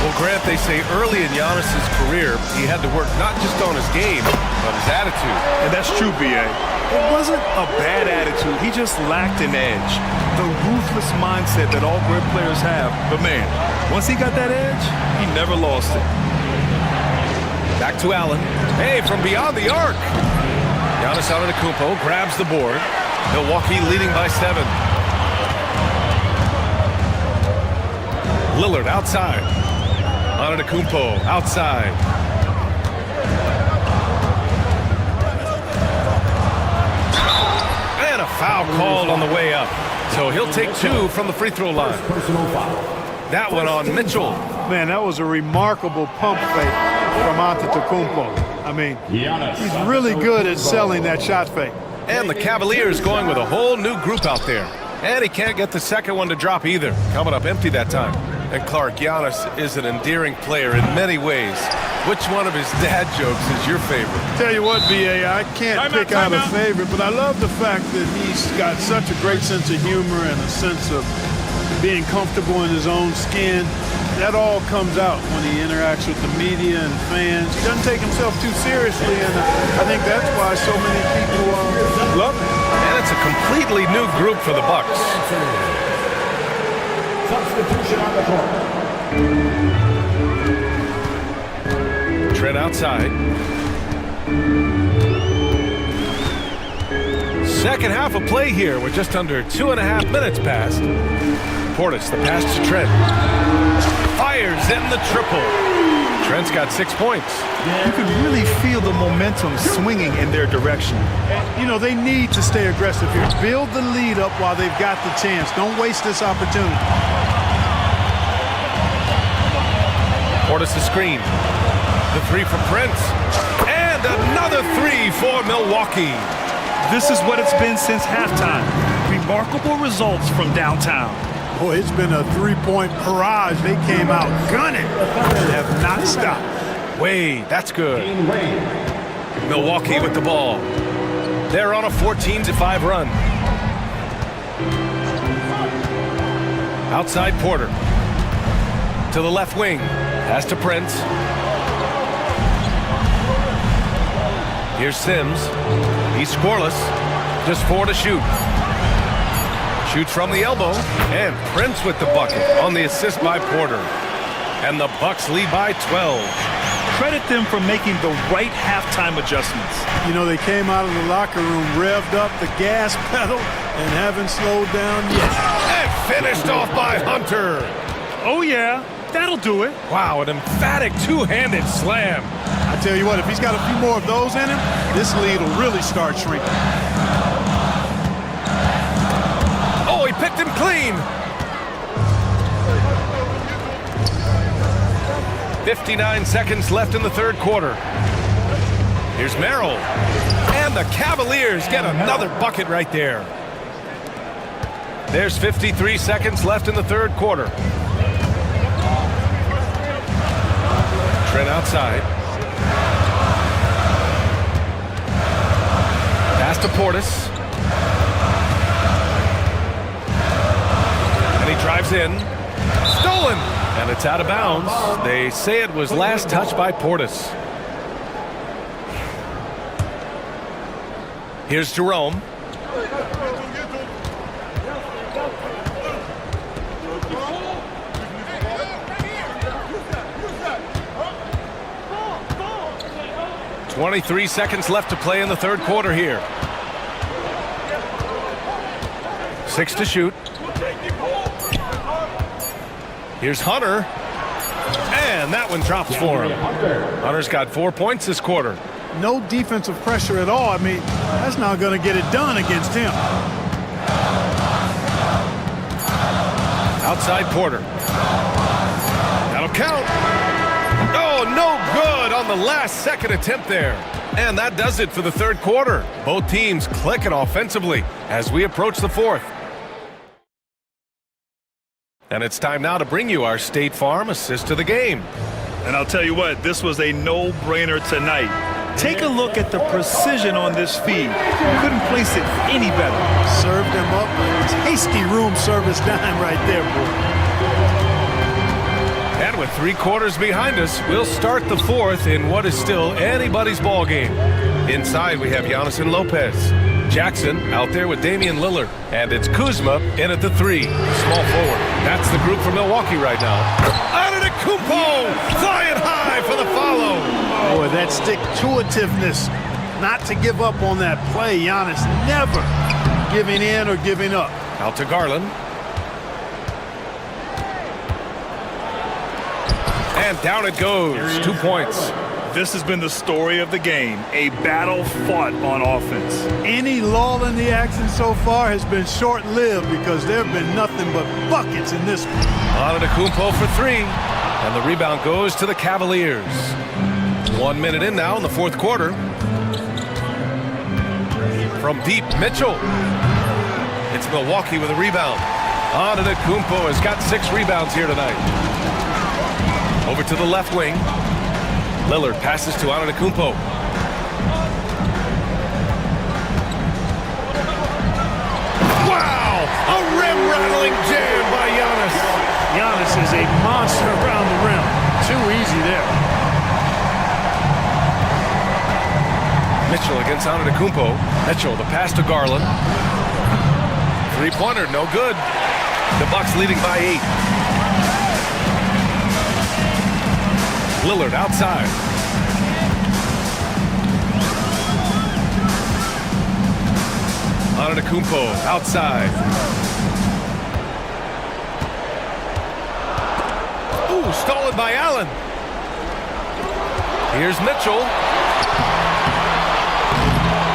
Well, Grant, they say early in Giannis's career, he had to work not just on his game, but his attitude. And that's true, B.A. It wasn't a bad attitude. He just lacked an edge. The ruthless mindset that all great players have. But, man, once he got that edge, he never lost it. Back to Allen. Hey, from beyond the arc. Giannis Antetokounmpo grabs the board. Milwaukee leading by 7. Lillard outside. Antetokounmpo outside. And a foul called on the way up. So he'll take 2 from the free throw line. That one on Mitchell. Man, that was a remarkable pump fake from Antetokounmpo. I mean, he's really good at selling that shot fake. And the Cavaliers going with a whole new group out there. And he can't get the second one to drop either. Coming up empty that time. And Clark, Giannis is an endearing player in many ways. Which one of his dad jokes is your favorite? Tell you what, B.A., I can't pick out a favorite, but I love the fact that he's got such a great sense of humor and a sense of being comfortable in his own skin. That all comes out when he interacts with the media and fans. He doesn't take himself too seriously, and I think that's why so many people love him. And it's a completely new group for the Bucks. Substitution on the court. Trent outside. Second half of play here with just under 2.5 minutes passed. Portis, the pass to Trent. Fires in the triple. Trent's got 6 points. You can really feel the momentum swinging in their direction. You know, they need to stay aggressive here. Build the lead up while they've got the chance. Don't waste this opportunity. Portis the screen. The three from Prince. And another three for Milwaukee. This is what it's been since halftime. Remarkable results from downtown. Boy, it's been a three-point barrage. They came out gunning and have not stopped. Wade, that's good. Milwaukee with the ball. They're on a 14-5 run. Outside Porter. To the left wing. Pass to Prince. Here's Sims. He's scoreless. Just 4 to shoot. Shoots from the elbow. And Prince with the bucket on the assist by Porter. And the Bucks lead by 12. Credit them for making the right halftime adjustments. You know, they came out of the locker room, revved up the gas pedal, and haven't slowed down yet. And finished off by Hunter. Oh, yeah. That'll do it. Wow, an emphatic two-handed slam. I tell you what, if he's got a few more of those in him, this lead will really start shrinking. Oh, he picked him clean. 59 seconds left in the third quarter. Here's Merrill. And the Cavaliers get another bucket right there. There's 53 seconds left in the third quarter. Trent outside. Pass to Portis. And he drives in. Stolen! And it's out of bounds. They say it was last touched by Portis. Here's Jerome. .23 seconds left to play in the third quarter here. 6 to shoot. Here's Hunter. And that one drops for him. Hunter's got 4 points this quarter. No defensive pressure at all. I mean, that's not going to get it done against him. Outside Porter. That'll count. Oh, no good on the last second attempt there. And that does it for the third quarter. Both teams clicking offensively as we approach the fourth. And it's time now to bring you our State Farm assist to the game. And I'll tell you what, this was a no-brainer tonight. Take a look at the precision on this feed. Couldn't place it any better. Served him up a tasty room service dime right there, boy. And with 3 quarters behind us, we'll start the fourth in what is still anybody's ball game. Inside, we have Giannis and Lopez. Jackson out there with Damian Lillard. And it's Kuzma in at the 3, small forward. That's the group for Milwaukee right now. Antetokounmpo flying high for the follow. Boy, that stick-to-itiveness, not to give up on that play. Giannis never giving in or giving up. Out to Garland. And down it goes. 2 points. This has been the story of the game, a battle fought on offense. Any lull in the action so far has been short-lived because there have been nothing but buckets in this one. Antetokounmpo for 3. And the rebound goes to the Cavaliers. 1 minute in now in the fourth quarter. From deep, Mitchell. It's Milwaukee with a rebound. Antetokounmpo has got 6 rebounds here tonight. Over to the left wing. Lillard passes to Antetokounmpo. Wow! A rim-rattling jam by Giannis. Giannis is a monster around the rim. Too easy there. Mitchell against Antetokounmpo. Mitchell, the pass to Garland. 3-pointer, no good. The Bucks leading by 8. Lillard outside. Antetokounmpo outside. Ooh, stolen by Allen. Here's Mitchell.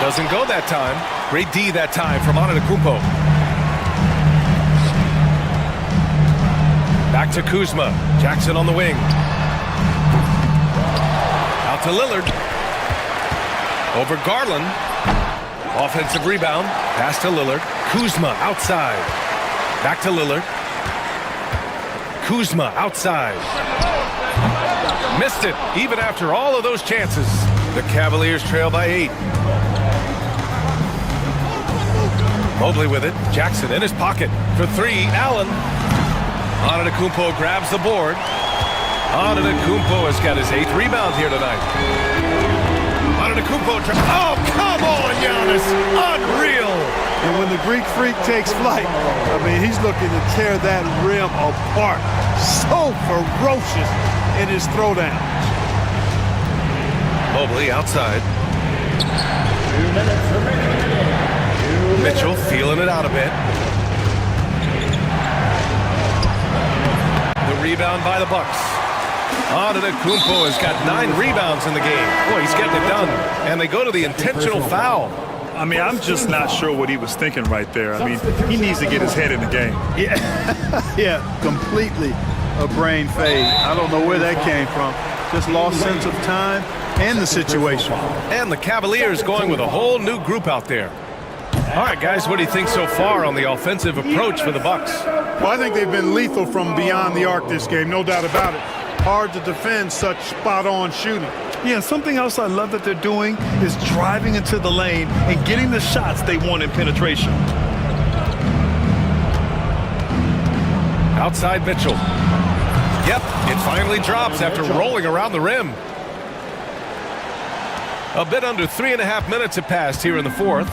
Doesn't go that time. Great D that time from Antetokounmpo. Back to Kuzma. Jackson on the wing. Out to Lillard. Over Garland. Offensive rebound. Pass to Lillard. Kuzma outside. Back to Lillard. Kuzma outside. Missed it, even after all of those chances. The Cavaliers trail by 8. Mobley with it. Jackson in his pocket for 3. Allen. Antetokounmpo grabs the board. Antetokounmpo has got his 8th rebound here tonight. Antetokounmpo. Oh, come on, Giannis. Unreal. And when the Greek freak takes flight, I mean, he's looking to tear that rim apart. So ferocious in his throwdown. Mobley outside. Mitchell feeling it out a bit. The rebound by the Bucks. Antetokounmpo has got 9 rebounds in the game. Boy, he's getting it done. And they go to the intentional foul. I mean, I'm just not sure what he was thinking right there. I mean, he needs to get his head in the game. Yeah, yeah, completely a brain fade. I don't know where that came from. Just lost sense of time and the situation. And the Cavaliers going with a whole new group out there. All right, guys, what do you think so far on the offensive approach for the Bucks? Well, I think they've been lethal from beyond the arc this game, no doubt about it. Hard to defend such spot-on shooting. Yeah, something else I love that they're doing is driving into the lane and getting the shots they want in penetration. Outside Mitchell. Yep, it finally drops after rolling around the rim. A bit under 3.5 minutes have passed here in the 4th.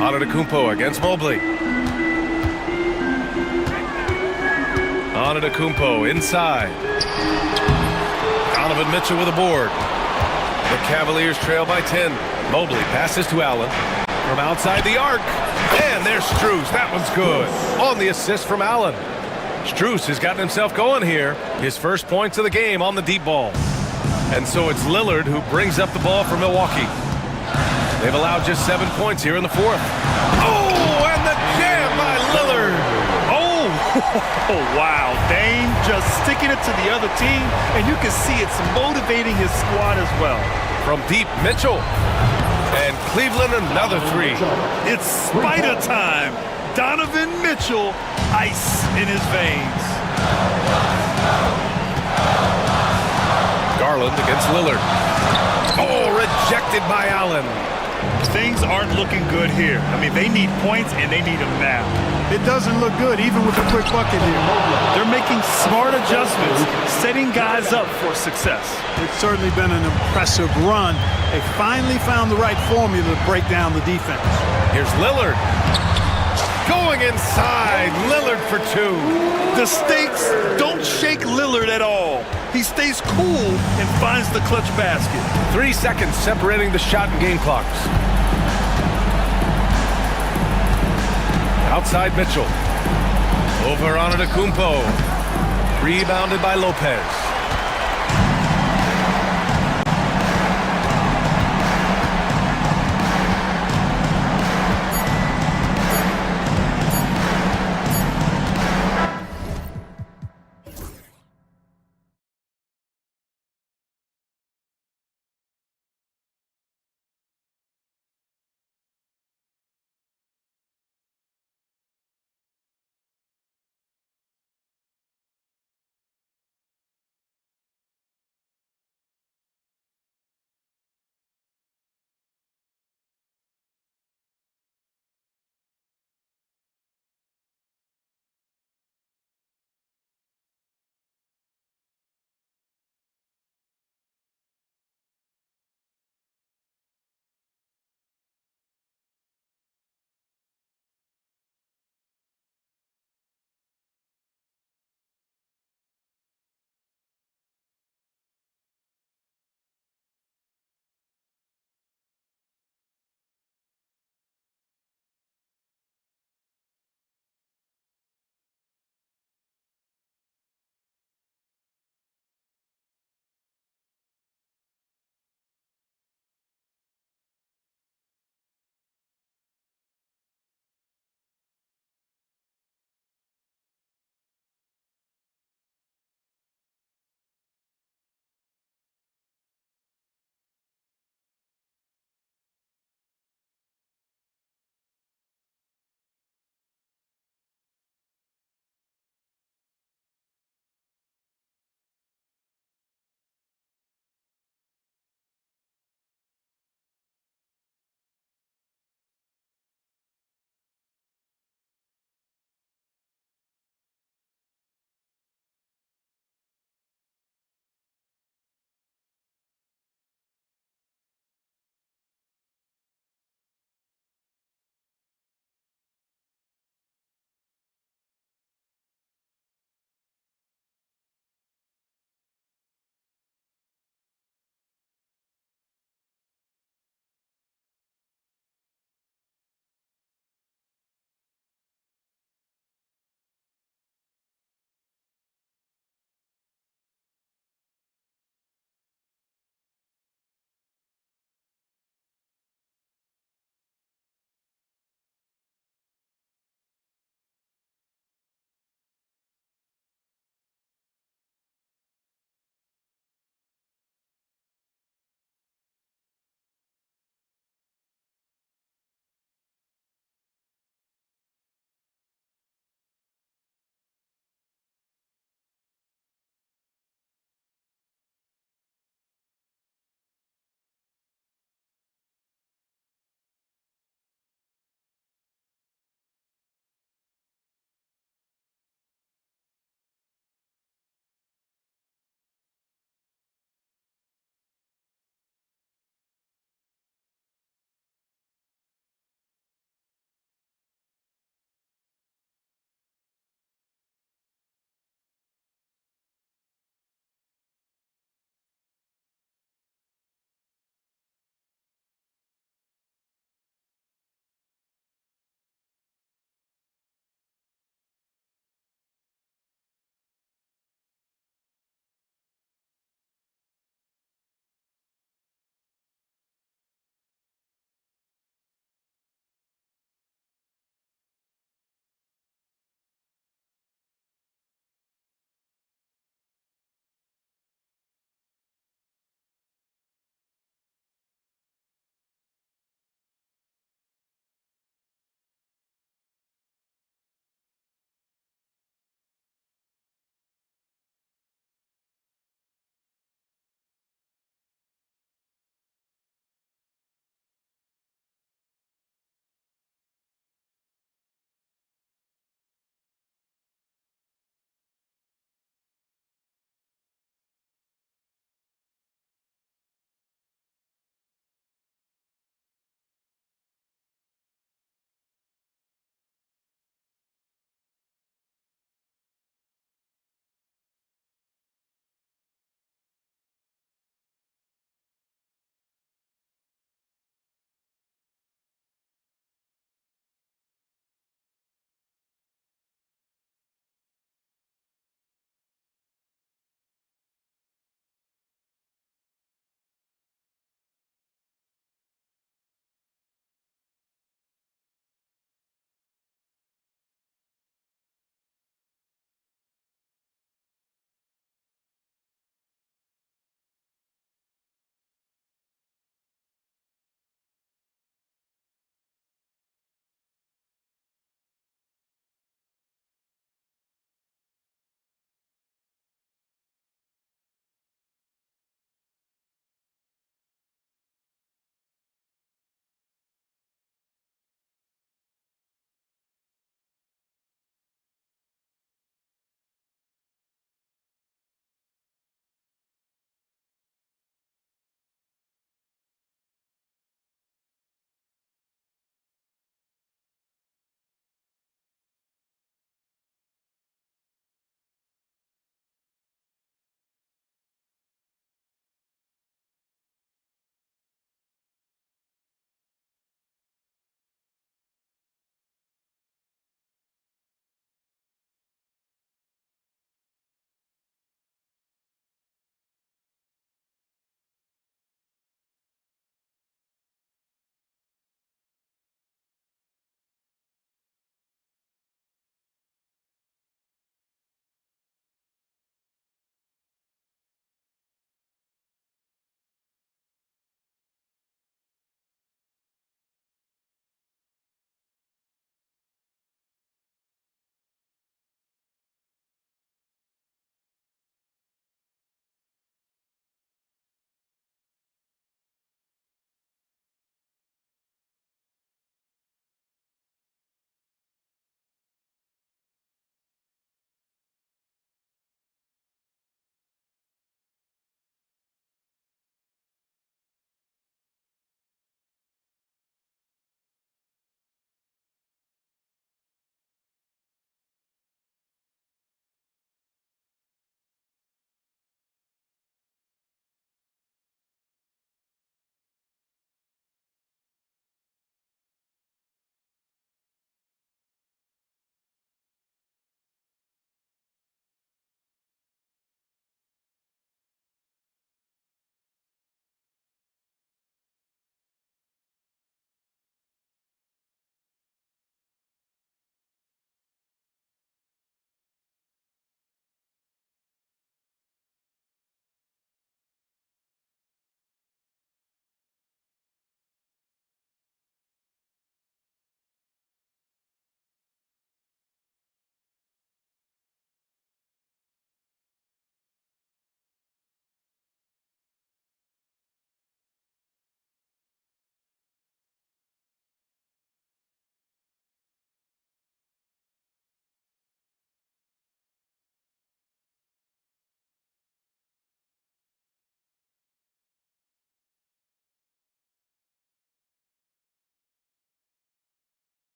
Antetokounmpo against Mobley. Antetokounmpo inside. Donovan Mitchell with a board. The Cavaliers trail by 10. Mobley passes to Allen. From outside the arc. And there's Strus. That one's good. On the assist from Allen. Strus has gotten himself going here. His first points of the game on the deep ball. And so it's Lillard who brings up the ball for Milwaukee. They've allowed just 7 points here in the 4th. Oh, and the jam by Lillard. Oh, wow. Dame just sticking it to the other team, and you can see it's motivating his squad as well. From deep, Mitchell. And Cleveland another 3. It's spider time. Donovan Mitchell, ice in his veins. Garland against Lillard. Oh, rejected by Allen. Things aren't looking good here. I mean, they need points, and they need them now. It doesn't look good, even with a quick bucket here. They're making smart adjustments, setting guys up for success. It's certainly been an impressive run. They finally found the right formula to break down the defense. Here's Lillard. Going inside. Lillard for 2. The stakes don't shake Lillard at all. He stays cool and finds the clutch basket. 3 seconds separating the shot and game clocks. Outside Mitchell. Over Antetokounmpo. Rebounded by Lopez.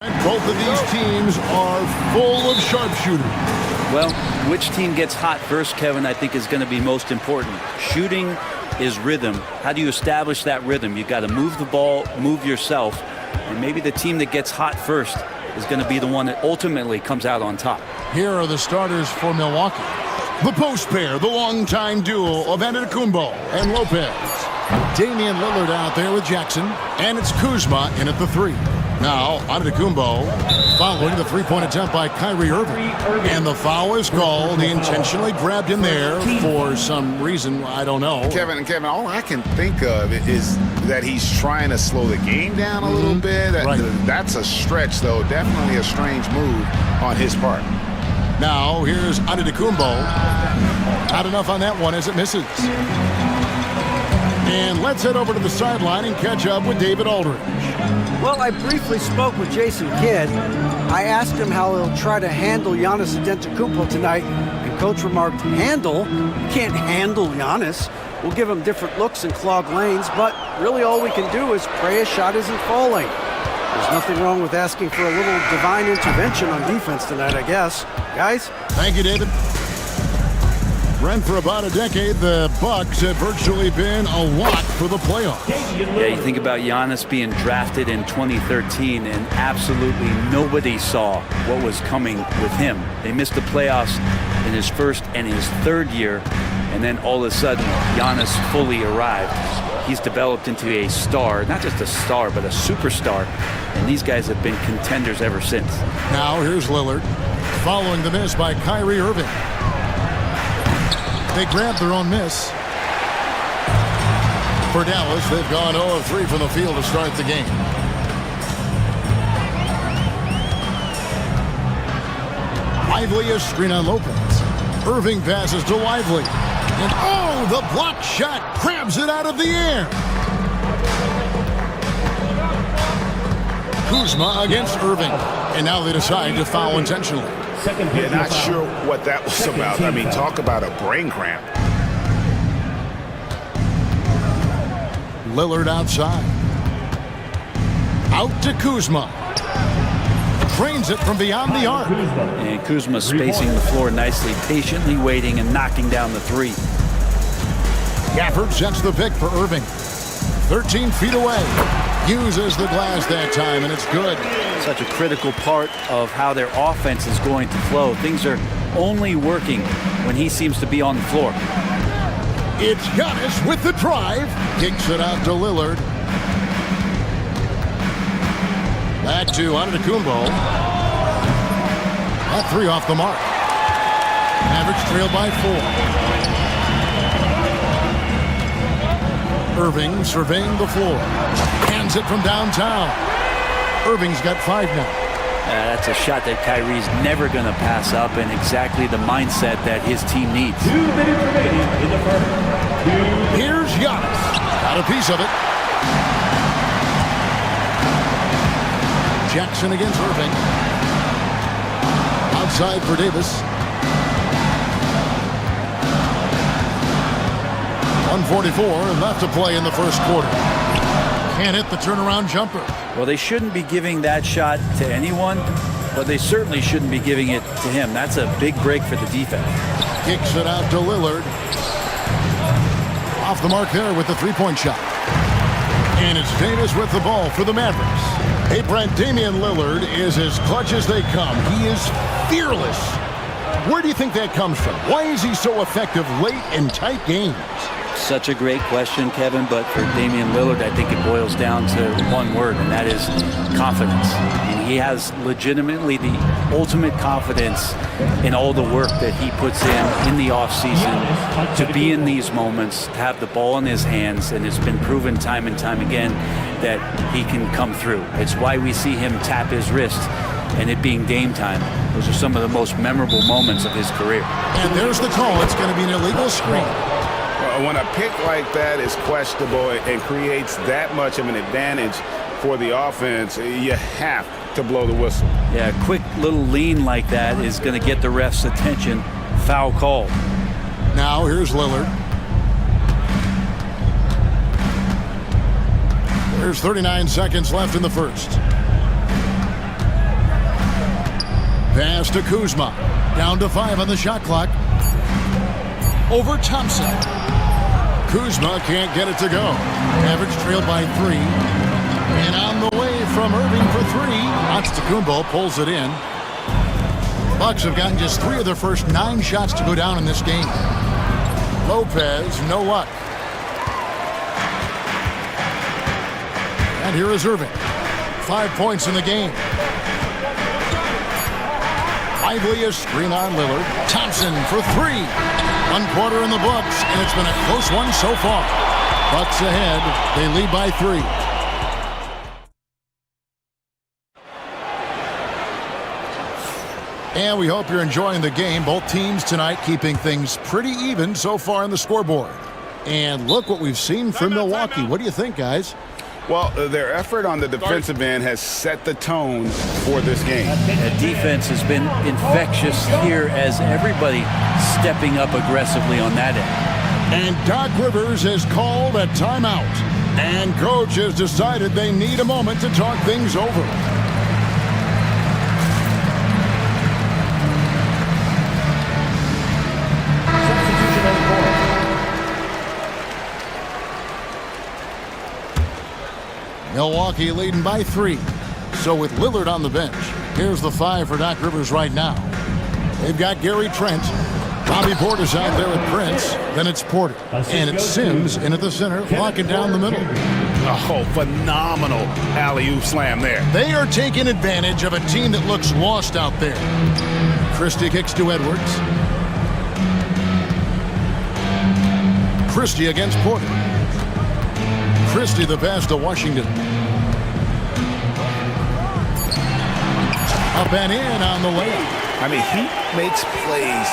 Both of these teams are full of sharpshooters. Well, which team gets hot first, Kevin, I think is going to be most important. Shooting is rhythm. How do you establish that rhythm? You got to move the ball, move yourself, and maybe the team that gets hot first is going to be the one that ultimately comes out on top. Here are the starters for Milwaukee. The post pair, the longtime duo of Antetokounmpo and Lopez. Damian Lillard out there with Jackson, and it's Kuzma in at the 3. Now, Antetokounmpo following the three-point attempt by Kyrie Irving. And the foul is called. He intentionally grabbed him there for some reason, I don't know. Kevin, all I can think of is that he's trying to slow the game down a little bit. Right. That's a stretch, though. Definitely a strange move on his part. Now, here's Antetokounmpo. Not enough on that one as it misses. And let's head over to the sideline and catch up with David Aldridge. Well, I briefly spoke with Jason Kidd. I asked him how he'll try to handle Giannis Antetokounmpo tonight, and Coach remarked, handle? You can't handle Giannis. We'll give him different looks and clog lanes, but really all we can do is pray his shot isn't falling. There's nothing wrong with asking for a little divine intervention on defense tonight, I guess. Guys? Thank you, David. Brent, for about a decade, the Bucks have virtually been a lock for the playoffs. Yeah, you think about Giannis being drafted in 2013, and absolutely nobody saw what was coming with him. They missed the playoffs in his first and his third year, and then all of a sudden, Giannis fully arrived. He's developed into a star, not just a star, but a superstar, and these guys have been contenders ever since. Now here's Lillard, following the miss by Kyrie Irving. They grabbed their own miss. For Dallas, they've gone 0 of 3 from the field to start the game. Lively is screen on Lopez. Irving passes to Lively. And oh, the block shot grabs it out of the air. Kuzma against Irving. And now they decide to foul intentionally. Yeah, not sure what that was about. I mean, talk about a brain cramp. Lillard outside. Out to Kuzma. Trains it from beyond the arc. And Kuzma spacing the floor nicely, patiently waiting and knocking down the 3. Gafford sets the pick for Irving. 13 feet away. Uses the glass that time, and it's good. Such a critical part of how their offense is going to flow. Things are only working when he seems to be on the floor. It's Giannis with the drive. Kicks it out to Lillard. Back to Antetokounmpo. That 3 off the mark. Mavericks trail by 4. Irving surveying the floor. Hands it from downtown. Irving's got 5 now. That's a shot that Kyrie's never going to pass up, and exactly the mindset that his team needs. 2 minutes remaining in the first. Here's Giannis. Got a piece of it. Jackson against Irving. Outside for Davis. 1:44 left to play in the first quarter. Can't hit the turnaround jumper. Well, they shouldn't be giving that shot to anyone, but they certainly shouldn't be giving it to him. That's a big break for the defense. Kicks it out to Lillard. Off the mark there with the three-point shot. And it's Davis with the ball for the Mavericks. Hey, Brent, Damian Lillard is as clutch as they come. He is fearless. Where do you think that comes from? Why is he so effective late in tight games? Such a great question, Kevin, but for Damian Lillard, I think it boils down to one word, and that is confidence. And he has legitimately the ultimate confidence in all the work that he puts in the offseason to be in these moments, to have the ball in his hands, and it's been proven time and time again that he can come through. It's why we see him tap his wrist and it being game time. Those are some of the most memorable moments of his career. And there's the call. It's going to be an illegal screen. When a pick like that is questionable and creates that much of an advantage for the offense, you have to blow the whistle. Yeah, a quick little lean like that is going to get the ref's attention. Foul call. Now here's Lillard. There's 39 seconds left in the first. Pass to Kuzma. Down to 5 on the shot clock. Over Thompson. Kuzma can't get it to go. Average trailed by 3. And on the way from Irving for 3. Antetokounmpo pulls it in. Bucks have gotten just 3 of their first 9 shots to go down in this game. Lopez, no luck. And here is Irving. 5 points in the game. Lively a screen on Lillard. Thompson for 3. 1 quarter in the books, and it's been a close one so far. Bucks ahead. They lead by 3. And we hope you're enjoying the game. Both teams tonight keeping things pretty even so far on the scoreboard. And look what we've seen from Milwaukee. What do you think, guys? Well, their effort on the defensive end has set the tone for this game. The defense has been infectious here as everybody stepping up aggressively on that end. And Doc Rivers has called a timeout. And coach has decided they need a moment to talk things over. Milwaukee leading by 3. So with Lillard on the bench, here's the 5 for Doc Rivers right now. They've got Gary Trent. Bobby Portis out there with Prince. Then it's Porter. And it's Sims in at the center, locking down the middle. Oh, phenomenal alley-oop slam there. They are taking advantage of a team that looks lost out there. Christie kicks to Edwards. Christie against Porter. Christie the pass to Washington. Up and in on the way. I mean, he makes plays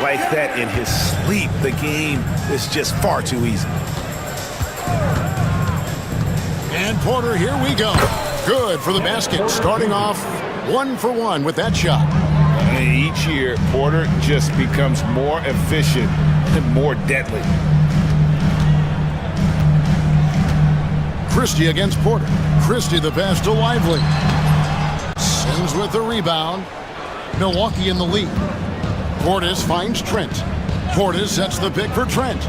like that in his sleep. The game is just far too easy. And Porter, here we go. Good for the basket. Starting off 1 for 1 with that shot. And each year, Porter just becomes more efficient and more deadly. Christie against Porter. Christie the pass to Lively. Sims with the rebound. Milwaukee in the lead. Portis finds Trent. Portis sets the pick for Trent.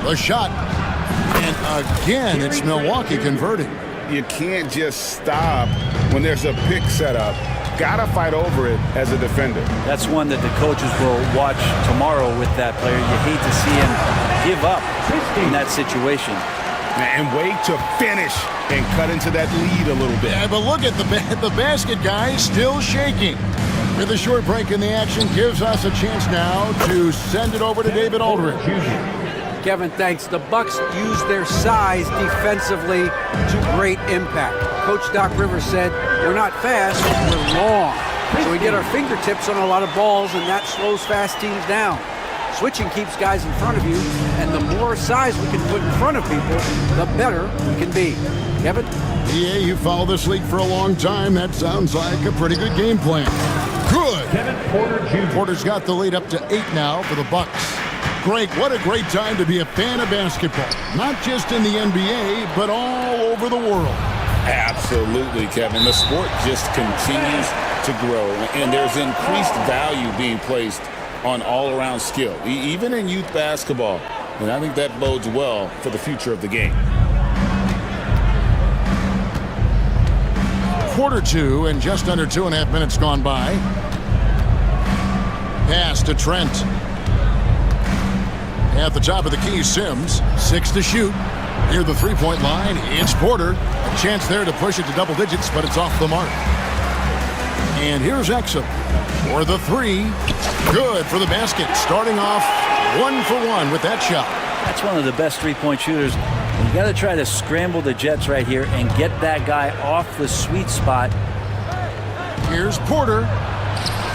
The shot. And again, it's Milwaukee converting. You can't just stop when there's a pick set up. Gotta fight over it as a defender. That's one that the coaches will watch tomorrow with that player. You hate to see him give up in that situation. And wait to finish and cut into that lead a little bit. Yeah, but look at the basket guy still shaking. With a short break in the action gives us a chance now to send it over to David Aldridge. Kevin, thanks. The Bucks use their size defensively to great impact. Coach Doc Rivers said, we're not fast, we're long. So we get our fingertips on a lot of balls, and that slows fast teams down. Switching keeps guys in front of you, and the more size we can put in front of people, the better we can be. Kevin? Yeah, you follow this league for a long time. That sounds like a pretty good game plan. Good. Kevin Porter Jr. Porter's got the lead up to 8 now for the Bucks. Greg, what a great time to be a fan of basketball. Not just in the NBA, but all over the world. Absolutely, Kevin. The sport just continues to grow, and there's increased value being placed on all-around skill, even in youth basketball. And I think that bodes well for the future of the game. Quarter 2 and just under 2.5 minutes gone by. Pass to Trent. At the top of the key, Sims. 6 to shoot. Near the three-point line, it's Porter. A chance there to push it to double digits, but it's off the mark. And here's Exum for the 3. Good for the basket. Starting off 1 for 1 with that shot. That's one of the best three-point shooters. You got to try to scramble the Jets right here and get that guy off the sweet spot. Here's Porter.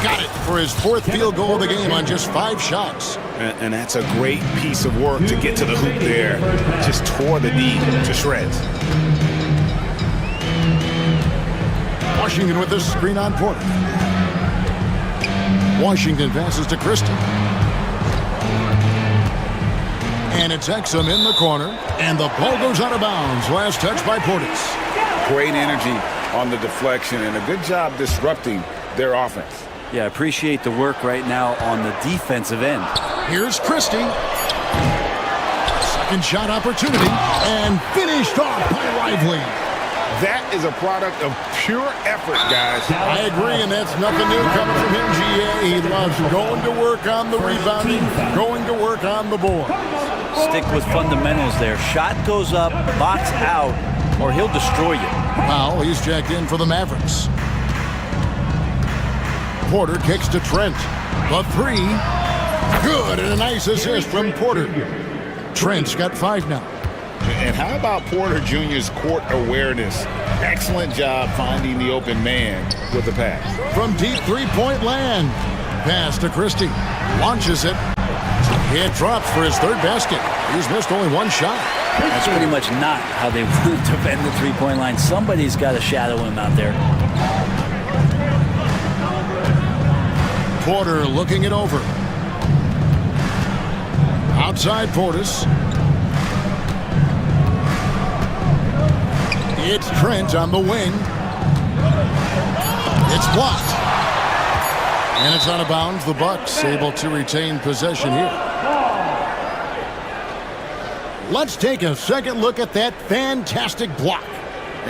Got it for his 4th field goal of the game on just 5 shots. And that's a great piece of work to get to the hoop there. Just tore the D to shreds. Washington with this screen on Porter. Washington passes to Christie. And it's Exum in the corner. And the ball goes out of bounds. Last touch by Portis. Great energy on the deflection and a good job disrupting their offense. Yeah, appreciate the work right now on the defensive end. Here's Christie. Second shot opportunity, and finished off by Lively. That is a product of pure effort, guys. I agree, and that's nothing new coming from him, GA. He loves going to work on the rebounding, going to work on the board. Stick with fundamentals there. Shot goes up, box out, or he'll destroy you. Now he's checked in for the Mavericks. Porter kicks to Trent. The three. Good, and a nice assist from Porter. Trent's got 5 now. And how about Porter Jr.'s court awareness? Excellent job finding the open man with the pass. From deep three-point land. Pass to Christie. Launches it. It drops for his 3rd basket. He's missed only 1 shot. That's pretty much not how they want to defend the three-point line. Somebody's got to shadow him out there. Porter looking it over. Outside Portis. It's Trent on the wing. It's blocked. And it's out of bounds. The Bucks able to retain possession here. Let's take a second look at that fantastic block.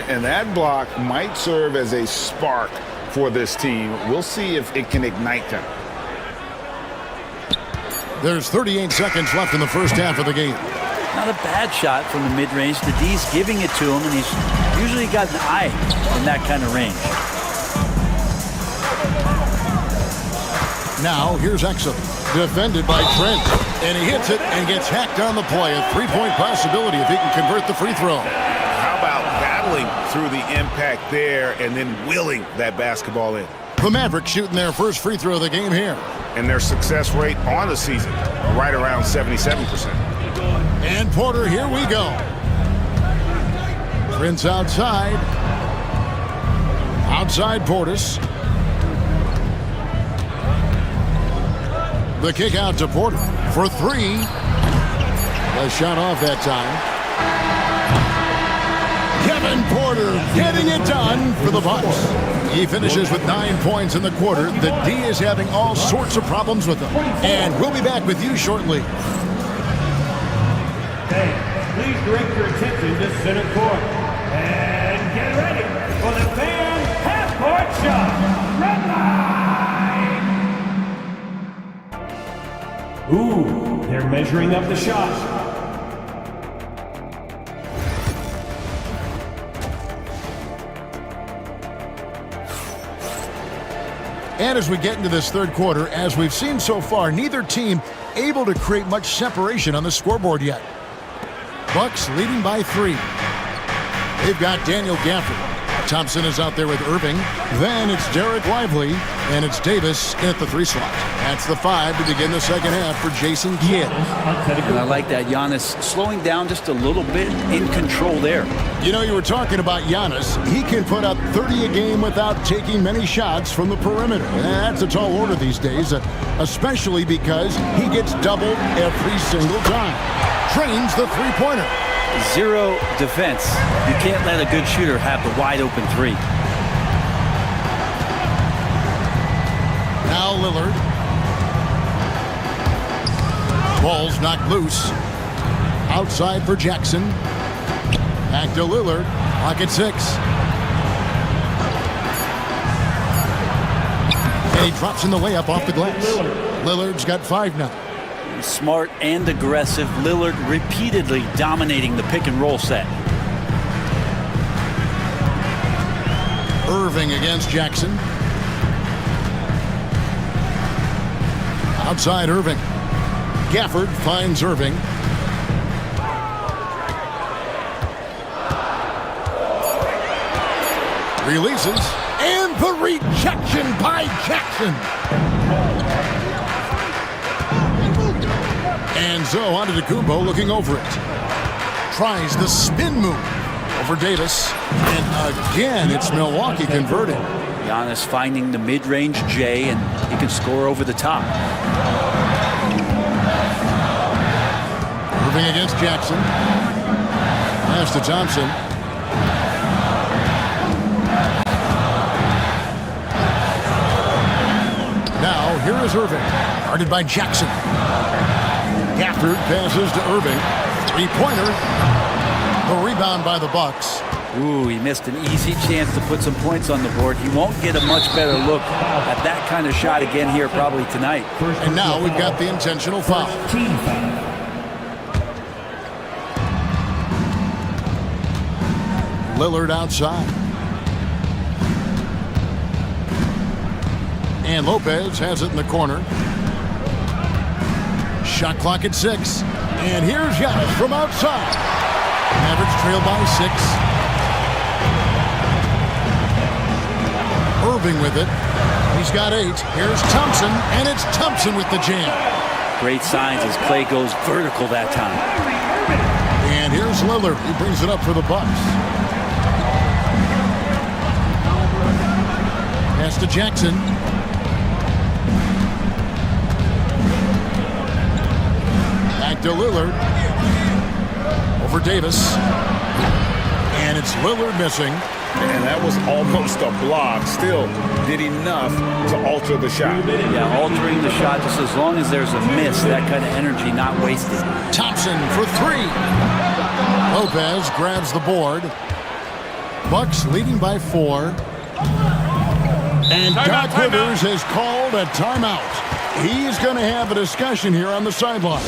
And that block might serve as a spark for this team. We'll see if it can ignite them. There's 38 seconds left in the first half of the game. Not a bad shot from the mid-range. The D's giving it to him, and he's usually got an eye in that kind of range. Now here's Exum, defended by Trent, and he hits it and gets hacked on the play. A 3-point possibility if he can convert the free throw. How about battling through the impact there and then willing that basketball in? The Mavericks shooting their first free throw of the game here. And their success rate on the season, right around 77%. And Porter, here we go. Trent's outside. Outside Portis. The kick out to Porter for 3. The shot off that time. Kevin Porter getting it done for the Bucks. He finishes with 9 points in the quarter. The D is having all sorts of problems with him. And we'll be back with you shortly. Hey, please direct your attention to center court. And get ready for the fan half-court shot. Red line! Ooh, they're measuring up the shot. And as we get into this third quarter, as we've seen so far, neither team able to create much separation on the scoreboard yet. Bucks leading by 3. They've got Daniel Gafford. Thompson is out there with Irving. Then it's Derek Lively, and it's Davis in at the 3 slot. That's the 5 to begin the second half for Jason Kidd. And I like that. Giannis slowing down just a little bit, in control there. You know, you were talking about Giannis. He can put up 30 a game without taking many shots from the perimeter. That's a tall order these days, especially because he gets doubled every single time. Trains the three-pointer. 0 defense. You can't let a good shooter have the wide-open 3. Now Lillard. Ball's knocked loose. Outside for Jackson. Back to Lillard. Pocket 6. And he drops in the layup off the glass. Lillard's got 5 now. Smart and aggressive. Lillard repeatedly dominating the pick-and-roll set. Irving against Jackson. Outside Irving. Gafford finds Irving. Releases. And the rejection by Jackson. And Zoe Antetokounmpo looking over it. Tries the spin move over Davis. And again, it's Milwaukee converting. Giannis finding the mid-range J, and he can score over the top. Irving against Jackson. Pass to Thompson. here is Irving, guarded by Jackson. Gafford passes to Irving. Three-pointer. The rebound by the Bucks. Ooh, he missed an easy chance to put some points on the board. He won't get a much better look at that kind of shot again here probably tonight. And now we've got the intentional foul. Lillard outside. And Lopez has it in the corner. Shot clock at 6. And here's Giannis from outside. Mavericks trail by 6. Irving with it. He's got 8. Here's Thompson, and it's Thompson with the jam. Great signs as Clay goes vertical that time. And here's Lillard. He brings it up for the Bucks. Pass to Jackson. Back to Lillard. Over Davis. And it's Lillard missing. And that was almost a block. Still did enough to alter the shot. Yeah, altering the shot just as long as there's a miss. That kind of energy not wasted. Thompson for 3. Lopez grabs the board. Bucks leading by 4. And Doc Rivers has called a timeout. He's going to have a discussion here on the sideline.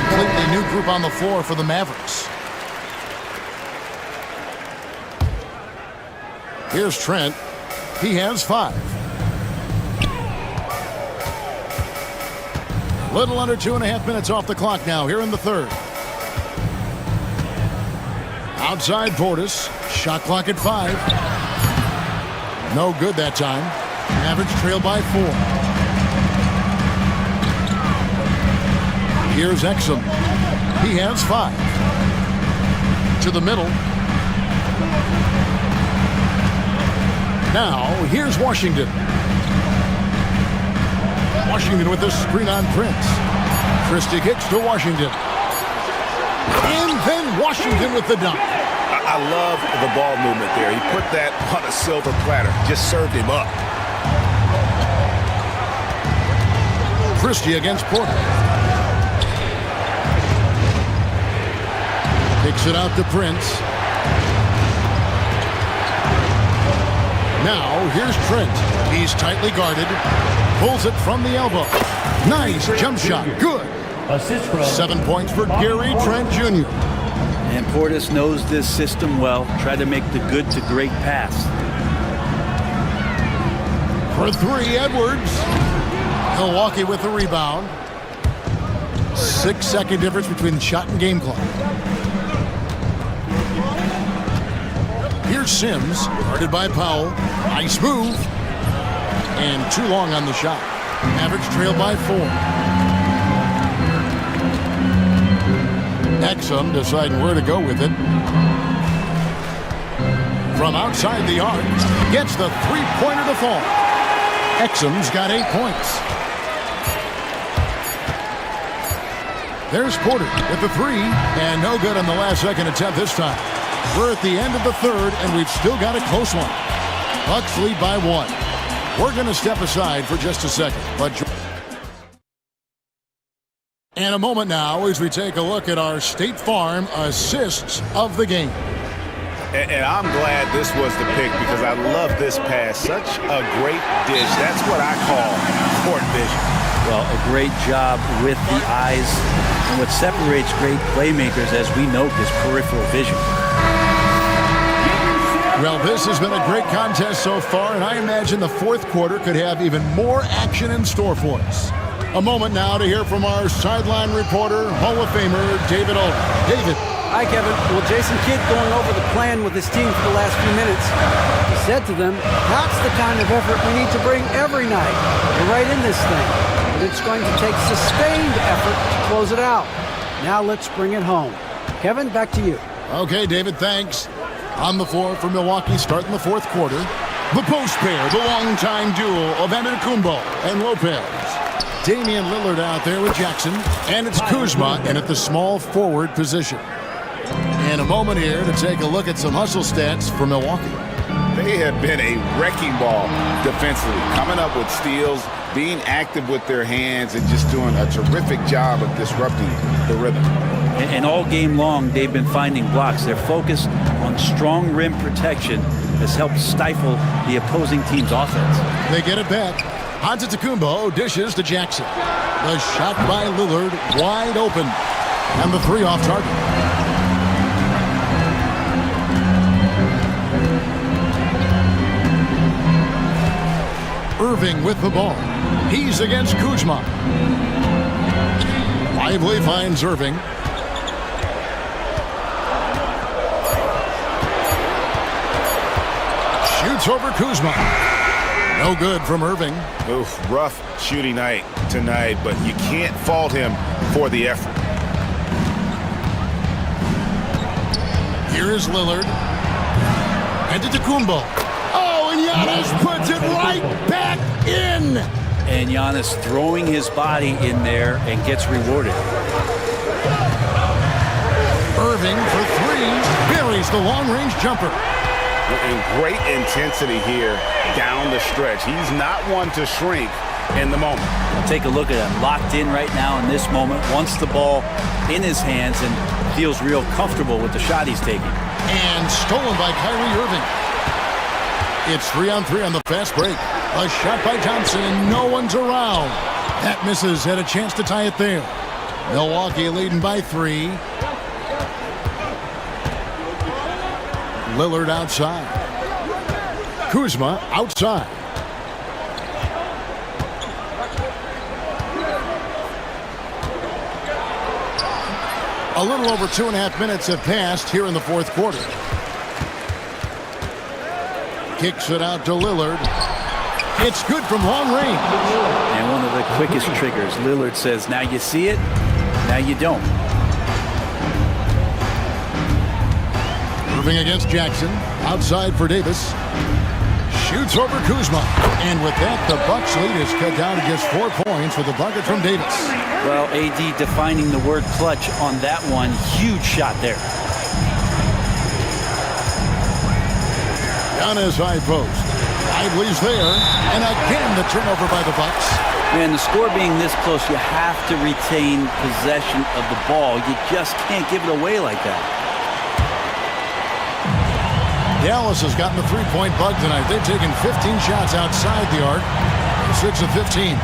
Completely new group on the floor for the Mavericks. Here's Trent. He has 5. Little under 2.5 minutes off the clock now here in the third. Outside Portis. Shot clock at 5. No good that time. Mavericks trail by 4. Here's Exum. He has 5. To the middle. Now, here's Washington. Washington with the screen on Prince. Christie kicks to Washington. And then Washington with the dunk. I love the ball movement there. He put that on a silver platter. Just served him up. Christie against Porter. Kicks it out to Prince. Now, here's Trent. He's tightly guarded. Pulls it from the elbow. Nice jump shot. Good. 7 points for Gary Trent Jr. And Portis knows this system well. Try to make the good to great pass. For 3, Edwards. Milwaukee with the rebound. 6-second difference between shot and game clock. Here's Sims, guarded by Powell. Nice move. And too long on the shot. Mavericks trail by 4. Exum deciding where to go with it. From outside the arc. Gets the three-pointer to fall. Exum's got 8 points. There's Porter with the 3. And no good on the last second attempt this time. We're at the end of the third, and we've still got a close one. Bucks lead by 1. We're going to step aside for just a second. And a moment now as we take a look at our State Farm assists of the game. And I'm glad this was the pick because I love this pass. Such a great dish. That's what I call court vision. Well, a great job with the eyes. And what separates great playmakers, as we note, is peripheral vision. Well, this has been a great contest so far, and I imagine the fourth quarter could have even more action in store for us. A moment now to hear from our sideline reporter, Hall of Famer, David Olden. David. Hi, Kevin. Well, Jason Kidd going over the plan with his team for the last few minutes. He said to them, that's the kind of effort we need to bring every night. We're right in this thing. but it's going to take sustained effort to close it out. Now let's bring it home. Kevin, back to you. Okay, David, thanks. On the floor for Milwaukee, starting the fourth quarter. The post pair, the longtime duo of Antetokounmpo and Lopez. Damian Lillard out there with Jackson, and it's Kuzma in at the small forward position. In a moment here to take a look at some hustle stats for Milwaukee. They have been a wrecking ball defensively, coming up with steals, being active with their hands, and just doing a terrific job of disrupting the rhythm. And all game long, they've been finding blocks. Their focus on strong rim protection has helped stifle the opposing team's offense. They get it back. Antetokounmpo dishes to Jackson. The shot by Lillard wide open. And the three off target. Irving with the ball. He's against Kuzma. Lively finds Irving. Shoots over Kuzma. No good from Irving. Oof, rough shooting night tonight, but you can't fault him for the effort. Here is Lillard. Antetokounmpo. Oh, and Giannis puts it right back in. And Giannis throwing his body in there and gets rewarded. Irving for three. Buries the long-range jumper. And great intensity here down the stretch. He's not one to shrink in the moment. Take a look at him, locked in right now in this moment, wants the ball in his hands and feels real comfortable with the shot he's taking. And stolen by Kyrie Irving. It's 3-on-3 on the fast break. A shot by Thompson, and no one's around. That misses, had a chance to tie it there. Milwaukee leading by 3. Lillard outside. Kuzma outside. A little over 2.5 minutes have passed here in the fourth quarter. Kicks it out to Lillard. It's good from long range. And one of the quickest triggers. Lillard says, now you see it, now you don't. Irving against Jackson. Outside for Davis. Shoots over Kuzma. And with that, the Bucks lead is cut down to just 4 points with a bucket from Davis. Well, AD defining the word clutch on that one. Huge shot there. Down his high post. Lively's there. And again, the turnover by the Bucks. Man, the score being this close, you have to retain possession of the ball. You just can't give it away like that. Dallas has gotten the three-point bug tonight. They've taken 15 shots outside the arc. 6 of 15.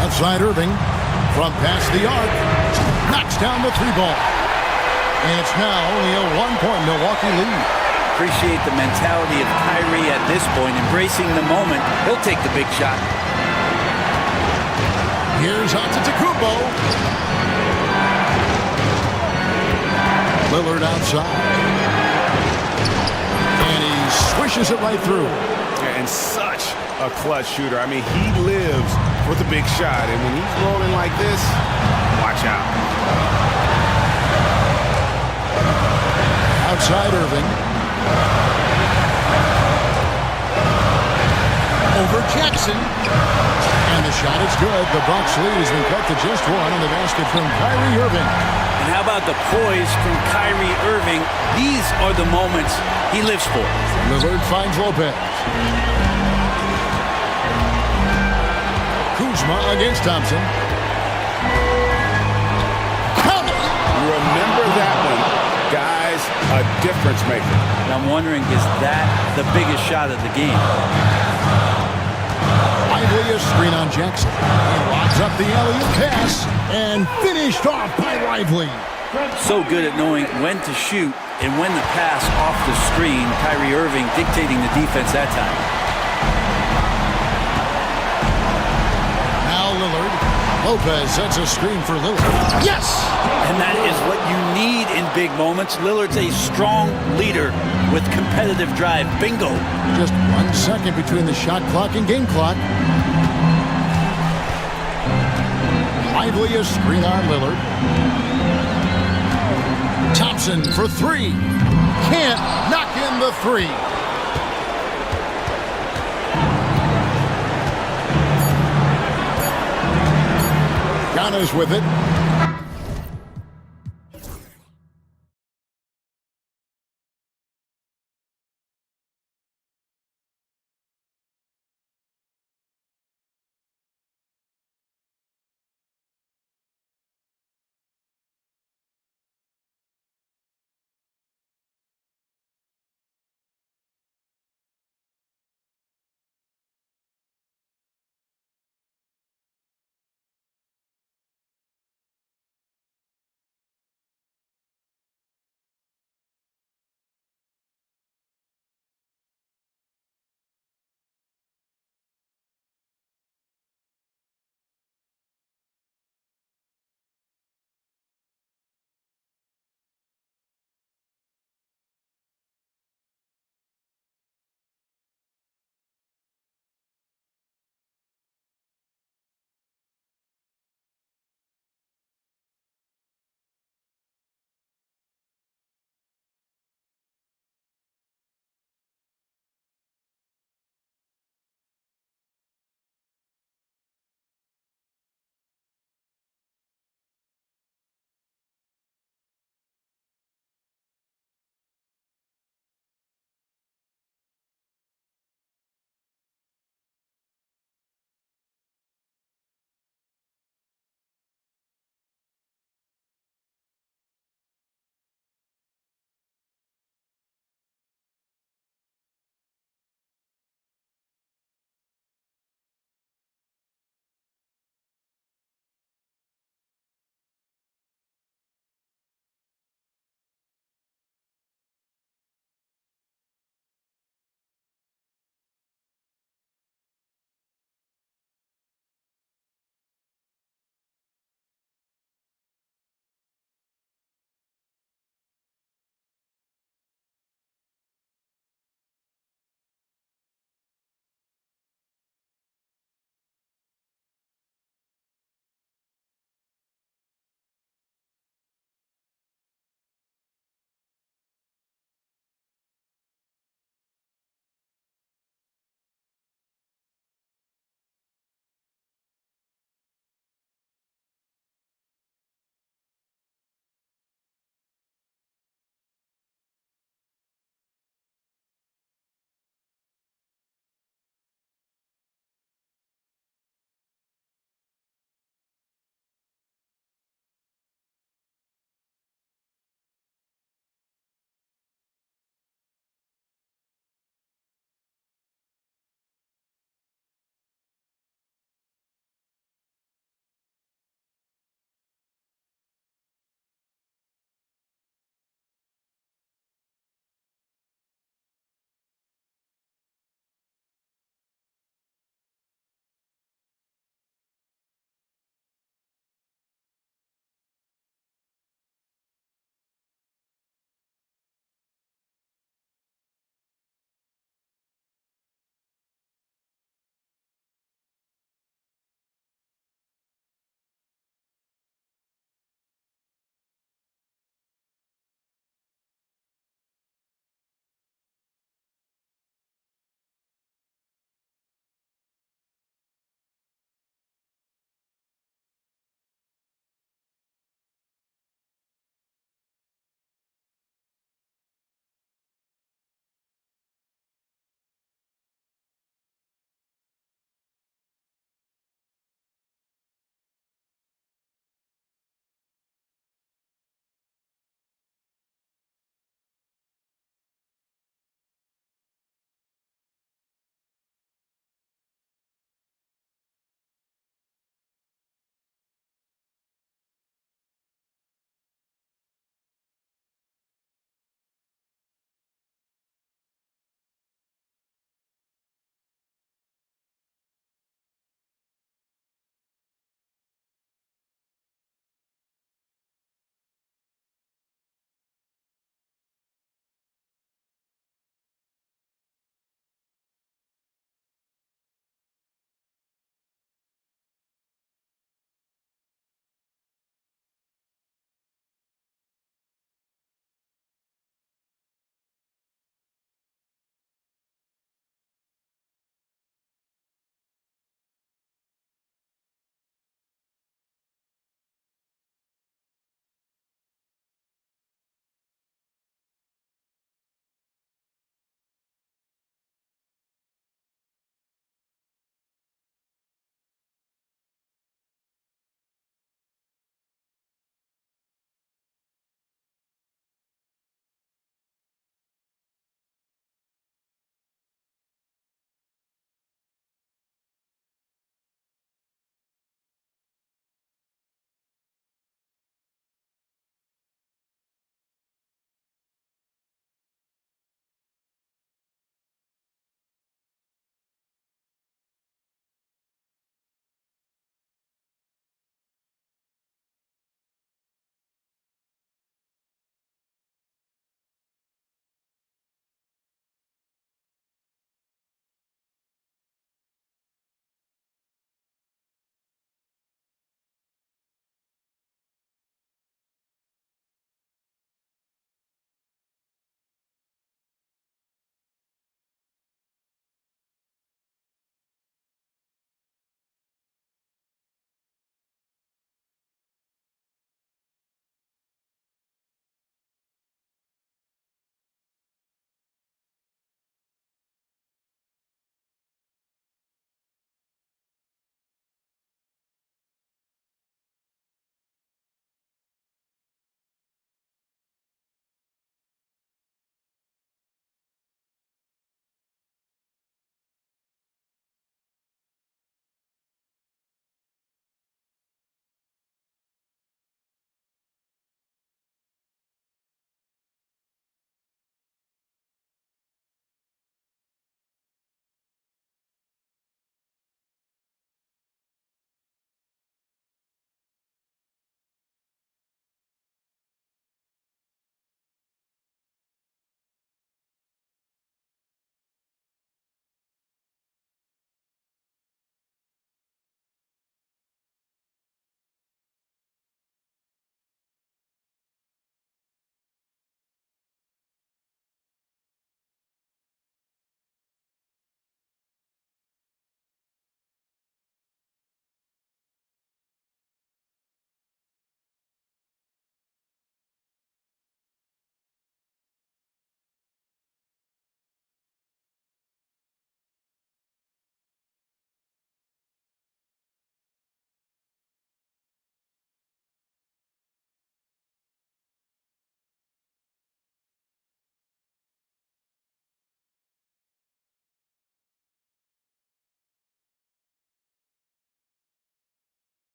Outside Irving. From past the arc. Knocks down the 3-ball. And it's now only a 1-point Milwaukee lead. Appreciate the mentality of Kyrie at this point, embracing the moment. He'll take the big shot. Here's Antetokounmpo. Lillard outside. And he swishes it right through. And such a clutch shooter. I mean, he lives for the big shot. And when he's rolling like this, watch out. Outside Irving. Over Jackson. And the shot is good. The Bucks lead has been cut to just 1 on the basket from Kyrie Irving. And how about the poise from Kyrie Irving? These are the moments he lives for. Lillard finds Lopez. Kuzma against Thompson. Remember that one. Guys, a difference maker. And I'm wondering, is that the biggest shot of the game? Lively a screen on Jackson. He locks up the alley-oop pass and finished off by Lively. So good at knowing when to shoot and when to pass off the screen. Kyrie Irving dictating the defense that time. Now Lillard Lopez sets a screen for Lillard. Yes! And that is what you need in big moments. Lillard's a strong leader with competitive drive. Bingo. Just 1 second between the shot clock and game clock. Lively a screen on Lillard. Thompson for three. Can't knock in the three. Giannis with it.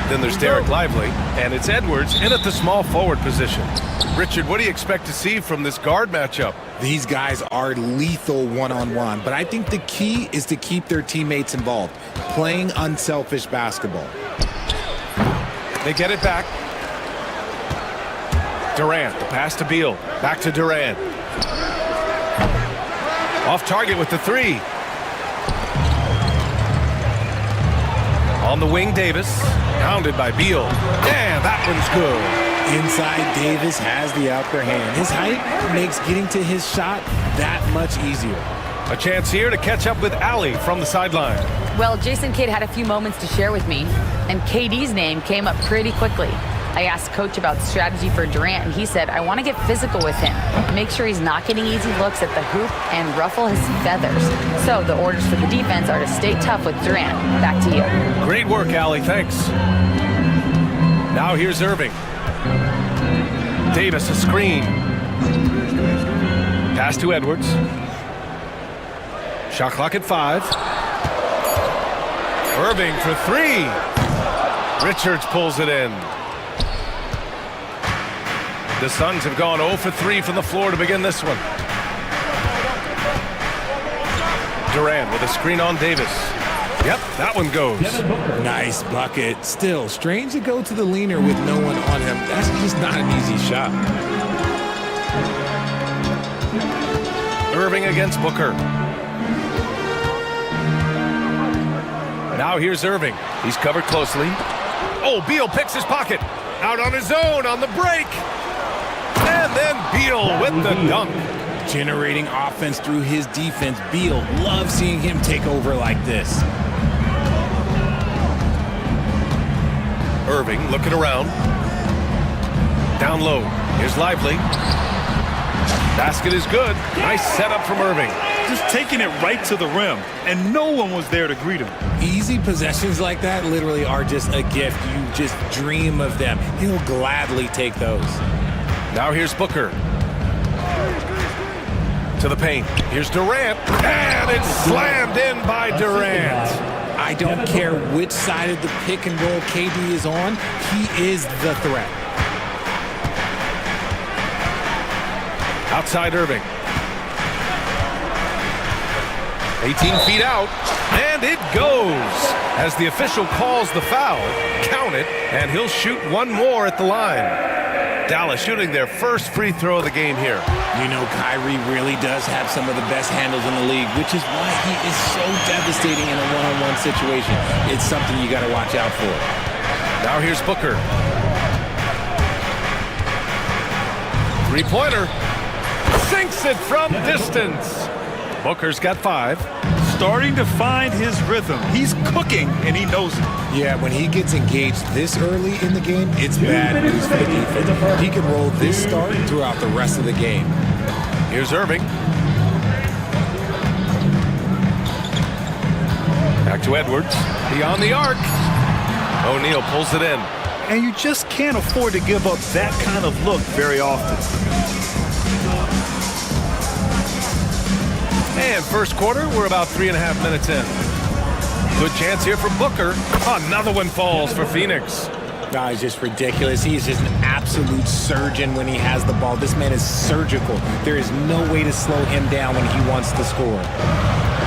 Then there's Derek Lively, and it's Edwards in at the small forward position. Richard, what do you expect to see from this guard matchup? These guys are lethal one-on-one, but I think the key is to keep their teammates involved, playing unselfish basketball. They get it back. Durant, the pass to Beal. Back to Durant. Off target with the three. On the wing, Davis. Pounded by Beal. And that one's good. Inside, Davis has the upper hand. His height makes getting to his shot that much easier. A chance here to catch up with Allie from the sideline. Well, Jason Kidd had a few moments to share with me, and KD's name came up pretty quickly. I asked Coach about strategy for Durant, and he said, I want to get physical with him, make sure he's not getting easy looks at the hoop, and ruffle his feathers. So the orders for the defense are to stay tough with Durant. Back to you. Great work, Allie. Thanks. Now here's Irving. Davis, a screen. Pass to Edwards. Shot clock at 5. Irving for 3. Richards pulls it in. The Suns have gone 0 for 3 from the floor to begin this one. Durant with a screen on Davis. Yep, that one goes. Nice bucket. Still, strange to go to the leaner with no one on him. That's just not an easy shot. Irving against Booker. Now here's Irving. He's covered closely. Oh, Beal picks his pocket. Out on his own on the break. And then Beal with the dunk. Generating offense through his defense. Beal, love seeing him take over like this. Irving looking around. Down low. Here's Lively. Basket is good. Nice setup from Irving. Just taking it right to the rim, and no one was there to greet him. Easy possessions like that literally are just a gift. You just dream of them. He'll gladly take those. Now here's Booker. To the paint. Here's Durant. And it's slammed in by Durant. I don't care which side of the pick and roll KD is on. He is the threat. Outside Irving. 18 feet out. And it goes. As the official calls the foul. Count it. And he'll shoot one more at the line. Dallas shooting their first free throw of the game here. You know, Kyrie really does have some of the best handles in the league, which is why he is so devastating in a one-on-one situation. It's something you got to watch out for. Now here's Booker. Three-pointer. Sinks it from distance. Booker's got 5. Starting to find his rhythm. He's cooking, and he knows it. Yeah, when he gets engaged this early in the game, it's bad news for the defense. He can roll this start throughout the rest of the game. Here's Irving. Back to Edwards. Beyond the arc. O'Neal pulls it in. And you just can't afford to give up that kind of look very often. And first quarter, we're about 3.5 minutes in. Good chance here for Booker. Another one falls for Phoenix. No, he's just ridiculous. He's just an absolute surgeon when he has the ball. This man is surgical. There is no way to slow him down when he wants to score.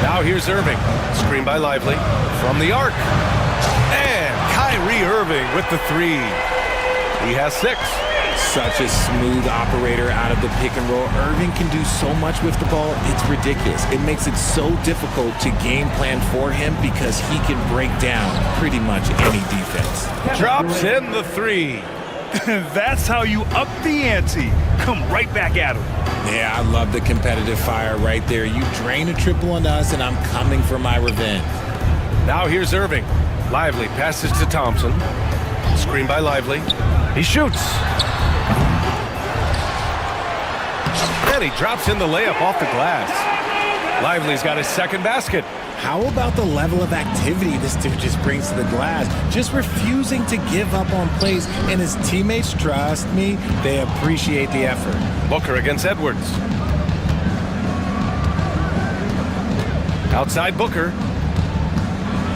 Now here's Irving. Screen by Lively. From the arc. And Kyrie Irving with the 3. He has 6. Such a smooth operator out of the pick and roll. Irving can do so much with the ball. It's ridiculous. It makes it so difficult to game plan for him because he can break down pretty much any defense. Drops in the 3. That's how you up the ante. Come right back at him. Yeah, I love the competitive fire right there. You drain a triple on us, and I'm coming for my revenge. Now here's Irving. Lively passes to Thompson. Screen by Lively. He shoots. And he drops in the layup off the glass. Lively's got his second basket. How about the level of activity this dude just brings to the glass? Just refusing to give up on plays, and his teammates, trust me, they appreciate the effort. Booker against Edwards. Outside Booker.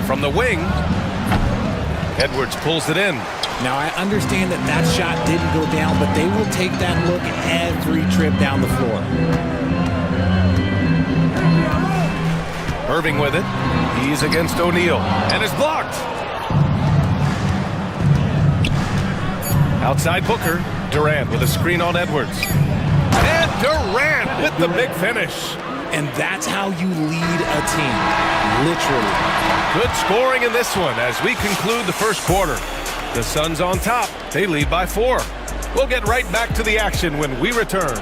From the wing. Edwards pulls it in. Now, I understand that that shot didn't go down, but they will take that look every trip down the floor. Irving with it. He's against O'Neal and is blocked. Outside Booker. Durant with a screen on Edwards. And Durant with the big finish. And that's how you lead a team, literally. Good scoring in this one as we conclude the first quarter. The Suns on top. They lead by 4. We'll get right back to the action when we return.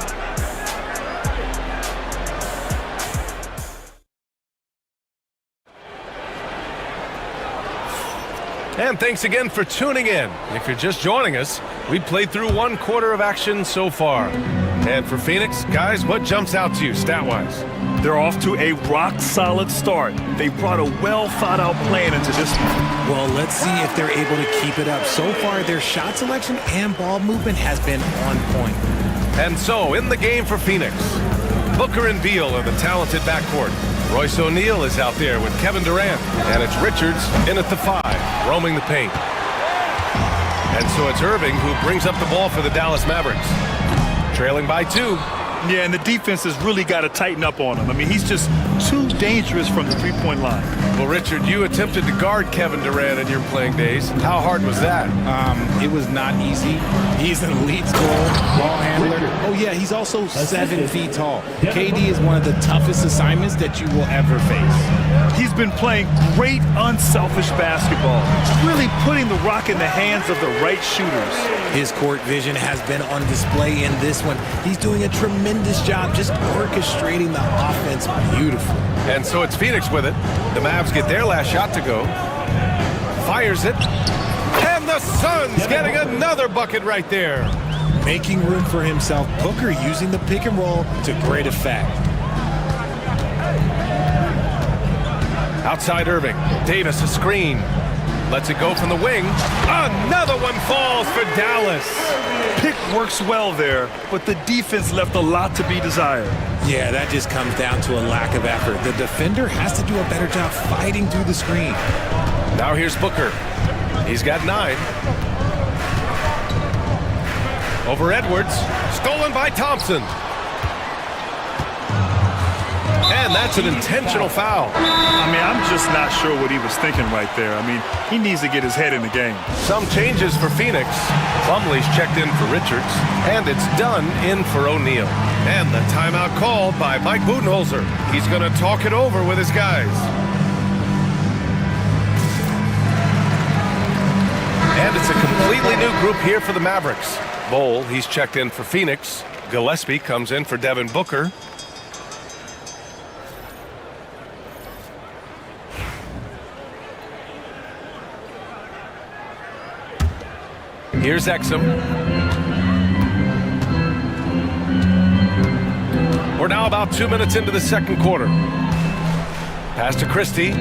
And thanks again for tuning in. If you're just joining us, we played through 1 quarter of action so far. And for Phoenix, guys, what jumps out to you stat-wise? They're off to a rock-solid start. They brought a well-thought-out plan into this one. Well, let's see if they're able to keep it up. So far, their shot selection and ball movement has been on point. And so, in the game for Phoenix, Booker and Beal are the talented backcourt. Royce O'Neal is out there with Kevin Durant. And it's Richards in at the 5, roaming the paint. And so it's Irving who brings up the ball for the Dallas Mavericks. Trailing by 2. Yeah, and the defense has really got to tighten up on him. I mean, he's just too dangerous from the three-point line. Well, Richard, you attempted to guard Kevin Durant in your playing days. How hard was that? It was not easy. He's an elite scorer, ball handler. Oh, yeah, he's also 7 feet tall. KD is one of the toughest assignments that you will ever face. He's been playing great, unselfish basketball, really putting the rock in the hands of the right shooters. His court vision has been on display in this one. He's doing a tremendous job just orchestrating the offense beautifully. And so it's Phoenix with it. The Mavs get their last shot to go. Fires it. And the Suns getting another bucket right there. Making room for himself. Booker using the pick and roll to great effect. Outside Irving. Davis a screen. Lets it go from the wing. Another one falls for Dallas. Pick works well there, but the defense left a lot to be desired. Yeah, that just comes down to a lack of effort. The defender has to do a better job fighting through the screen. Now here's Booker. He's got 9. Over Edwards. Stolen by Thompson. And that's an intentional foul. I mean, I'm just not sure what he was thinking right there. I mean, he needs to get his head in the game. Some changes for Phoenix. Plumlee's checked in for Richards. And it's Dunn in for O'Neal. And the timeout called by Mike Budenholzer. He's going to talk it over with his guys. And it's a completely new group here for the Mavericks. Bowl, he's checked in for Phoenix. Gillespie comes in for Devin Booker. Here's Exum. We're now about 2 minutes into the second quarter. Pass to Christie.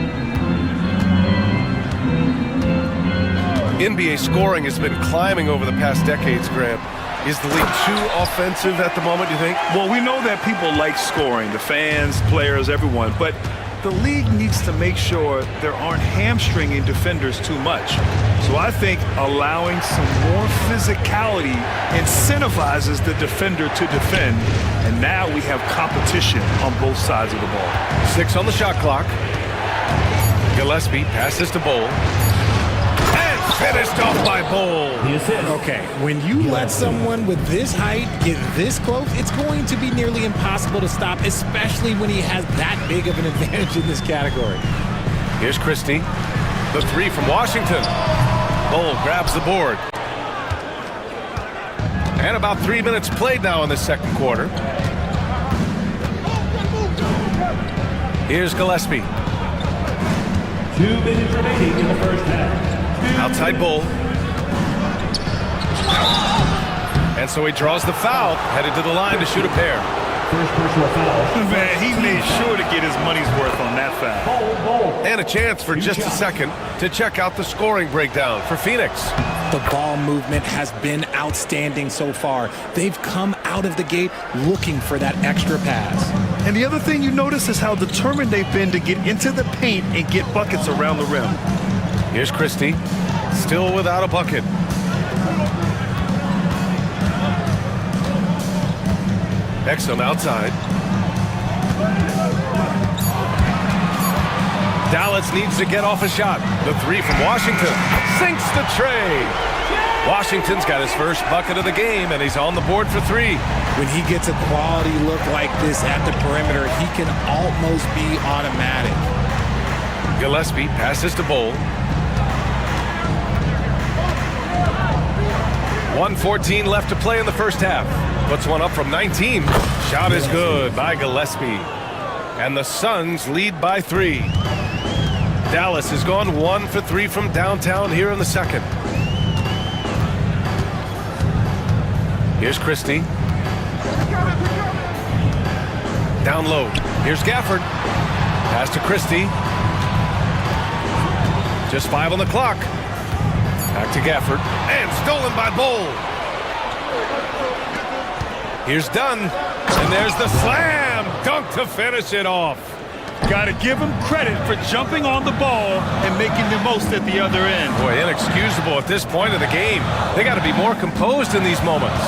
NBA scoring has been climbing over the past decades, Grant. Is the league too offensive at the moment, you think? Well, we know that people like scoring, the fans, players, everyone, but the league needs to make sure there aren't hamstringing defenders too much. So I think allowing some more physicality incentivizes the defender to defend, and now we have competition on both sides of the ball. 6 on the shot clock. Gillespie passes to Bowl. And finished off by Bowl. Okay, when you let someone with this height get this close, it's going to be nearly impossible to stop, especially when he has that big of an advantage in this category. Here's Christie. The 3 from Washington. Bowl grabs the board. And about 3 minutes played now in the second quarter. Here's Gillespie. 2 minutes remaining in the first half. Outside Bowl. And so he draws the foul, headed to the line to shoot a pair. First personal foul. Man, he made sure to get his money's worth on that foul. And a chance for just a second to check out the scoring breakdown for Phoenix. The ball movement has been outstanding so far. They've come out of the gate looking for that extra pass. And the other thing you notice is how determined they've been to get into the paint and get buckets around the rim. Here's Christie. still without a bucket. Exum outside. Dallas needs to get off a shot. The three from Washington sinks the tray. Washington's got his first bucket of the game, and he's on the board for three. When he gets a quality look like this at the perimeter, he can almost be automatic. Gillespie passes to Bowl. 1:14 left to play in the first half. Puts one up from 19. Shot is good by Gillespie. And the Suns lead by 3. Dallas has gone 1 for 3 from downtown here in the second. Here's Christie. Down low. Here's Gafford. Pass to Christie. Just 5 on the clock. Back to Gafford. And stolen by Bowl. Here's Dunn. And there's the slam dunk to finish it off. Got to give him credit for jumping on the ball and making the most at the other end. Boy, inexcusable at this point of the game. They got to be more composed in these moments.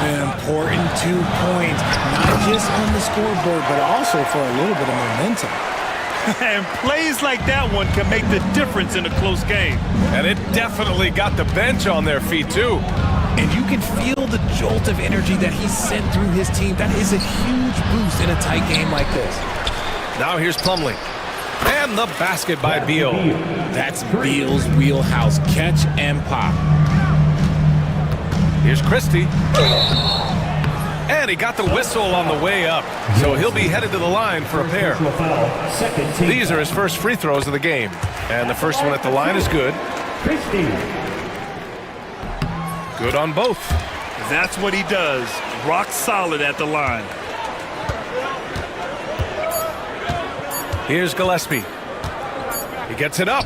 An important 2 points, not just on the scoreboard, but also for a little bit of momentum. And plays like that one can make the difference in a close game. And it definitely got the bench on their feet, too. And you can feel the jolt of energy that he sent through his team. That is a huge boost in a tight game like this. Now here's Plumlee. And the basket by Beal. That's Beal's wheelhouse. Catch and pop. Here's Christie. And he got the whistle on the way up. So he'll be headed to the line for a pair. These are his first free throws of the game. And the first one at the line is good. Good on both. That's what he does. Rock solid at the line. Here's Gillespie. He gets it up.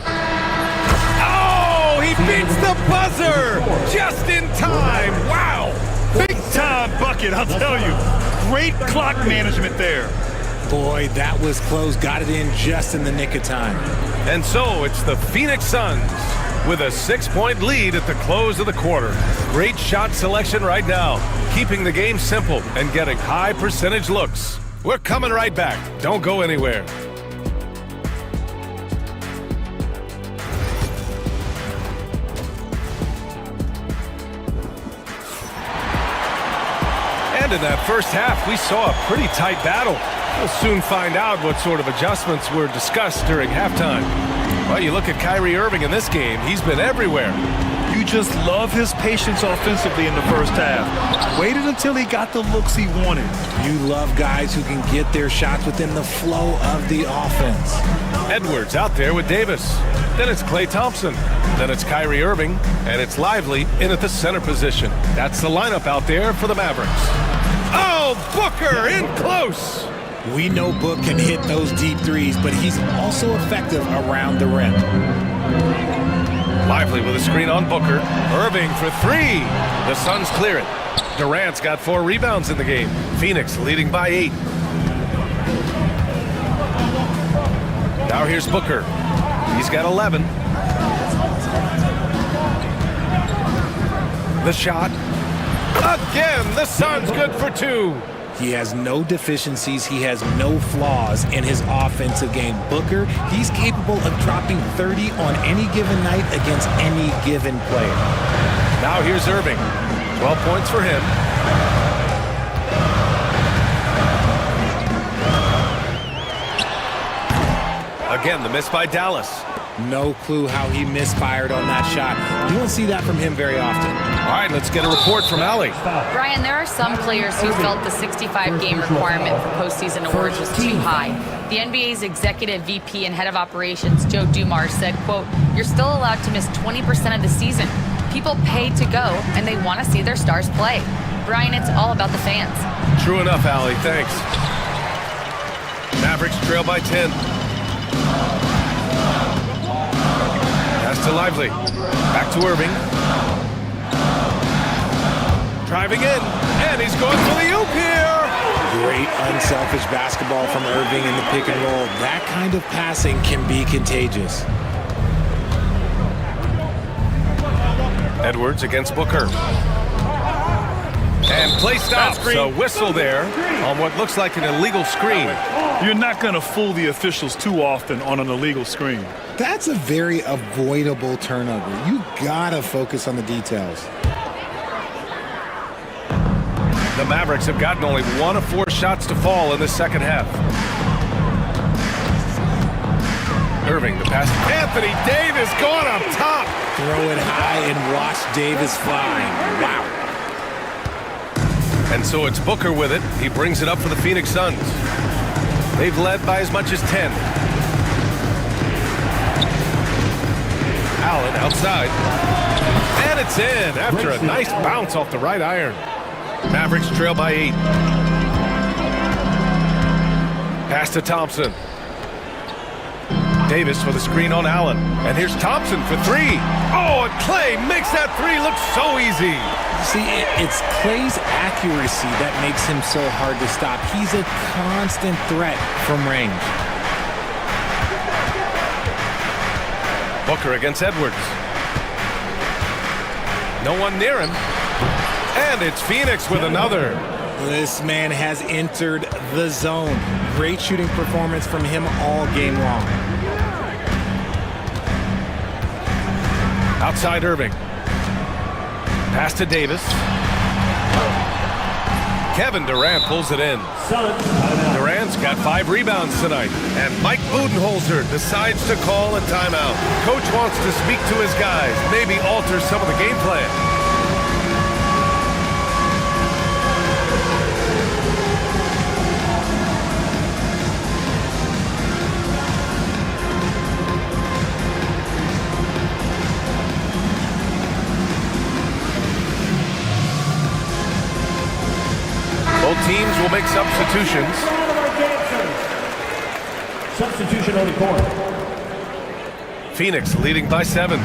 Oh, he beats the buzzer just in time. Wow. Big time bucket, I'll tell you. Great clock management there. Boy, that was close. Got it in just in the nick of time. And so it's the Phoenix Suns with a 6-point lead at the close of the quarter. Great shot selection right now, keeping the game simple and getting high percentage looks. We're coming right back. Don't go anywhere. And in that first half, we saw a pretty tight battle. We'll soon find out what sort of adjustments were discussed during halftime. Well, you look at Kyrie Irving in this game, he's been everywhere. You just love his patience offensively in the first half. Waited until he got the looks he wanted. You love guys who can get their shots within the flow of the offense. Edwards out there with Davis. Then it's Klay Thompson. Then it's Kyrie Irving. And it's Lively in at the center position. That's the lineup out there for the Mavericks. Oh, Booker in close. We know Book can hit those deep threes, but he's also effective around the rim. Lively with a screen on Booker. Irving for 3. The Suns clear it. Durant's got 4 rebounds in the game. Phoenix leading by 8. Now here's Booker. He's got 11. The shot. Again, the Suns good for 2. He has no deficiencies. He has no flaws in his offensive game. Booker, he's capable of dropping 30 on any given night against any given player. Now here's Irving. 12 points for him. Again, the miss by Dallas. No clue how he misfired on that shot. You don't see that from him very often. All right, let's get a report from Allie. Brian, there are some players who felt the 65-game requirement for postseason awards was too high. The NBA's executive VP and head of operations, Joe Dumars, said, quote, "You're still allowed to miss 20% of the season. People pay to go, and they want to see their stars play." Brian, it's all about the fans. True enough, Allie. Thanks. Mavericks trail by 10. Pass to Lively. Back to Irving. Driving in, and he's going for the oop here. Great unselfish basketball from Irving in the pick and roll. That kind of passing can be contagious. Edwards against Booker. And play stops. So whistle there on what looks like an illegal screen. You're not going to fool the officials too often on an illegal screen. That's a very avoidable turnover. You gotta focus on the details. The Mavericks have gotten only 1 of 4 shots to fall in the second half. Irving, the pass. Anthony Davis going up top. Throw it high and watch Davis fly. Wow. And so it's Booker with it. He brings it up for the Phoenix Suns. They've led by as much as 10. Allen outside. And it's in after a nice bounce off the right iron. Mavericks trail by 8. Pass to Thompson. Davis with a screen on Allen. And here's Thompson for 3. Oh, and Clay makes that 3 look so easy. See, it's Clay's accuracy that makes him so hard to stop. He's a constant threat from range. Booker against Edwards. No one near him. And it's Phoenix with another. This man has entered the zone. Great shooting performance from him all game long. Outside Irving. Pass to Davis. Kevin Durant pulls it in. Durant's got 5 rebounds tonight. And Mike Budenholzer decides to call a timeout. Coach wants to speak to his guys, maybe alter some of the game plan. Both teams will make substitutions. Substitution on the court. Phoenix leading by 7.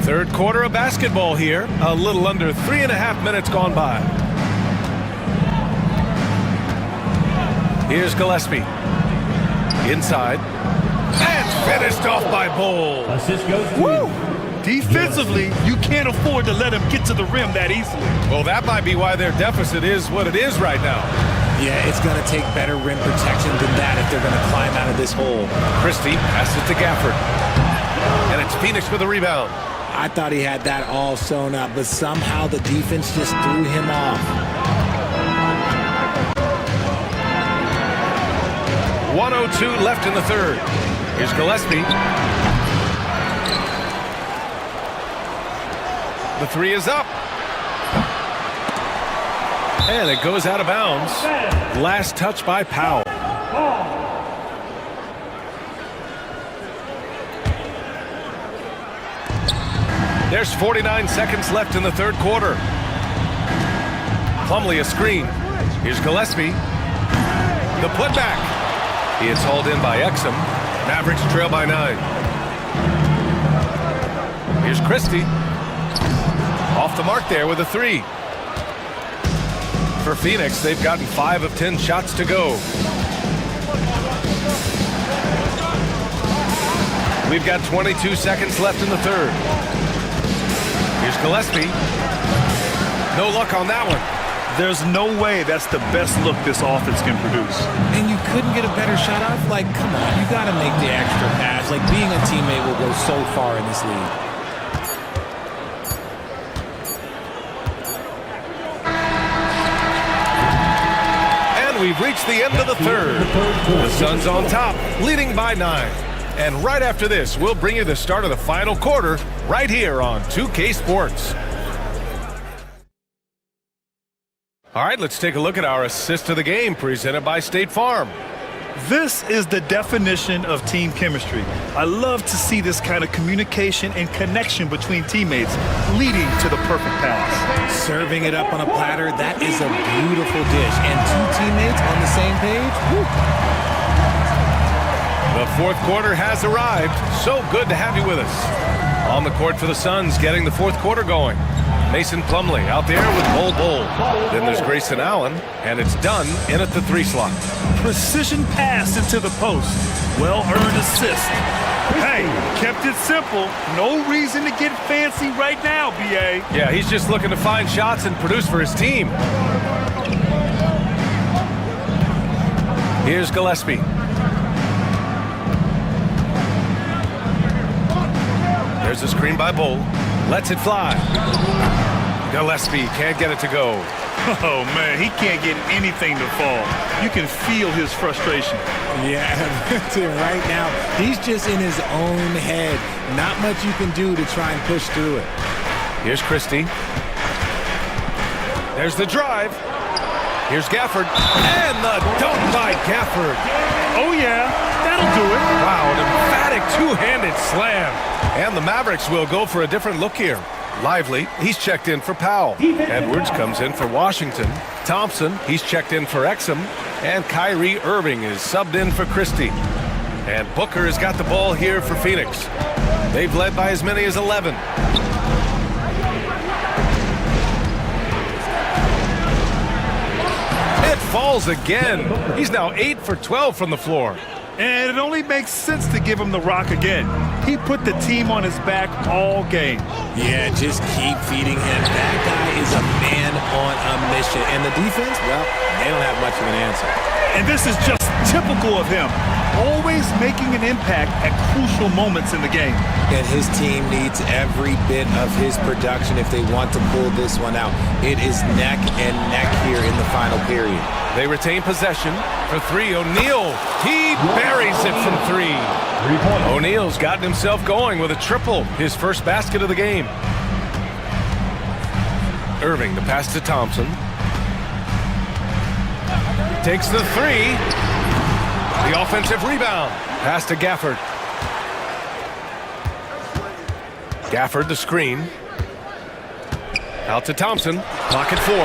Third quarter of basketball here. A little under 3.5 minutes gone by. Here's Gillespie. Inside. And finished off by Bol. Assist goes to Defensively, you can't afford to let him get to the rim that easily. Well, that might be why their deficit is what it is right now. Yeah, it's going to take better rim protection than that if they're going to climb out of this hole. Christie passes to Gafford. And it's Phoenix with a rebound. I thought he had that all sewn up, but somehow the defense just threw him off. 1:02 left in the third. Here's Gillespie. The 3 is up. And it goes out of bounds. Last touch by Powell. There's 49 seconds left in the third quarter. Plumlee a screen. Here's Gillespie. The putback. He is hauled in by Exum. Mavericks trail by 9. Here's Christie. Off the mark there with a 3. For Phoenix, they've gotten 5 of 10 shots to go. We've got 22 seconds left in the third. Here's Gillespie. No luck on that one. There's no way that's the best look this offense can produce. And you couldn't get a better shot off? Like, come on, you got to make the extra pass. Like, being a teammate will go so far in this league. We've reached the end of the third. The Suns on top, leading by 9. And right after this, we'll bring you the start of the final quarter right here on 2K Sports. All right, let's take a look at our assist of the game presented by State Farm. This is the definition of team chemistry. I love to see this kind of communication and connection between teammates leading to the perfect pass. Serving it up on a platter, that is a beautiful dish. And 2 teammates on the same page. Woo. The fourth quarter has arrived. So good to have you with us. On the court for the Suns, getting the fourth quarter going. Mason Plumlee out there with Bull. Then there's Grayson Allen, and it's done in at the 3 slot. Precision pass into the post. Well-earned assist. Hey, kept it simple. No reason to get fancy right now, B.A. Yeah, he's just looking to find shots and produce for his team. Here's Gillespie. There's a screen by Bull. Lets it fly. Gillespie can't get it to go. Oh, man, he can't get anything to fall. You can feel his frustration. Yeah, right now, he's just in his own head. Not much you can do to try and push through it. Here's Christie. There's the drive. Here's Gafford. And the dunk by Gafford. Oh, yeah, that'll do it. Wow, an emphatic two-handed slam. And the Mavericks will go for a different look here. Lively, he's checked in for Powell. Edwards comes in for Washington. Thompson, he's checked in for Exum. And Kyrie Irving is subbed in for Christie. And Booker has got the ball here for Phoenix. They've led by as many as 11. It falls again. He's now 8 for 12 from the floor. And it only makes sense to give him the rock again. He put the team on his back all game. Yeah, just keep feeding him. That guy is a man on a mission. And the defense, well, they don't have much of an answer. And this is just typical of him. Always making an impact at crucial moments in the game. And his team needs every bit of his production if they want to pull this one out. It is neck and neck here in the final period. They retain possession for 3. O'Neal, he buries it from 3. O'Neal's gotten himself going with a triple, his first basket of the game. Irving, the pass to Thompson. Takes the 3. The offensive rebound. Pass to Gafford. Gafford, the screen. Out to Thompson. Pocket 4.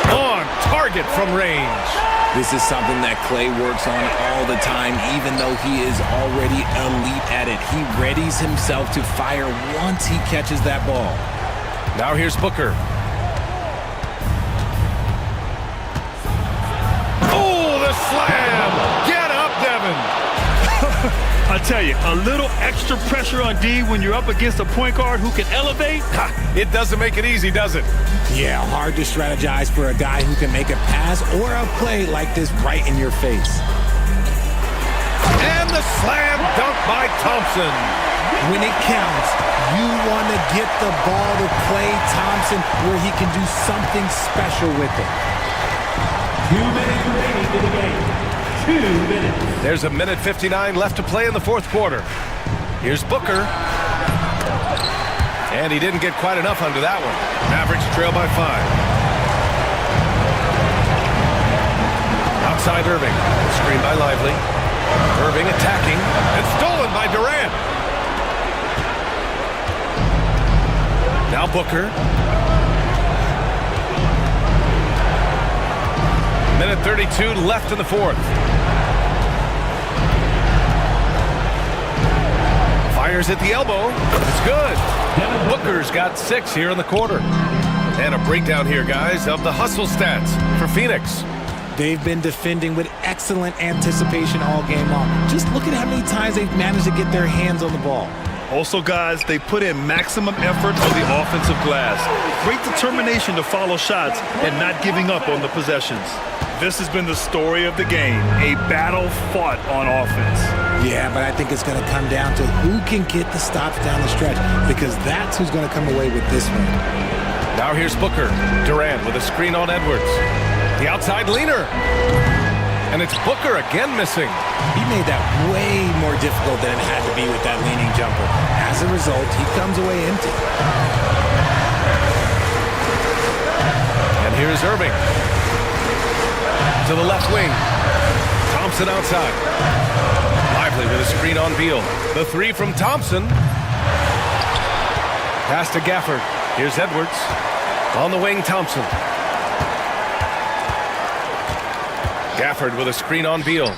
On target from range. This is something that Clay works on all the time, even though he is already elite at it. He readies himself to fire once he catches that ball. Now here's Booker. Oh, the slam! Get up, Devin! I tell you, a little extra pressure on D when you're up against a point guard who can elevate. It doesn't make it easy, does it? Yeah, hard to strategize for a guy who can make a pass or a play like this right in your face. And the slam dunk by Thompson. When it counts, you want to get the ball to Klay Thompson where he can do something special with it. 2 minutes remaining in the game. 2 minutes. There's a minute 59 left to play in the fourth quarter. Here's Booker. And he didn't get quite enough under that one. Mavericks trail by 5. Outside Irving. Screen by Lively. Irving attacking. And stolen by Durant. Now Booker. Minute 32 left in the fourth. Fires at the elbow. It's good. Booker's got 6 here in the quarter. And a breakdown here, guys, of the hustle stats for Phoenix. They've been defending with excellent anticipation all game long. Just look at how many times they've managed to get their hands on the ball. Also, guys, they put in maximum effort on the offensive glass. Great determination to follow shots and not giving up on the possessions. This has been the story of the game, a battle fought on offense. Yeah, but I think it's going to come down to who can get the stops down the stretch, because that's who's going to come away with this one. Now here's Booker. Durant with a screen on Edwards. The outside leaner. And it's Booker again missing. He made that way more difficult than it had to be with that leaning jumper. As a result, he comes away empty. And here's Irving. To the left wing. Thompson outside. Lively with a screen on Beal. The 3 from Thompson. Pass to Gafford. Here's Edwards. On the wing, Thompson. Gafford with a screen on Beal.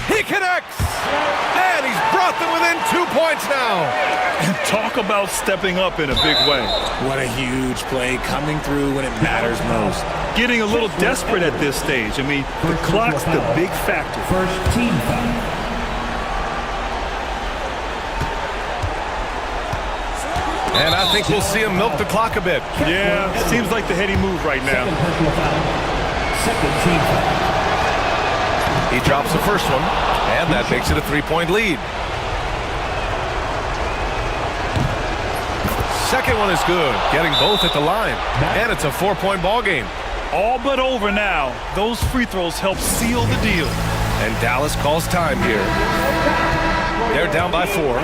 He He connects! And he's brought them within 2 points now. And talk about stepping up in a big way. What a huge play coming through when it matters most. Getting a little desperate at this stage. I mean, the clock's the big factor. First team foul. And I think we'll see him milk the clock a bit. Yeah, seems like the heady move right now. Second team foul. He drops the first one, and that makes it a 3-point lead. Second one is good, getting both at the line. And it's a 4-point ball game. All but over now. Those free throws help seal the deal. And Dallas calls time here. They're down by 4.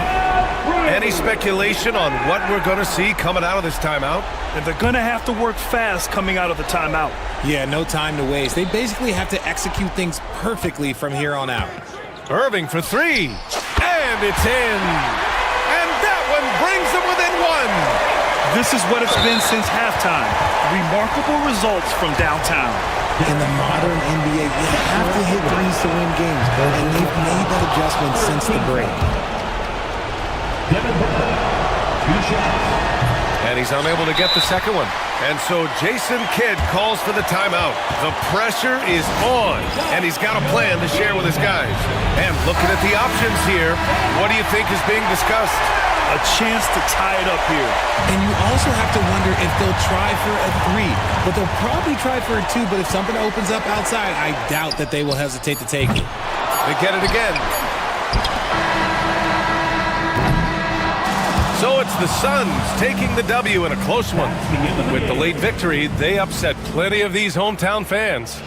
Any speculation on what we're going to see coming out of this timeout? And they're going to have to work fast coming out of the timeout. Yeah, no time to waste. They basically have to execute things perfectly from here on out. Irving for 3. And it's in. And that one brings them within 1. This is what it's been since halftime. Remarkable results from downtown. In the modern NBA, you have to hit threes to win games. And they've made that adjustment since the break. And he's unable to get the second one. And so Jason Kidd calls for the timeout. The pressure is on, and he's got a plan to share with his guys. And looking at the options here, what do you think is being discussed? A chance to tie it up here. And you also have to wonder if they'll try for a 3. But they'll probably try for a 2, but if something opens up outside, I doubt that they will hesitate to take it. They get it again. So it's the Suns taking the W in a close one. With the late victory, they upset plenty of these hometown fans.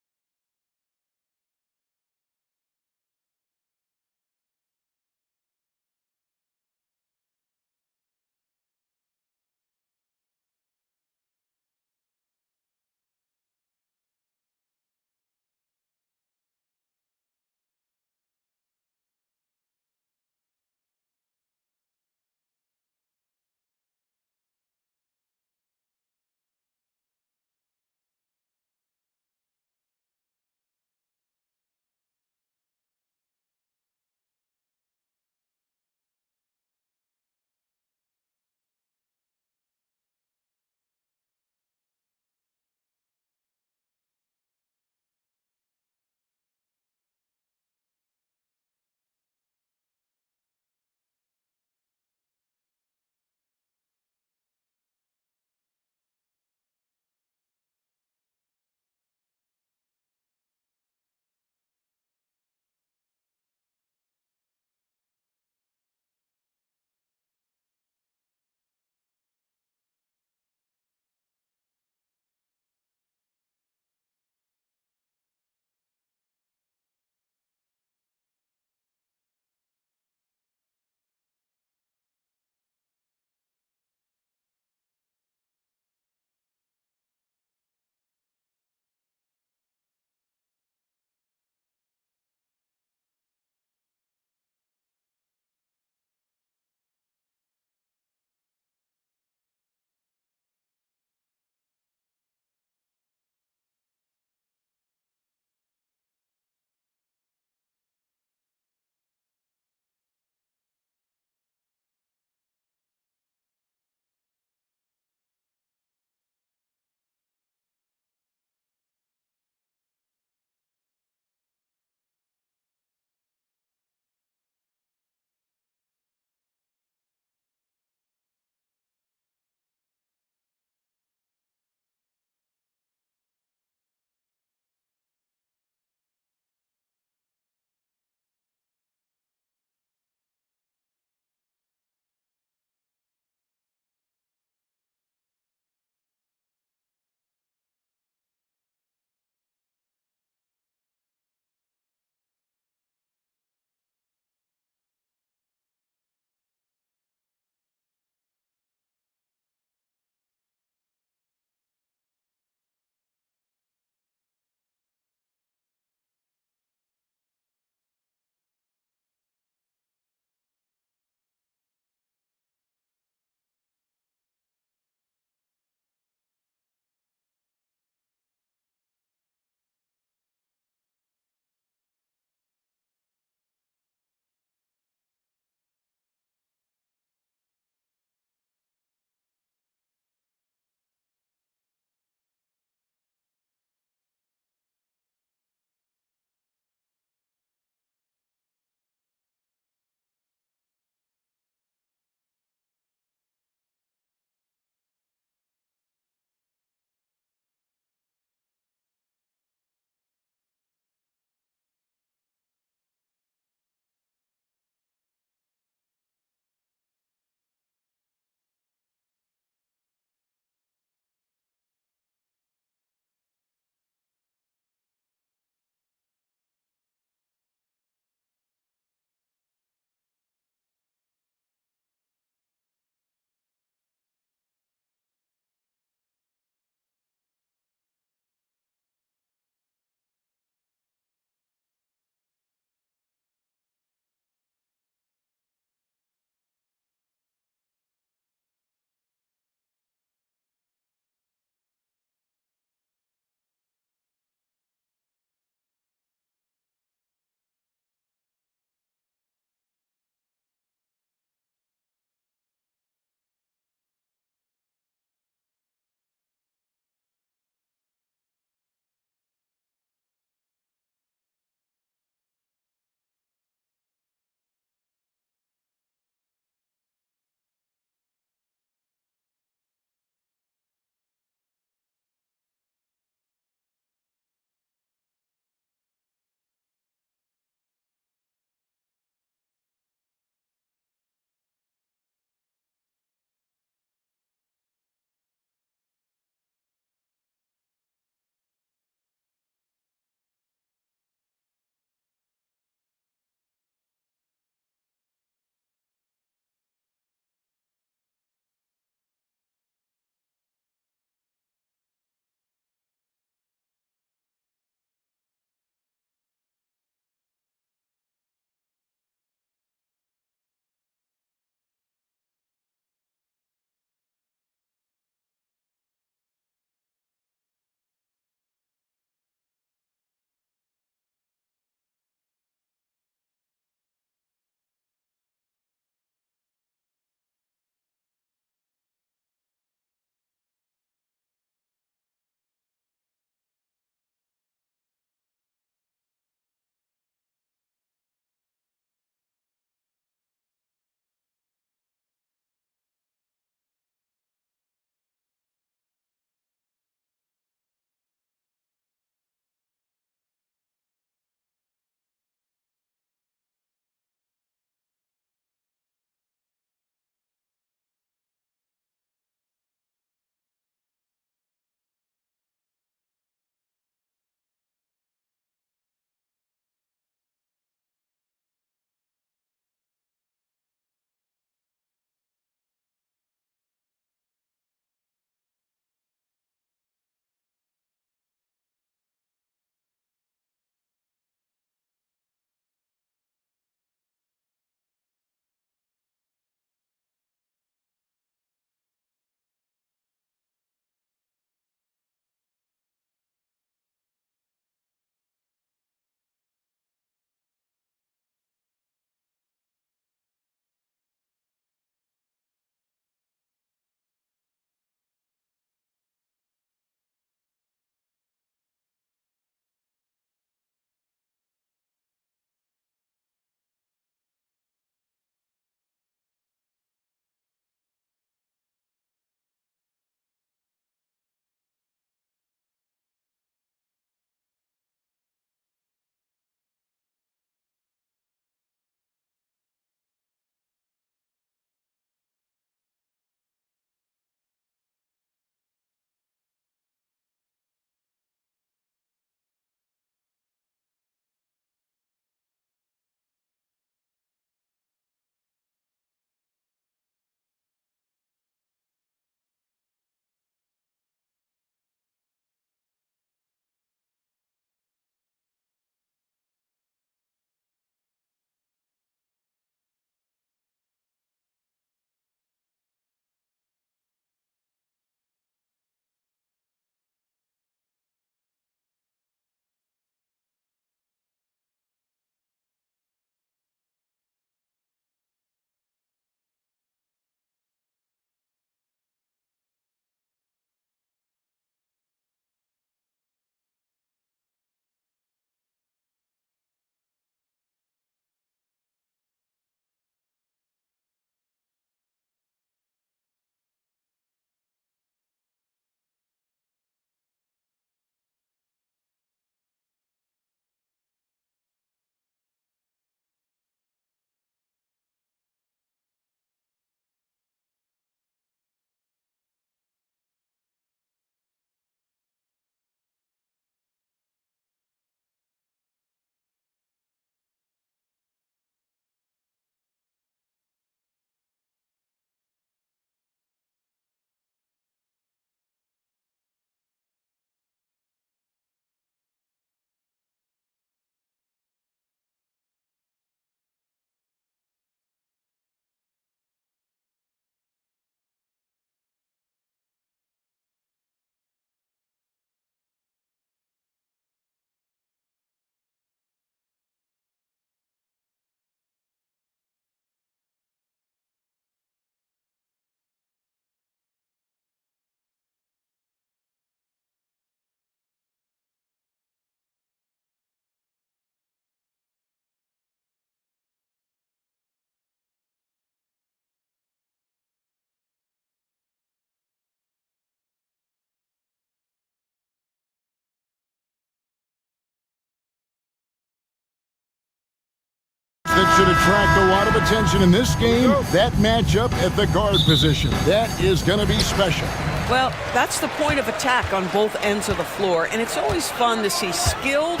should attract a lot of attention in this game. That matchup at the guard position. That is going to be special. Well, that's the point of attack on both ends of the floor, and it's always fun to see skilled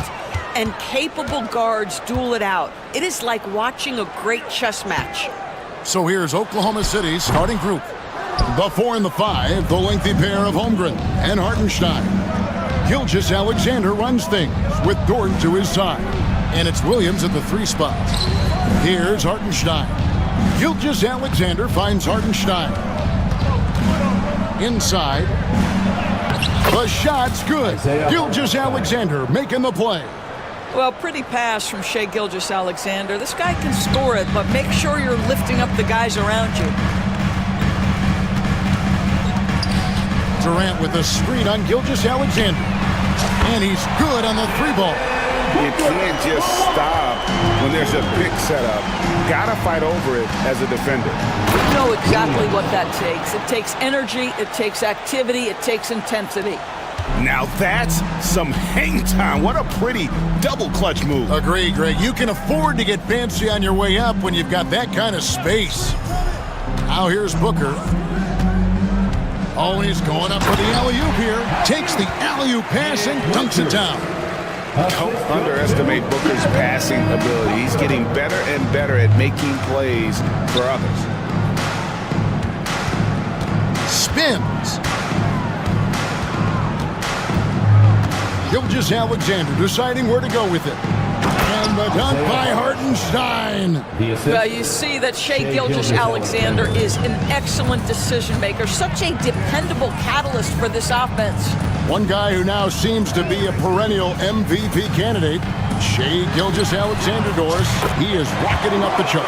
and capable guards duel it out. It is like watching a great chess match. So here's Oklahoma City's starting group. The 4 and the 5, the lengthy pair of Holmgren and Hartenstein. Gilgeous-Alexander runs things with Dort to his side. And it's Williams at the 3 spot. Here's Hartenstein. Gilgeous-Alexander finds Hartenstein. Inside. The shot's good. Gilgeous-Alexander making the play. Well, pretty pass from Shai Gilgeous-Alexander. This guy can score it, but make sure you're lifting up the guys around you. Durant with a screen on Gilgeous-Alexander. And he's good on the 3 ball. You can't just stop when there's a pick set up. Gotta fight over it as a defender. You know exactly what that takes. It takes energy, it takes activity, it takes intensity. Now that's some hang time. What a pretty double clutch move. Agree, Greg. You can afford to get fancy on your way up when you've got that kind of space. Now here's Booker. Oh, he's going up for the alley-oop here. Takes the alley-oop pass and dunks it down. Don't underestimate Booker's passing ability. He's getting better and better at making plays for others. Spins. Gilgeous-Alexander deciding where to go with it. And the dunk by Hartenstein. Well, you see that Shai Gilgeous-Alexander is an excellent decision maker, such a dependable catalyst for this offense. One guy who now seems to be a perennial MVP candidate, Shai Gilgeous-Alexander, Doris. He is rocketing up the charts.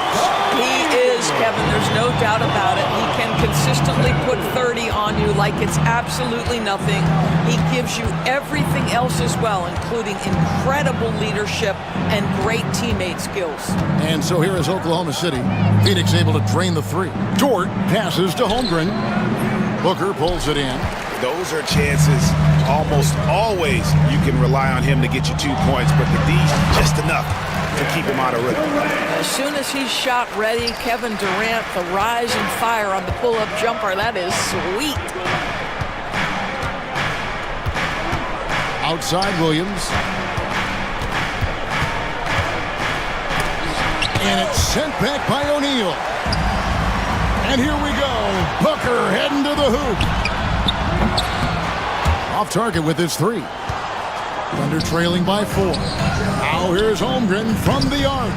He is, Kevin. There's no doubt about it. He can consistently put 30 on you like it's absolutely nothing. He gives you everything else as well, including incredible leadership and great teammate skills. And so here is Oklahoma City. Phoenix able to drain the 3. Dort passes to Holmgren. Booker pulls it in. Those are chances almost always you can rely on him to get you 2 points, but the D's just enough to keep him out of rhythm. As soon as he's shot ready, Kevin Durant, the rise and fire on the pull-up jumper, that is sweet. Outside Williams. And it's sent back by O'Neal. And here we go. Booker heading to the hoop. Off target with his 3. Thunder trailing by 4. Now here's Holmgren from the arc.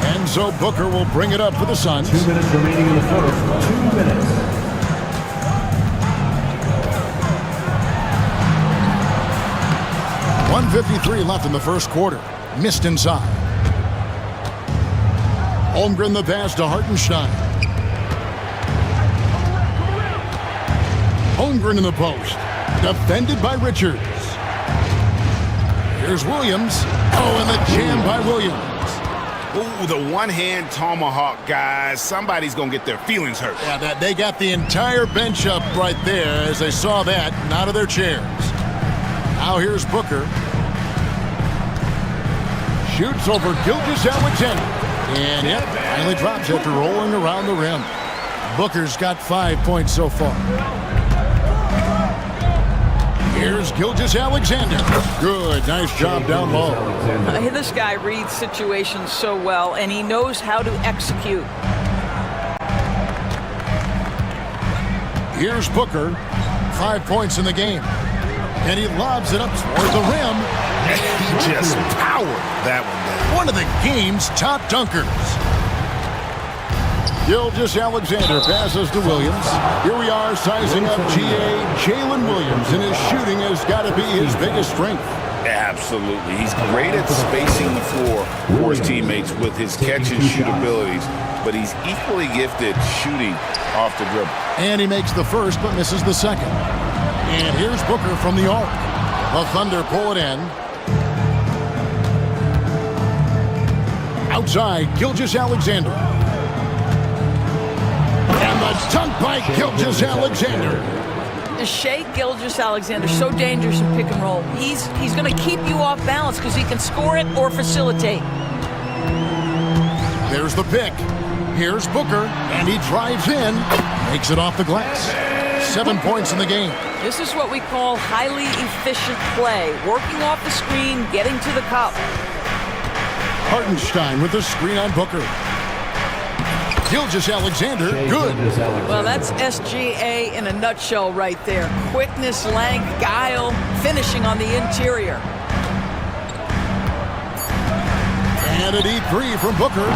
And so Booker will bring it up for the Suns. 2 minutes remaining in the first. 2 minutes. .153 left in the first quarter. Missed inside. Holmgren the pass to Hartenstein. Holmgren in the post. Defended by Richards. Here's Williams. Oh, and the jam by Williams. Ooh, the one-hand tomahawk, guys. Somebody's going to get their feelings hurt. Yeah, they got the entire bench up right there as they saw that and out of their chairs. Now here's Booker. Shoots over Gilgeous-Alexander. And it finally drops after rolling around the rim. Booker's got 5 points so far. Here's Gilgeous-Alexander. Good, nice job down low. This guy reads situations so well, and he knows how to execute. Here's Booker. 5 points in the game. And he lobs it up toward the rim. And he just powered that one down. One of the game's top dunkers. Gilgeous-Alexander passes to Williams. Here we are sizing up GA Jalen Williams, and his shooting has got to be his biggest strength. Absolutely. He's great at spacing the floor for his teammates with his catch and shoot abilities, but he's equally gifted shooting off the dribble. And he makes the first but misses the second. And here's Booker from the arc. The Thunder pull it in. Outside, Gilgeous-Alexander. And the dunk by Gilgeous-Alexander. Shea Gilgeous-Alexander, so dangerous in pick and roll. He's going to keep you off balance because he can score it or facilitate. There's the pick. Here's Booker, and he drives in, makes it off the glass. 7 points in the game. This is what we call highly efficient play. Working off the screen, getting to the cup. Hartenstein with the screen on Booker. Gilgeous-Alexander, good. Well, that's SGA in a nutshell right there. Quickness, length, guile, finishing on the interior. And a deep three from Booker.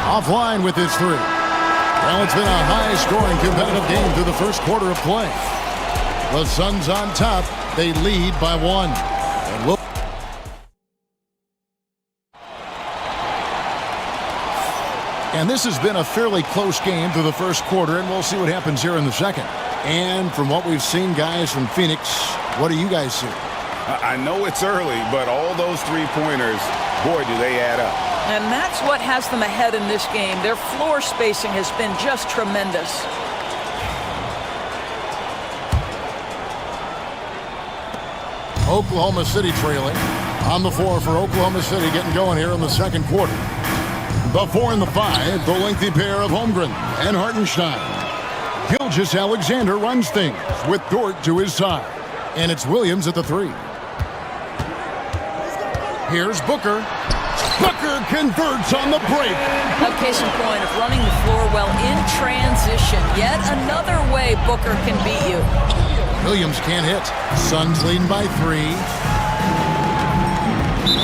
Offline with his three. Well, it's been a high-scoring competitive game through the first quarter of play. The Suns on top. They lead by 1. And we'll And this has been a fairly close game through the first quarter, and we'll see what happens here in the second. And from what we've seen, guys, from Phoenix, what do you guys see? I know it's early, but all those three-pointers, boy, do they add up. And that's what has them ahead in this game. Their floor spacing has been just tremendous. Oklahoma City trailing. On the floor for Oklahoma City, getting going here in the second quarter. The 4 and the 5, the lengthy pair of Holmgren and Hartenstein. Gilgeous-Alexander runs things with Dort to his side. And it's Williams at the 3. Here's Booker. Booker converts on the break. A case in point of running the floor well in transition. Yet another way Booker can beat you. Williams can't hit. Suns leading by 3.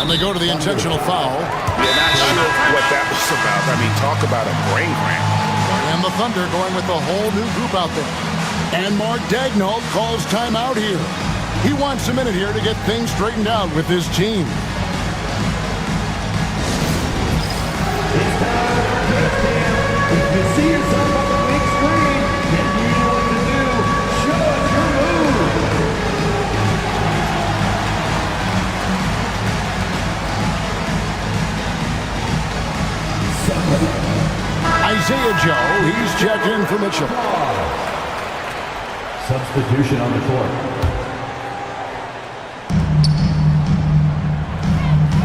And they go to the intentional foul. You're not sure what that was about. I mean, talk about a brain cramp. And the Thunder going with a whole new group out there. And Mark Daigneault calls timeout here. He wants a minute here to get things straightened out with his team. If you see yourself on the big screen, then you know what to do. Show us your move. Isaiah Joe, he's checked in for Mitchell. Substitution on the court.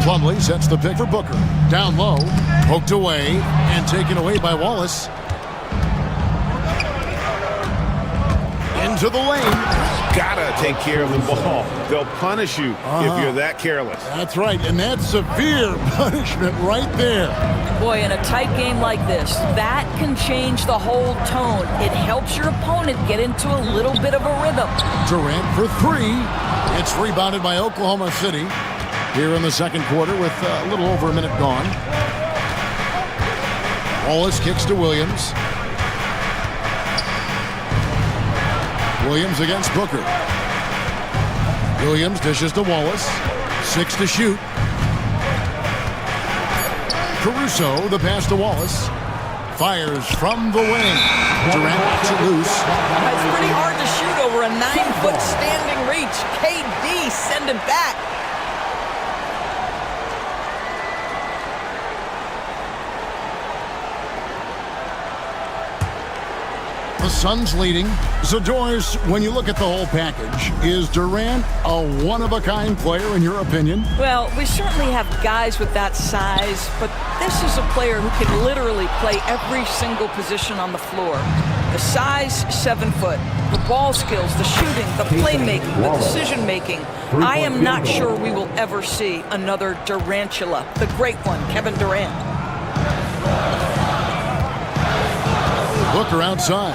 Plumlee sets the pick for Booker. Down low, poked away, and taken away by Wallace. Into the lane. Gotta take care of the ball. They'll punish you if you're that careless. That's right, and that's severe punishment right there. Boy, in a tight game like this, that can change the whole tone. It helps your opponent get into a little bit of a rhythm. Durant for 3. It's rebounded by Oklahoma City here in the second quarter with a little over a minute gone. Wallace kicks to Williams. Williams against Booker. Williams dishes to Wallace. 6 to shoot. Caruso, the pass to Wallace. Fires from the wing. Durant knocks it loose. It's pretty hard to shoot over a 9-foot standing reach. KD send it back. The Suns leading. So, Doris, when you look at the whole package, is Durant a one-of-a-kind player in your opinion? Well, we certainly have guys with that size, but this is a player who can literally play every single position on the floor. The size, 7 foot. The ball skills, the shooting, the playmaking, the decision-making. I am not sure we will ever see another Durantula, the great one, Kevin Durant. Booker outside.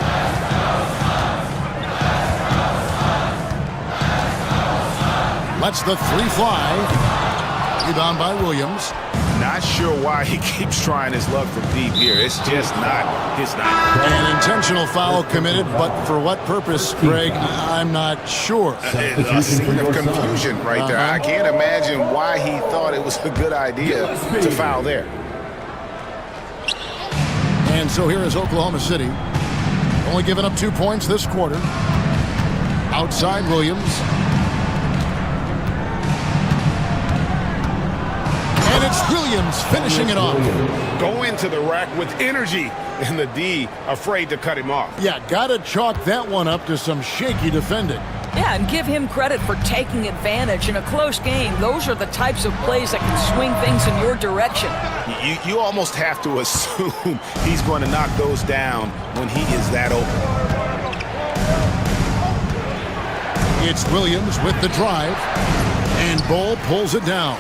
Lets the 3 fly. Rebound by Williams. Not sure why he keeps trying his luck from deep here. It's just not his night. An intentional foul committed, but for what purpose, Greg, I'm not sure. A scene of confusion right there. I can't imagine why he thought it was a good idea to foul there. And so here is Oklahoma City. Only giving up 2 points this quarter. Outside Williams. And And it's Williams finishing it off. Go into the rack with energy, and the D afraid to cut him off. Yeah, gotta chalk that one up to some shaky defending. Yeah, and give him credit for taking advantage in a close game. Those are the types of plays that can swing things in your direction. You almost have to assume he's going to knock those down when he is that open. It's Williams with the drive, and Bull pulls it down.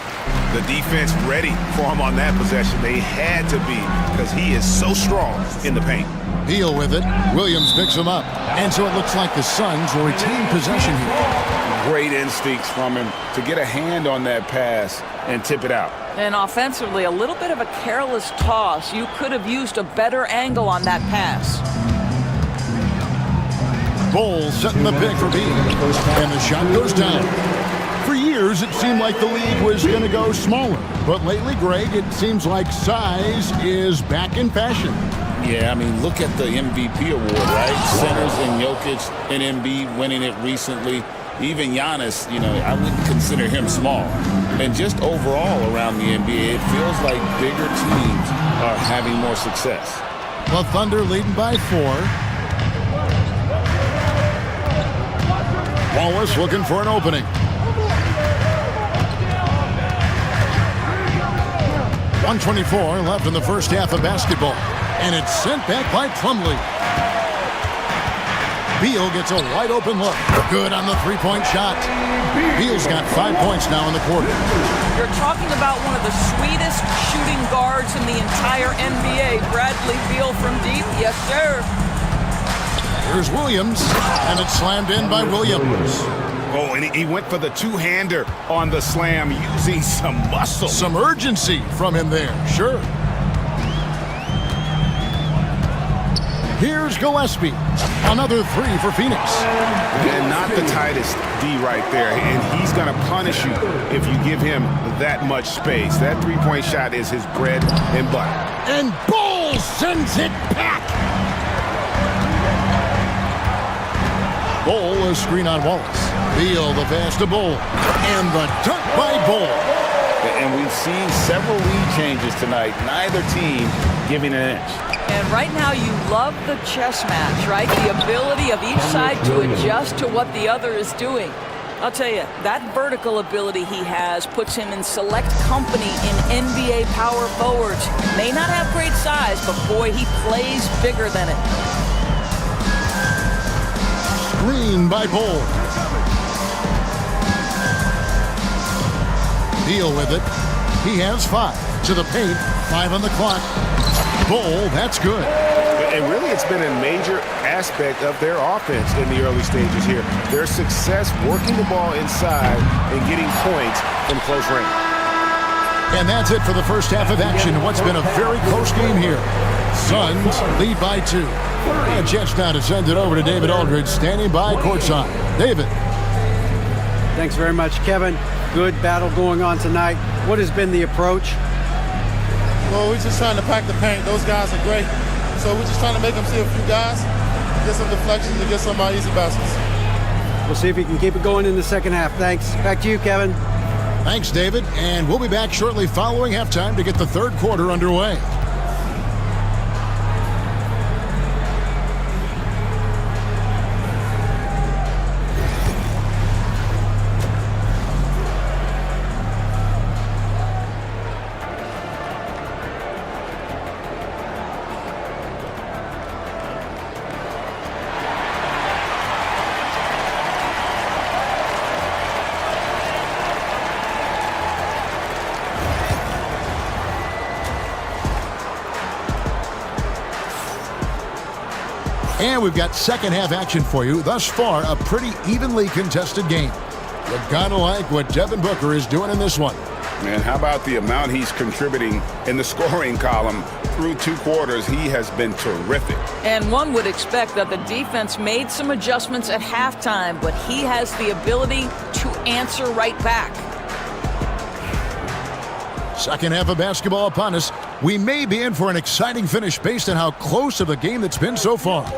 The defense ready for him on that possession. They had to be, because he is so strong in the paint. Beal with it. Williams picks him up. And so it looks like the Suns will retain possession here. Great instincts from him to get a hand on that pass and tip it out. And offensively, a little bit of a careless toss. You could have used a better angle on that pass. Bull setting the pick for Beal. And the shot goes down. For years, it seemed like the league was going to go smaller. But lately, Greg, it seems like size is back in fashion. Yeah, I mean, look at the MVP award, right? Centers and Jokic and Embiid winning it recently. Even Giannis, you know, I wouldn't consider him small. And just overall around the NBA, it feels like bigger teams are having more success. The Thunder leading by 4. Wallace looking for an opening. 1:24 left in the first half of basketball. And it's sent back by Plumlee. Beal gets a wide open look. Good on the three-point shot. Beal's got 5 points now in the quarter. You're talking about one of the sweetest shooting guards in the entire NBA. Bradley Beal from deep. Yes, sir. Here's Williams, and it's slammed in by Williams. Oh, and he went for the two-hander on the slam, using some muscle. Some urgency from him there, sure. Here's Gillespie. Another 3 for Phoenix. And not the tightest D right there. And he's going to punish you if you give him that much space. That three-point shot is his bread and butter. And Bull sends it back. Bull, a screen on Wallace. Beal, the pass to Bull. And the dunk by Bull. And we've seen several lead changes tonight. Neither team giving an inch. And right now you love the chess match, right? The ability of each side to adjust to what the other is doing. I'll tell you, that vertical ability he has puts him in select company in NBA power forwards. May not have great size, but boy, he plays bigger than it. Screen by Bull. Beal with it. He has 5 to the paint. 5 on the clock. Bull, that's good. And really, it's been a major aspect of their offense in the early stages here. Their success working the ball inside and getting points from close range. And that's it for the first half of action. What's been a very close game here. Suns lead by 2. And chance now to send it over to David Aldridge, standing by courtside. David. Thanks very much, Kevin. Good battle going on tonight. What has been the approach? Well, we're just trying to pack the paint. Those guys are great. So we're just trying to make them see a few guys, get some deflections, and get some easy baskets. We'll see if he can keep it going in the second half. Thanks. Back to you, Kevin. Thanks, David. And we'll be back shortly following halftime to get the third quarter underway. And we've got second half action for you. Thus far, a pretty evenly contested game. You've got to like what Devin Booker is doing in this one. Man, how about the amount he's contributing in the scoring column through 2 quarters? He has been terrific. And one would expect that the defense made some adjustments at halftime, but he has the ability to answer right back. Second half of basketball upon us. We may be in for an exciting finish based on how close of a game that's been so far.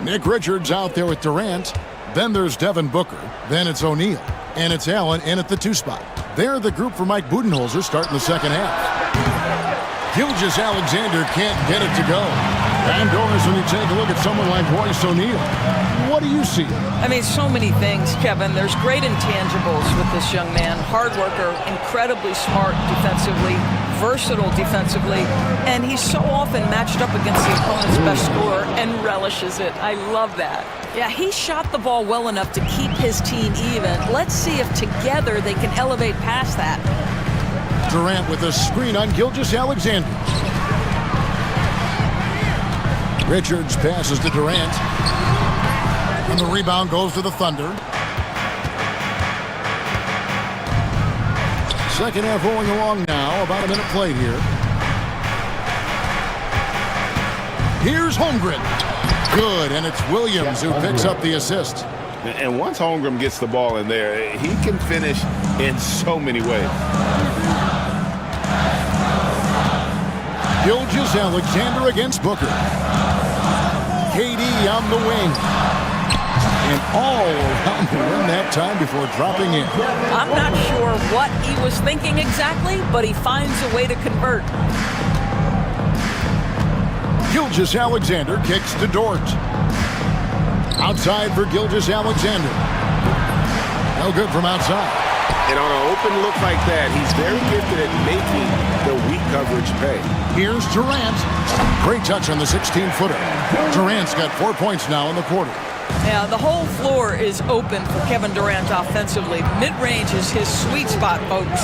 Nick Richards out there with Durant. Then there's Devin Booker. Then it's O'Neal. And it's Allen in at the 2 spot. They're the group for Mike Budenholzer starting the second half. Gilgeous-Alexander can't get it to go. And Doris, when you take a look at someone like Royce O'Neal, what do you see? I mean, so many things, Kevin. There's great intangibles with this young man. Hard worker, incredibly smart defensively, versatile defensively, and he's so often matched up against the opponent's best scorer and relishes it. I love that. Yeah, he shot the ball well enough to keep his team even. Let's see if together they can elevate past that. Durant with a screen on Gilgeous-Alexander. Richards passes to Durant. And the rebound goes to the Thunder. Second half rolling along now. About a minute played here. Here's Holmgren. Good, and it's Williams who picks up the assist. And once Holmgren gets the ball in there, he can finish in so many ways. Gilgeous-Alexander against Booker. KD on the wing. And all around the rim that time before dropping in. I'm not sure what he was thinking exactly, but he finds a way to convert. Gilgeous-Alexander kicks to Dort. Outside for Gilgeous-Alexander. No good from outside. And on an open look like that, he's very gifted at making the weak coverage pay. Here's Durant. Great touch on the 16-footer. Durant's got 4 points now in the quarter. Yeah, the whole floor is open for Kevin Durant offensively. Mid-range is his sweet spot, folks.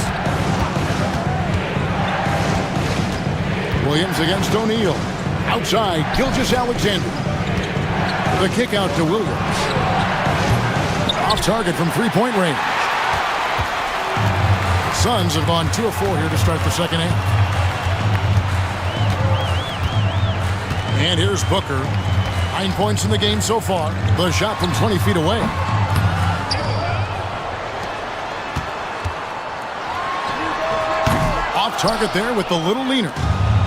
Williams against O'Neal. Outside, Gilgeous-Alexander. The kick out to Williams. Off target from three-point range. Suns have gone 2 of 4 here to start the second half. And here's Booker. 9 points in the game so far. The shot from 20 feet away. Off target there with the little leaner.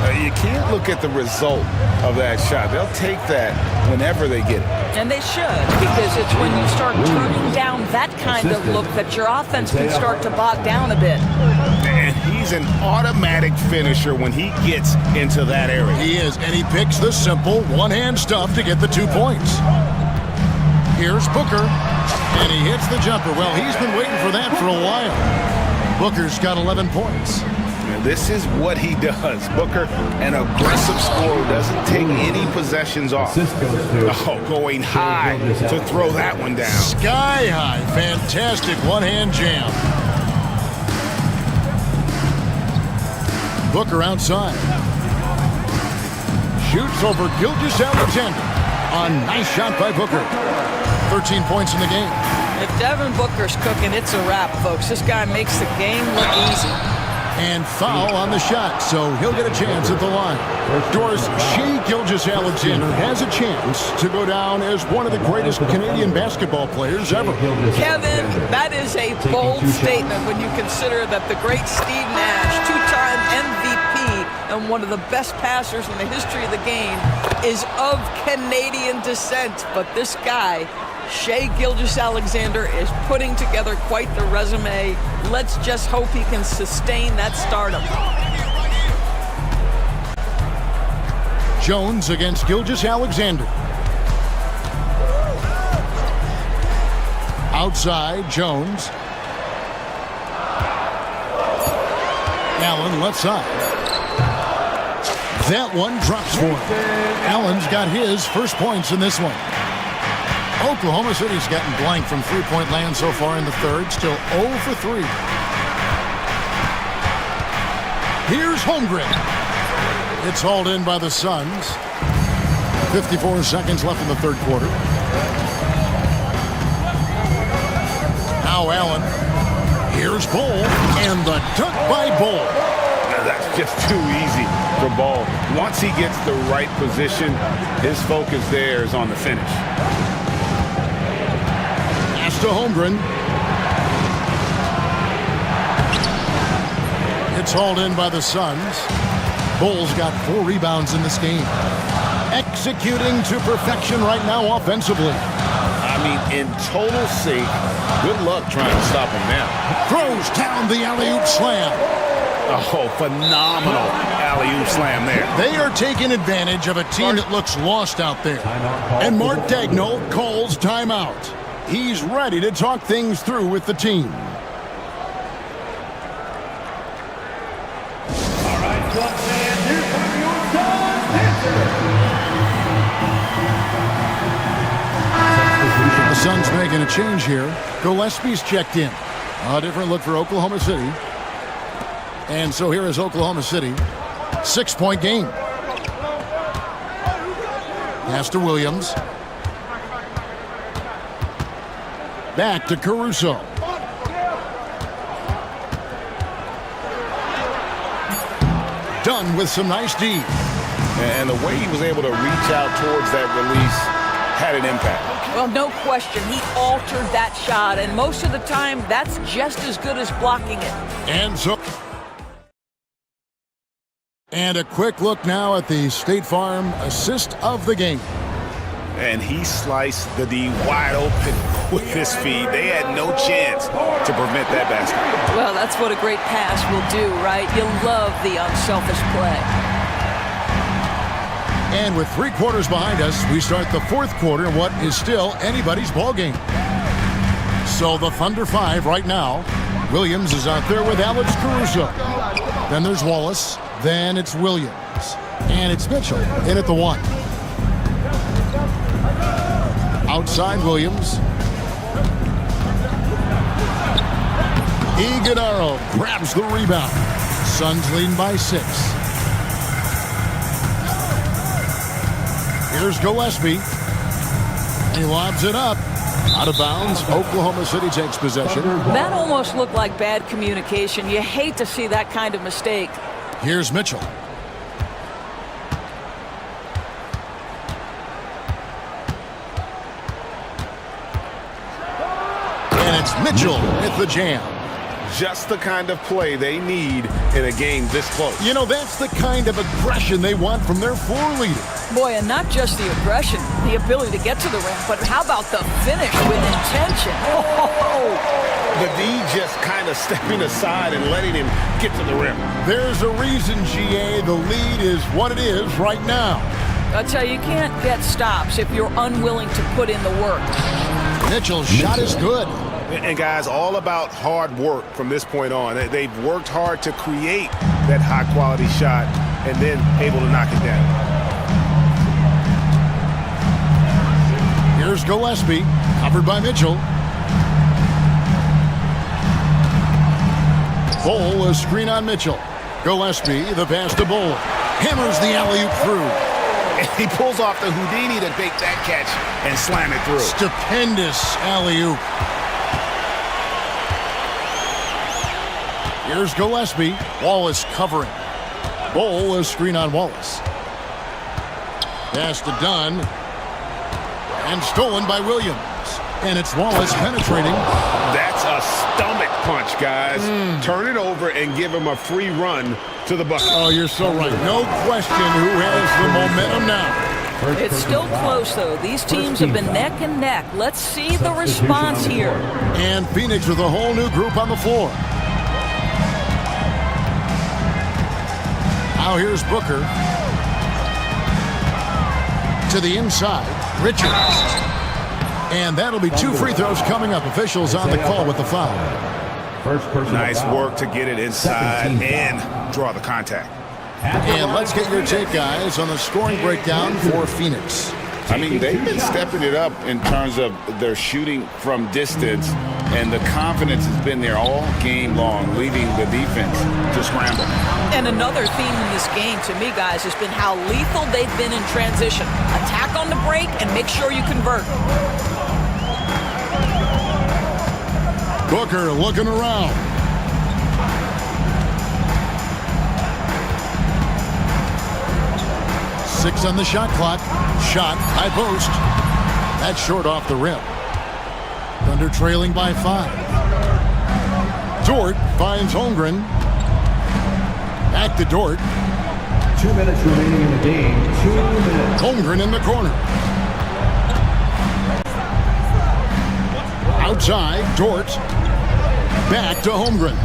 You can't look at the result of that shot. They'll take that whenever they get it. And they should, because it's when you start turning down that kind of look that your offense can start to bog down a bit. And he's an automatic finisher when he gets into that area. He is, and he picks the simple one-hand stuff to get the 2 points. Here's Booker, and he hits the jumper. Well, he's been waiting for that for a while. Booker's got 11 points. And this is what he does. Booker, an aggressive scorer, doesn't take any possessions off. Oh, going high to throw that one down. Sky high. Fantastic one-hand jam. Booker outside. Shoots over Gilgeous-Alexander. A nice shot by Booker. 13 points in the game. If Devin Booker's cooking, it's a wrap, folks. This guy makes the game look easy. And foul on the shot, so he'll get a chance at the line. Doris, Shea Gilgeous-Alexander has a chance to go down as one of the greatest Canadian basketball players ever. Kevin, that is a bold statement when you consider that the great Steve Nash, two-time MVP and one of the best passers in the history of the game, is of Canadian descent. But this guy, Shea Gilgeous-Alexander, is putting together quite the resume. Let's just hope he can sustain that stardom. Jones against Gilgeous-Alexander. Outside, Jones. Allen left side. That one drops for him. Allen's got his first points in this one. Oklahoma City's gotten blank from three-point land so far in the third. Still 0 for 3. Here's Holmgren. It's hauled in by the Suns. 54 seconds left in the third quarter. Now Allen. Here's Ball. And the dunk by Ball. Now that's just too easy for Ball. Once he gets the right position, his focus there is on the finish. To Holmgren. It's hauled in by the Suns. Bull's got 4 rebounds in this game. Executing to perfection right now offensively. I mean, in total sync, Good luck trying to stop him now. Throws down the alley-oop slam. Oh, phenomenal alley-oop slam there. They are taking advantage of a team that looks lost out there. And Mark Dagnall calls timeout. He's ready to talk things through with the team. All right, club fans, here come your Suns answers. The Suns making a change here. Gillespie's checked in. A different look for Oklahoma City. And so here is Oklahoma City. 6-point game. Pass to Williams. Back to Caruso. Done with some nice D. And the way he was able to reach out towards that release had an impact. Well, no question. He altered that shot, and most of the time, that's just as good as blocking it. And a quick look now at the State Farm assist of the game. And he sliced the D wide open with his feet. They had no chance to prevent that basket. Well, that's what a great pass will do, right? You love the unselfish play. And with 3 quarters behind us, we start the 4th quarter in what is still anybody's ball game. So the Thunder 5 right now. Williams is out there with Alex Caruso. Then there's Wallace. Then it's Williams. And it's Mitchell in at the 1. Outside Williams. Iguodaro grabs the rebound. Suns leading by 6. Here's Gillespie. He lobs it up. Out of bounds. Oklahoma City takes possession. That almost looked like bad communication. You hate to see that kind of mistake. Here's Mitchell. And it's Mitchell with the jam. Just the kind of play they need in a game this close. You know, that's the kind of aggression they want from their floor leader. Boy, and not just the aggression, the ability to get to the rim, but how about the finish with intention? Oh! The D just kind of stepping aside and letting him get to the rim. There's a reason, GA, the lead is what it is right now. I tell you, you can't get stops if you're unwilling to put in the work. Mitchell's shot is good. And guys, all about hard work from this point on. They've worked hard to create that high-quality shot and then able to knock it down. Here's Gillespie, covered by Mitchell. Bol, a screen on Mitchell. Gillespie, the pass to Bol. Hammers the alley-oop through. And he pulls off the Houdini to bake that catch and slam it through. Stupendous alley-oop. Here's Gillespie. Wallace covering. Bol, a screen on Wallace. Pass to Dunn. And stolen by Williams. And it's Wallace penetrating. That's a stomach punch, guys. Turn it over and give him a free run to the bucket. Oh, you're so right. No question who has the momentum now. It's still close, though. These teams have been neck and neck. Let's see the response here. And Phoenix with a whole new group on the floor. Now here's Booker. To the inside. Richards. And that'll be 2 free throws coming up. Officials on the call with the foul. Nice work to get it inside and draw the contact. And let's get your take, guys, on the scoring breakdown for Phoenix. I mean, they've been stepping it up in terms of their shooting from distance, and the confidence has been there all game long, leaving the defense to scramble. And another theme in this game, to me, guys, has been how lethal they've been in transition. Attack on the break and make sure you convert. Booker looking around. Six on the shot clock. Shot, high post. That's short off the rim. Thunder trailing by 5. Dort finds Holmgren. Back to Dort. 2 minutes remaining in the game. 2 minutes. Holmgren in the corner. Outside, Dort. Back to Holmgren.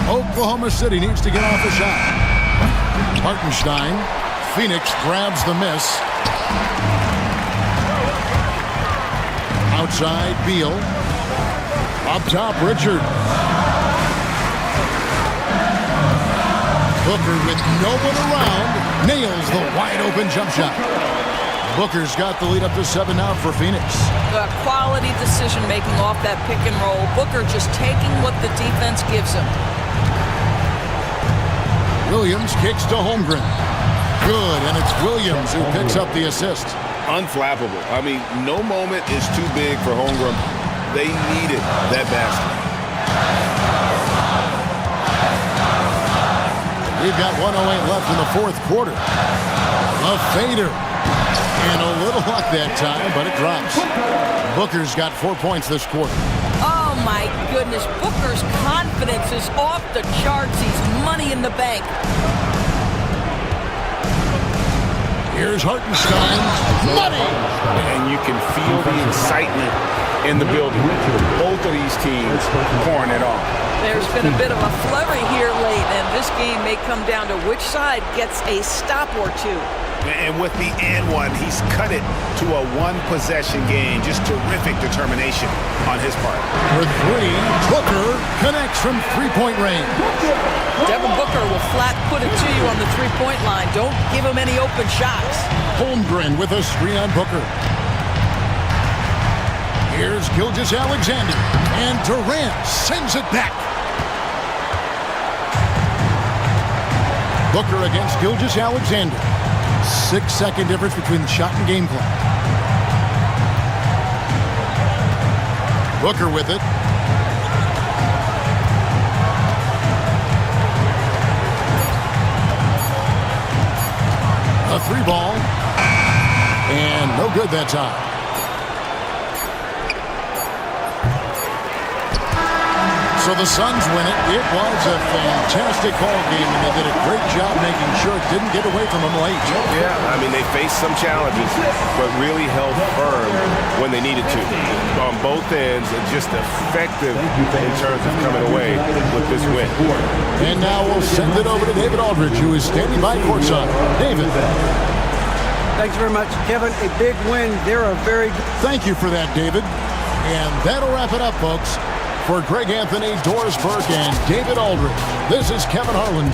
Oklahoma City needs to get off a shot. Hartenstein. Phoenix grabs the miss. Outside, Beal. Up top, Richard. Booker with no one around nails the wide open jump shot. Booker's got the lead up to 7 now for Phoenix. Quality decision making off that pick and roll. Booker just taking what the defense gives him. Williams kicks to Holmgren. Good, and it's Williams who picks up the assist. Unflappable. I mean, no moment is too big for Holmgren. They needed that basket. We've got 1:08 left in the fourth quarter. A fader. And a little luck that time, but it drops. Booker's got 4 points this quarter. Oh my goodness, Booker's confidence is off the charts. He's money in the bank. Here's Hartenstein. Money! And you can feel the excitement in the building. Both of these teams pouring it on. There's been a bit of a flurry here late, and this game may come down to which side gets a stop or two. And with the and one, he's cut it to a one-possession game. Just terrific determination on his part. For three, Booker connects from three-point range. Devin Booker will flat put it to you on the three-point line. Don't give him any open shots. Holmgren with a screen on Booker. Here's Gilgeous-Alexander, and Durant sends it back. Booker against Gilgeous-Alexander. 6-second difference between the shot and game clock. Booker with it. A three ball. And no good that time. So the Suns win it. It was a fantastic ball game, and they did a great job making sure it didn't get away from them late. Yeah, I mean, they faced some challenges, but really held firm when they needed to. On both ends, and just effective in terms of coming away with this win. And now we'll send it over to David Aldridge, who is standing by courtside. David. Thanks very much, Kevin. A big win. They're a very good... Thank you for that, David. And that'll wrap it up, folks. For Greg Anthony, Doris Burke, and David Aldridge, this is Kevin Harlan.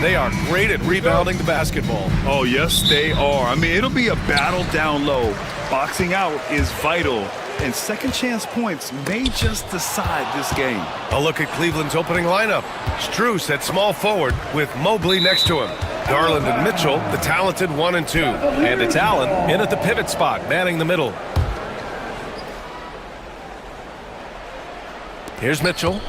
They are great at rebounding the basketball. Oh, yes, they are. I mean, it'll be a battle down low. Boxing out is vital, and second chance points may just decide this game. A look at Cleveland's opening lineup. Strus at small forward with Mobley next to him. Garland and Mitchell, the talented 1 and 2. And it's Allen in at the pivot spot, manning the middle. Here's Mitchell.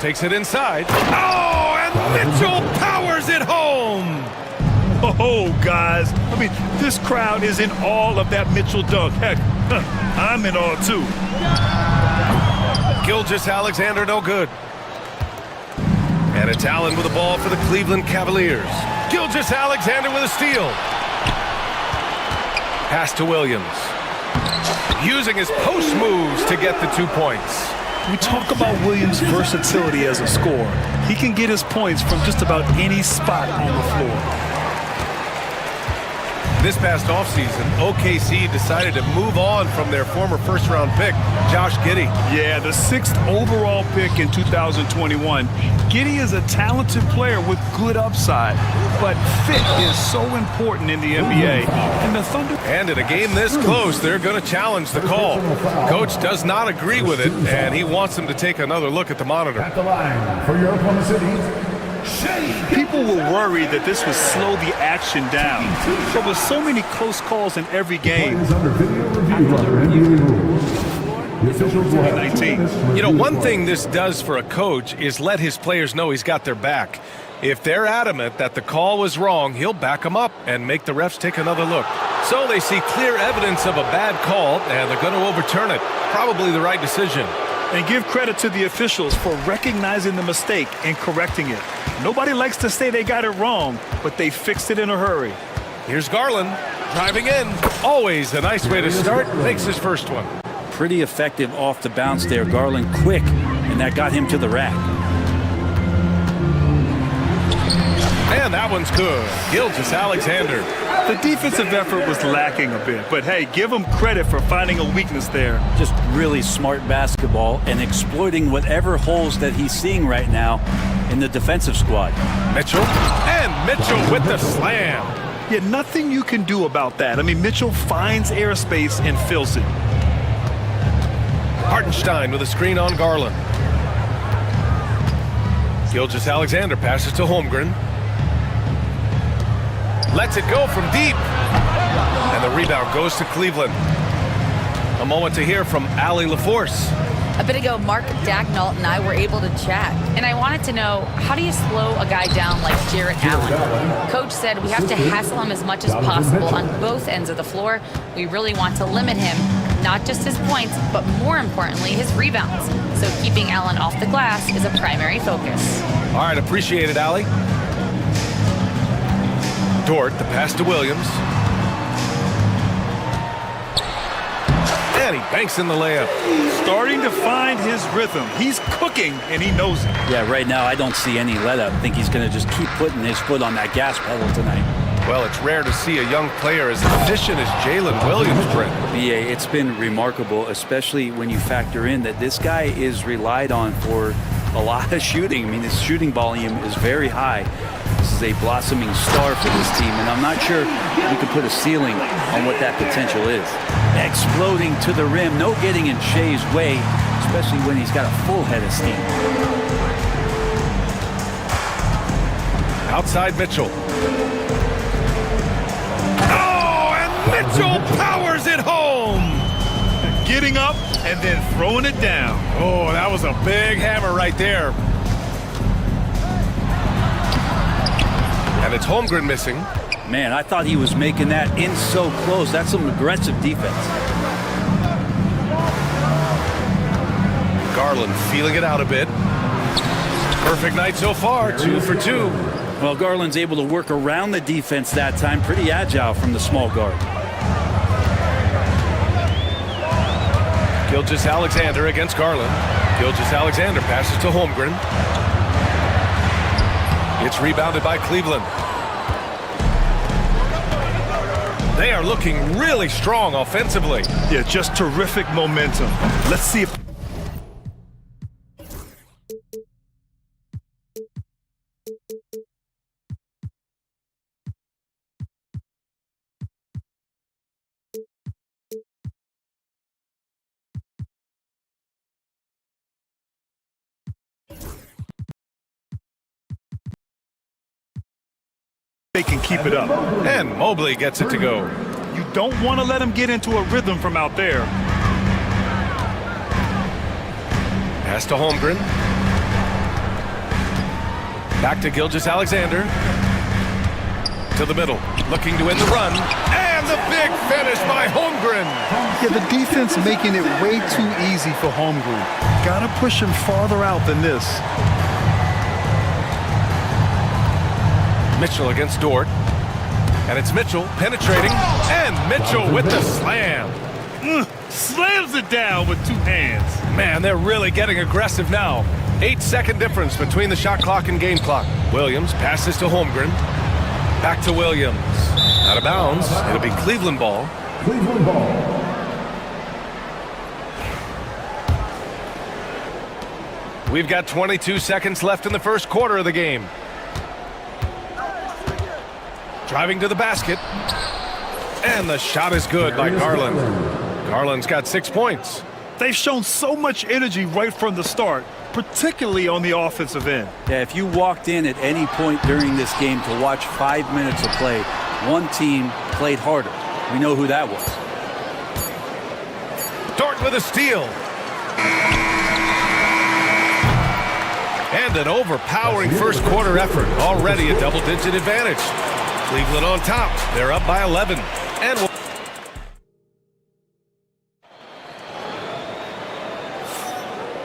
Takes it inside. Oh, and Mitchell powers it home! Oh, guys. I mean, this crowd is in awe of that Mitchell dunk. Heck, I'm in awe, too. Gilgeous-Alexander no good. And it's Allen with the ball for the Cleveland Cavaliers. Gilgeous-Alexander with a steal. Pass to Williams. Using his post moves to get the 2 points. We talk about Williams' versatility as a scorer. He can get his points from just about any spot on the floor. This past offseason, OKC decided to move on from their former first-round pick, Josh Giddey. Yeah, the 6th overall pick in 2021. Giddey is a talented player with good upside, but fit is so important in the NBA. And the Thunder... And in a game this close, they're going to challenge the call. Coach does not agree with it, and he wants them to take another look at the monitor. At the line for your Oklahoma City. People were worried that this would slow the action down. But with so many close calls in every game. You know, one thing this does for a coach is let his players know he's got their back. If they're adamant that the call was wrong, he'll back them up and make the refs take another look. So they see clear evidence of a bad call, and they're going to overturn it. Probably the right decision. And give credit to the officials for recognizing the mistake and correcting it. Nobody likes to say they got it wrong, but they fixed it in a hurry. Here's Garland driving in. Always a nice way to start. Makes his first one. Pretty effective off the bounce there. Garland quick, and that got him to the rack. And that one's good. Gilgeous-Alexander. The defensive effort was lacking a bit, but hey, give him credit for finding a weakness there. Just really smart basketball and exploiting whatever holes that he's seeing right now in the defensive squad. Mitchell, and Mitchell with the slam. Yeah, nothing you can do about that. I mean, Mitchell finds airspace and fills it. Hartenstein with a screen on Garland. Gilgeous-Alexander passes to Holmgren. Lets it go from deep. And the rebound goes to Cleveland. A moment to hear from Allie LaForce. A bit ago, Mark Dagnall and I were able to chat, and I wanted to know, how do you slow a guy down like Jarrett Allen? Coach said we have to hassle him as much as possible on both ends of the floor. We really want to limit him, not just his points, but more importantly, his rebounds. So keeping Allen off the glass is a primary focus. All right, appreciate it, Allie. Dort, the pass to Williams. And he banks in the layup. Starting to find his rhythm. He's cooking, and he knows it. Yeah, right now I don't see any let up. I think he's going to just keep putting his foot on that gas pedal tonight. Well, it's rare to see a young player as efficient as Jalen Williams, Brent. BA, it's been remarkable, especially when you factor in that this guy is relied on for a lot of shooting. I mean, his shooting volume is very high. This is a blossoming star for this team, and I'm not sure we can put a ceiling on what that potential is. Exploding to the rim, no getting in Shea's way, especially when he's got a full head of steam. Outside Mitchell. Oh, and Mitchell powers it home! Getting up and then throwing it down. Oh, that was a big hammer right there. And it's Holmgren missing. Man, I thought he was making that in so close. That's some aggressive defense. Garland feeling it out a bit. Perfect night so far, 2 for 2. Well, Garland's able to work around the defense that time. Pretty agile from the small guard. Gilgeous-Alexander against Garland. Gilgeous-Alexander passes to Holmgren. It's rebounded by Cleveland. They are looking really strong offensively. Yeah, just terrific momentum. Let's see if... they can keep it up. And Mobley gets it to go. You don't want to let him get into a rhythm from out there. Pass to Holmgren. Back to Gilgeous-Alexander. To the middle, looking to end the run. And the big finish by Holmgren. Yeah, the defense making it way too easy for Holmgren. Gotta push him farther out than this. Mitchell against Dort. And it's Mitchell penetrating. And Mitchell with the slam. Slams it down with two hands. Man, they're really getting aggressive now. 8-second difference between the shot clock and game clock. Williams passes to Holmgren. Back to Williams. Out of bounds. It'll be Cleveland ball. Cleveland ball. We've got 22 seconds left in the first quarter of the game. Driving to the basket. And the shot is good by Garland. Garland's got 6 points. They've shown so much energy right from the start, particularly on the offensive end. Yeah, if you walked in at any point during this game to watch 5 minutes of play, one team played harder. We know who that was. Dort with a steal. And an overpowering first quarter effort. Already a double-digit advantage. Cleveland on top. They're up by 11. And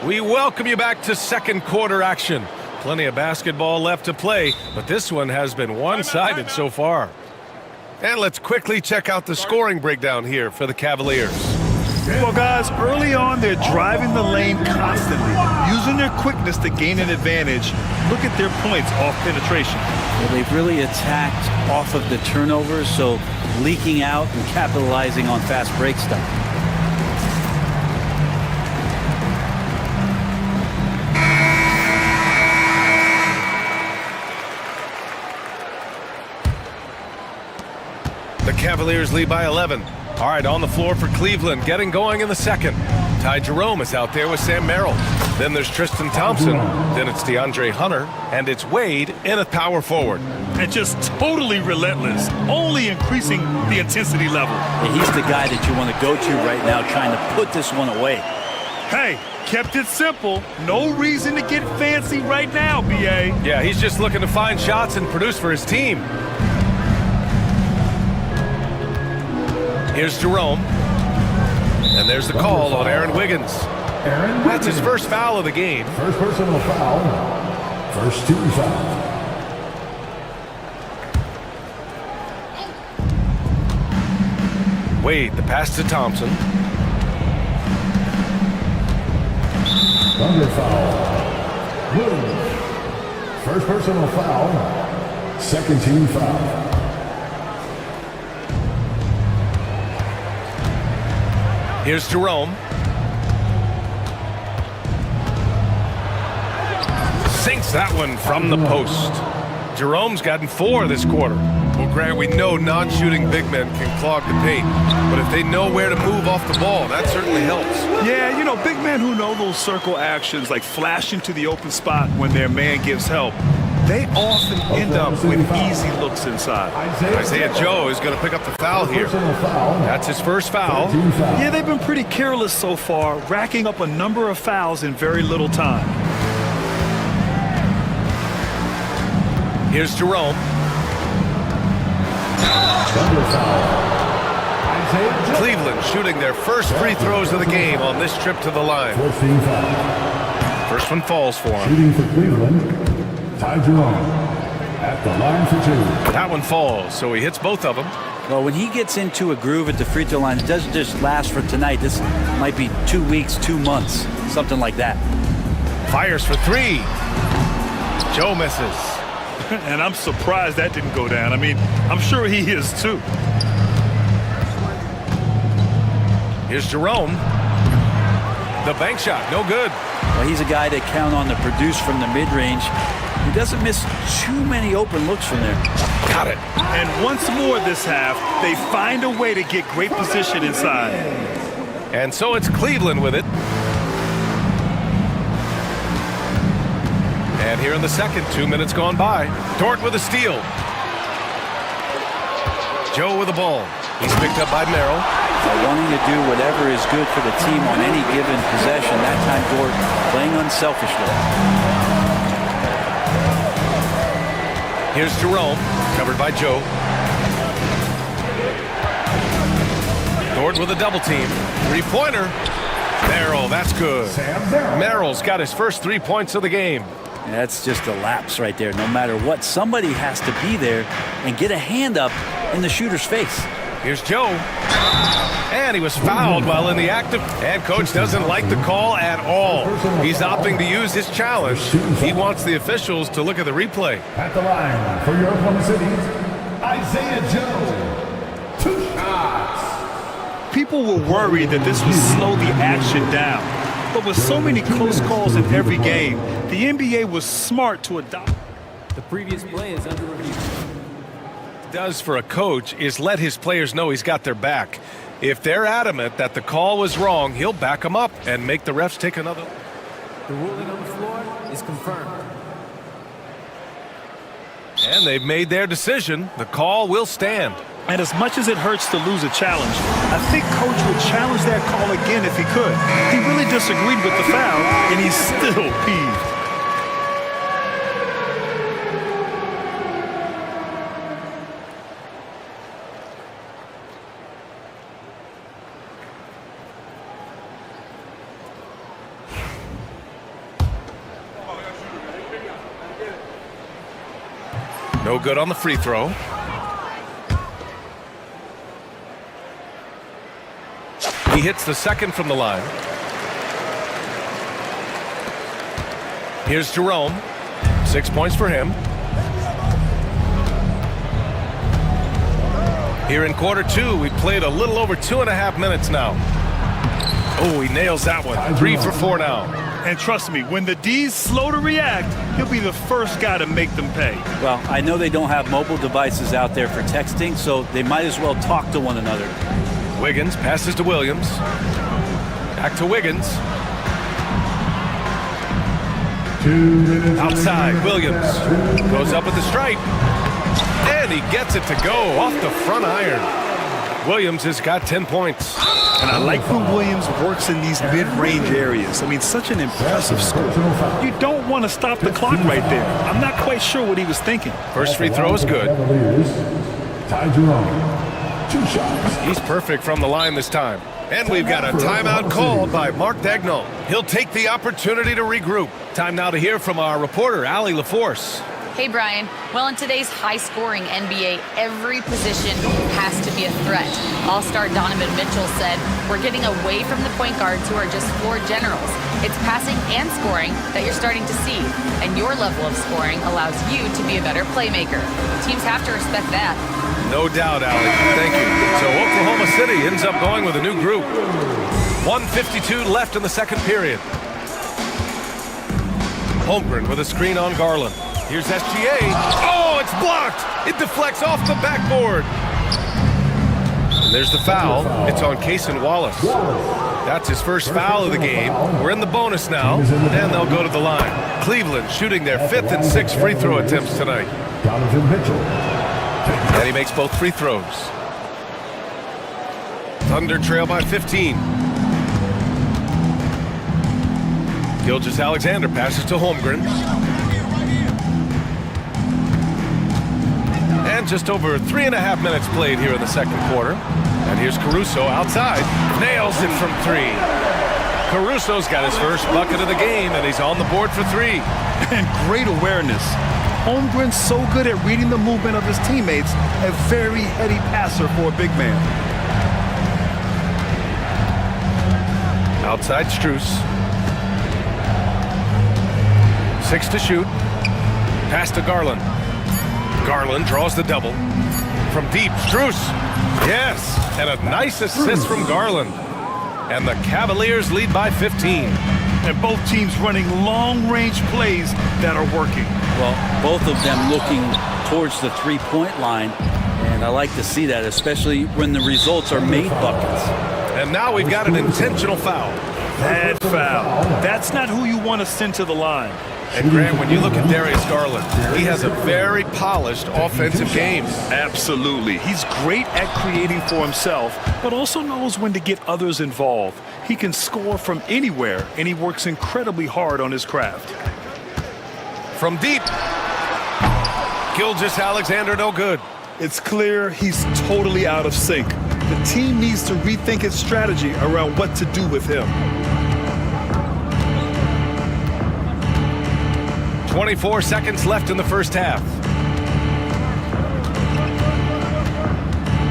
we welcome you back to second quarter action. Plenty of basketball left to play, but this one has been one-sided so far. And let's quickly check out the scoring breakdown here for the Cavaliers. Well, guys, early on, they're driving the lane constantly, using their quickness to gain an advantage. Look at their points off penetration. Well, they've really attacked off of the turnovers, so leaking out and capitalizing on fast break stuff. The Cavaliers lead by 11. All right, on the floor for Cleveland, getting going in the second. Ty Jerome is out there with Sam Merrill. Then there's Tristan Thompson. Then it's DeAndre Hunter. And it's Wade in a power forward. And just totally relentless, only increasing the intensity level. Yeah, he's the guy that you want to go to right now, trying to put this one away. Hey, kept it simple. No reason to get fancy right now, B.A. Yeah, he's just looking to find shots and produce for his team. Here's Jerome. And there's the call on Aaron Wiggins. That's his first foul of the game. First personal foul. First team foul. Wade, the pass to Thompson. Thunder foul. Williams. First personal foul. Second team foul. Here's Jerome. Sinks that one from the post. Jerome's gotten 4 this quarter. Well, Grant, we know non-shooting big men can clog the paint, but if they know where to move off the ball, that certainly helps. Yeah, you know, big men who know those circle actions, like flashing to the open spot when their man gives help, they often end up with easy looks inside. Isaiah Joe is going to pick up the foul here. That's his first foul. Yeah, they've been pretty careless so far, racking up a number of fouls in very little time. Here's Jerome. Cleveland shooting their first free throws of the game on this trip to the line. First one falls for him. Shooting for Cleveland. Ty Jerome at the line for 2. That one falls, so he hits both of them. Well, when he gets into a groove at the free throw line, it doesn't just last for tonight. This might be 2 weeks, 2 months, something like that. Fires for 3. Joe misses. And I'm surprised that didn't go down. I mean, I'm sure he is too. Here's Jerome. The bank shot, no good. Well, he's a guy that count on to produce from the mid-range. He doesn't miss too many open looks from there. Got it. And once more this half, they find a way to get great position inside. And so it's Cleveland with it. And here in the second, 2 minutes gone by. Dort with a steal. Joe with the ball. He's picked up by Merrill. Wanting to do whatever is good for the team on any given possession. That time, Dort playing unselfishly. Here's Jerome, covered by Joe. Dort with a double team. Three-pointer. Merrill, that's good. Merrill's got his first 3 points of the game. That's just a lapse right there. No matter what, somebody has to be there and get a hand up in the shooter's face. Here's Joe. And he was fouled while in the act of... And coach doesn't like the call at all. He's opting to use his challenge. He wants the officials to look at the replay. At the line for your opponent cities, Isaiah Joe. 2 shots. People were worried that this would slow the action down. But with so many close calls in every game, the NBA was smart to adopt. The previous play is under review. Does for a coach is let his players know he's got their back. If they're adamant that the call was wrong, he'll back them up and make the refs take another. The ruling on the floor is confirmed. And they've made their decision. The call will stand. And as much as it hurts to lose a challenge, I think coach would challenge that call again if he could. He really disagreed with the foul, and he's still peeved. No good on the free throw. He hits the second from the line. Here's Jerome. 6 points for him. Here in quarter 2, we played a little over 2.5 minutes now. Oh, he nails that one. 3 for 4 now. And trust me, when the D's slow to react, he'll be the first guy to make them pay. Well, I know they don't have mobile devices out there for texting, so they might as well talk to one another. Wiggins passes to Williams. Back to Wiggins. Outside, Williams goes up at the stripe. And he gets it to go off the front iron. Williams has got 10 points. And I like when Williams works in these mid-range areas. I mean, such an impressive score. You don't want to stop the clock right there. I'm not quite sure what he was thinking. First free throw is good. Ty Jerome. 2 shots. He's perfect from the line this time. And we've got a timeout called by Mark Dagnall. He'll take the opportunity to regroup. Time now to hear from our reporter, Allie LaForce. Hey, Brian. Well, in today's high-scoring NBA, every position has to be a threat. All-star Donovan Mitchell said, "We're getting away from the point guards who are just floor generals. It's passing and scoring that you're starting to see, and your level of scoring allows you to be a better playmaker. Teams have to respect that." No doubt, Allie. Thank you. So Oklahoma City ends up going with a new group. 1:52 left in the second period. Holmgren with a screen on Garland. Here's SGA. Oh, it's blocked. It deflects off the backboard. And there's the foul. It's on Cason Wallace. That's his first foul of the game. We're in the bonus now, and they'll go to the line. Cleveland shooting their 5th and 6th free throw attempts tonight. Donovan Mitchell. And he makes both free throws. Thunder trail by 15. Gilgeous-Alexander passes to Holmgren. And just over 3.5 minutes played here in the second quarter. And here's Caruso outside. Nails it from 3. Caruso's got his first bucket of the game, and he's on the board for 3. And great awareness. Holmgren's so good at reading the movement of his teammates, a very heady passer for a big man. Outside Strus. 6 to shoot. Pass to Garland. Garland draws the double. From deep, Strus. Yes, and a nice assist from Garland. And the Cavaliers lead by 15. And both teams running long-range plays that are working. Well, both of them looking towards the three-point line, and I like to see that, especially when the results are made buckets. And now we've got an intentional foul. Bad foul. That's not who you want to send to the line. And Grant, when you look at Darius Garland, he has a very polished offensive game. Absolutely. He's great at creating for himself, but also knows when to get others involved. He can score from anywhere, and he works incredibly hard on his craft. From deep, Gilgeous-Alexander no good. It's clear he's totally out of sync. The team needs to rethink its strategy around what to do with him. 24 seconds left in the first half.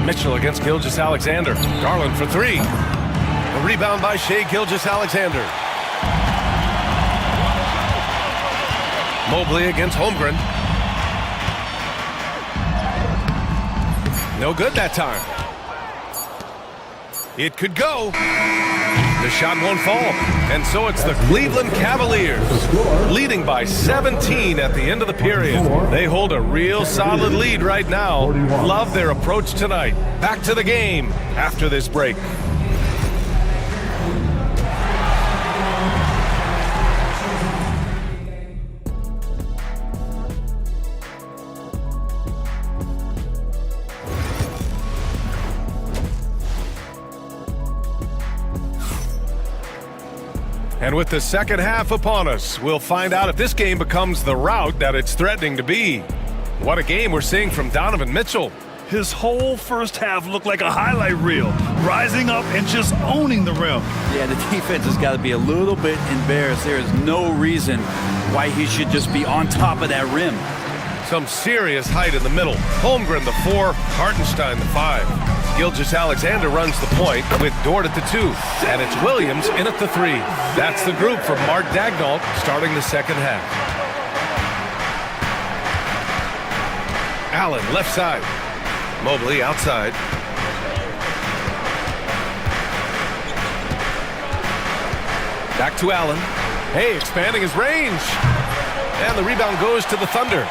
Mitchell against Gilgeous-Alexander. Garland for three. A rebound by Shai Gilgeous-Alexander. Mobley against Holmgren. No good that time. It could go. The shot won't fall. And so it's the Cleveland Cavaliers leading by 17 at the end of the period. They hold a real solid lead right now. Love their approach tonight. Back to the game after this break. And with the second half upon us, we'll find out if this game becomes the rout that it's threatening to be. What a game we're seeing from Donovan Mitchell. His whole first half looked like a highlight reel, rising up and just owning the rim. Yeah, the defense has got to be a little bit embarrassed. There is no reason why he should just be on top of that rim. Some serious height in the middle. Holmgren the 4, Hartenstein the 5. Gilgeous-Alexander runs the point with Dort at the 2. And it's Williams in at the 3. That's the group from Mark Daigneault starting the second half. Allen left side. Mobley outside. Back to Allen. Hey, expanding his range. And the rebound goes to the Thunder.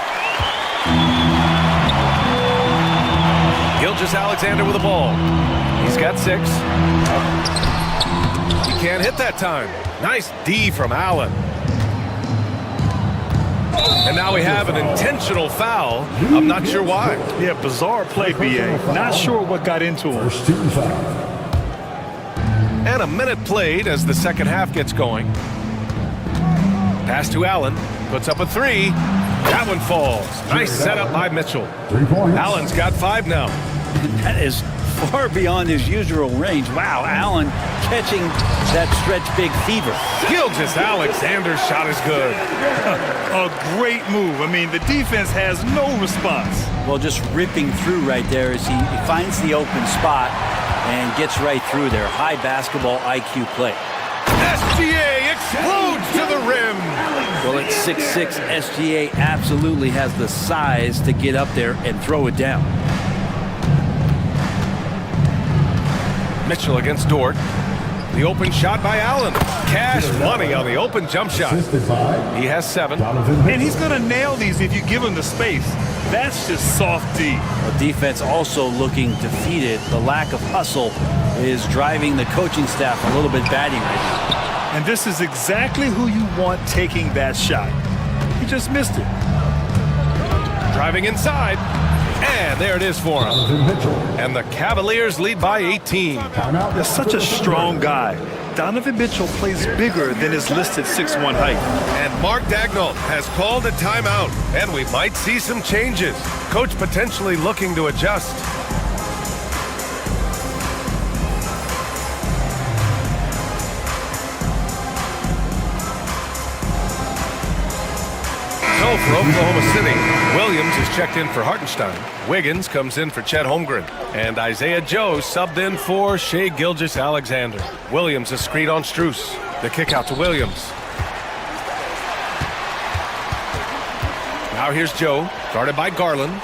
Gilgeous-Alexander with the ball. He's got 6. He can't hit that time. Nice D from Allen. And now we have an intentional foul. I'm not sure why. Yeah, bizarre play, BA. Not sure what got into him. And a minute played as the second half gets going. Pass to Allen. Puts up a 3. That one falls. Nice setup by Mitchell. 3 points. Allen's got 5 now. That is far beyond his usual range. Wow, Allen catching that stretch big fever. Gilgeous-Alexander's shot is good. A great move. I mean, the defense has no response. Well, just ripping through right there as he finds the open spot and gets right through there. High basketball IQ play. SGA explodes to the rim. Well, at 6'6", SGA absolutely has the size to get up there and throw it down. Mitchell against Dort. The open shot by Allen. Cash money on the open jump shot. He has 7. And he's going to nail these if you give him the space. That's just soft D. The defense also looking defeated. The lack of hustle is driving the coaching staff a little bit batty right now. And this is exactly who you want taking that shot. He just missed it. Driving inside. And there it is for him. And the Cavaliers lead by 18. They're such a strong guy. Donovan Mitchell plays bigger than his listed 6'1" height. And Mark Daigneault has called a timeout. And we might see some changes. Coach potentially looking to adjust. So for Oklahoma City, Williams is checked in for Hartenstein. Wiggins comes in for Chet Holmgren. And Isaiah Joe subbed in for Shai Gilgeous-Alexander. Williams a screen on Strus. The kick out to Williams. Now here's Joe, guarded by Garland.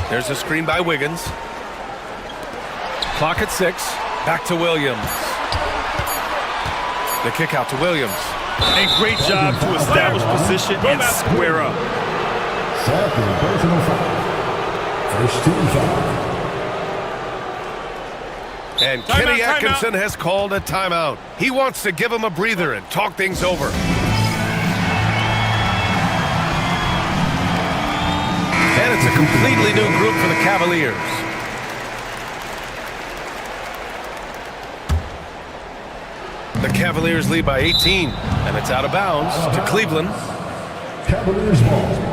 There's a screen by Wiggins. Clock at 6. Back to Williams. The kick out to Williams. A great job to establish position and square up. Second personal foul. First team foul. And Kenny Atkinson has called a timeout. He wants to give him a breather and talk things over. completely new group for the Cavaliers. The Cavaliers lead by 18, and it's out of bounds to Cleveland. Cavaliers ball.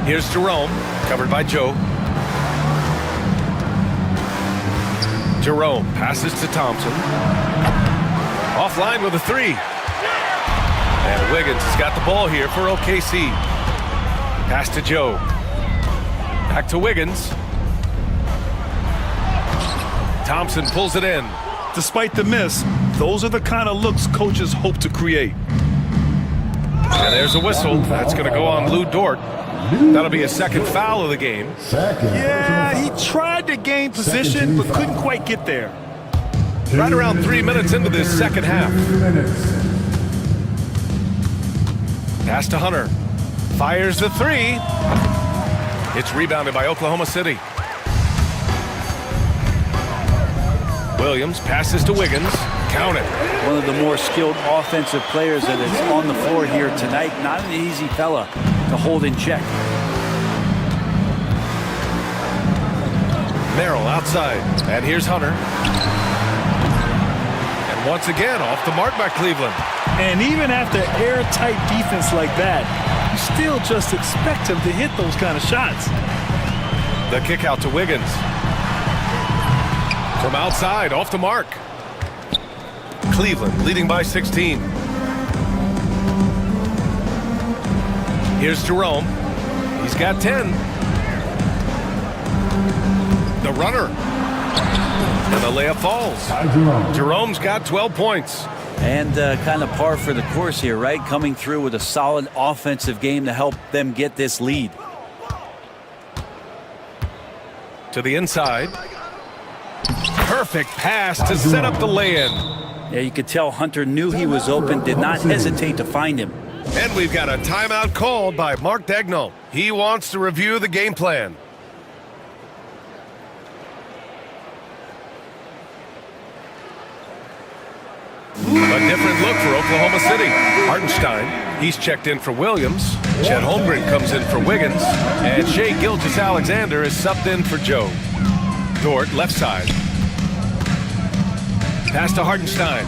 Here's Jerome, covered by Joe. Jerome passes to Thompson. Offline with a three. And Wiggins has got the ball here for OKC. Pass to Joe. Back to Wiggins. Thompson pulls it in. Despite the miss, those are the kind of looks coaches hope to create. And there's a whistle. That's going to go on Lou Dort. That'll be a second foul of the game. Yeah, he tried to gain position, but couldn't quite get there. Right around 3 minutes into this second half. Pass to Hunter. Fires the three. It's rebounded by Oklahoma City. Williams passes to Wiggins. Count it. One of the more skilled offensive players that is on the floor here tonight. Not an easy fella to hold in check. Merrill outside. And here's Hunter. And once again, off the mark by Cleveland. And even after airtight defense like that, you still just expect him to hit those kind of shots. The kick out to Wiggins. From outside, off the mark. Cleveland leading by 16. Here's Jerome. He's got 10. The runner. And the layup falls. Jerome's got 12 points. And kind of par for the course here, right? Coming through with a solid offensive game to help them get this lead. To the inside. Perfect pass to set up the lay-in. Yeah, you could tell Hunter knew he was open, did not hesitate to find him. And we've got a timeout called by Mark Daigneault. He wants to review the game plan. A different look for Oklahoma City. Hartenstein, he's checked in for Williams. Chet Holmgren comes in for Wiggins. And Shai Gilgeous-Alexander is subbed in for Joe. Dort, left side. Pass to Hartenstein.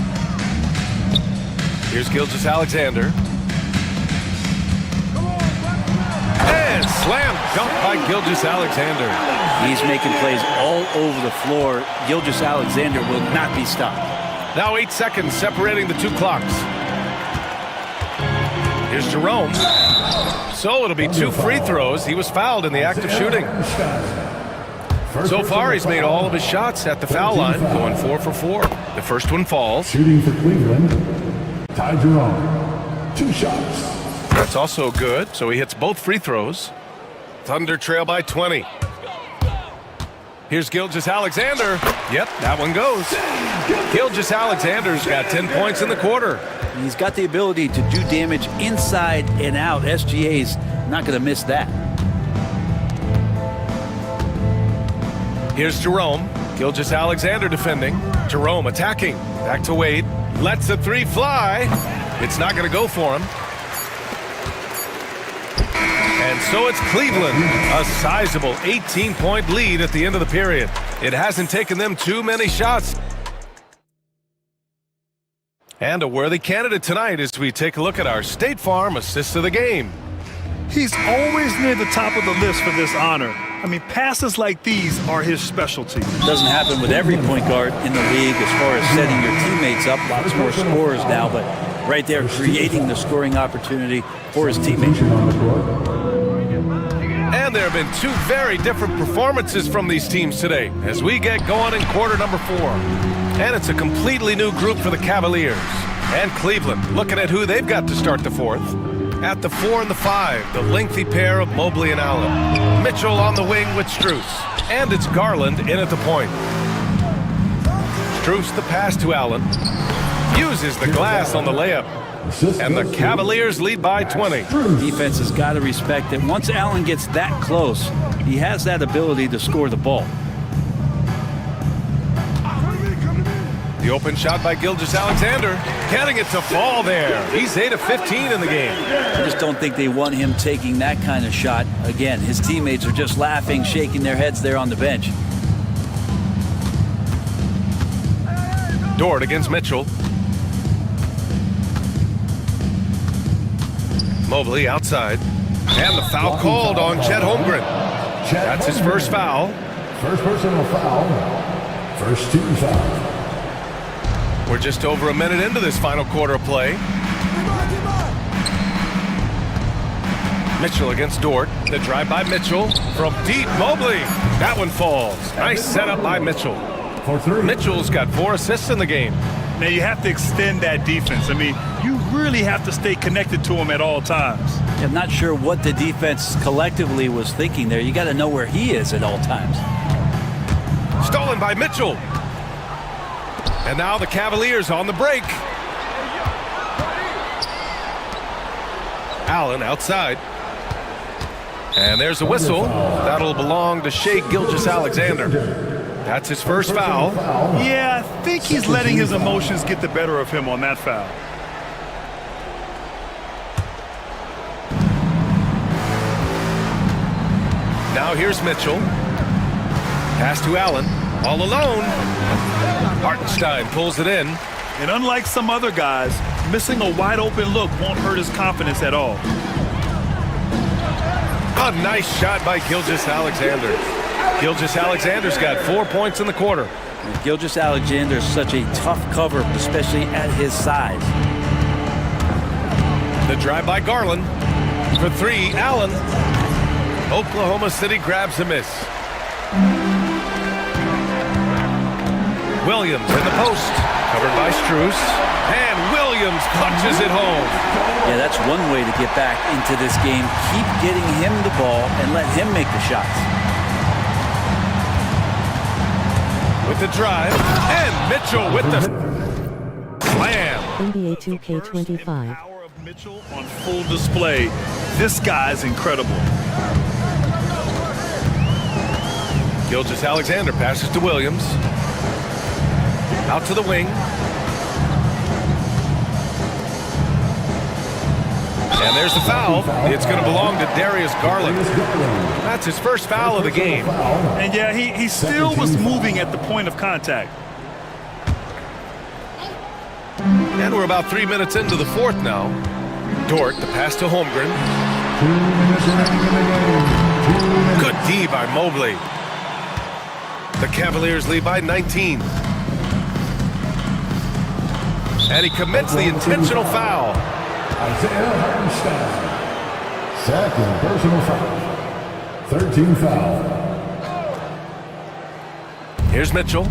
Here's Gilgeous-Alexander. And slam dunk by Gilgeous-Alexander. He's making plays all over the floor. Gilgeous-Alexander will not be stopped. Now 8 seconds separating the two clocks. Here's Jerome. So it'll be 2 free throws. He was fouled in the act of shooting. So far, he's made all of his shots at the foul line, going 4 for 4. The first one falls. Shooting for Cleveland, Ty Jerome. 2 shots. That's also good, so he hits both free throws. Thunder trail by 20. Here's Gilgeous-Alexander. Yep, that one goes. Gilgeous-Alexander's got 10 points in the quarter. He's got the ability to do damage inside and out. SGA's not going to miss that. Here's Jerome. Gilgeous-Alexander defending. Jerome attacking. Back to Wade. Lets the three fly. It's not going to go for him. And so it's Cleveland, a sizable 18-point lead at the end of the period. It hasn't taken them too many shots. And a worthy candidate tonight as we take a look at our State Farm Assist of the Game. He's always near the top of the list for this honor. I mean, passes like these are his specialty. Doesn't happen with every point guard in the league as far as setting your teammates up. Lots more scorers now, but right there creating the scoring opportunity for his teammates. And there have been 2 very different performances from these teams today as we get going in quarter number 4. And it's a completely new group for the Cavaliers. And Cleveland, looking at who they've got to start the 4th. At the 4 and the 5, the lengthy pair of Mobley and Allen. Mitchell on the wing with Strus. And it's Garland in at the point. Strus the pass to Allen. Uses the glass on the layup. And the Cavaliers lead by 20. Defense has got to respect that once Allen gets that close, he has that ability to score the ball. The open shot by Gilgeous-Alexander, getting it to fall there. He's 8 of 15 in the game. I just don't think they want him taking that kind of shot. Again, his teammates are just laughing, shaking their heads there on the bench. Dort against Mitchell. Mobley outside. And the foul called on Chet Holmgren. That's his first foul. First personal foul. First team foul. We're just over a minute into this final quarter of play. Mitchell against Dort. The drive by Mitchell from deep. Mobley. That one falls. Nice setup by Mitchell. Mitchell's got 4 assists in the game. Now you have to extend that defense. I mean, you really have to stay connected to him at all times. I'm not sure what the defense collectively was thinking there. You got to know where he is at all times. Stolen by Mitchell. And now the Cavaliers on the break. Allen outside. And there's a whistle. That'll belong to Shai Gilgeous-Alexander. That's his first foul. Yeah, I think he's letting his emotions get the better of him on that foul. Now here's Mitchell. Pass to Allen. All alone. Hartenstein pulls it in. And unlike some other guys, missing a wide open look won't hurt his confidence at all. A nice shot by Gilgeous-Alexander. Gilgeous-Alexander's got 4 points in the quarter. Gilgeous-Alexander is such a tough cover, especially at his size. The drive by Garland. For 3, Allen. Oklahoma City grabs a miss. Williams in the post. Covered by Strus. And Williams punches it home. Yeah, that's one way to get back into this game. Keep getting him the ball and let him make the shots. With the drive, and Mitchell with the slam. NBA 2K25. Power of Mitchell on full display. This guy's incredible. Gilgeous-Alexander passes to Williams. Out to the wing. And there's the foul. It's going to belong to Darius Garland. That's his first foul of the game. And yeah, he still was moving at the point of contact. And we're about 3 minutes into the fourth now. Dort, the pass to Holmgren. Good D by Mobley. The Cavaliers lead by 19. And he commits the intentional foul. Isaiah Hartenstein. Second personal foul. 13 foul. Here's Mitchell.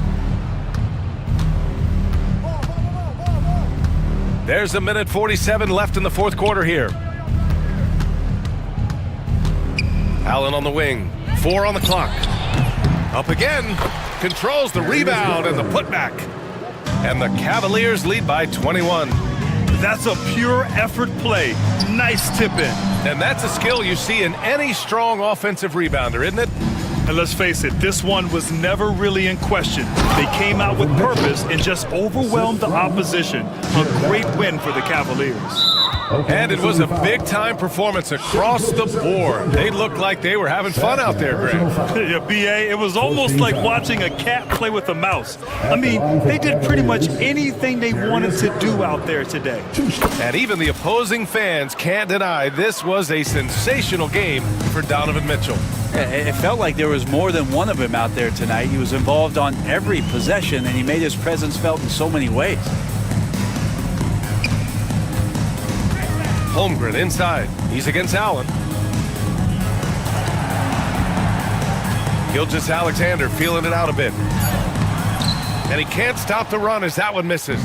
There's a minute 47 left in the fourth quarter here. Allen on the wing. 4 on the clock. Up again. Controls the rebound and the putback. And the Cavaliers lead by 21. That's a pure effort play. Nice tip in. And that's a skill you see in any strong offensive rebounder, isn't it? And let's face it, this one was never really in question. They came out with purpose and just overwhelmed the opposition. A great win for the Cavaliers. And it was a big-time performance across the board. They looked like they were having fun out there, Greg. Yeah, B.A., it was almost like watching a cat play with a mouse. I mean, they did pretty much anything they wanted to do out there today. And even the opposing fans can't deny this was a sensational game for Donovan Mitchell. It felt like there was more than one of him out there tonight. He was involved on every possession, and he made his presence felt in so many ways. Holmgren inside. He's against Allen. Gilgeous-Alexander feeling it out a bit. And he can't stop the run as that one misses.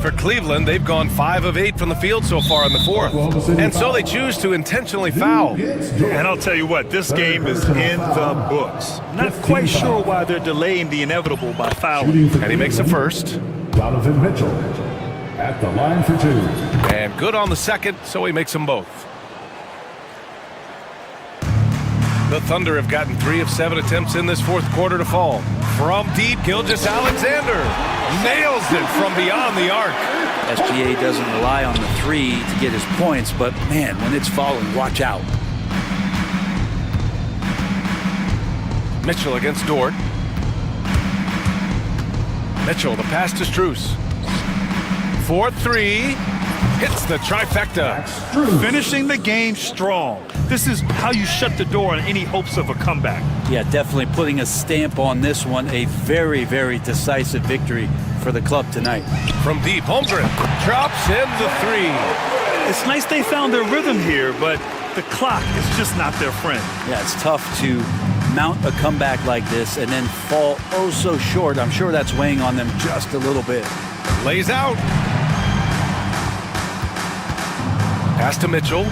For Cleveland, they've gone 5 of 8 from the field so far in the fourth. And so they choose to intentionally foul. And I'll tell you what, this game is in the books. Not quite sure why they're delaying the inevitable by fouling. And he makes the first. Donovan Mitchell at the line for 2. And good on the second, so he makes them both. The Thunder have gotten 3 of 7 attempts in this fourth quarter to fall. From deep, Gilgeous-Alexander nails it from beyond the arc. SGA doesn't rely on the three to get his points, but man, when it's falling, watch out. Mitchell against Dort. Mitchell, the pass to Strus. 4-3, hits the trifecta. Finishing the game strong. This is how you shut the door on any hopes of a comeback. Yeah, definitely putting a stamp on this one. A very, very decisive victory for the club tonight. From deep, Holmgren drops in the three. It's nice they found their rhythm here, but the clock is just not their friend. Yeah, it's tough to mount a comeback like this and then fall oh so short. I'm sure that's weighing on them just a little bit. Lays out. Pass to Mitchell.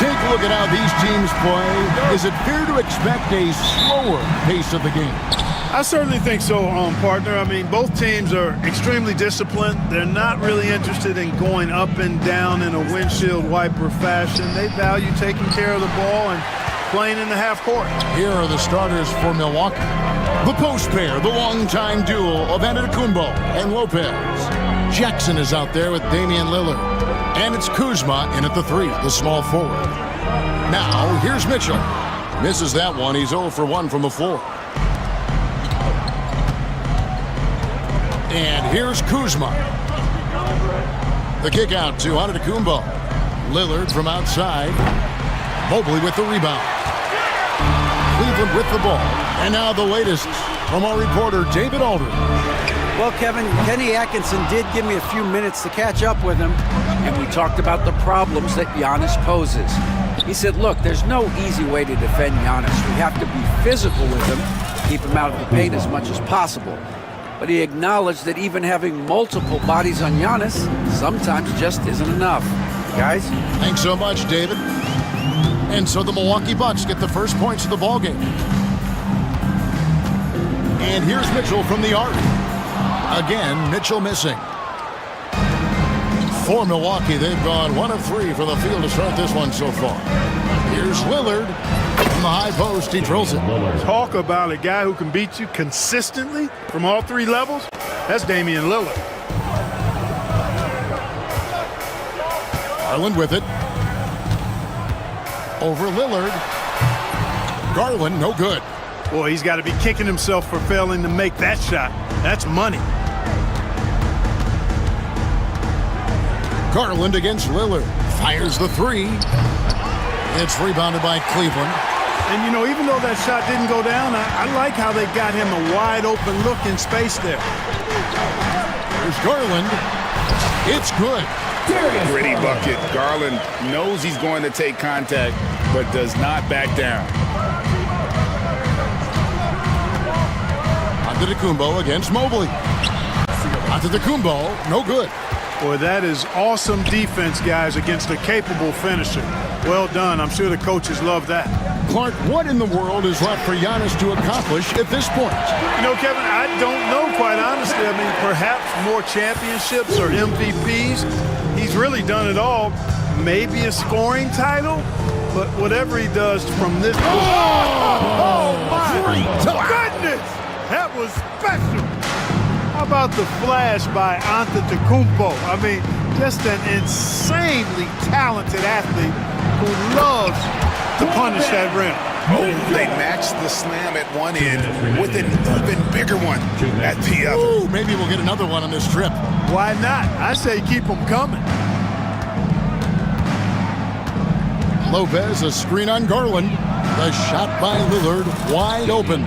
Take a look at how these teams play. Is it fair to expect a slower pace of the game? I certainly think so, partner. I mean, both teams are extremely disciplined. They're not really interested in going up and down in a windshield wiper fashion. They value taking care of the ball and playing in the half court. Here are the starters for Milwaukee. The post pair, the longtime duo of Antetokounmpo and Lopez. Jackson is out there with Damian Lillard. And it's Kuzma in at the 3, the small forward. Now, here's Mitchell. Misses that one. He's 0 for 1 from the floor. And here's Kuzma. The kick out to Antetokounmpo. Lillard from outside. Mobley with the rebound. Cleveland with the ball. And now the latest from our reporter, David Aldridge. Well, Kevin, Kenny Atkinson did give me a few minutes to catch up with him, and we talked about the problems that Giannis poses. He said, look, there's no easy way to defend Giannis. We have to be physical with him, keep him out of the paint as much as possible. But he acknowledged that even having multiple bodies on Giannis sometimes just isn't enough. Guys? Thanks so much, David. And so the Milwaukee Bucks get the first points of the ballgame. And here's Mitchell from the arc. Again, Mitchell missing. For Milwaukee, they've gone 1 of 3 from the field to start this one so far. Here's Lillard from the high post. He drills it. Talk about a guy who can beat you consistently from all 3 levels. That's Damian Lillard. Garland with it. Over Lillard. Garland, no good. Boy, he's got to be kicking himself for failing to make that shot. That's money. Garland against Lillard. Fires the 3. It's rebounded by Cleveland. And, you know, even though that shot didn't go down, I like how they got him a wide open look in space there. There's Garland. It's good. Gritty bucket. Garland knows he's going to take contact, but does not back down. Antetokounmpo against Mobley. Antetokounmpo, no good. Boy, that is awesome defense, guys, against a capable finisher. Well done. I'm sure the coaches love that. Clark, what in the world is left for Giannis to accomplish at this point? You know, Kevin, I don't know, quite honestly. I mean, perhaps more championships or MVPs. He's really done it all. Maybe a scoring title, but whatever he does from this... Oh, my goodness! That was special. How about the flash by Antetokounmpo? I mean, just an insanely talented athlete who loves to punish that rim. Oh, they matched the slam at one end with an even bigger one at the other. Ooh, maybe we'll get another one on this trip. Why not? I say keep them coming. Lopez, a screen on Garland. The shot by Lillard, wide open.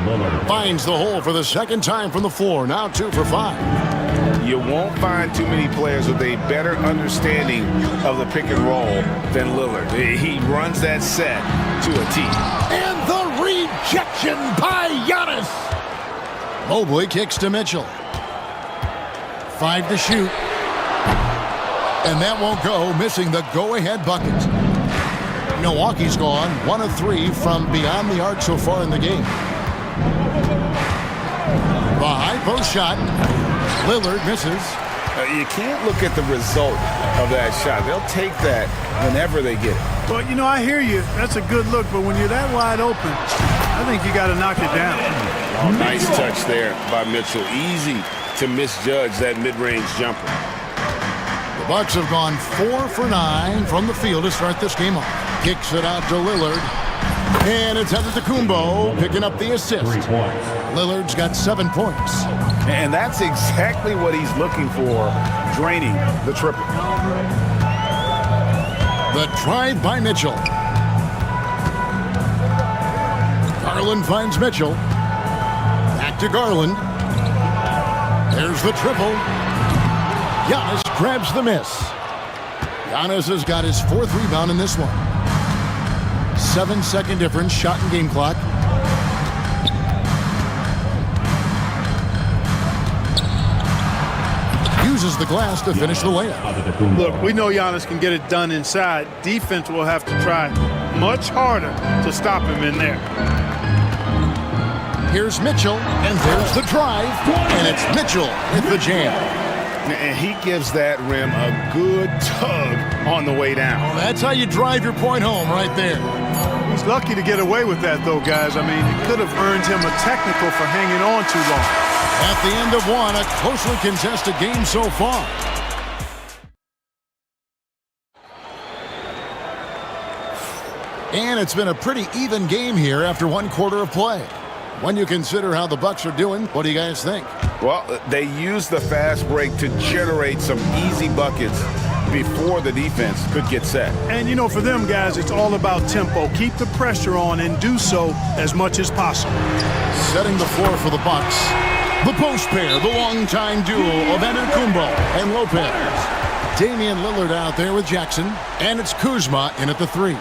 Finds the hole for the second time from the floor. Now 2 for 5. You won't find too many players with a better understanding of the pick and roll than Lillard. He runs that set to a T. And the rejection by Giannis. Mobley kicks to Mitchell. 5 to shoot. And that won't go, missing the go-ahead bucket. Milwaukee's gone 1 of 3 from beyond the arc so far in the game. The high post shot. Lillard misses. You can't look at the result of that shot. They'll take that whenever they get it. Well, you know, I hear you. That's a good look, but when you're that wide open, I think you got to knock it down. Oh, nice touch there by Mitchell. Easy to misjudge that mid-range jumper. The Bucks have gone 4 for 9 from the field to start this game off. Kicks it out to Lillard. And it's Antetokounmpo picking up the assist. Lillard's got 7 points. And that's exactly what he's looking for, draining the triple. The drive by Mitchell. Garland finds Mitchell. Back to Garland. There's the triple. Giannis grabs the miss. Giannis has got his 4th rebound in this one. 7-second difference, shot and game clock. Uses the glass to finish the layup. Look, we know Giannis can get it done inside. Defense will have to try much harder to stop him in there. Here's Mitchell, and there's the drive. And it's Mitchell with the jam. And he gives that rim a good tug on the way down. Well, that's how you drive your point home right there. He's lucky to get away with that, though, guys. I mean, it could have earned him a technical for hanging on too long. At the end of one, a closely contested game so far. And it's been a pretty even game here after one quarter of play. When you consider how the Bucks are doing, what do you guys think? Well, they used the fast break to generate some easy buckets before the defense could get set. And, you know, for them guys, it's all about tempo. Keep the pressure on and do so as much as possible. Setting the floor for the Bucks. The post pair, the longtime duo of Antetokounmpo and Lopez. Damian Lillard out there with Jackson, and it's Kuzma in at the 3.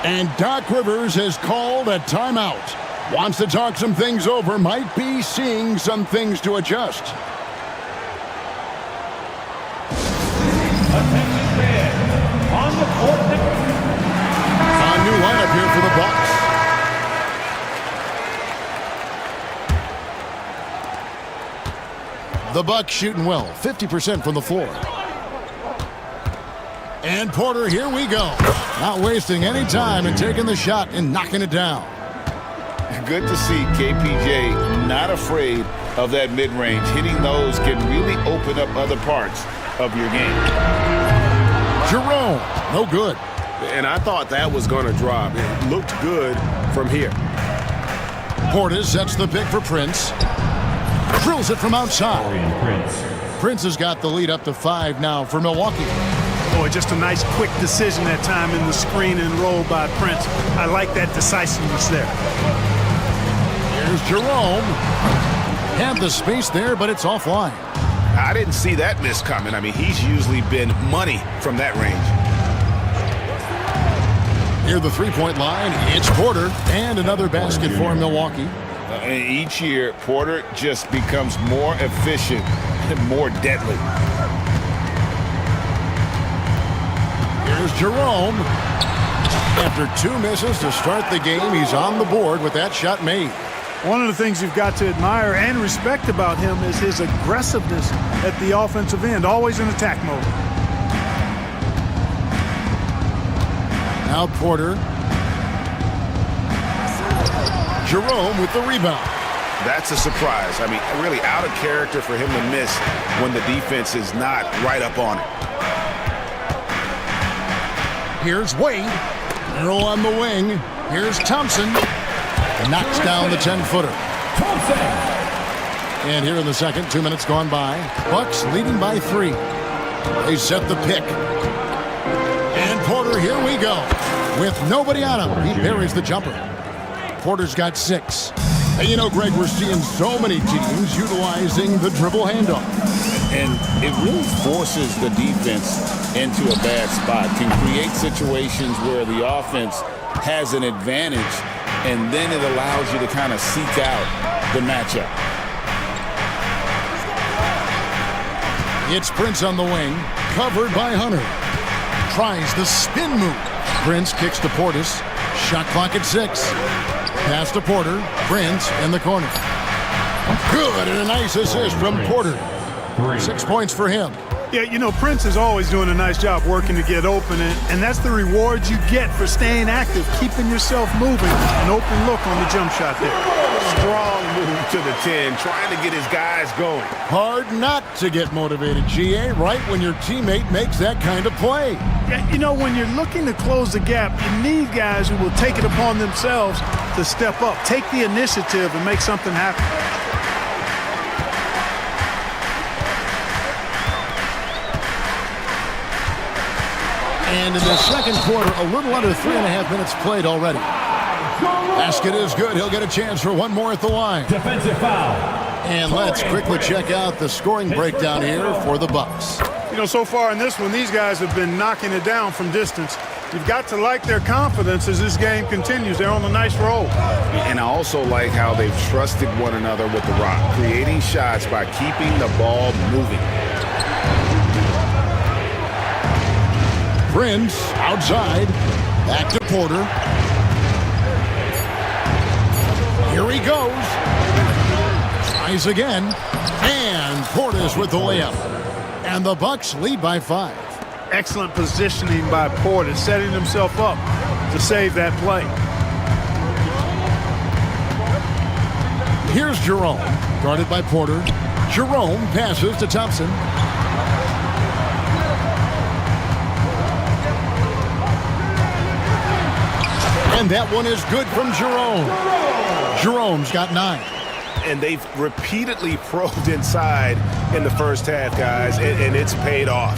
And Doc Rivers has called a timeout. Wants to talk some things over, might be seeing some things to adjust. On the court. A new lineup here for the Bucks. The Bucks shooting well, 50% from the floor. And Porter, here we go. Not wasting any time and taking the shot and knocking it down. Good to see KPJ not afraid of that mid-range. Hitting those can really open up other parts of your game. Jerome, no good. And I thought that was going to drop. It looked good from here. Portis sets the pick for Prince. Drills it from outside. Prince has got the lead up to 5 now for Milwaukee. Boy, just a nice quick decision that time in the screen and roll by Prince. I like that decisiveness there. Here's Jerome. Had the space there, but it's offline. I didn't see that miss coming. I mean, he's usually been money from that range. Near the three-point line, it's Porter, and another basket for Milwaukee. Each year, Porter just becomes more efficient and more deadly. Here's Jerome. After 2 misses to start the game, he's on the board with that shot made. One of the things you've got to admire and respect about him is his aggressiveness at the offensive end, always in attack mode. Now Porter. Jerome with the rebound. That's a surprise. I mean, really out of character for him to miss when the defense is not right up on it. Here's Wade. Earl on the wing. Here's Thompson. Knocks down the 10-footer. And here in the second, 2 minutes gone by. Bucks leading by 3. They set the pick. And Porter, here we go. With nobody on him, he buries the jumper. Porter's got 6. And you know, Greg, we're seeing so many teams utilizing the dribble handoff. And it really forces the defense into a bad spot. Can create situations where the offense has an advantage, and then it allows you to kind of seek out the matchup. It's Prince on the wing, covered by Hunter. Tries the spin move. Prince kicks to Portis. Shot clock at 6. Pass to Porter. Prince in the corner. Good, and a nice assist from Porter. 6 points for him. Yeah, you know, Prince is always doing a nice job working to get open, and that's the reward you get for staying active, keeping yourself moving. An open look on the jump shot there. Strong move to the 10, trying to get his guys going. Hard not to get motivated, GA, right when your teammate makes that kind of play. Yeah, you know, when you're looking to close the gap, you need guys who will take it upon themselves to step up, take the initiative, and make something happen. And in the second quarter, a little under 3.5 minutes played already. Basket is good. He'll get a chance for one more at the line. Defensive foul. And let's quickly check out the scoring breakdown here for the Bucks. You know, so far in this one, these guys have been knocking it down from distance. You've got to like their confidence as this game continues. They're on a nice roll. And I also like how they've trusted one another with the rock, creating shots by keeping the ball moving. Prince outside. Back to Porter. Here he goes. Tries again. And Portis with the layup. And the Bucks lead by 5. Excellent positioning by Porter, setting himself up to save that play. Here's Jerome, guarded by Porter. Jerome passes to Thompson. And that one is good from Jerome. Jerome's got 9. And they've repeatedly probed inside in the first half, guys, and it's paid off.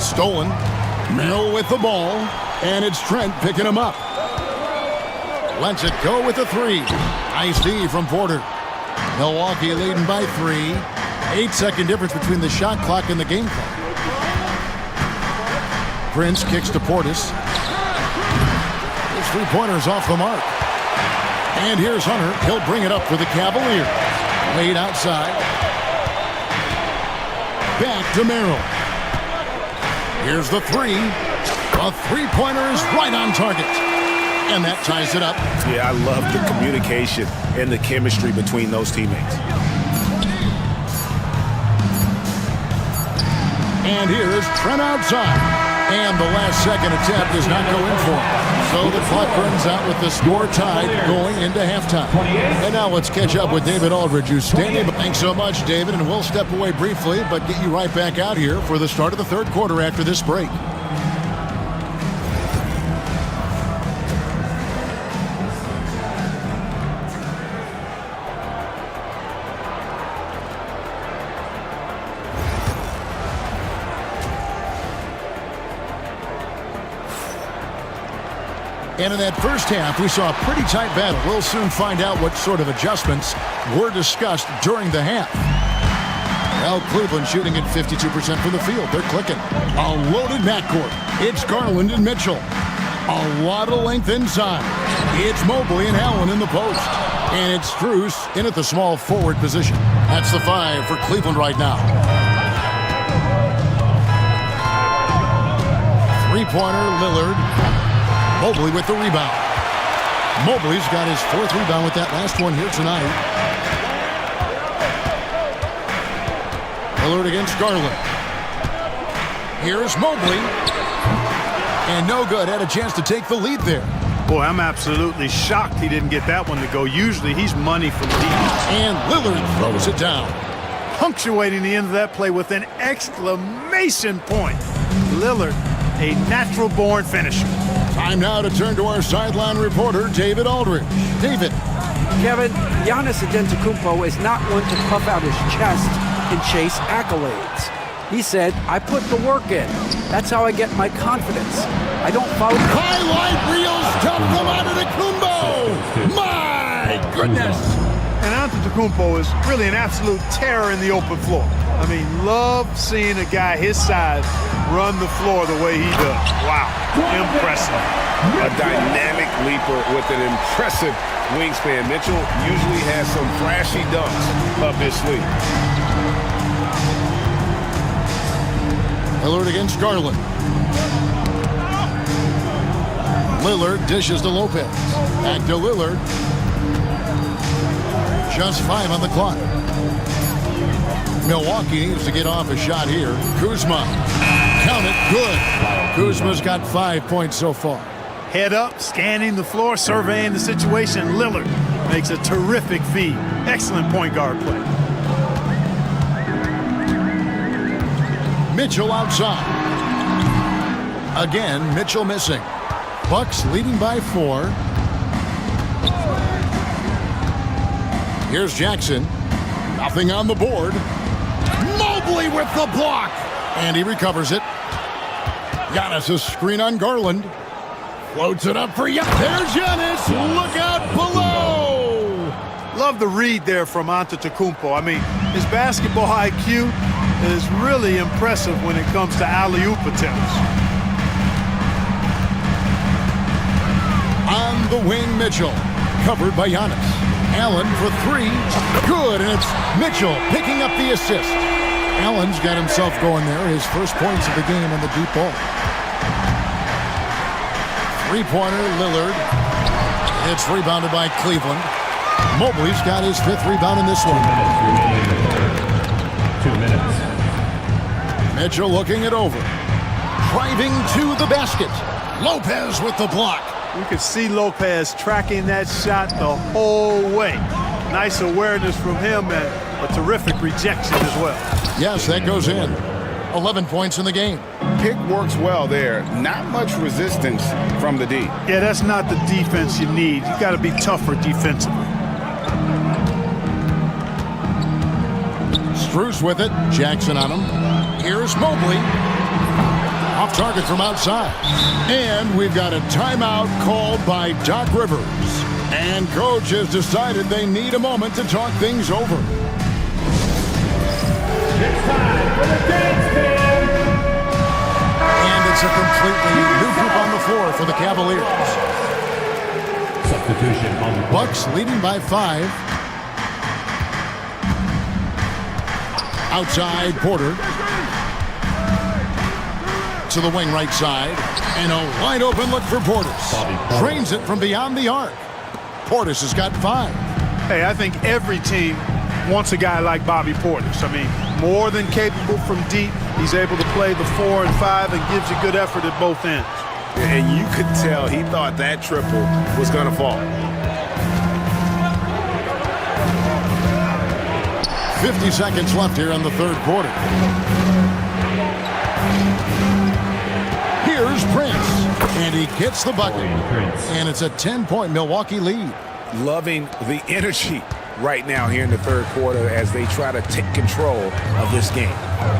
Stolen. Mill with the ball, and it's Trent picking him up. Lets it go with the 3. Nice D from Porter. Milwaukee leading by 3. 8-second difference between the shot clock and the game clock. Prince kicks to Portis. His 3-pointer's off the mark. And here's Hunter. He'll bring it up for the Cavaliers. Laid outside. Back to Merrill. Here's the 3. A 3-pointer is right on target. And that ties it up. Yeah, I love the communication and the chemistry between those teammates. And here's Trent outside. And the last second attempt does not go in for him. So the clock runs out with the score tied going into halftime. And now let's catch up with David Aldridge, who's standing. Thanks so much, David, and we'll step away briefly, but get you right back out here for the start of the third quarter after this break. And in that first half, we saw a pretty tight battle. We'll soon find out what sort of adjustments were discussed during the half. Well, Cleveland shooting at 52% from the field. They're clicking. A loaded backcourt. It's Garland and Mitchell. A lot of length inside. It's Mobley and Allen in the post. And it's Strus in at the small forward position. That's the 5 for Cleveland right now. 3-pointer, Lillard. Mobley with the rebound. Mobley's got his 4th rebound with that last one here tonight. Lillard against Garland. Here's Mobley. And no good. Had a chance to take the lead there. Boy, I'm absolutely shocked he didn't get that one to go. Usually he's money from deep. And Lillard throws it down. Punctuating the end of that play with an exclamation point. Lillard, a natural-born finisher. Time now to turn to our sideline reporter, David Aldridge. David. Kevin, Giannis Antetokounmpo is not one to puff out his chest and chase accolades. He said, I put the work in. That's how I get my confidence. I don't follow... Highlight reels come from Antetokounmpo! My goodness! And Antetokounmpo is really an absolute terror in the open floor. I mean, love seeing a guy his size run the floor the way he does. Wow, impressive. A dynamic leaper with an impressive wingspan. Mitchell usually has some flashy dunks up his sleeve. Lillard against Garland. Lillard dishes to Lopez. Back to Lillard. Just 5 on the clock. Milwaukee needs to get off a shot here. Kuzma. Count it. Good. Kuzma's got 5 points so far. Head up, scanning the floor, surveying the situation. Lillard makes a terrific feed. Excellent point guard play. Mitchell outside. Again, Mitchell missing. Bucks leading by 4. Here's Jackson. Nothing on the board. Mobley with the block. And he recovers it. Giannis' screen on Garland. Floats it up for Giannis. There's Giannis. Look out below. Love the read there from Antetokounmpo. I mean, his basketball IQ is really impressive when it comes to alley-oop attempts. On the wing, Mitchell. Covered by Giannis. Allen for 3. Good, and it's Mitchell picking up the assist. Allen's got himself going there. His first points of the game on the deep ball. 3-pointer, Lillard. It's rebounded by Cleveland. Mobley's got his 5th rebound in this one. 2 minutes. Mitchell looking it over. Driving to the basket. Lopez with the block. You could see Lopez tracking that shot the whole way. Nice awareness from him and a terrific rejection as well. Yes, that goes in. 11 points in the game. Pick works well there. Not much resistance from the D. Yeah, that's not the defense you need. You got to be tougher defensively. Strus with it. Jackson on him. Here's Mobley. Off target from outside. And we've got a timeout called by Doc Rivers. And coach has decided they need a moment to talk things over. It's time for the dance band. And it's a completely new group on the floor for the Cavaliers. Substitution on the Bucks leading by 5. Outside, Porter. To the wing right side. And a wide open look for Portis. Drains it from beyond the arc. Portis has got 5. Hey, I think every team wants a guy like Bobby Portis. I mean, more than capable from deep. He's able to play the 4 and 5 and gives you good effort at both ends. And you could tell he thought that triple was going to fall. 50 seconds left here in the third quarter. Here's Prince. And he gets the bucket. And it's a 10-point Milwaukee lead. Loving the energy right now here in the third quarter as they try to take control of this game.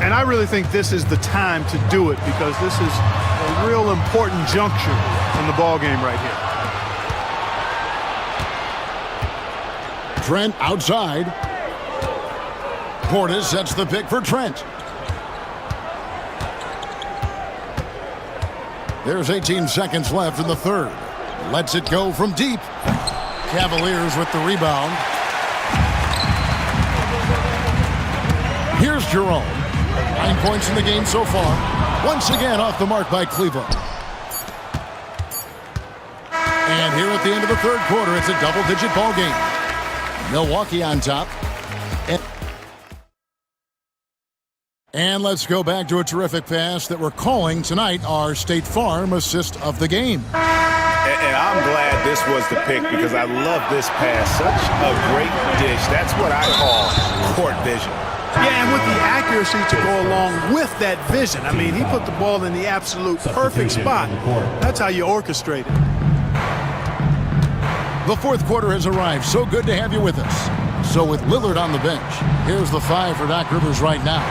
And I really think this is the time to do it because this is a real important juncture in the ball game right here. Trent outside. Portis sets the pick for Trent. There's 18 seconds left in the third. Lets it go from deep. Cavaliers with the rebound. Here's Jerome. 9 points in the game so far. Once again off the mark by Cleveland. And here at the end of the third quarter, it's a double-digit ball game. Milwaukee on top. And let's go back to a terrific pass that we're calling tonight our State Farm assist of the game. And I'm glad this was the pick because I love this pass. Such a great dish. That's what I call court vision. Yeah, and with the accuracy to go along with that vision. I mean, he put the ball in the absolute perfect spot. That's how you orchestrate it. The fourth quarter has arrived. So good to have you with us. So with Lillard on the bench, here's the 5 for Doc Rivers right now.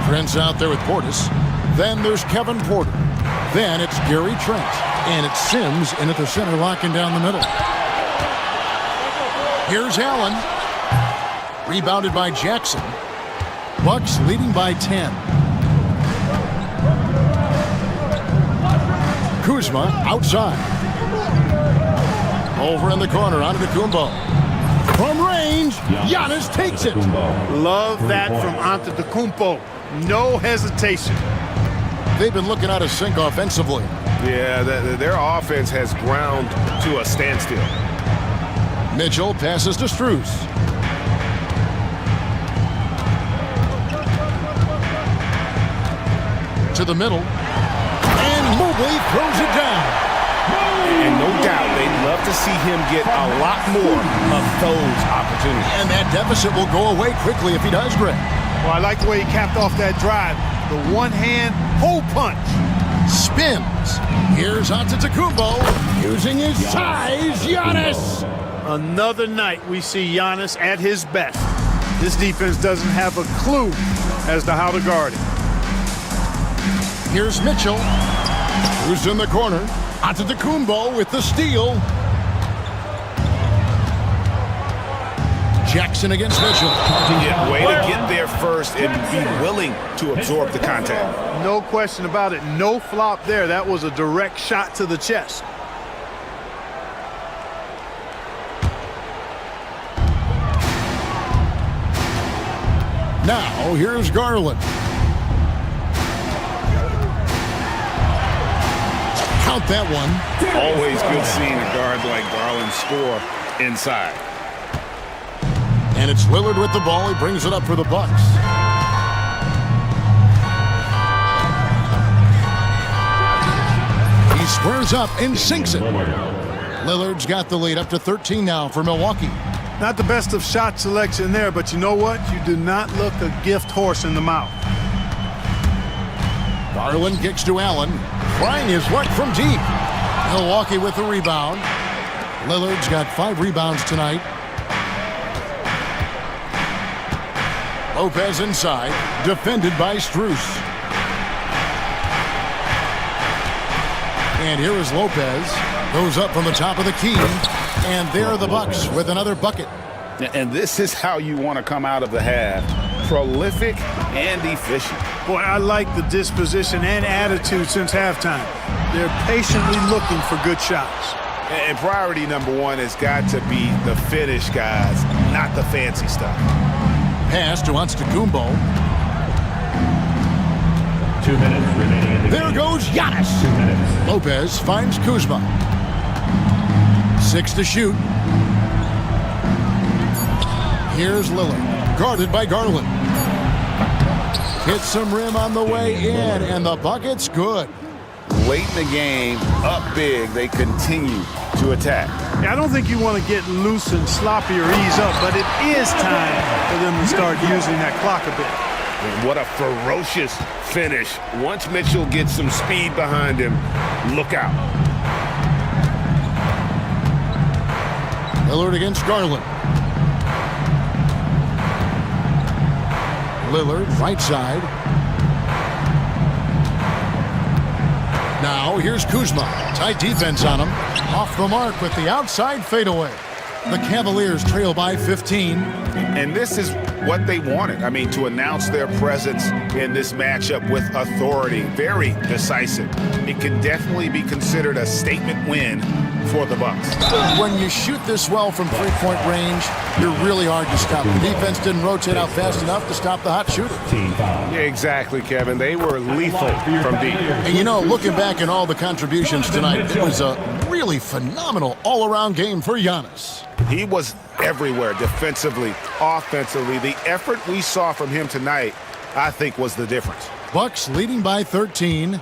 Trent's out there with Portis. Then there's Kevin Porter. Then it's Gary Trent. And it's Sims in at the center, locking down the middle. Here's Allen. Rebounded by Jackson. Bucks leading by 10. Kuzma outside. Over in the corner, onto Kumbo. From range, Giannis takes it. Love that from Antetokounmpo. No hesitation. They've been looking out of sync offensively. Yeah, their offense has ground to a standstill. Mitchell passes to Strus. To the middle. And Mobley throws it down. And no doubt they'd love to see him get a lot more of those opportunities. And that deficit will go away quickly if he does, Greg. Well, I like the way he capped off that drive. The one-hand hole punch. Spins. Here's Antetokounmpo using his size. Giannis. Another night we see Giannis at his best. This defense doesn't have a clue as to how to guard him. Here's Mitchell. Who's in the corner? Antetokounmpo with the steal. Jackson against Mitchell. Way to get there first and be willing to absorb the contact. No question about it. No flop there. That was a direct shot to the chest. Now, here's Garland. Count that one. Always good seeing a guard like Garland score inside. And it's Lillard with the ball. He brings it up for the Bucks. He squares up and sinks it. Lillard's got the lead up to 13 now for Milwaukee. Not the best of shot selection there, but you know what? You do not look a gift horse in the mouth. Garland kicks to Allen. Trying his luck from deep. Milwaukee with the rebound. Lillard's got 5 rebounds tonight. Lopez inside, defended by Strus. And here is Lopez. Goes up from the top of the key. And there are the Bucks with another bucket. And this is how you want to come out of the half. Prolific and efficient. Boy, I like the disposition and attitude since halftime. They're patiently looking for good shots. And priority number one has got to be the finish, guys, not the fancy stuff. Pass to Antetokounmpo. 2 minutes remaining in the There game. goes Giannis. 2 minutes. Lopez finds Kuzma. 6 to shoot. Here's Lillard, guarded by Garland. Hits some rim on the way in, and the bucket's good. Late in the game, up big, they continue to attack. I don't think you want to get loose and sloppy or ease up, but it is time for them to start using that clock a bit. And what a ferocious finish. Once Mitchell gets some speed behind him, look out. Lillard against Garland. Lillard, right side. Now, here's Kuzma. Tight defense on him. Off the mark with the outside fadeaway. The Cavaliers trail by 15. And this is what they wanted. I mean, to announce their presence in this matchup with authority. Very decisive. It can definitely be considered a statement win for the Bucks. When you shoot this well from three-point range, you're really hard to stop. The defense didn't rotate out fast enough to stop the hot shooter. Yeah, exactly, Kevin. They were lethal from deep. And you know, looking back at all the contributions tonight, it was a really phenomenal all-around game for Giannis. He was everywhere, defensively, offensively. The effort we saw from him tonight, I think, was the difference. Bucks leading by 13.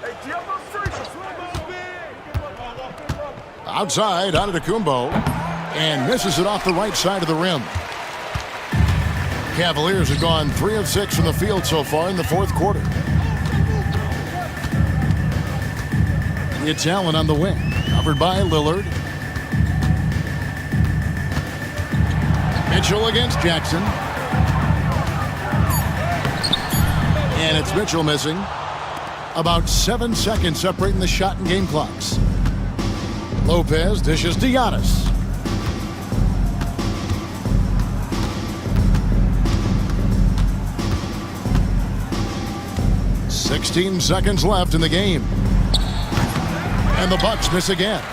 Outside, Antetokounmpo, and misses it off the right side of the rim. Cavaliers have gone 3 of 6 from the field so far in the fourth quarter. It's Allen on the wing, covered by Lillard. Mitchell against Jackson. And it's Mitchell missing. About 7 seconds separating the shot and game clocks. Lopez dishes to Giannis. .16 seconds left in the game. And the Bucks miss again.